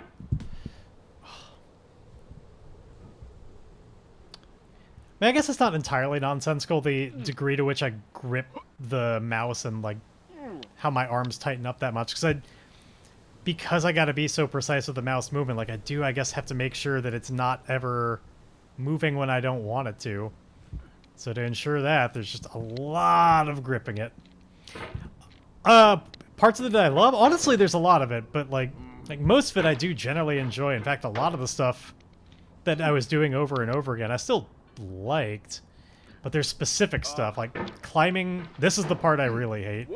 I guess it's not entirely nonsensical, the degree to which I grip the mouse and, like, how my arms tighten up that much. Because I gotta be so precise with the mouse movement, like, I guess, have to make sure that it's not ever moving when I don't want it to. So to ensure that, there's just a lot of gripping it. Parts of it that I love? Honestly, there's a lot of it, but like most of it I do generally enjoy. In fact, a lot of the stuff that I was doing over and over again, I still liked. But there's specific stuff, like climbing. This is the part I really hate.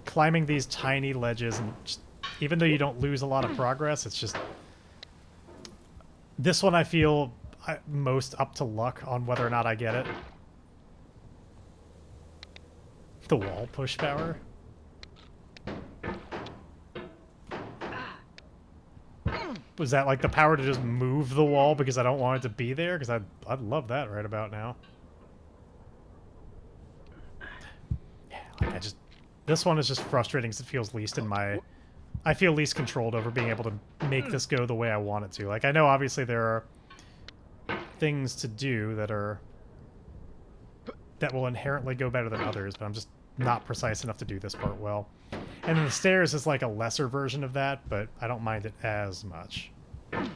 Climbing these tiny ledges, and just, even though you don't lose a lot of progress, it's just... This one I feel most up to luck on whether or not I get it. The wall push power. Was that like the power to just move the wall because I don't want it to be there? Because I'd love that right about now. Yeah, like this one is just frustrating because it feels least in my... I feel least controlled over being able to make this go the way I want it to. Like, I know obviously there are things to do that will inherently go better than others, but I'm just not precise enough to do this part well. And then the stairs is like a lesser version of that, but I don't mind it as much. And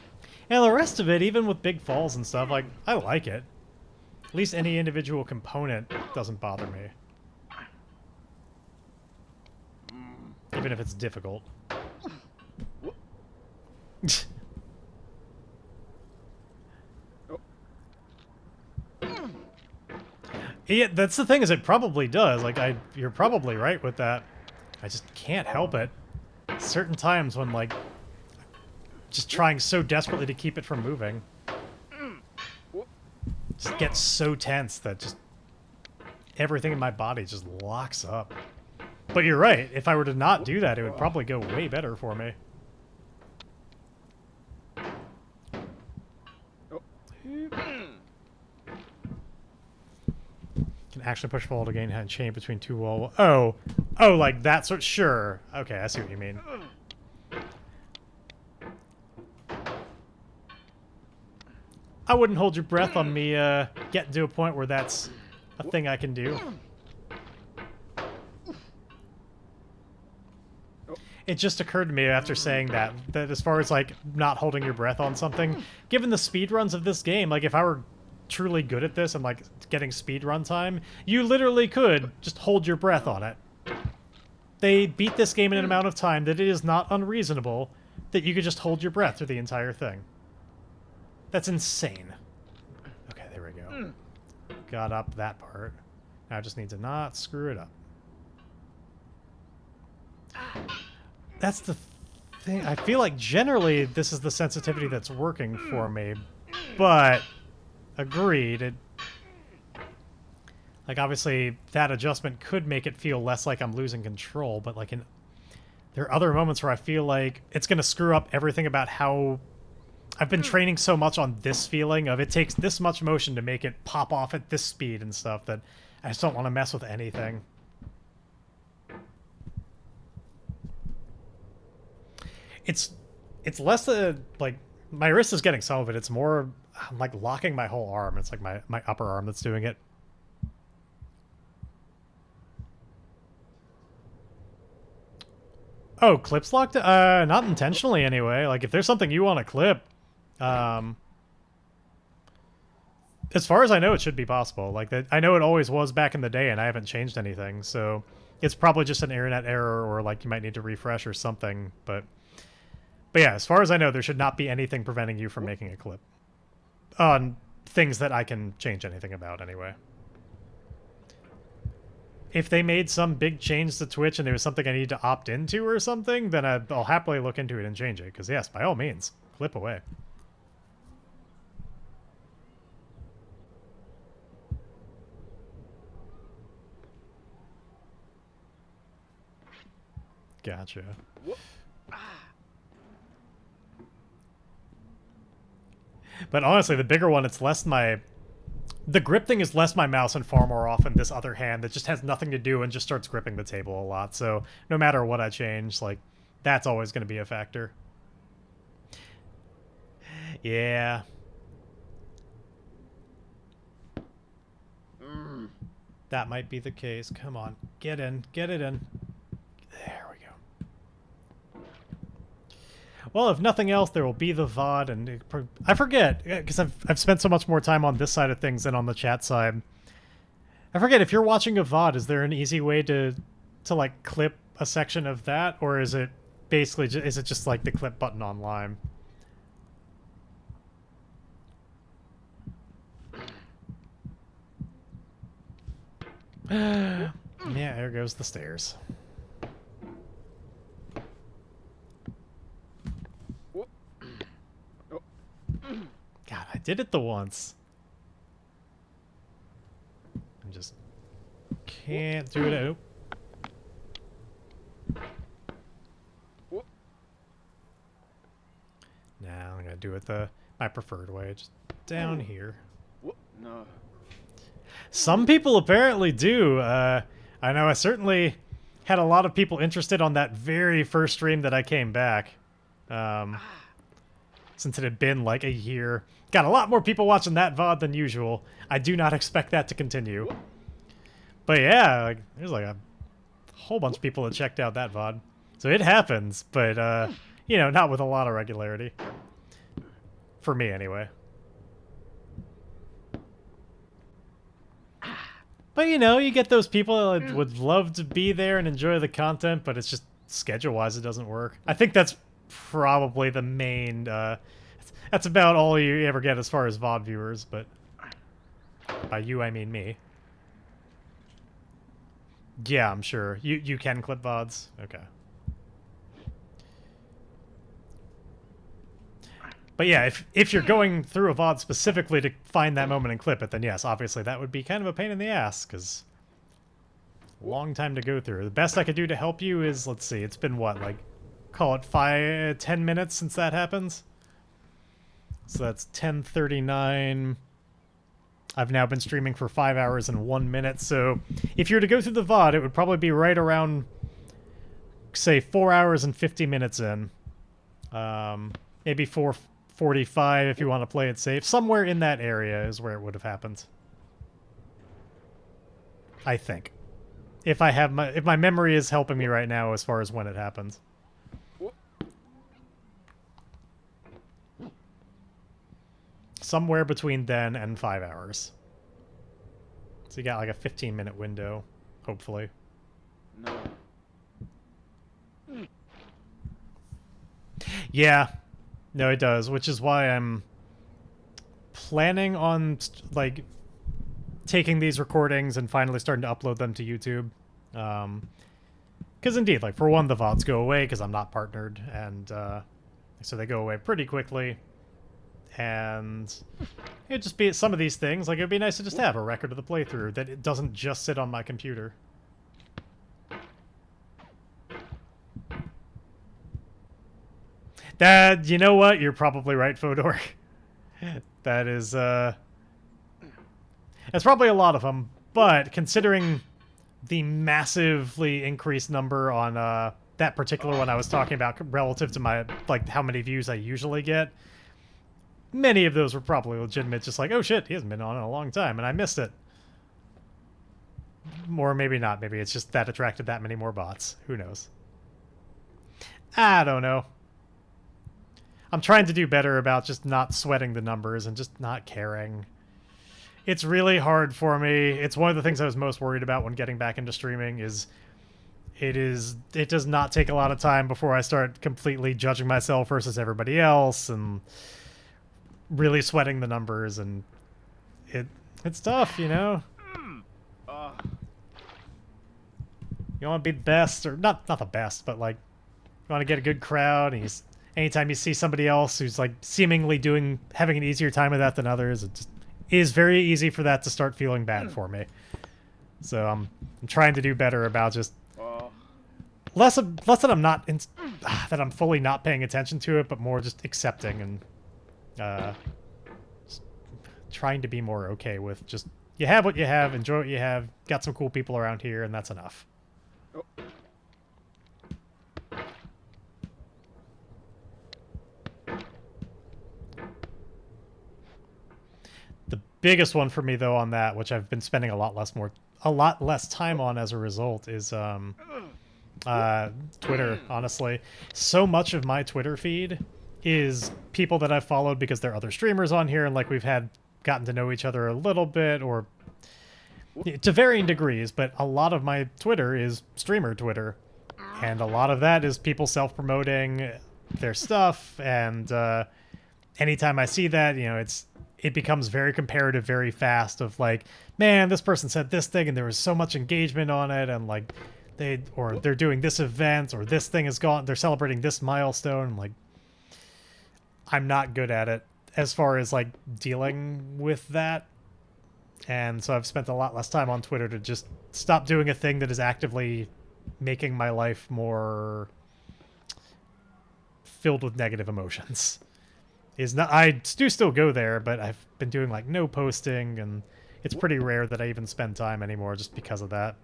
the rest of it, even with big falls and stuff, like, I like it. At least any individual component doesn't bother me. Even if it's difficult. Yeah, that's the thing is it probably does. Like, you're probably right with that. I just can't help it. Certain times when, like, just trying so desperately to keep it from moving. Just gets so tense that just everything in my body just locks up. But you're right. If I were to not do that, it would probably go way better for me. Can actually push forward to gain hand chain between two wall. Oh, like that sort. Sure. Okay, I see what you mean. I wouldn't hold your breath on me getting to a point where that's a thing I can do. It just occurred to me after saying that as far as like not holding your breath on something, given the speed runs of this game, like if I were truly good at this and like getting speed run time, you literally could just hold your breath on it. They beat this game in an amount of time that it is not unreasonable that you could just hold your breath through the entire thing. That's insane. Okay, there we go. Got up that part. Now I just need to not screw it up. That's the thing. I feel like generally this is the sensitivity that's working for me, but agreed. Like obviously that adjustment could make it feel less like I'm losing control, but like there are other moments where I feel like it's going to screw up everything about how I've been training so much on this feeling of it takes this much motion to make it pop off at this speed and stuff that I just don't want to mess with anything. It's less like my wrist is getting some of it. It's more I'm like locking my whole arm. It's like my upper arm that's doing it. Oh, clips locked? Not intentionally anyway. Like if there's something you want to clip, as far as I know, it should be possible. Like that, I know it always was back in the day, and I haven't changed anything. So it's probably just an internet error, or like you might need to refresh or something. But yeah, as far as I know, there should not be anything preventing you from making a clip on things that I can change anything about anyway. If they made some big change to Twitch and it was something I need to opt into or something, then I'll happily look into it and change it. Because yes, by all means, clip away. Gotcha. But honestly, the bigger one, it's less my... The grip thing is less my mouse and far more often this other hand that just has nothing to do and just starts gripping the table a lot. So no matter what I change, like, that's always going to be a factor. Yeah. That might be the case. Come on. Get in. Get it in. There we go. Well, if nothing else, there will be the VOD, and I forget, because I've spent so much more time on this side of things than on the chat side. I forget, if you're watching a VOD, is there an easy way to like, clip a section of that, or is it basically, is it just like the clip button on Lime? Yeah, there goes the stairs. God, I did it the once. I just can't do it. Oh. Now I'm gonna do it my preferred way, just down here. No. Some people apparently do. I know I certainly had a lot of people interested on that very first stream that I came back. Since it had been like a year. Got a lot more people watching that VOD than usual. I do not expect that to continue. But yeah, like, there's like a whole bunch of people that checked out that VOD. So it happens, but, you know, not with a lot of regularity. For me, anyway. But, you know, you get those people that would love to be there and enjoy the content, but it's just, schedule-wise, it doesn't work. I think that's probably the main, that's about all you ever get as far as VOD viewers, but by you, I mean me. Yeah, I'm sure. You can clip VODs? Okay. But yeah, if you're going through a VOD specifically to find that moment and clip it, then yes, obviously that would be kind of a pain in the ass, because long time to go through. The best I could do to help you is, let's see, it's been what, like, call it 10 minutes since that happens? So that's 10:39. I've now been streaming for 5 hours and 1 minute, so if you were to go through the VOD, it would probably be right around, say, 4 hours and 50 minutes in. Maybe 4:45 if you want to play it safe. Somewhere in that area is where it would have happened. I think. If my memory is helping me right now as far as when it happened. Somewhere between then and 5 hours. So you got like a 15-minute window, hopefully. No. Yeah. No, it does, which is why I'm planning on, like, taking these recordings and finally starting to upload them to YouTube. Because indeed, like, for one, the VODs go away because I'm not partnered, and so they go away pretty quickly. And it'd just be some of these things, like, it'd be nice to just have a record of the playthrough that it doesn't just sit on my computer. You know what? You're probably right, Fodor. That is, that's probably a lot of them, but considering the massively increased number on that particular one I was talking about relative to my, like, how many views I usually get, many of those were probably legitimate, just like, oh shit, he hasn't been on in a long time, and I missed it. Or maybe not, maybe it's just that attracted that many more bots. Who knows? I don't know. I'm trying to do better about just not sweating the numbers and just not caring. It's really hard for me. It's one of the things I was most worried about when getting back into streaming is it does not take a lot of time before I start completely judging myself versus everybody else and really sweating the numbers, and it's tough, you know? You want to be the best, or not the best, but like you want to get a good crowd, and anytime you see somebody else who's like seemingly having an easier time with that than others, it just is very easy for that to start feeling bad for me. So I'm trying to do better about just less that I'm not that I'm fully not paying attention to it, but more just accepting and just trying to be more okay with just you have what you have, enjoy what you have, got some cool people around here, and that's enough. The biggest one for me though on that, which I've been spending a lot less time on as a result, is Twitter, honestly. So much of my Twitter feed is people that I've followed because there are other streamers on here, and like we've gotten to know each other a little bit, or to varying degrees, but a lot of my Twitter is streamer Twitter, and a lot of that is people self-promoting their stuff, and anytime I see that, you know, it becomes very comparative very fast of like, man, this person said this thing and there was so much engagement on it, and like they're doing this event, or this thing is gone, they're celebrating this milestone. Like, I'm not good at it as far as like dealing with that, and so I've spent a lot less time on Twitter to just stop doing a thing that is actively making my life more filled with negative emotions. I do still go there, but I've been doing like no posting, and it's pretty rare that I even spend time anymore just because of that.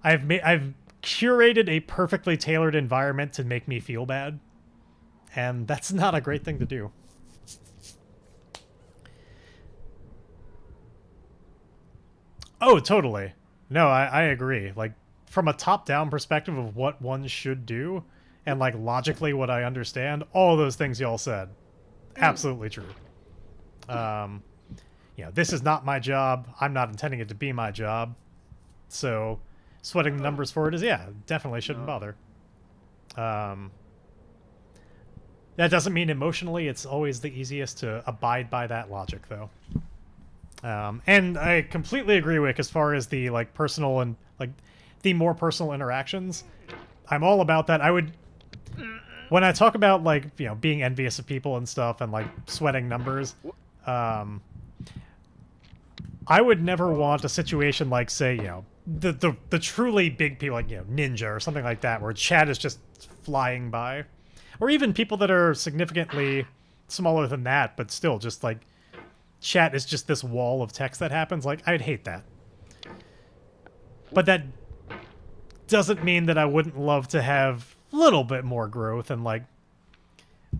I've curated a perfectly tailored environment to make me feel bad, and that's not a great thing to do. Oh, totally. No, I agree. Like, from a top-down perspective of what one should do, and like logically what I understand, all those things y'all said. Absolutely true. You know, this is not my job. I'm not intending it to be my job. So sweating the numbers for it is, yeah, definitely shouldn't bother. That doesn't mean emotionally it's always the easiest to abide by that logic, though. And I completely agree with, as far as the like personal and like the more personal interactions. I'm all about that. I would, when I talk about, like, you know, being envious of people and stuff and, like, sweating numbers, I would never want a situation like, say, you know, the truly big people, like, you know, Ninja or something like that, where chat is just flying by. Or even people that are significantly smaller than that, but still just, like, chat is just this wall of text that happens. Like, I'd hate that. But that doesn't mean that I wouldn't love to have a little bit more growth, and, like,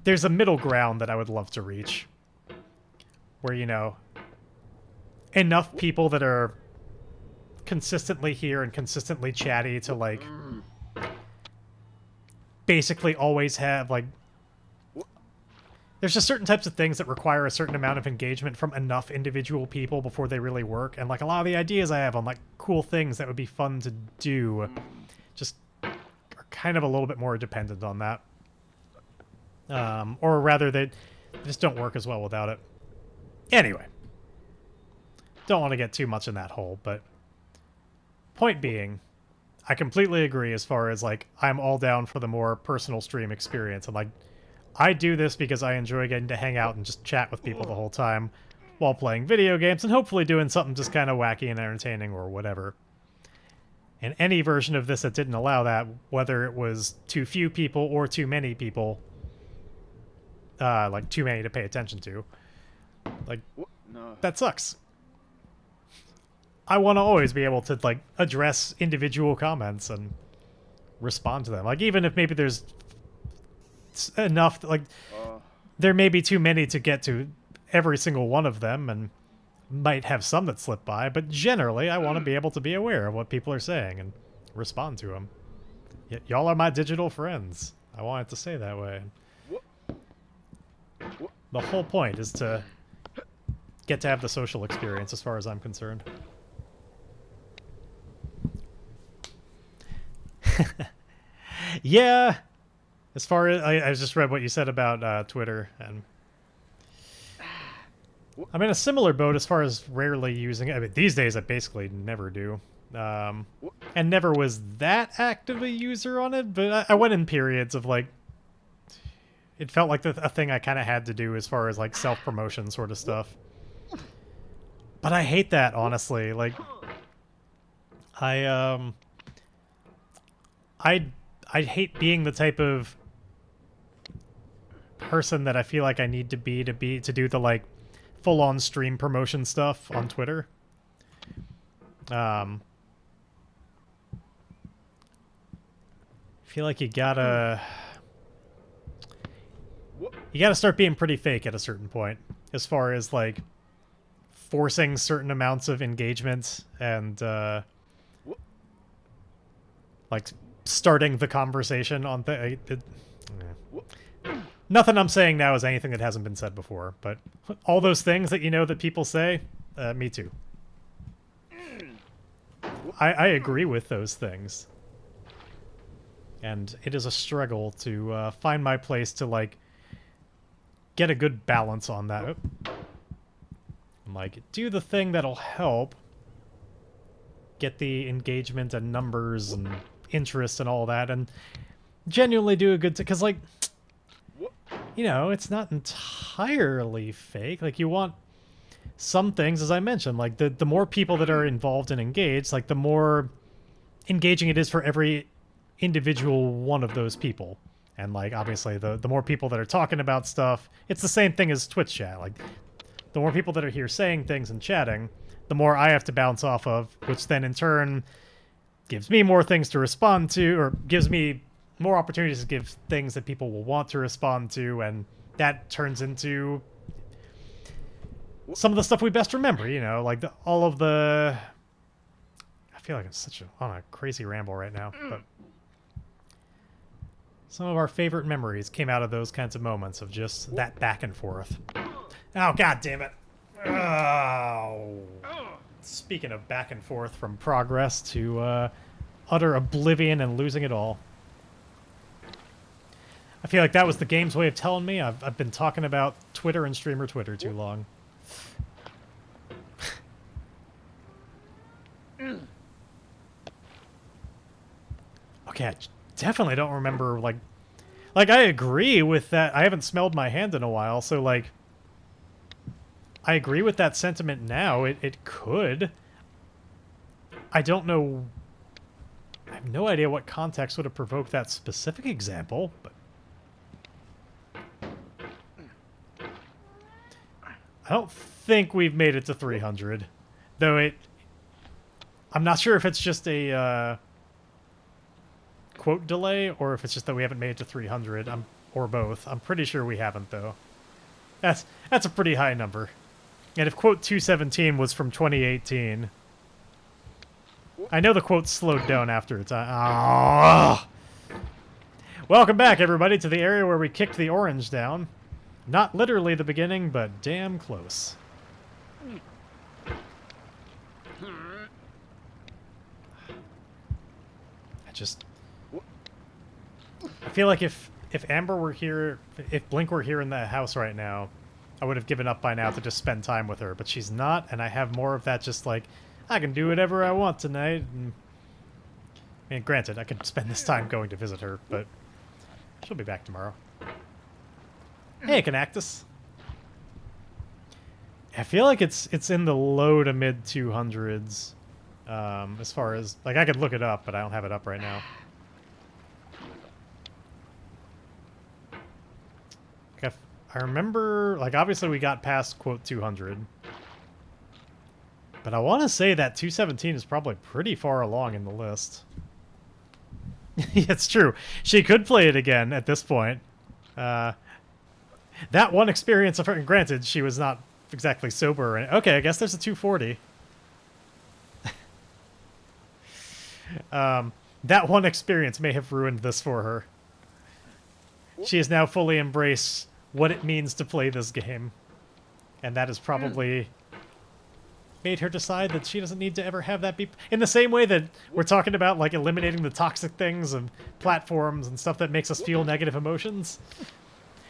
there's a middle ground that I would love to reach. Where, you know, enough people that are consistently here and consistently chatty to, like, basically always have, like, there's just certain types of things that require a certain amount of engagement from enough individual people before they really work. And, like, a lot of the ideas I have on, like, cool things that would be fun to do just are kind of a little bit more dependent on that. Or rather, they just don't work as well without it. Anyway. Don't want to get too much in that hole, but point being, I completely agree as far as, like, I'm all down for the more personal stream experience. And, like, I do this because I enjoy getting to hang out and just chat with people the whole time while playing video games and hopefully doing something just kind of wacky and entertaining or whatever. And any version of this that didn't allow that, whether it was too few people or too many people, like too many to pay attention to, like, that sucks. I want to always be able to, like, address individual comments and respond to them. Like, even if maybe there's enough, like, there may be too many to get to every single one of them, and might have some that slip by, but generally I want to be able to be aware of what people are saying and respond to them. Y'all are my digital friends. I want it to stay that way. The whole point is to get to have the social experience as far as I'm concerned. Yeah, as far as I just read what you said about Twitter, and I'm in a similar boat as far as rarely using it. I mean, these days I basically never do, and never was that active a user on it. But I went in periods of, like, it felt like a thing I kind of had to do as far as, like, self-promotion sort of stuff. But I hate that, honestly. Like, I hate being the type of person that I feel like I need to be to do the, like, full-on stream promotion stuff on Twitter. I feel like you gotta start being pretty fake at a certain point, as far as, like, forcing certain amounts of engagement and like starting the conversation on nothing I'm saying now is anything that hasn't been said before, but all those things that you know that people say, me too. I agree with those things. And it is a struggle to find my place to, like, get a good balance on that. And, like, do the thing that'll help get the engagement and numbers and interest and all that, and genuinely do a good because, like, you know, it's not entirely fake. Like, you want some things, as I mentioned, like, the more people that are involved and engaged, like, the more engaging it is for every individual one of those people. And, like, obviously the more people that are talking about stuff, it's the same thing as Twitch chat. Like, the more people that are here saying things and chatting, the more I have to bounce off of, which then in turn gives me more things to respond to, or gives me more opportunities to give things that people will want to respond to, and that turns into some of the stuff we best remember, you know, like all of the... I feel like I'm on a crazy ramble right now, but some of our favorite memories came out of those kinds of moments of just that back and forth. Oh, god damn it. Oh. Speaking of back and forth from progress to utter oblivion and losing it all. I feel like that was the game's way of telling me I've been talking about Twitter and streamer Twitter too long. Okay, I definitely don't remember, like, I agree with that. I haven't smelled my hand in a while, so, like, I agree with that sentiment now. It could. I don't know. I have no idea what context would have provoked that specific example, but I don't think we've made it to 300. Though I'm not sure if it's just a quote delay or if it's just that we haven't made it to 300. Or both. I'm pretty sure we haven't, though. That's a pretty high number. And if quote 217 was from 2018, I know the quote slowed down after its time. Welcome back, everybody, to the area where we kicked the orange down. Not literally the beginning, but damn close. I feel like if Amber were here, if Blink were here in the house right now, I would have given up by now to just spend time with her, but she's not, and I have more of that just like, I can do whatever I want tonight. And, I mean, granted, I could spend this time going to visit her, but she'll be back tomorrow. Hey, Canactus. I feel like it's in the low to mid 200s, as far as, like, I could look it up, but I don't have it up right now. I remember, like, obviously we got past quote 200. But I want to say that 217 is probably pretty far along in the list. It's true. She could play it again at this point. That one experience of her, granted, she was not exactly sober. Okay, I guess there's a 240. That one experience may have ruined this for her. She has now fully embraced what it means to play this game. And that has probably made her decide that she doesn't need to ever have that be... In the same way that we're talking about, like, eliminating the toxic things of platforms and stuff that makes us feel negative emotions,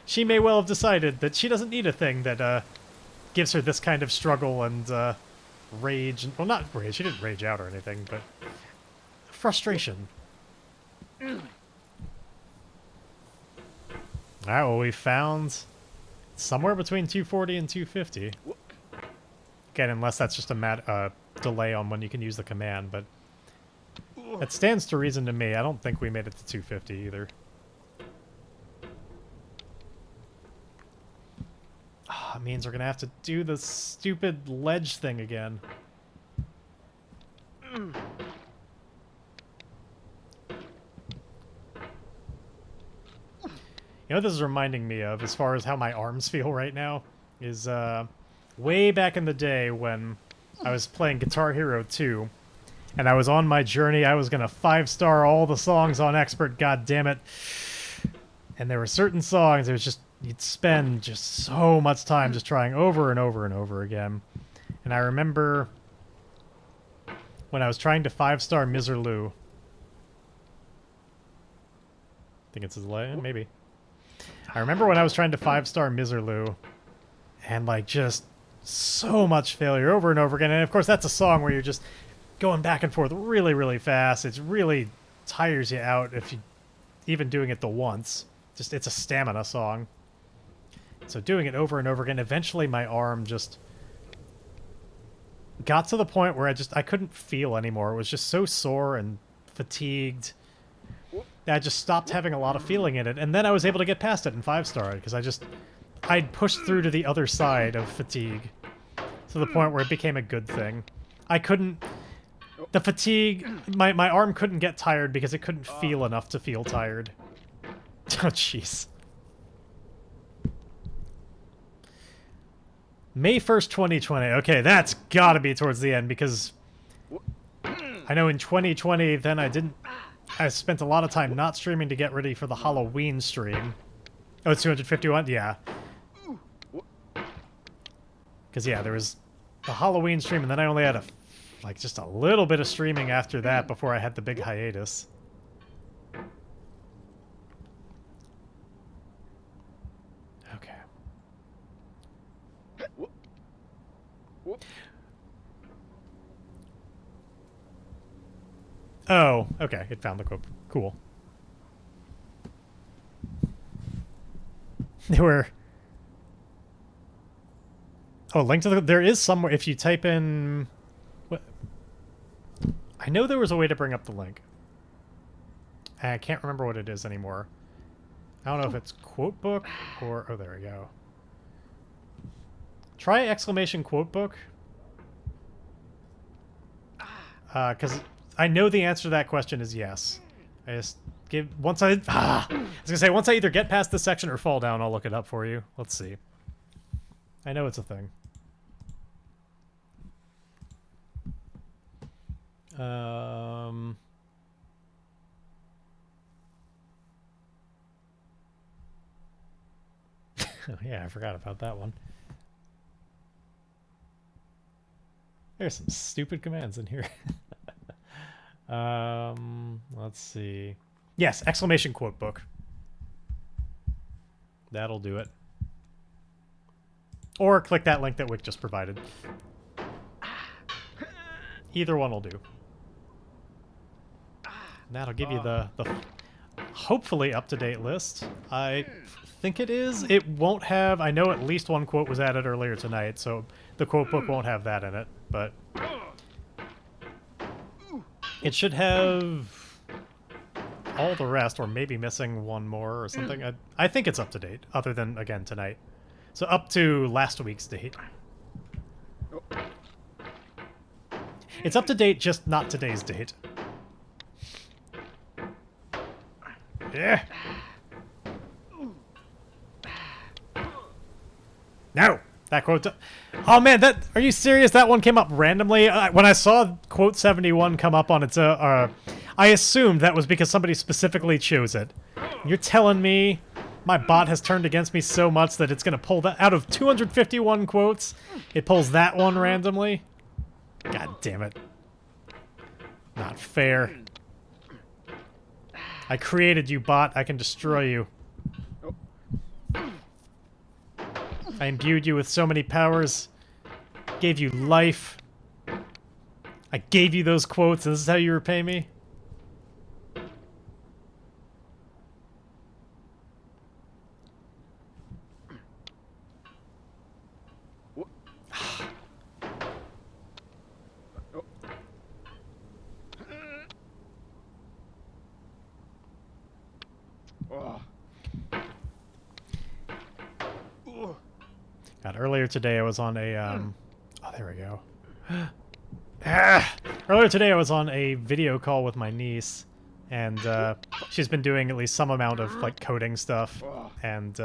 she may well have decided that she doesn't need a thing that gives her this kind of struggle and rage. Well, not rage. She didn't rage out or anything, but frustration. Alright, well, we found somewhere between 240 and 250. Again, unless that's just a delay on when you can use the command, but that stands to reason to me. I don't think we made it to 250 either. It means we're going to have to do the stupid ledge thing again. You know what this is reminding me of, as far as how my arms feel right now, is way back in the day when I was playing Guitar Hero 2, and I was on my journey. I was going to 5-star all the songs on Expert, goddammit. And there were certain songs, it was just, you'd spend just so much time just trying over and over and over again. And I remember when I was trying to 5-star Miserlou. I think it's a delay, maybe. I remember when I was trying to 5-star Miserlou, and, like, just so much failure over and over again. And, of course, that's a song where you're just going back and forth really, really fast. It really tires you out if you even doing it the once. Just, it's a stamina song. So doing it over and over again, eventually my arm just got to the point where I couldn't feel anymore. It was just so sore and fatigued. I just stopped having a lot of feeling in it, and then I was able to get past it and 5-star it, because I'd pushed through to the other side of fatigue, to the point where it became a good thing. I couldn't... The fatigue... My arm couldn't get tired because it couldn't feel enough to feel tired. Oh, jeez. May 1st, 2020. Okay, that's gotta be towards the end, because I know in 2020, then I spent a lot of time not streaming to get ready for the Halloween stream. Oh, it's 251? Yeah. Because, yeah, there was the Halloween stream, and then I only had just a little bit of streaming after that before I had the big hiatus. Okay. Oh, okay. It found the quote. Cool. There were... Oh, link to the... There is somewhere... If you type in... What? I know there was a way to bring up the link. I can't remember what it is anymore. I don't know if it's quote book or... Oh, there we go. Try exclamation quote book. Because I know the answer to that question is yes. I just give... Once I... I was going to say, once I either get past this section or fall down, I'll look it up for you. Let's see. I know it's a thing. Oh, yeah, I forgot about that one. There's some stupid commands in here. Let's see. Yes, exclamation quote book. That'll do it. Or click that link that Wick just provided. Either one will do. That'll give you the hopefully up-to-date list. I think it is. It won't have... I know at least one quote was added earlier tonight, so the quote book won't have that in it, but... It should have all the rest, or maybe missing one more or something. I think it's up to date, other than, again, tonight. So up to last week's date. It's up to date, just not today's date. Yeah. No! That quote... Oh man, that... Are you serious? That one came up randomly? When I saw quote 71 come up on its... I assumed that was because somebody specifically chose it. You're telling me my bot has turned against me so much that it's going to pull that... Out of 251 quotes, it pulls that one randomly? God damn it. Not fair. I created you, bot. I can destroy you. I imbued you with so many powers. Gave you life. I gave you those quotes, and this is how you repay me? God, earlier today I was on a, oh, there we go. Earlier today I was on a video call with my niece, and, she's been doing at least some amount of, like, coding stuff, and,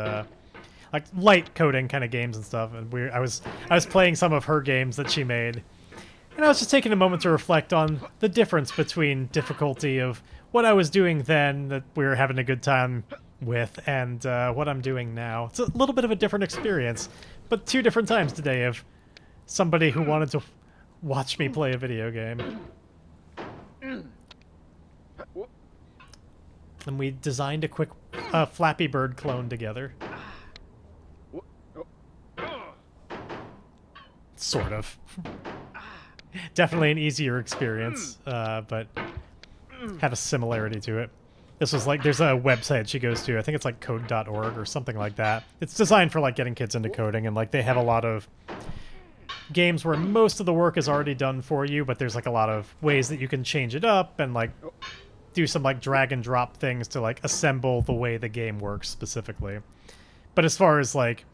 like, light coding kind of games and stuff, and I was playing some of her games that she made, and I was just taking a moment to reflect on the difference between difficulty of what I was doing then that we were having a good time with, and what I'm doing now. It's a little bit of a different experience, but two different times today of somebody who wanted to watch me play a video game. And we designed a quick Flappy Bird clone together. Sort of. Definitely an easier experience, but had a similarity to it. This was like, there's a website she goes to, I think it's like code.org or something like that. It's designed for like getting kids into coding, and like they have a lot of games where most of the work is already done for you, but there's like a lot of ways that you can change it up and like do some like drag and drop things to like assemble the way the game works specifically. But as far as like,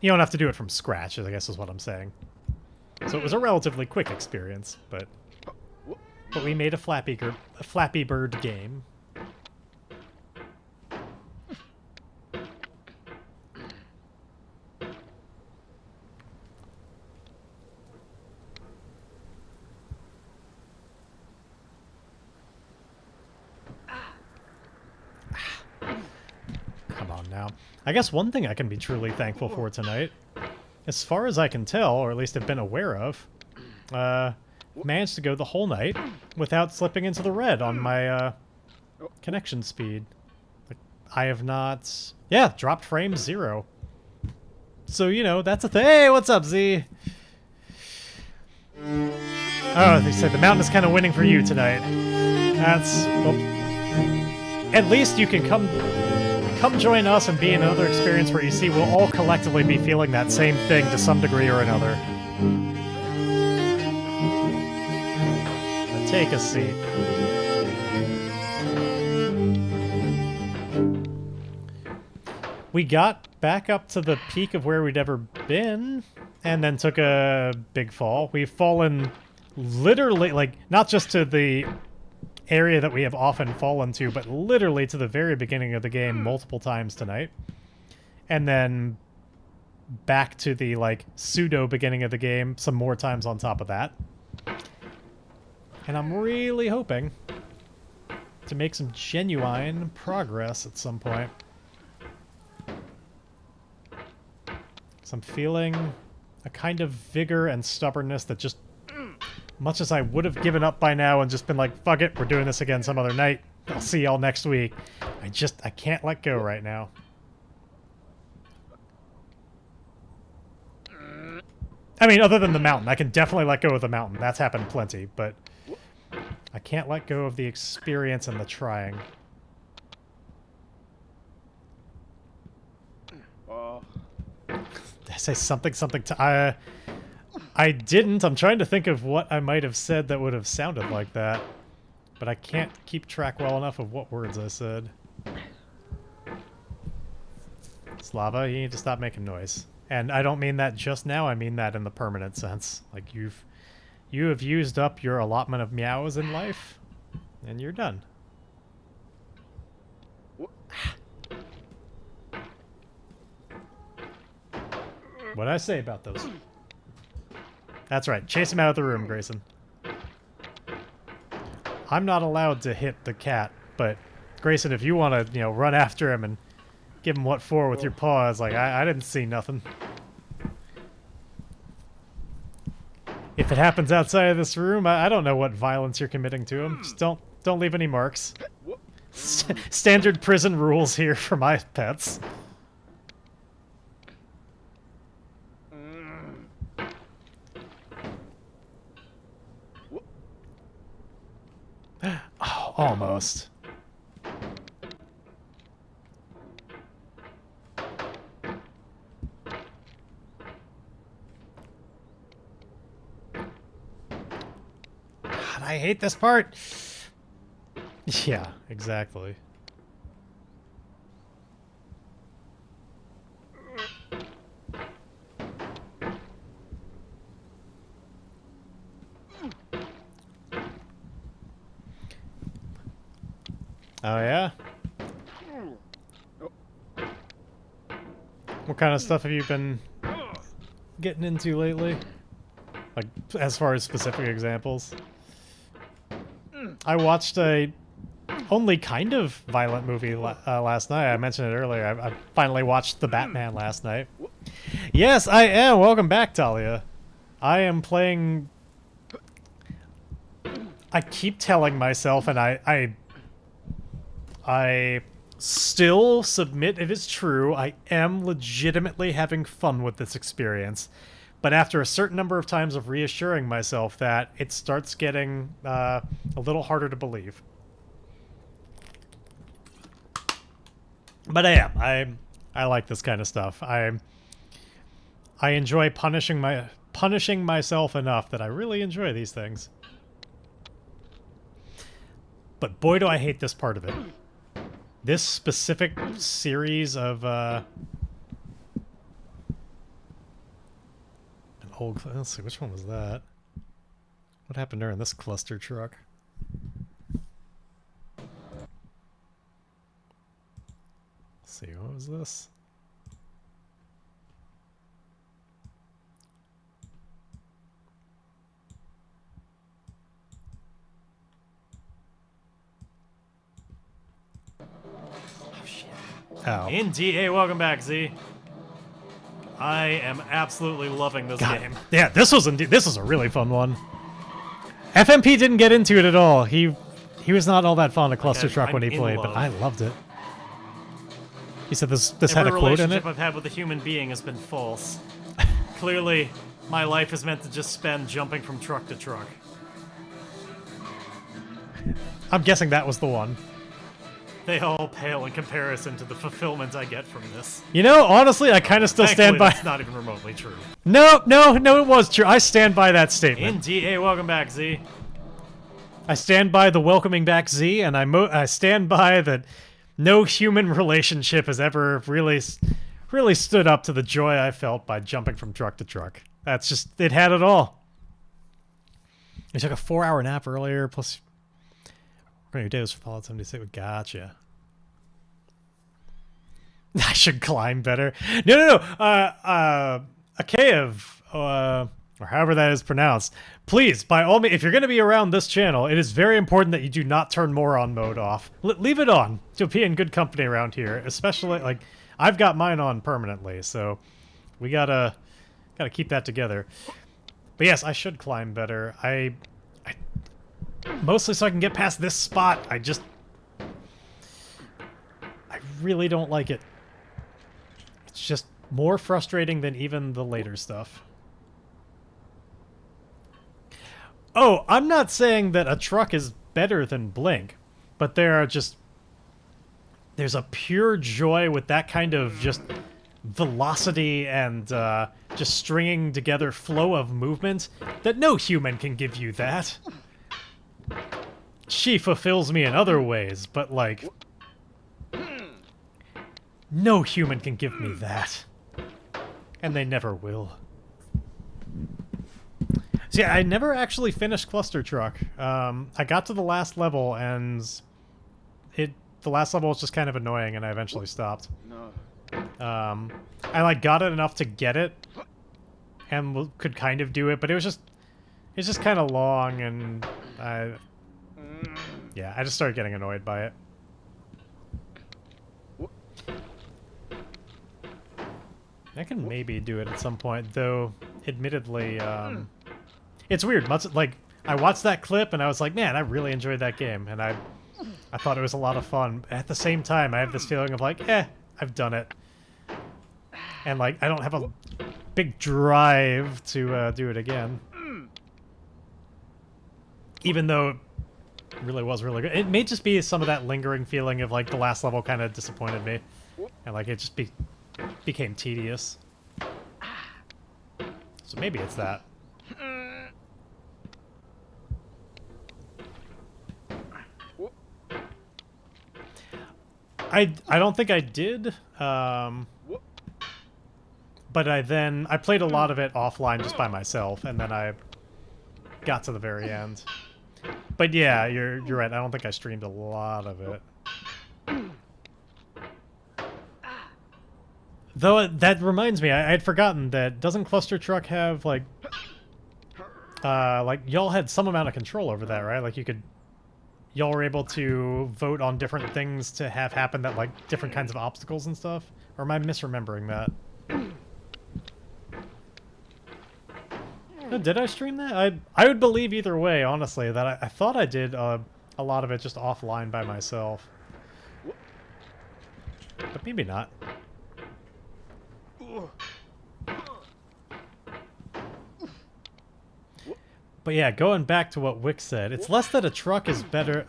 you don't have to do it from scratch, I guess is what I'm saying. So it was a relatively quick experience, but we made a Flappy Bird game. Come on now. I guess one thing I can be truly thankful for tonight, as far as I can tell, or at least have been aware of, managed to go the whole night without slipping into the red on my connection speed. Like, I have not... Yeah, dropped frame 0. So, you know, that's a thing. Hey, what's up, Z? Oh, they said the mountain is kind of winning for you tonight. That's... well, at least you can come join us and be in another experience where you see we'll all collectively be feeling that same thing to some degree or another. Now take a seat. We got back up to the peak of where we'd ever been, and then took a big fall. We've fallen literally, like, not just to the area that we have often fallen to, but literally to the very beginning of the game multiple times tonight. And then back to the, like, pseudo beginning of the game some more times on top of that. And I'm really hoping to make some genuine progress at some point. So I'm feeling a kind of vigor and stubbornness that just, much as I would have given up by now and just been like, fuck it, we're doing this again some other night. I'll see y'all next week. I can't let go right now. I mean, other than the mountain. I can definitely let go of the mountain. That's happened plenty, but I can't let go of the experience and the trying. Did I say something to... I didn't. I'm trying to think of what I might have said that would have sounded like that. But I can't keep track well enough of what words I said. Slava, you need to stop making noise. And I don't mean that just now, I mean that in the permanent sense. Like, you have used up your allotment of meows in life, and you're done. What'd I say about those? That's right. Chase him out of the room, Grayson. I'm not allowed to hit the cat, but Grayson, if you want to, run after him and give him what for with your paws, like, I didn't see nothing. If it happens outside of this room, I don't know what violence you're committing to him. Just don't leave any marks. Standard prison rules here for my pets. Oh, almost. God, I hate this part. Yeah, exactly. Oh, yeah? What kind of stuff have you been getting into lately? Like, as far as specific examples? I watched a only kind of violent movie last night. I mentioned it earlier. I finally watched The Batman last night. Yes, I am. Welcome back, Talia. I am playing... I keep telling myself, and I still submit it is true, I am legitimately having fun with this experience. But after a certain number of times of reassuring myself that, it starts getting a little harder to believe. But I am. I like this kind of stuff. I enjoy punishing myself enough that I really enjoy these things. But boy, do I hate this part of it. This specific series of an old... Let's see, which one was that? What happened during this cluster truck? Let's see, what was this? Oh. Indeed. Hey, welcome back, Z. I am absolutely loving this game. Yeah, this was a really fun one. FMP didn't get into it at all. He was not all that fond of Cluster Truck when he played, but I loved it. He said this had a quote in it. Every relationship I've had with a human being has been false. Clearly, my life is meant to just spend jumping from truck to truck. I'm guessing that was the one. They all pale in comparison to the fulfillment I get from this. You know, honestly, I kind of still stand by. That's not even remotely true. No, it was true. I stand by that statement. Indeed. Hey, welcome back, Z. I stand by the welcoming back Z, and I stand by that no human relationship has ever really stood up to the joy I felt by jumping from truck to truck. That's just, it had it all. I took a 4-hour nap earlier, plus your day was Fallout 76. Gotcha. I should climb better. No. Akev, or however that is pronounced, please, by all means, if you're going to be around this channel, it is very important that you do not turn moron mode off. Leave it on to be in good company around here, especially, like, I've got mine on permanently, so we gotta keep that together. But yes, I should climb better. I mostly so I can get past this spot. I really don't like it. It's just more frustrating than even the later stuff. Oh, I'm not saying that a truck is better than Blink, but there's a pure joy with that kind of just velocity and just stringing together flow of movement that no human can give you that. She fulfills me in other ways, but like, no human can give me that. And they never will. So yeah, I never actually finished Cluster Truck. I got to the last level, and the last level was just kind of annoying, and I eventually stopped. No. I like got it enough to get it, and could kind of do it, but it's just kind of long, and yeah, I just started getting annoyed by it. I can maybe do it at some point, though. Admittedly, it's weird. Like, I watched that clip and I was like, man, I really enjoyed that game, and I thought it was a lot of fun. At the same time, I have this feeling of like, I've done it, and like, I don't have a big drive to do it again. Even though it really was really good. It may just be some of that lingering feeling of like the last level kind of disappointed me, and like it just became tedious. So maybe it's that. I don't think I did, but I played a lot of it offline just by myself, and then I got to the very end. But yeah, you're right. I don't think I streamed a lot of it. Though that reminds me, I had forgotten that doesn't Cluster Truck have like y'all had some amount of control over that, right? Like y'all were able to vote on different things to have happen that like different kinds of obstacles and stuff? Or am I misremembering that? Oh, did I stream that? I would believe either way, honestly, that I thought I did a lot of it just offline by myself. But maybe not. But yeah, going back to what Wick said, it's less that a truck is better.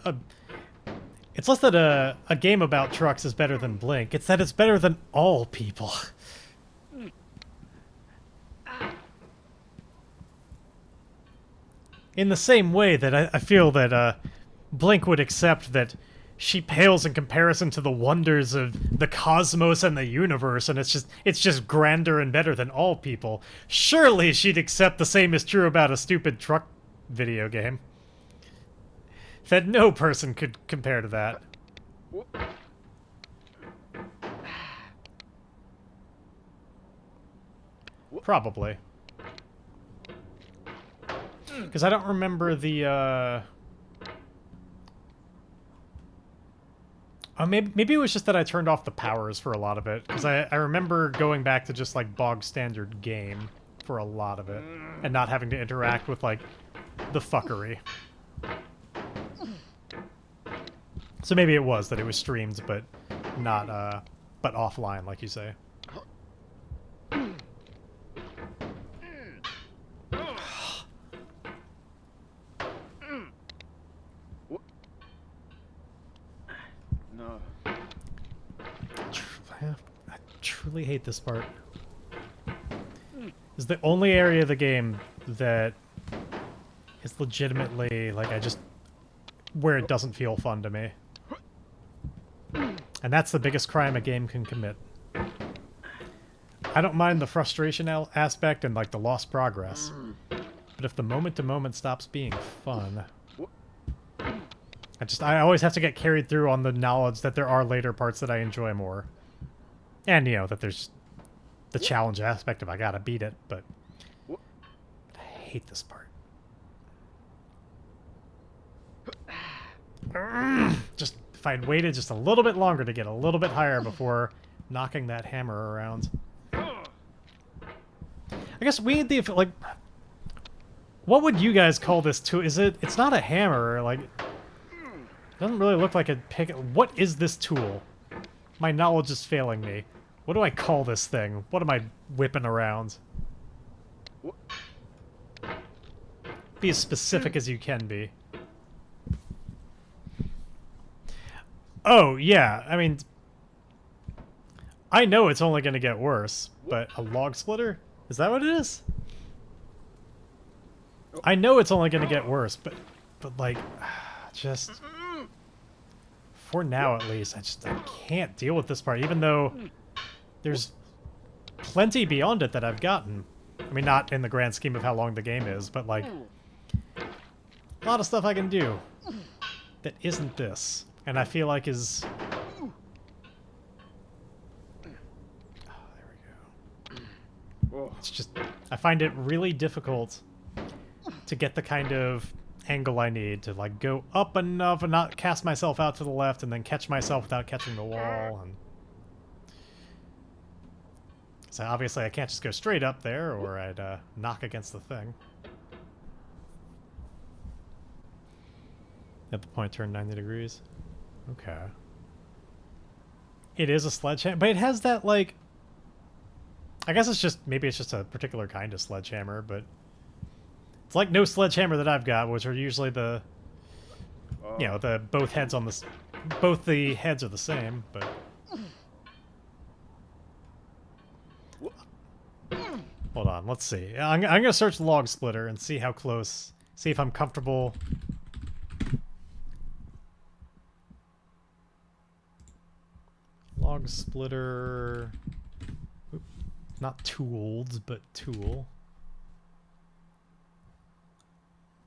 It's less that a game about trucks is better than Blink. It's that it's better than all people. In the same way that I feel that Blink would accept that she pales in comparison to the wonders of the cosmos and the universe, and it's just grander and better than all people. Surely she'd accept the same is true about a stupid truck video game. That no person could compare to that. Probably. Because I don't remember the, maybe it was just that I turned off the powers for a lot of it. Because I remember going back to just, like, bog standard game for a lot of it. And not having to interact with, like, the fuckery. So maybe it was that it was streamed, but not, but offline, like you say. I truly hate this part. It's the only area of the game that is legitimately, like, where it doesn't feel fun to me. And that's the biggest crime a game can commit. I don't mind the frustration aspect and, like, the lost progress. But if the moment-to-moment stops being fun... I always have to get carried through on the knowledge that there are later parts that I enjoy more. And, you know, that there's the challenge aspect of I gotta beat it, but I hate this part. Just, if I'd waited just a little bit longer to get a little bit higher before knocking that hammer around. I guess we need the, like, what would you guys call this tool? It's not a hammer, like, it doesn't really look like a pick. What is this tool? My knowledge is failing me. What do I call this thing? What am I whipping around? Be as specific as you can be. Oh, yeah, I mean... I know it's only going to get worse, but a log splitter? Is that what it is? I know it's only going to get worse, but like, just... For now, at least, I can't deal with this part, even though there's plenty beyond it that I've gotten. I mean, not in the grand scheme of how long the game is, but, like, a lot of stuff I can do that isn't this, and I feel like is... Oh, there we go. It's just, I find it really difficult to get the kind of angle I need to, like, go up enough and not cast myself out to the left and then catch myself without catching the wall. And so obviously I can't just go straight up there or I'd knock against the thing. At the point turn 90 degrees. Okay. It is a sledgehammer, but it has that, like... I guess it's just, maybe it's just a particular kind of sledgehammer, but... It's like no sledgehammer that I've got, which are usually the, you know, the both heads on the, both the heads are the same, but. Hold on, let's see. I'm gonna search log splitter and see how close, see if I'm comfortable. Log splitter, not tools, but tool.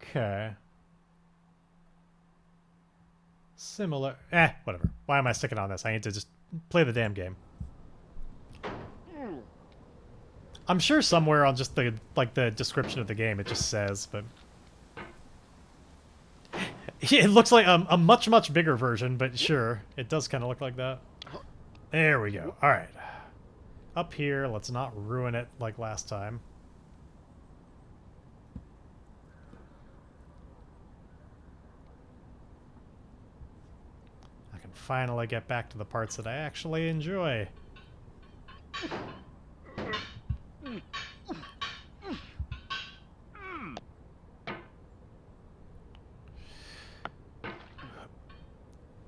Okay. Similar. Whatever. Why am I sticking on this? I need to just play the damn game. I'm sure somewhere on just the, like, the description of the game it just says, but... It looks like a much, much bigger version, but sure. It does kind of look like that. There we go. Alright. Up here, let's not ruin it like last time. Finally get back to the parts that I actually enjoy.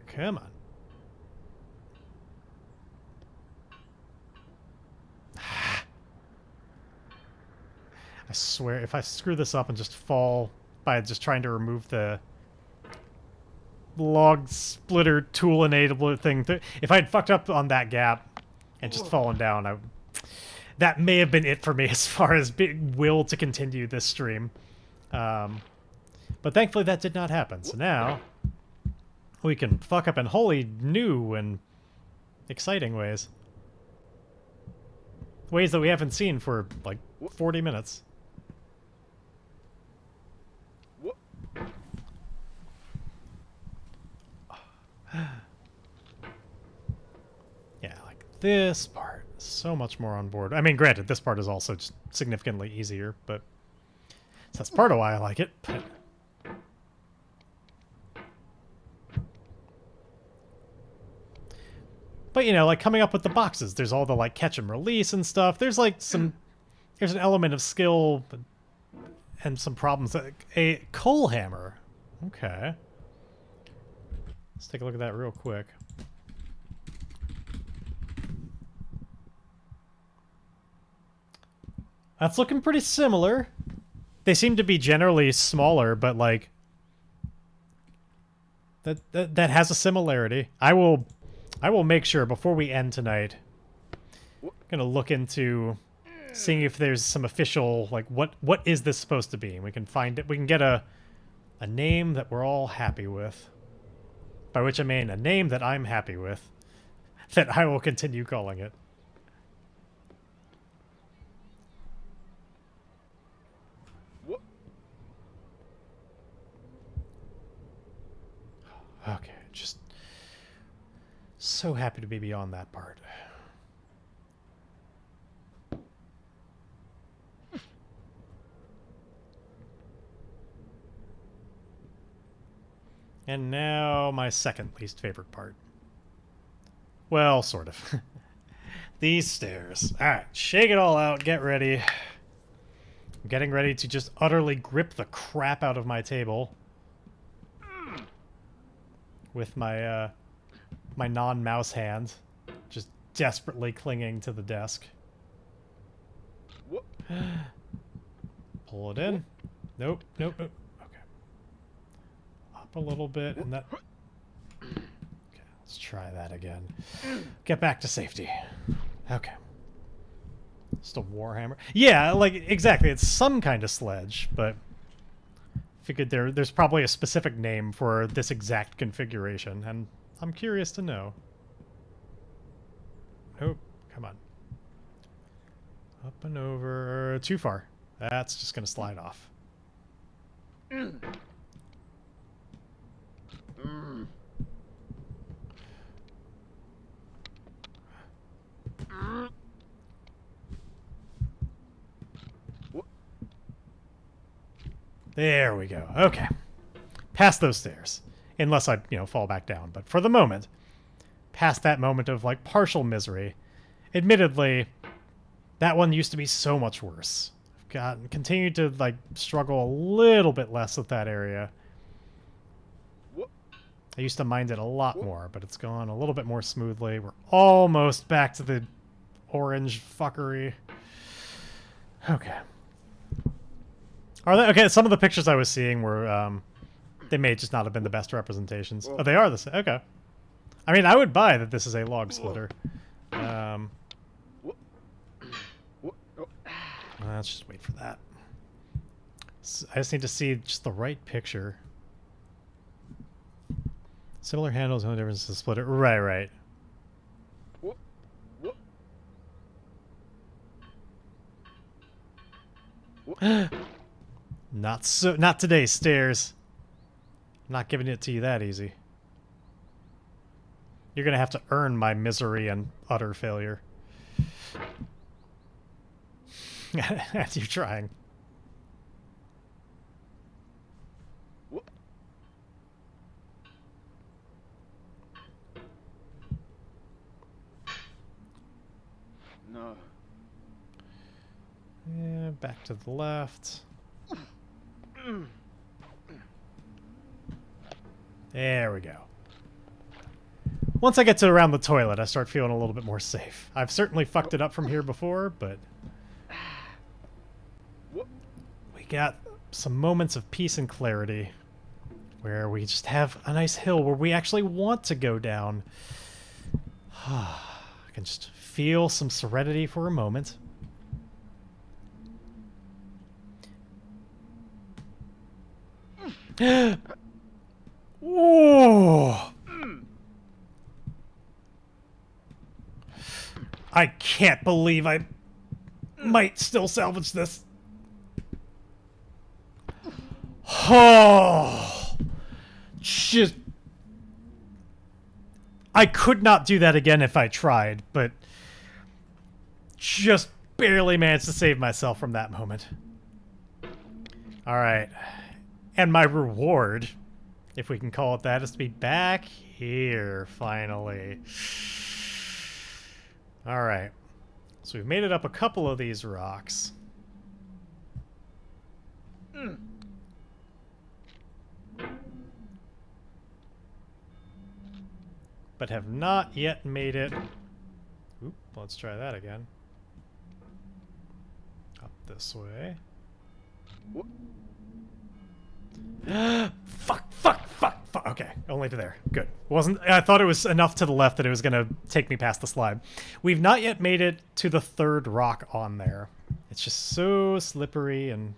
Come on. I swear, if I screw this up and just fall by just trying to remove the log splitter tool enabler thing. If I had fucked up on that gap and just fallen down, that may have been it for me as far as will to continue this stream. But thankfully that did not happen. So now we can fuck up in wholly new and exciting ways. Ways that we haven't seen for like 40 minutes. Yeah, like this part, so much more on board. I mean, granted, this part is also just significantly easier, but so that's part of why I like it. But you know, like coming up with the boxes, there's all the like catch and release and stuff. There's like there's an element of skill and some problems. A coal hammer, okay. Let's take a look at that real quick. That's looking pretty similar. They seem to be generally smaller, but like that has a similarity. I will make sure before we end tonight. I'm gonna look into seeing if there's some official like what is this supposed to be? And we can find it. We can get a name that we're all happy with. By which I mean a name that I'm happy with. That I will continue calling it. Okay, just so happy to be beyond that part. And now my second least favorite part. Well, sort of. These stairs. Alright, shake it all out, get ready. I'm getting ready to just utterly grip the crap out of my table. With my, my non-mouse hand. Just desperately clinging to the desk. Pull it in. Nope, nope, nope. Okay. Up a little bit, and that... Okay, let's try that again. Get back to safety. Okay. Just a warhammer. Yeah, like, exactly. It's some kind of sledge, but... Figured there's probably a specific name for this exact configuration, and I'm curious to know. Nope, come on. Up and over. Too far. That's just gonna slide off. There we go. Okay. Past those stairs. Unless I, fall back down. But for the moment, past that moment of, like, partial misery, admittedly, that one used to be so much worse. I've continued to, like, struggle a little bit less with that area. I used to mind it a lot more, but it's gone a little bit more smoothly. We're almost back to the orange fuckery. Okay. Are they okay? Some of the pictures I was seeing were, they may just not have been the best representations. Oh, they are the same. Okay. I mean, I would buy that this is a log splitter. Let's just wait for that. I just need to see just the right picture. Similar handles, no difference to splitter. Right, right. Not today, stairs. I'm not giving it to you that easy. You're gonna have to earn my misery and utter failure. As you're trying. No. Yeah, back to the left. There we go. Once I get to around the toilet, I start feeling a little bit more safe. I've certainly fucked it up from here before, but... we got some moments of peace and clarity where we just have a nice hill where we actually want to go down. I can just feel some serenity for a moment. Oh! I can't believe I might still salvage this. Oh! Just... I could not do that again if I tried, but just barely managed to save myself from that moment. Alright. And my reward, if we can call it that, is to be back here, finally. Alright. So we've made it up a couple of these rocks. But have not yet made it... Oop, let's try that again. Up this way. What? Fuck. Okay, only to there. Good. Wasn't. I thought it was enough to the left that it was gonna take me past the slide. We've not yet made it to the third rock on there. It's just so slippery and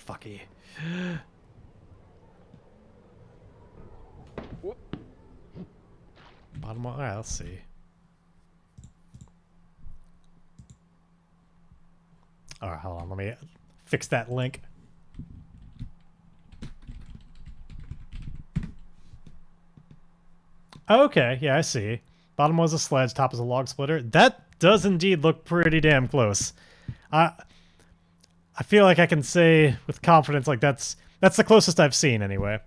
fucky. What? Bottom one. Alright, let's see. Alright, hold on. Let me fix that link. Okay, yeah, I see. Bottom was a sledge, top is a log splitter. That does indeed look pretty damn close. I feel like I can say with confidence, like that's the closest I've seen anyway.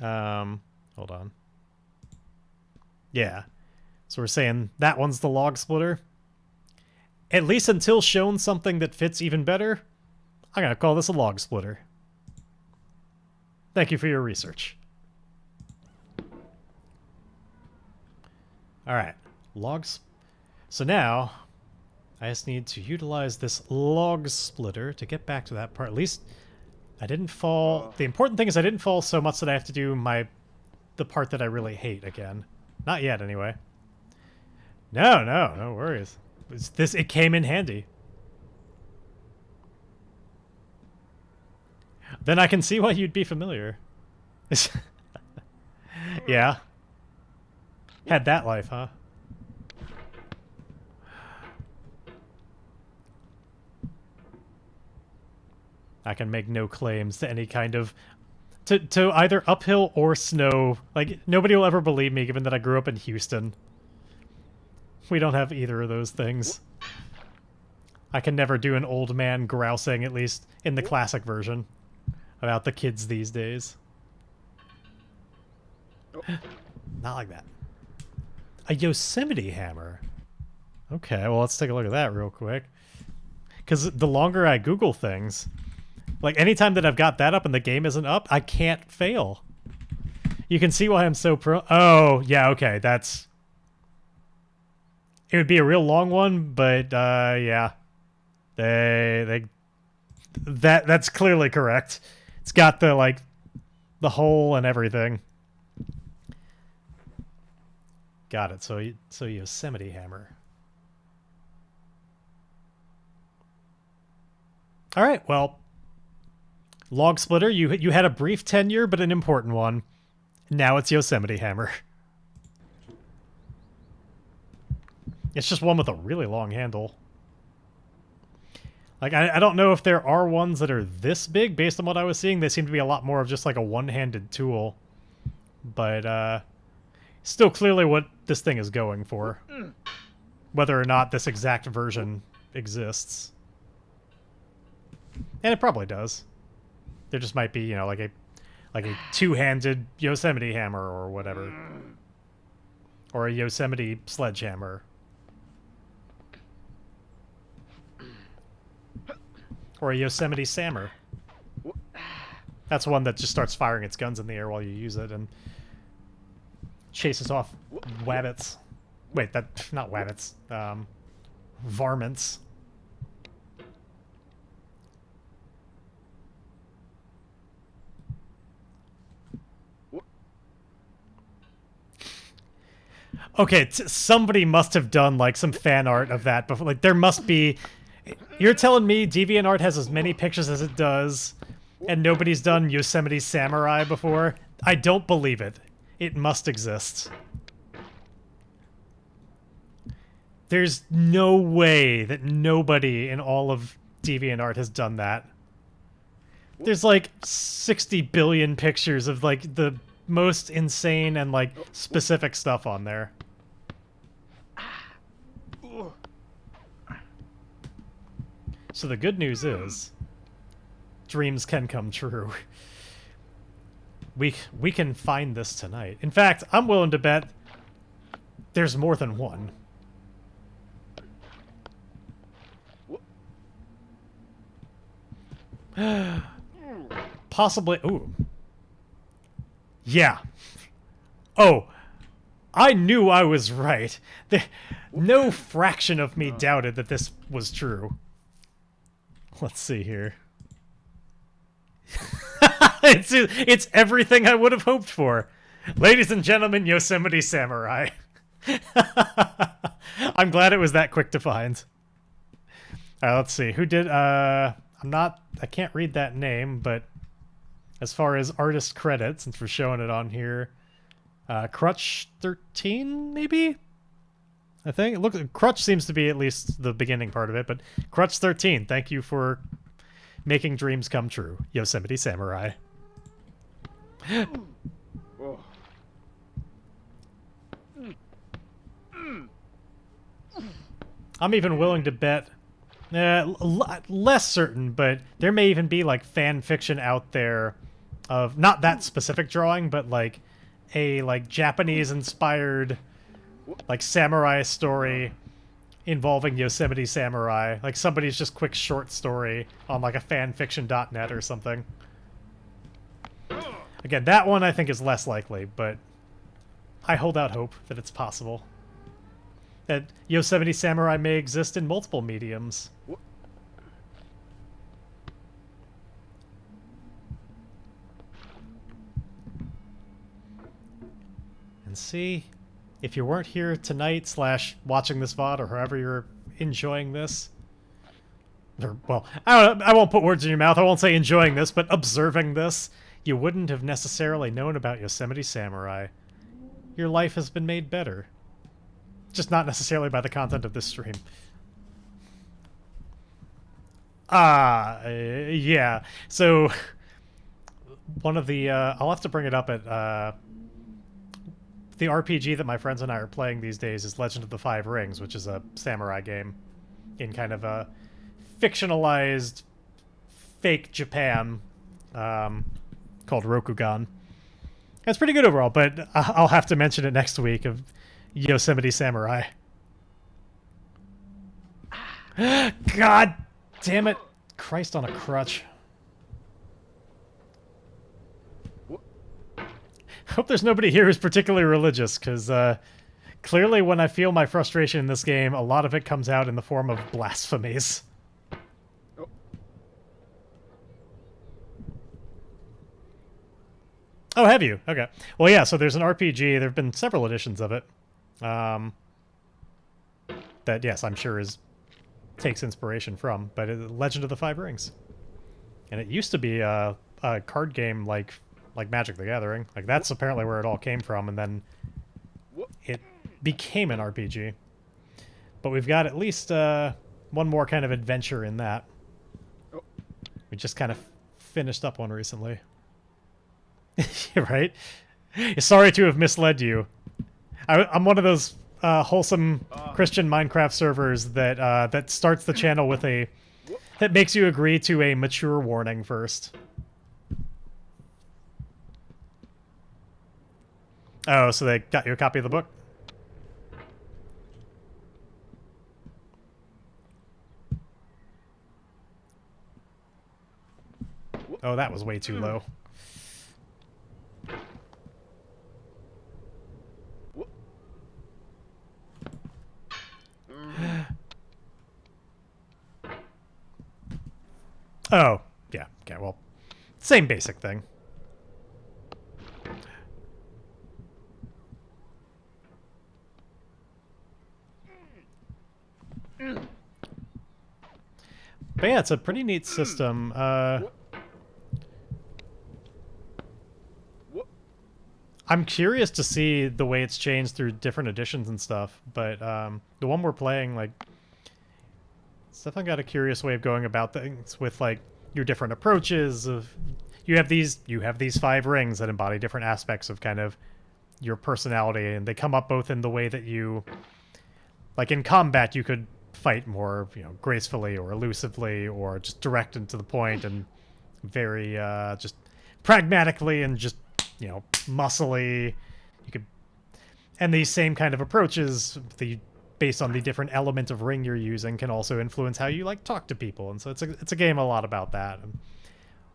Hold on. Yeah. So we're saying that one's the log splitter. At least until shown something that fits even better, I'm gonna call this a log splitter. Thank you for your research. Alright, logs. So now, I just need to utilize this log splitter to get back to that part. At least, I didn't fall. The important thing is I didn't fall so much that I have to do the part that I really hate again. Not yet, anyway. No worries. It came in handy. Then I can see why you'd be familiar. Yeah. Had that life, huh? I can make no claims to any kind of... To either uphill or snow. Like, nobody will ever believe me, given that I grew up in Houston. We don't have either of those things. I can never do an old man grousing, at least in the classic version, about the kids these days. Not like that. A Yosemite hammer. Okay, well, let's take a look at that real quick. Because the longer I Google things, like anytime that I've got that up and the game isn't up, I can't fail. You can see why I'm so pro. Oh, yeah, okay, that's... It would be a real long one, but yeah. That's clearly correct. It's got the, like, the hole and everything. Got it. So Yosemite hammer. All right. Well, log splitter. You had a brief tenure, but an important one. Now it's Yosemite hammer. It's just one with a really long handle. Like I don't know if there are ones that are this big. Based on what I was seeing, they seem to be a lot more of just like a one-handed tool. But still clearly what this thing is going for. Whether or not this exact version exists. And it probably does. There just might be, you know, like a two-handed Yosemite hammer or whatever. Or a Yosemite sledgehammer. Or a Yosemite Sammer. That's one that just starts firing its guns in the air while you use it and chases off wabbits. Wait, not wabbits. Varmints. Okay, somebody must have done like some fan art of that before. Like there must be. You're telling me DeviantArt has as many pictures as it does, and nobody's done Yosemite Samurai before? I don't believe it. It must exist. There's no way that nobody in all of DeviantArt has done that. There's like 60 billion pictures of like the most insane and like specific stuff on there. So the good news is, dreams can come true. We can find this tonight. In fact, I'm willing to bet there's more than one. Possibly. Ooh. Yeah. Oh. I knew I was right. No fraction of me doubted that this was true. Let's see here. It's everything I would have hoped for. Ladies and gentlemen, Yosemite Samurai. I'm glad it was that quick to find. Let's see. Who did I can't read that name, but as far as artist credit, since we're showing it on here, Crutch 13 maybe? I think. Look, Crutch seems to be at least the beginning part of it, but Crutch 13, thank you for making dreams come true, Yosemite Samurai. Oh. I'm even willing to bet, less certain, but there may even be like fan fiction out there of not that specific drawing, but like a like Japanese-inspired like samurai story involving Yosemite Samurai, like somebody's just quick short story on like a fanfiction.net or something. Again, that one I think is less likely, but I hold out hope that it's possible. That Yosemite Samurai may exist in multiple mediums. And see, if you weren't here tonight / watching this VOD or however you're enjoying this, or, well, I won't put words in your mouth, I won't say enjoying this, but observing this, you wouldn't have necessarily known about Yosemite Samurai. Your life has been made better. Just not necessarily by the content of this stream. Yeah. So, one of the, I'll have to bring it up at, the RPG that my friends and I are playing these days is Legend of the Five Rings, which is a samurai game in kind of a fictionalized fake Japan, called Rokugan. It's pretty good overall, but I'll have to mention it next week of Yosemite Samurai. God damn it. Christ on a crutch. Hope there's nobody here who's particularly religious, because clearly when I feel my frustration in this game, a lot of it comes out in the form of blasphemies. Oh, have you? Okay. Well, yeah, so there's an RPG. There have been several editions of it. That, yes, I'm sure takes inspiration from, but Legend of the Five Rings. And it used to be a card game like Magic the Gathering. Like, that's apparently where it all came from, and then it became an RPG. But we've got at least one more kind of adventure in that. We just kind of finished up one recently. Right? Sorry to have misled you. I'm one of those wholesome Christian Minecraft servers that that starts the channel with that makes you agree to a mature warning first. Oh, so they got you a copy of the book? Oh, that was way too low. Oh, yeah. Okay, well, same basic thing. But yeah, it's a pretty neat system. I'm curious to see the way it's changed through different editions and stuff, but the one we're playing, like, it's definitely got a curious way of going about things with, like, your different approaches of you have these 5 rings that embody different aspects of kind of your personality, and they come up both in the way that you, like, in combat you could fight more, you know, gracefully or elusively or just direct and to the point and very just pragmatically and just, you know, muscly. You could, and these same kind of approaches, based on the different element of ring you're using, can also influence how you, like, talk to people. And so it's a game a lot about that. And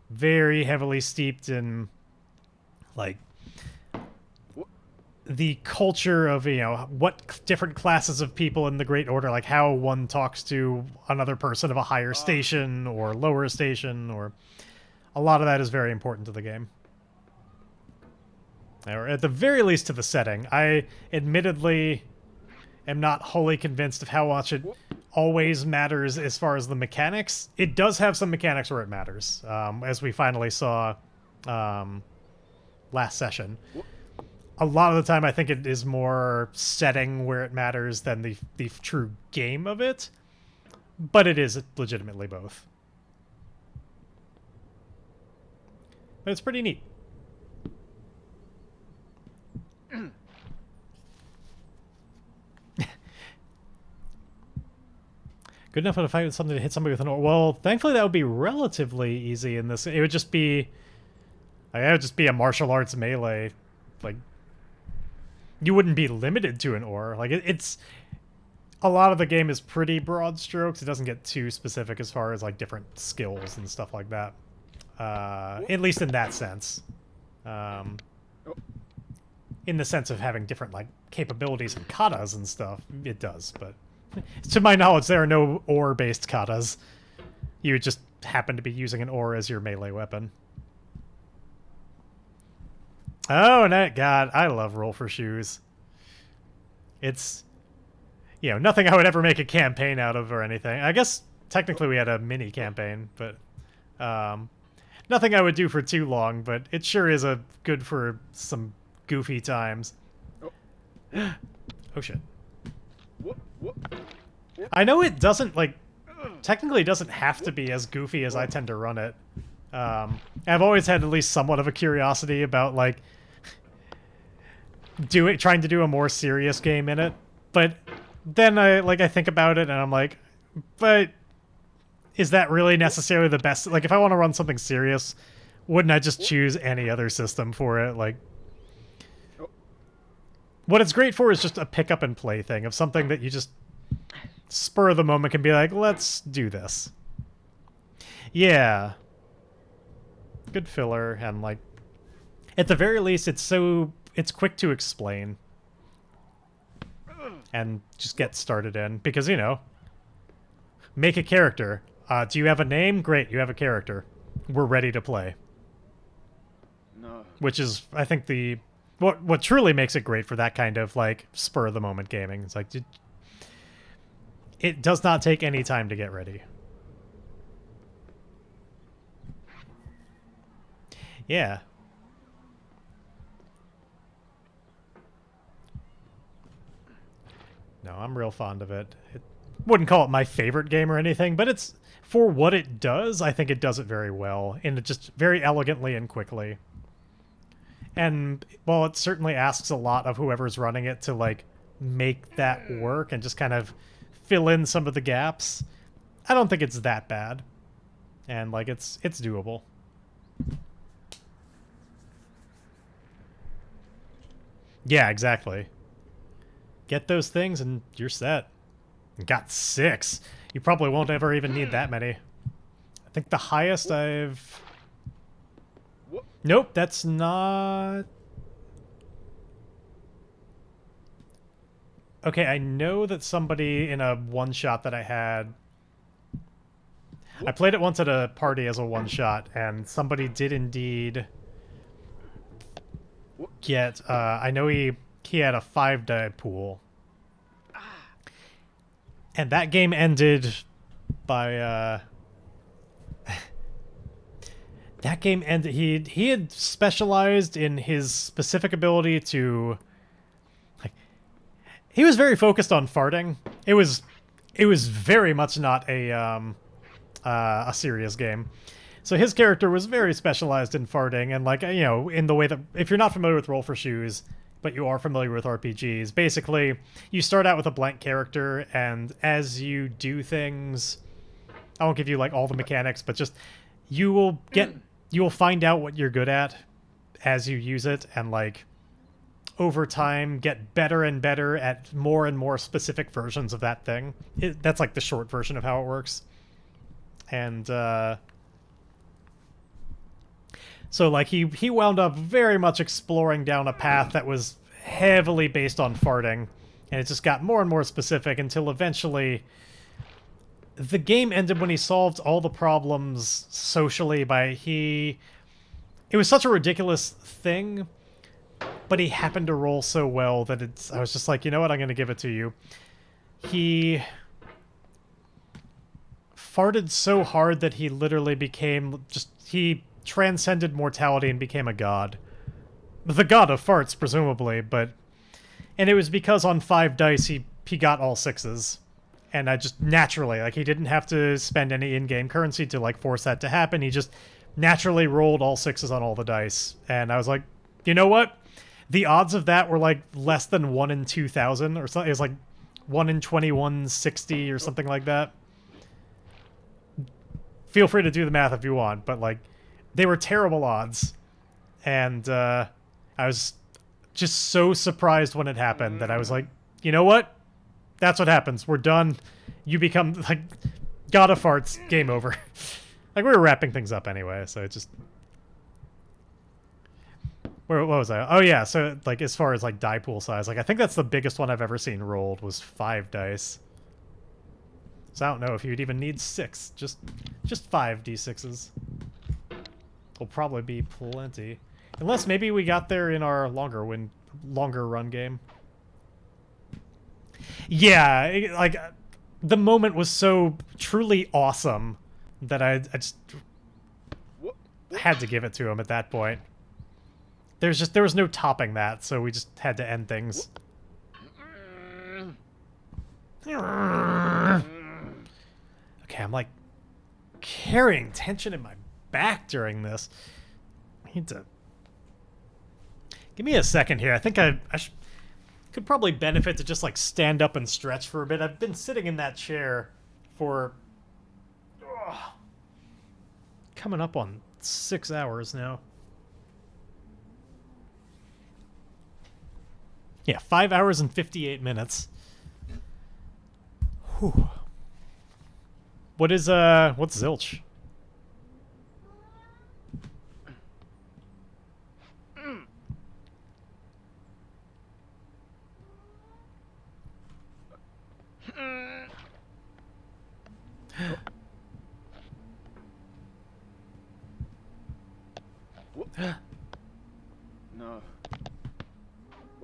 very heavily steeped in, like, the culture of, you know, what different classes of people in the Great Order, like how one talks to another person of a higher station or lower station, or a lot of that is very important to the game. Or at the very least to the setting. I admittedly am not wholly convinced of how much it always matters as far as the mechanics. It does have some mechanics where it matters, as we finally saw last session. A lot of the time I think it is more setting where it matters than the true game of it, but it is legitimately both. But it's pretty neat. Good enough to fight with something to hit somebody with an ore. Well, thankfully that would be relatively easy in this. It would just be... Like, it would just be a martial arts melee. Like, you wouldn't be limited to an ore. Like, it's... A lot of the game is pretty broad strokes. It doesn't get too specific as far as, like, different skills and stuff like that. At least in that sense. In the sense of having different, like, capabilities and katas and stuff, it does, but... To my knowledge, there are no ore-based katas. You would just happen to be using an ore as your melee weapon. Oh, and God, I love Roll for Shoes. It's, you know, nothing I would ever make a campaign out of or anything. I guess technically we had a mini campaign, but nothing I would do for too long. But it sure is a good for some goofy times. Oh shit. I know it doesn't, like, technically it doesn't have to be as goofy as I tend to run it. I've always had at least somewhat of a curiosity about, like, trying to do a more serious game in it. But then I think about it and I'm like, but is that really necessarily the best? Like, if I want to run something serious, wouldn't I just choose any other system for it? Like, what it's great for is just a pick up and play thing of something that you just spur of the moment can be like, let's do this. Yeah. Good filler, and like, at the very least, it's quick to explain. And just get started in, because, you know, make a character. Do you have a name? Great, you have a character. We're ready to play. No. Which is, I think, what truly makes it great for that kind of, like, spur-of-the-moment gaming. It's like, it does not take any time to get ready. Yeah. No, I'm real fond of it. Wouldn't call it my favorite game or anything, but it's, for what it does, I think it does it very well, and it just very elegantly and quickly. And, well, it certainly asks a lot of whoever's running it to, like, make that work and just kind of fill in some of the gaps. I don't think it's that bad. And, like, it's doable. Yeah, exactly. Get those things and you're set. Got 6. You probably won't ever even need that many. I think the highest I've... Nope, that's not... Okay, I know that somebody in a one-shot that I had... I played it once at a party as a one-shot, and somebody did indeed get... I know he had a 5-die pool. And that game ended by... That game ended... He had specialized in his specific ability to... Like, he was very focused on farting. It was very much not a serious game. So his character was very specialized in farting, and, like, you know, in the way that... If you're not familiar with Roll for Shoes, but you are familiar with RPGs, basically, you start out with a blank character, and as you do things... I won't give you, like, all the mechanics, but just... You will find out what you're good at as you use it, and, like, over time get better and better at more and more specific versions of that thing. That's, like, the short version of how it works. And, so, like, he wound up very much exploring down a path that was heavily based on farting, and it just got more and more specific until eventually the game ended when he solved all the problems socially by it was such a ridiculous thing, but he happened to roll so well that I was just like, you know what, I'm going to give it to you. He farted so hard that he literally became he transcended mortality and became a god. The god of farts, presumably, and it was because on 5 dice he got all 6s. And I just naturally, like, he didn't have to spend any in-game currency to, like, force that to happen. He just naturally rolled all 6s on all the dice. And I was like, you know what? The odds of that were, like, less than 1 in 2,000 or something. It was, like, 1 in 2160 or something like that. Feel free to do the math if you want, but, like, they were terrible odds. And I was just so surprised when it happened that I was like, you know what? That's what happens. We're done. You become, like, God of Farts. Game over. Like, we were wrapping things up anyway, so it just... What was I? Oh, yeah, so, like, as far as, like, die pool size, like, I think that's the biggest one I've ever seen rolled was 5 dice. So I don't know if you'd even need 6. Just 5 d6s. Will probably be plenty. Unless maybe we got there in our longer run game. Yeah, like, the moment was so truly awesome that I just had to give it to him at that point. There was no topping that, so we just had to end things. Okay, I'm like carrying tension in my back during this. I need to... Give me a second here. I think I could probably benefit to just, like, stand up and stretch for a bit. I've been sitting in that chair for coming up on 6 hours now. Yeah, 5 hours and 58 minutes. Whew. What's zilch? No.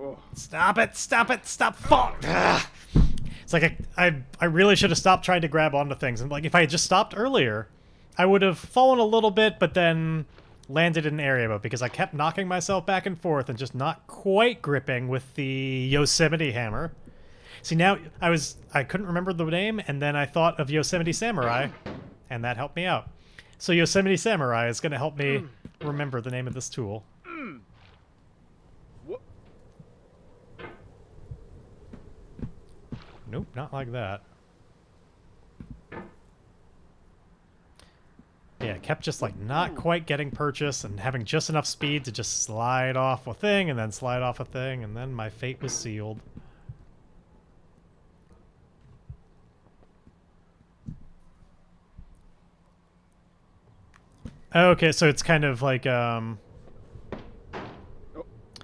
Oh. Stop it! Stop it! Stop! Fuck! It's like I really should have stopped trying to grab onto things. And, like, if I had just stopped earlier, I would have fallen a little bit, but then landed in an area. But because I kept knocking myself back and forth and just not quite gripping with the Yosemite hammer. See, now I couldn't remember the name, and then I thought of Yosemite Samurai, and that helped me out. So Yosemite Samurai is going to help me remember the name of this tool. Nope, not like that. Yeah, kept just, like, not quite getting purchase and having just enough speed to just slide off a thing and then slide off a thing, and then my fate was sealed. Okay, so it's kind of like,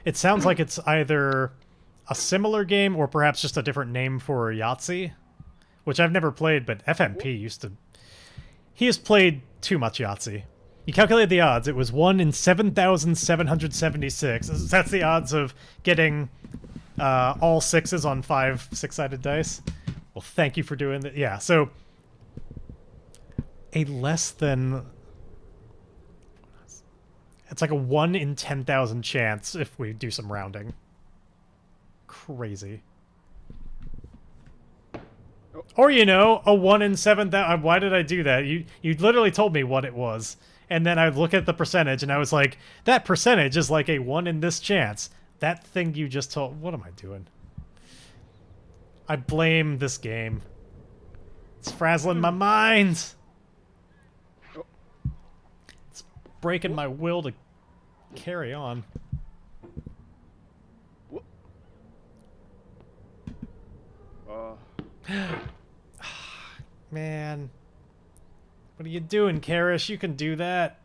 it sounds like it's either a similar game or perhaps just a different name for Yahtzee, which I've never played, but FMP used to... He has played too much Yahtzee. You calculate the odds. It was 1 in 7,776. That's the odds of getting all 6s on 5 six-sided dice. Well, thank you for doing that. Yeah, so a less than... It's like a 1 in 10,000 chance if we do some rounding. Crazy. Or, you know, a 1 in 7,000... Why did I do that? You literally told me what it was. And then I look at the percentage, and I was like, that percentage is like a 1 in this chance. That thing you just told... What am I doing? I blame this game. It's frazzling my mind. It's breaking my will to carry on. Man. What are you doing, Karish? You can do that.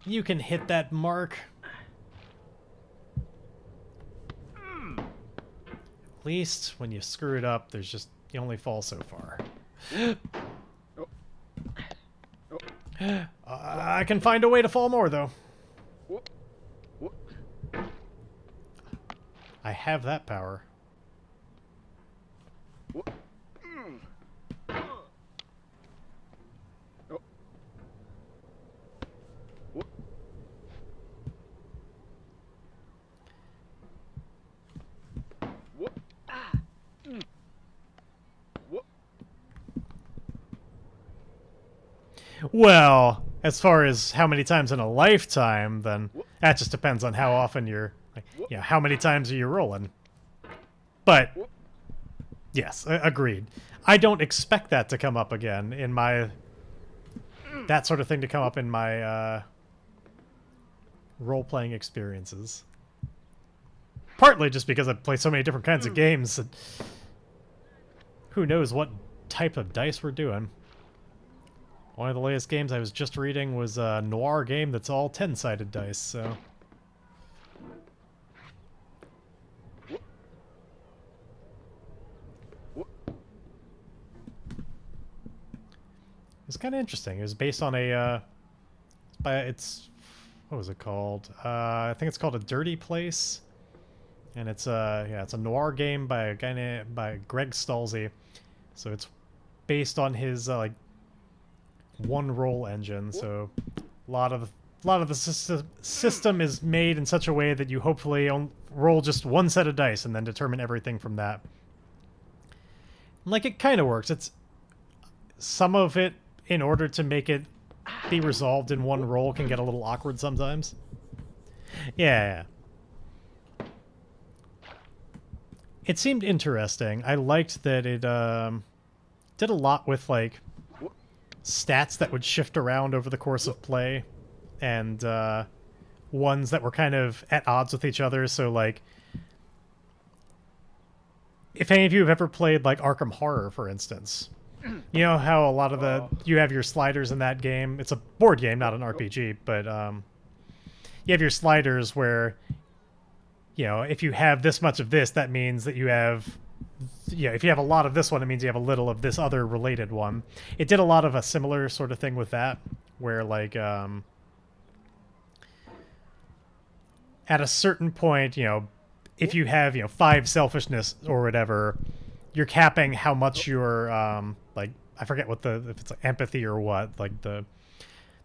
You can hit that mark. At least when you screw it up, there's just you only fall so far. I can find a way to fall more though. I have that power. Well, as far as how many times in a lifetime, then that just depends on how often you're, like, you know, how many times are you rolling. But, yes, agreed. I don't expect that to come up again in my, that sort of thing to come up in my role-playing experiences. Partly just because I play so many different kinds of games, and who knows what type of dice we're doing. One of the latest games I was just reading was a noir game that's all 10-sided dice, so... It's kind of interesting. It was based on a, what was it called? I think it's called A Dirty Place. And it's it's a noir game by a guy named, by Greg Stolze. So it's based on his, like, one roll engine, so a lot of the system is made in such a way that you hopefully roll just one set of dice and then determine everything from that. Like, it kind of works. It's some of it, in order to make it be resolved in one roll, can get a little awkward sometimes. Yeah. It seemed interesting. I liked that it did a lot with, like, stats that would shift around over the course of play, and ones that were kind of at odds with each other. So, like, if any of you have ever played, like, Arkham Horror, for instance, you know how a lot of you have your sliders in that game. It's a board game, not an RPG, but you have your sliders where, you know, if you have this much of this, that means that you have... Yeah, if you have a lot of this one, it means you have a little of this other related one. It did a lot of a similar sort of thing with that, where, like, at a certain point, you know, if you have, you know, 5 selfishness or whatever, you're capping how much you're, like, I forget what if it's like empathy or what, like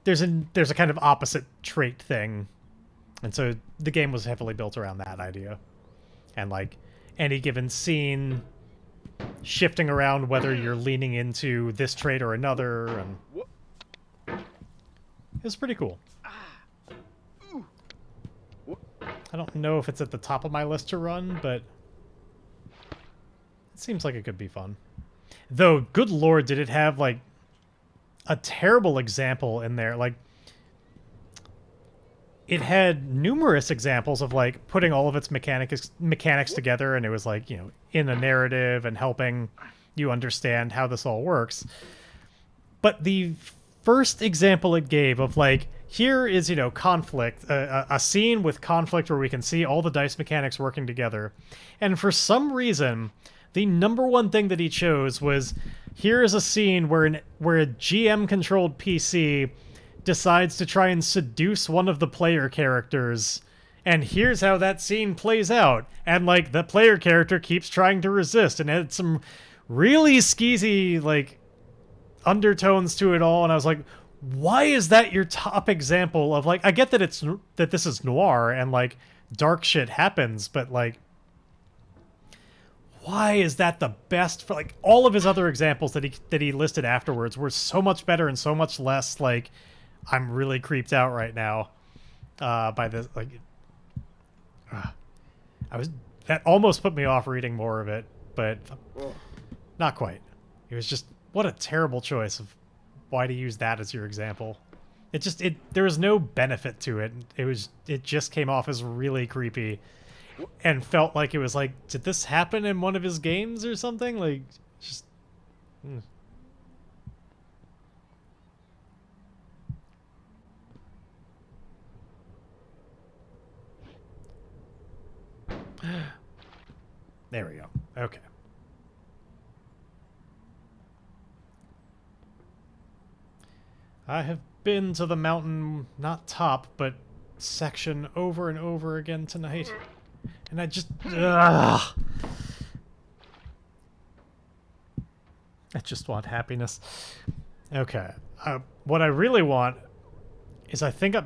there's a kind of opposite trait thing. And so the game was heavily built around that idea. And, like, any given scene shifting around whether you're leaning into this trait or another, and it was pretty cool. I don't know if it's at the top of my list to run, but it seems like it could be fun. Though, good lord, did it have, like, a terrible example in there. Like, it had numerous examples of, like, putting all of its mechanics together, and it was, like, you know, in a narrative and helping you understand how this all works. But the first example it gave of, like, here is, you know, conflict, a scene with conflict where we can see all the dice mechanics working together. And for some reason, the number one thing that he chose was, here is a scene where a GM-controlled PC decides to try and seduce one of the player characters, and here's how that scene plays out. And, like, the player character keeps trying to resist, and it had some really skeezy, like, undertones to it all, and I was like, why is that your top example of, like, I get that this is noir and, like, dark shit happens, but, like, why is that the best? For, like, all of his other examples that he listed afterwards were so much better and so much less, like, I'm really creeped out right now by this. Like, that almost put me off reading more of it, but not quite. It was just, what a terrible choice of why to use that as your example. There was no benefit to it. It just came off as really creepy, and felt like it was like, did this happen in one of his games or something? Like, just. There we go. Okay. I have been to the mountain, not top, but section over and over again tonight. And I just... Ugh. I just want happiness. Okay. What I really want is I think I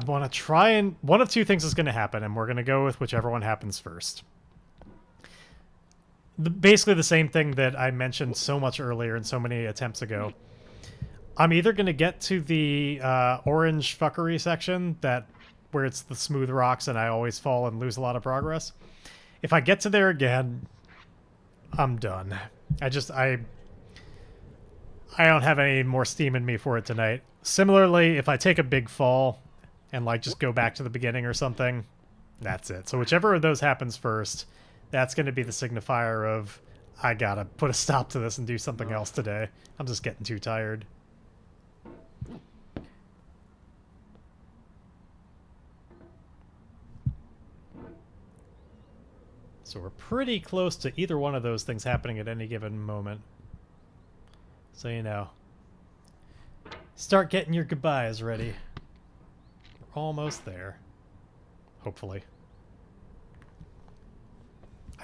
want to try and... One of two things is going to happen, and we're going to go with whichever one happens first. Basically the same thing that I mentioned so much earlier and so many attempts ago. I'm either going to get to the orange fuckery section, where it's the smooth rocks and I always fall and lose a lot of progress. If I get to there again, I'm done. I don't have any more steam in me for it tonight. Similarly, if I take a big fall and like just go back to the beginning or something, that's it. So whichever of those happens first, that's going to be the signifier of I gotta put a stop to this and do something else today. I'm just getting too tired. So we're pretty close to either one of those things happening at any given moment. So, you know, start getting your goodbyes ready. We're almost there. Hopefully.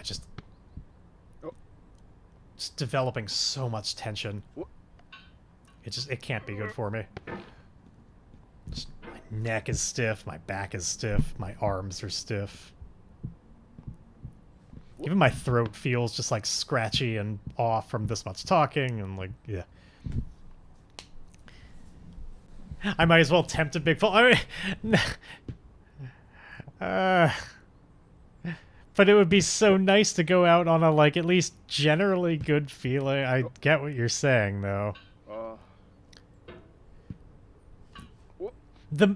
Just developing so much tension. It can't be good for me. My neck is stiff, my back is stiff, my arms are stiff. Even my throat feels just like scratchy and off from this much talking and like, yeah. I might as well tempt a big fall. I mean, but it would be so nice to go out on a, like, at least generally good feeling. I get what you're saying, though.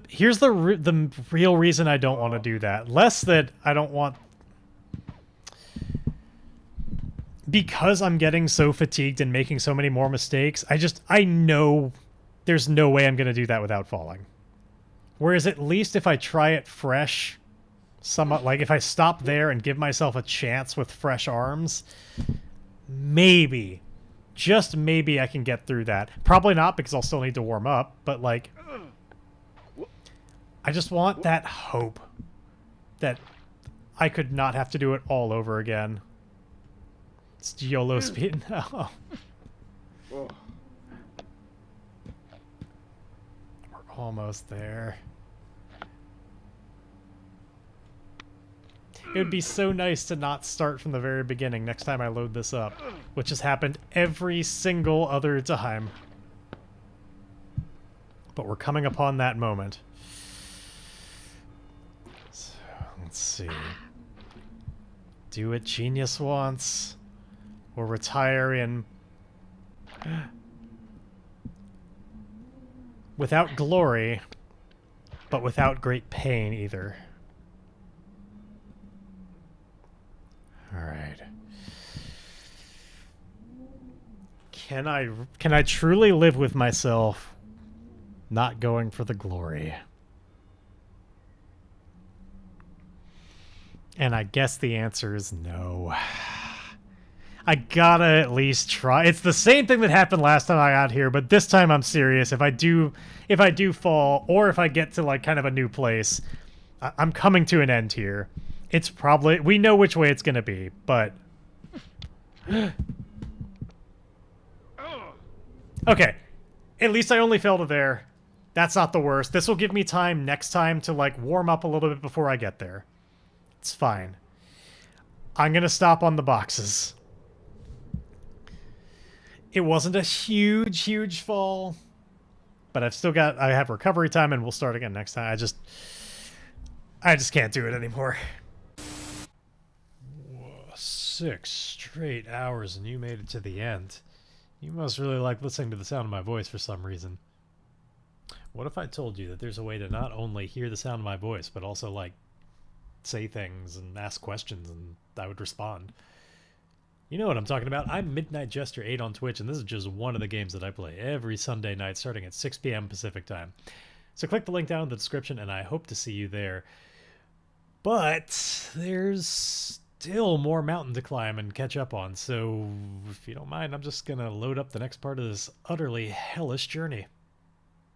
Here's the real reason I don't want to do that. Less that I don't want... Because I'm getting so fatigued and making so many more mistakes, I know there's no way I'm going to do that without falling. Whereas at least if I try it fresh... Somewhat, like if I stop there and give myself a chance with fresh arms, maybe, just maybe I can get through that. Probably not because I'll still need to warm up, but like, I just want that hope that I could not have to do it all over again. It's YOLO speed now. We're almost there. It would be so nice to not start from the very beginning next time I load this up, which has happened every single other time. But we're coming upon that moment. So, let's see. Do what Genius wants, or retire in... without glory, but without great pain either. Alright. Can I truly live with myself not going for the glory? And I guess the answer is no. I gotta at least try. It's the same thing that happened last time I got here, but this time I'm serious. If I do fall, or if I get to like kind of a new place, I'm coming to an end here. It's probably... We know which way it's going to be, but... Okay. At least I only fell to there. That's not the worst. This will give me time next time to, like, warm up a little bit before I get there. It's fine. I'm going to stop on the boxes. It wasn't a huge, huge fall. But I've still got... I have recovery time, and we'll start again next time. I just can't do it anymore. 6 straight hours and you made it to the end. You must really like listening to the sound of my voice for some reason. What if I told you that there's a way to not only hear the sound of my voice, but also, like, say things and ask questions and I would respond? You know what I'm talking about. I'm Midnight Jester 8 on Twitch, and this is just one of the games that I play every Sunday night starting at 6 p.m. Pacific time. So click the link down in the description and I hope to see you there. But there's still more mountain to climb and catch up on, so if you don't mind, I'm just gonna load up the next part of this utterly hellish journey.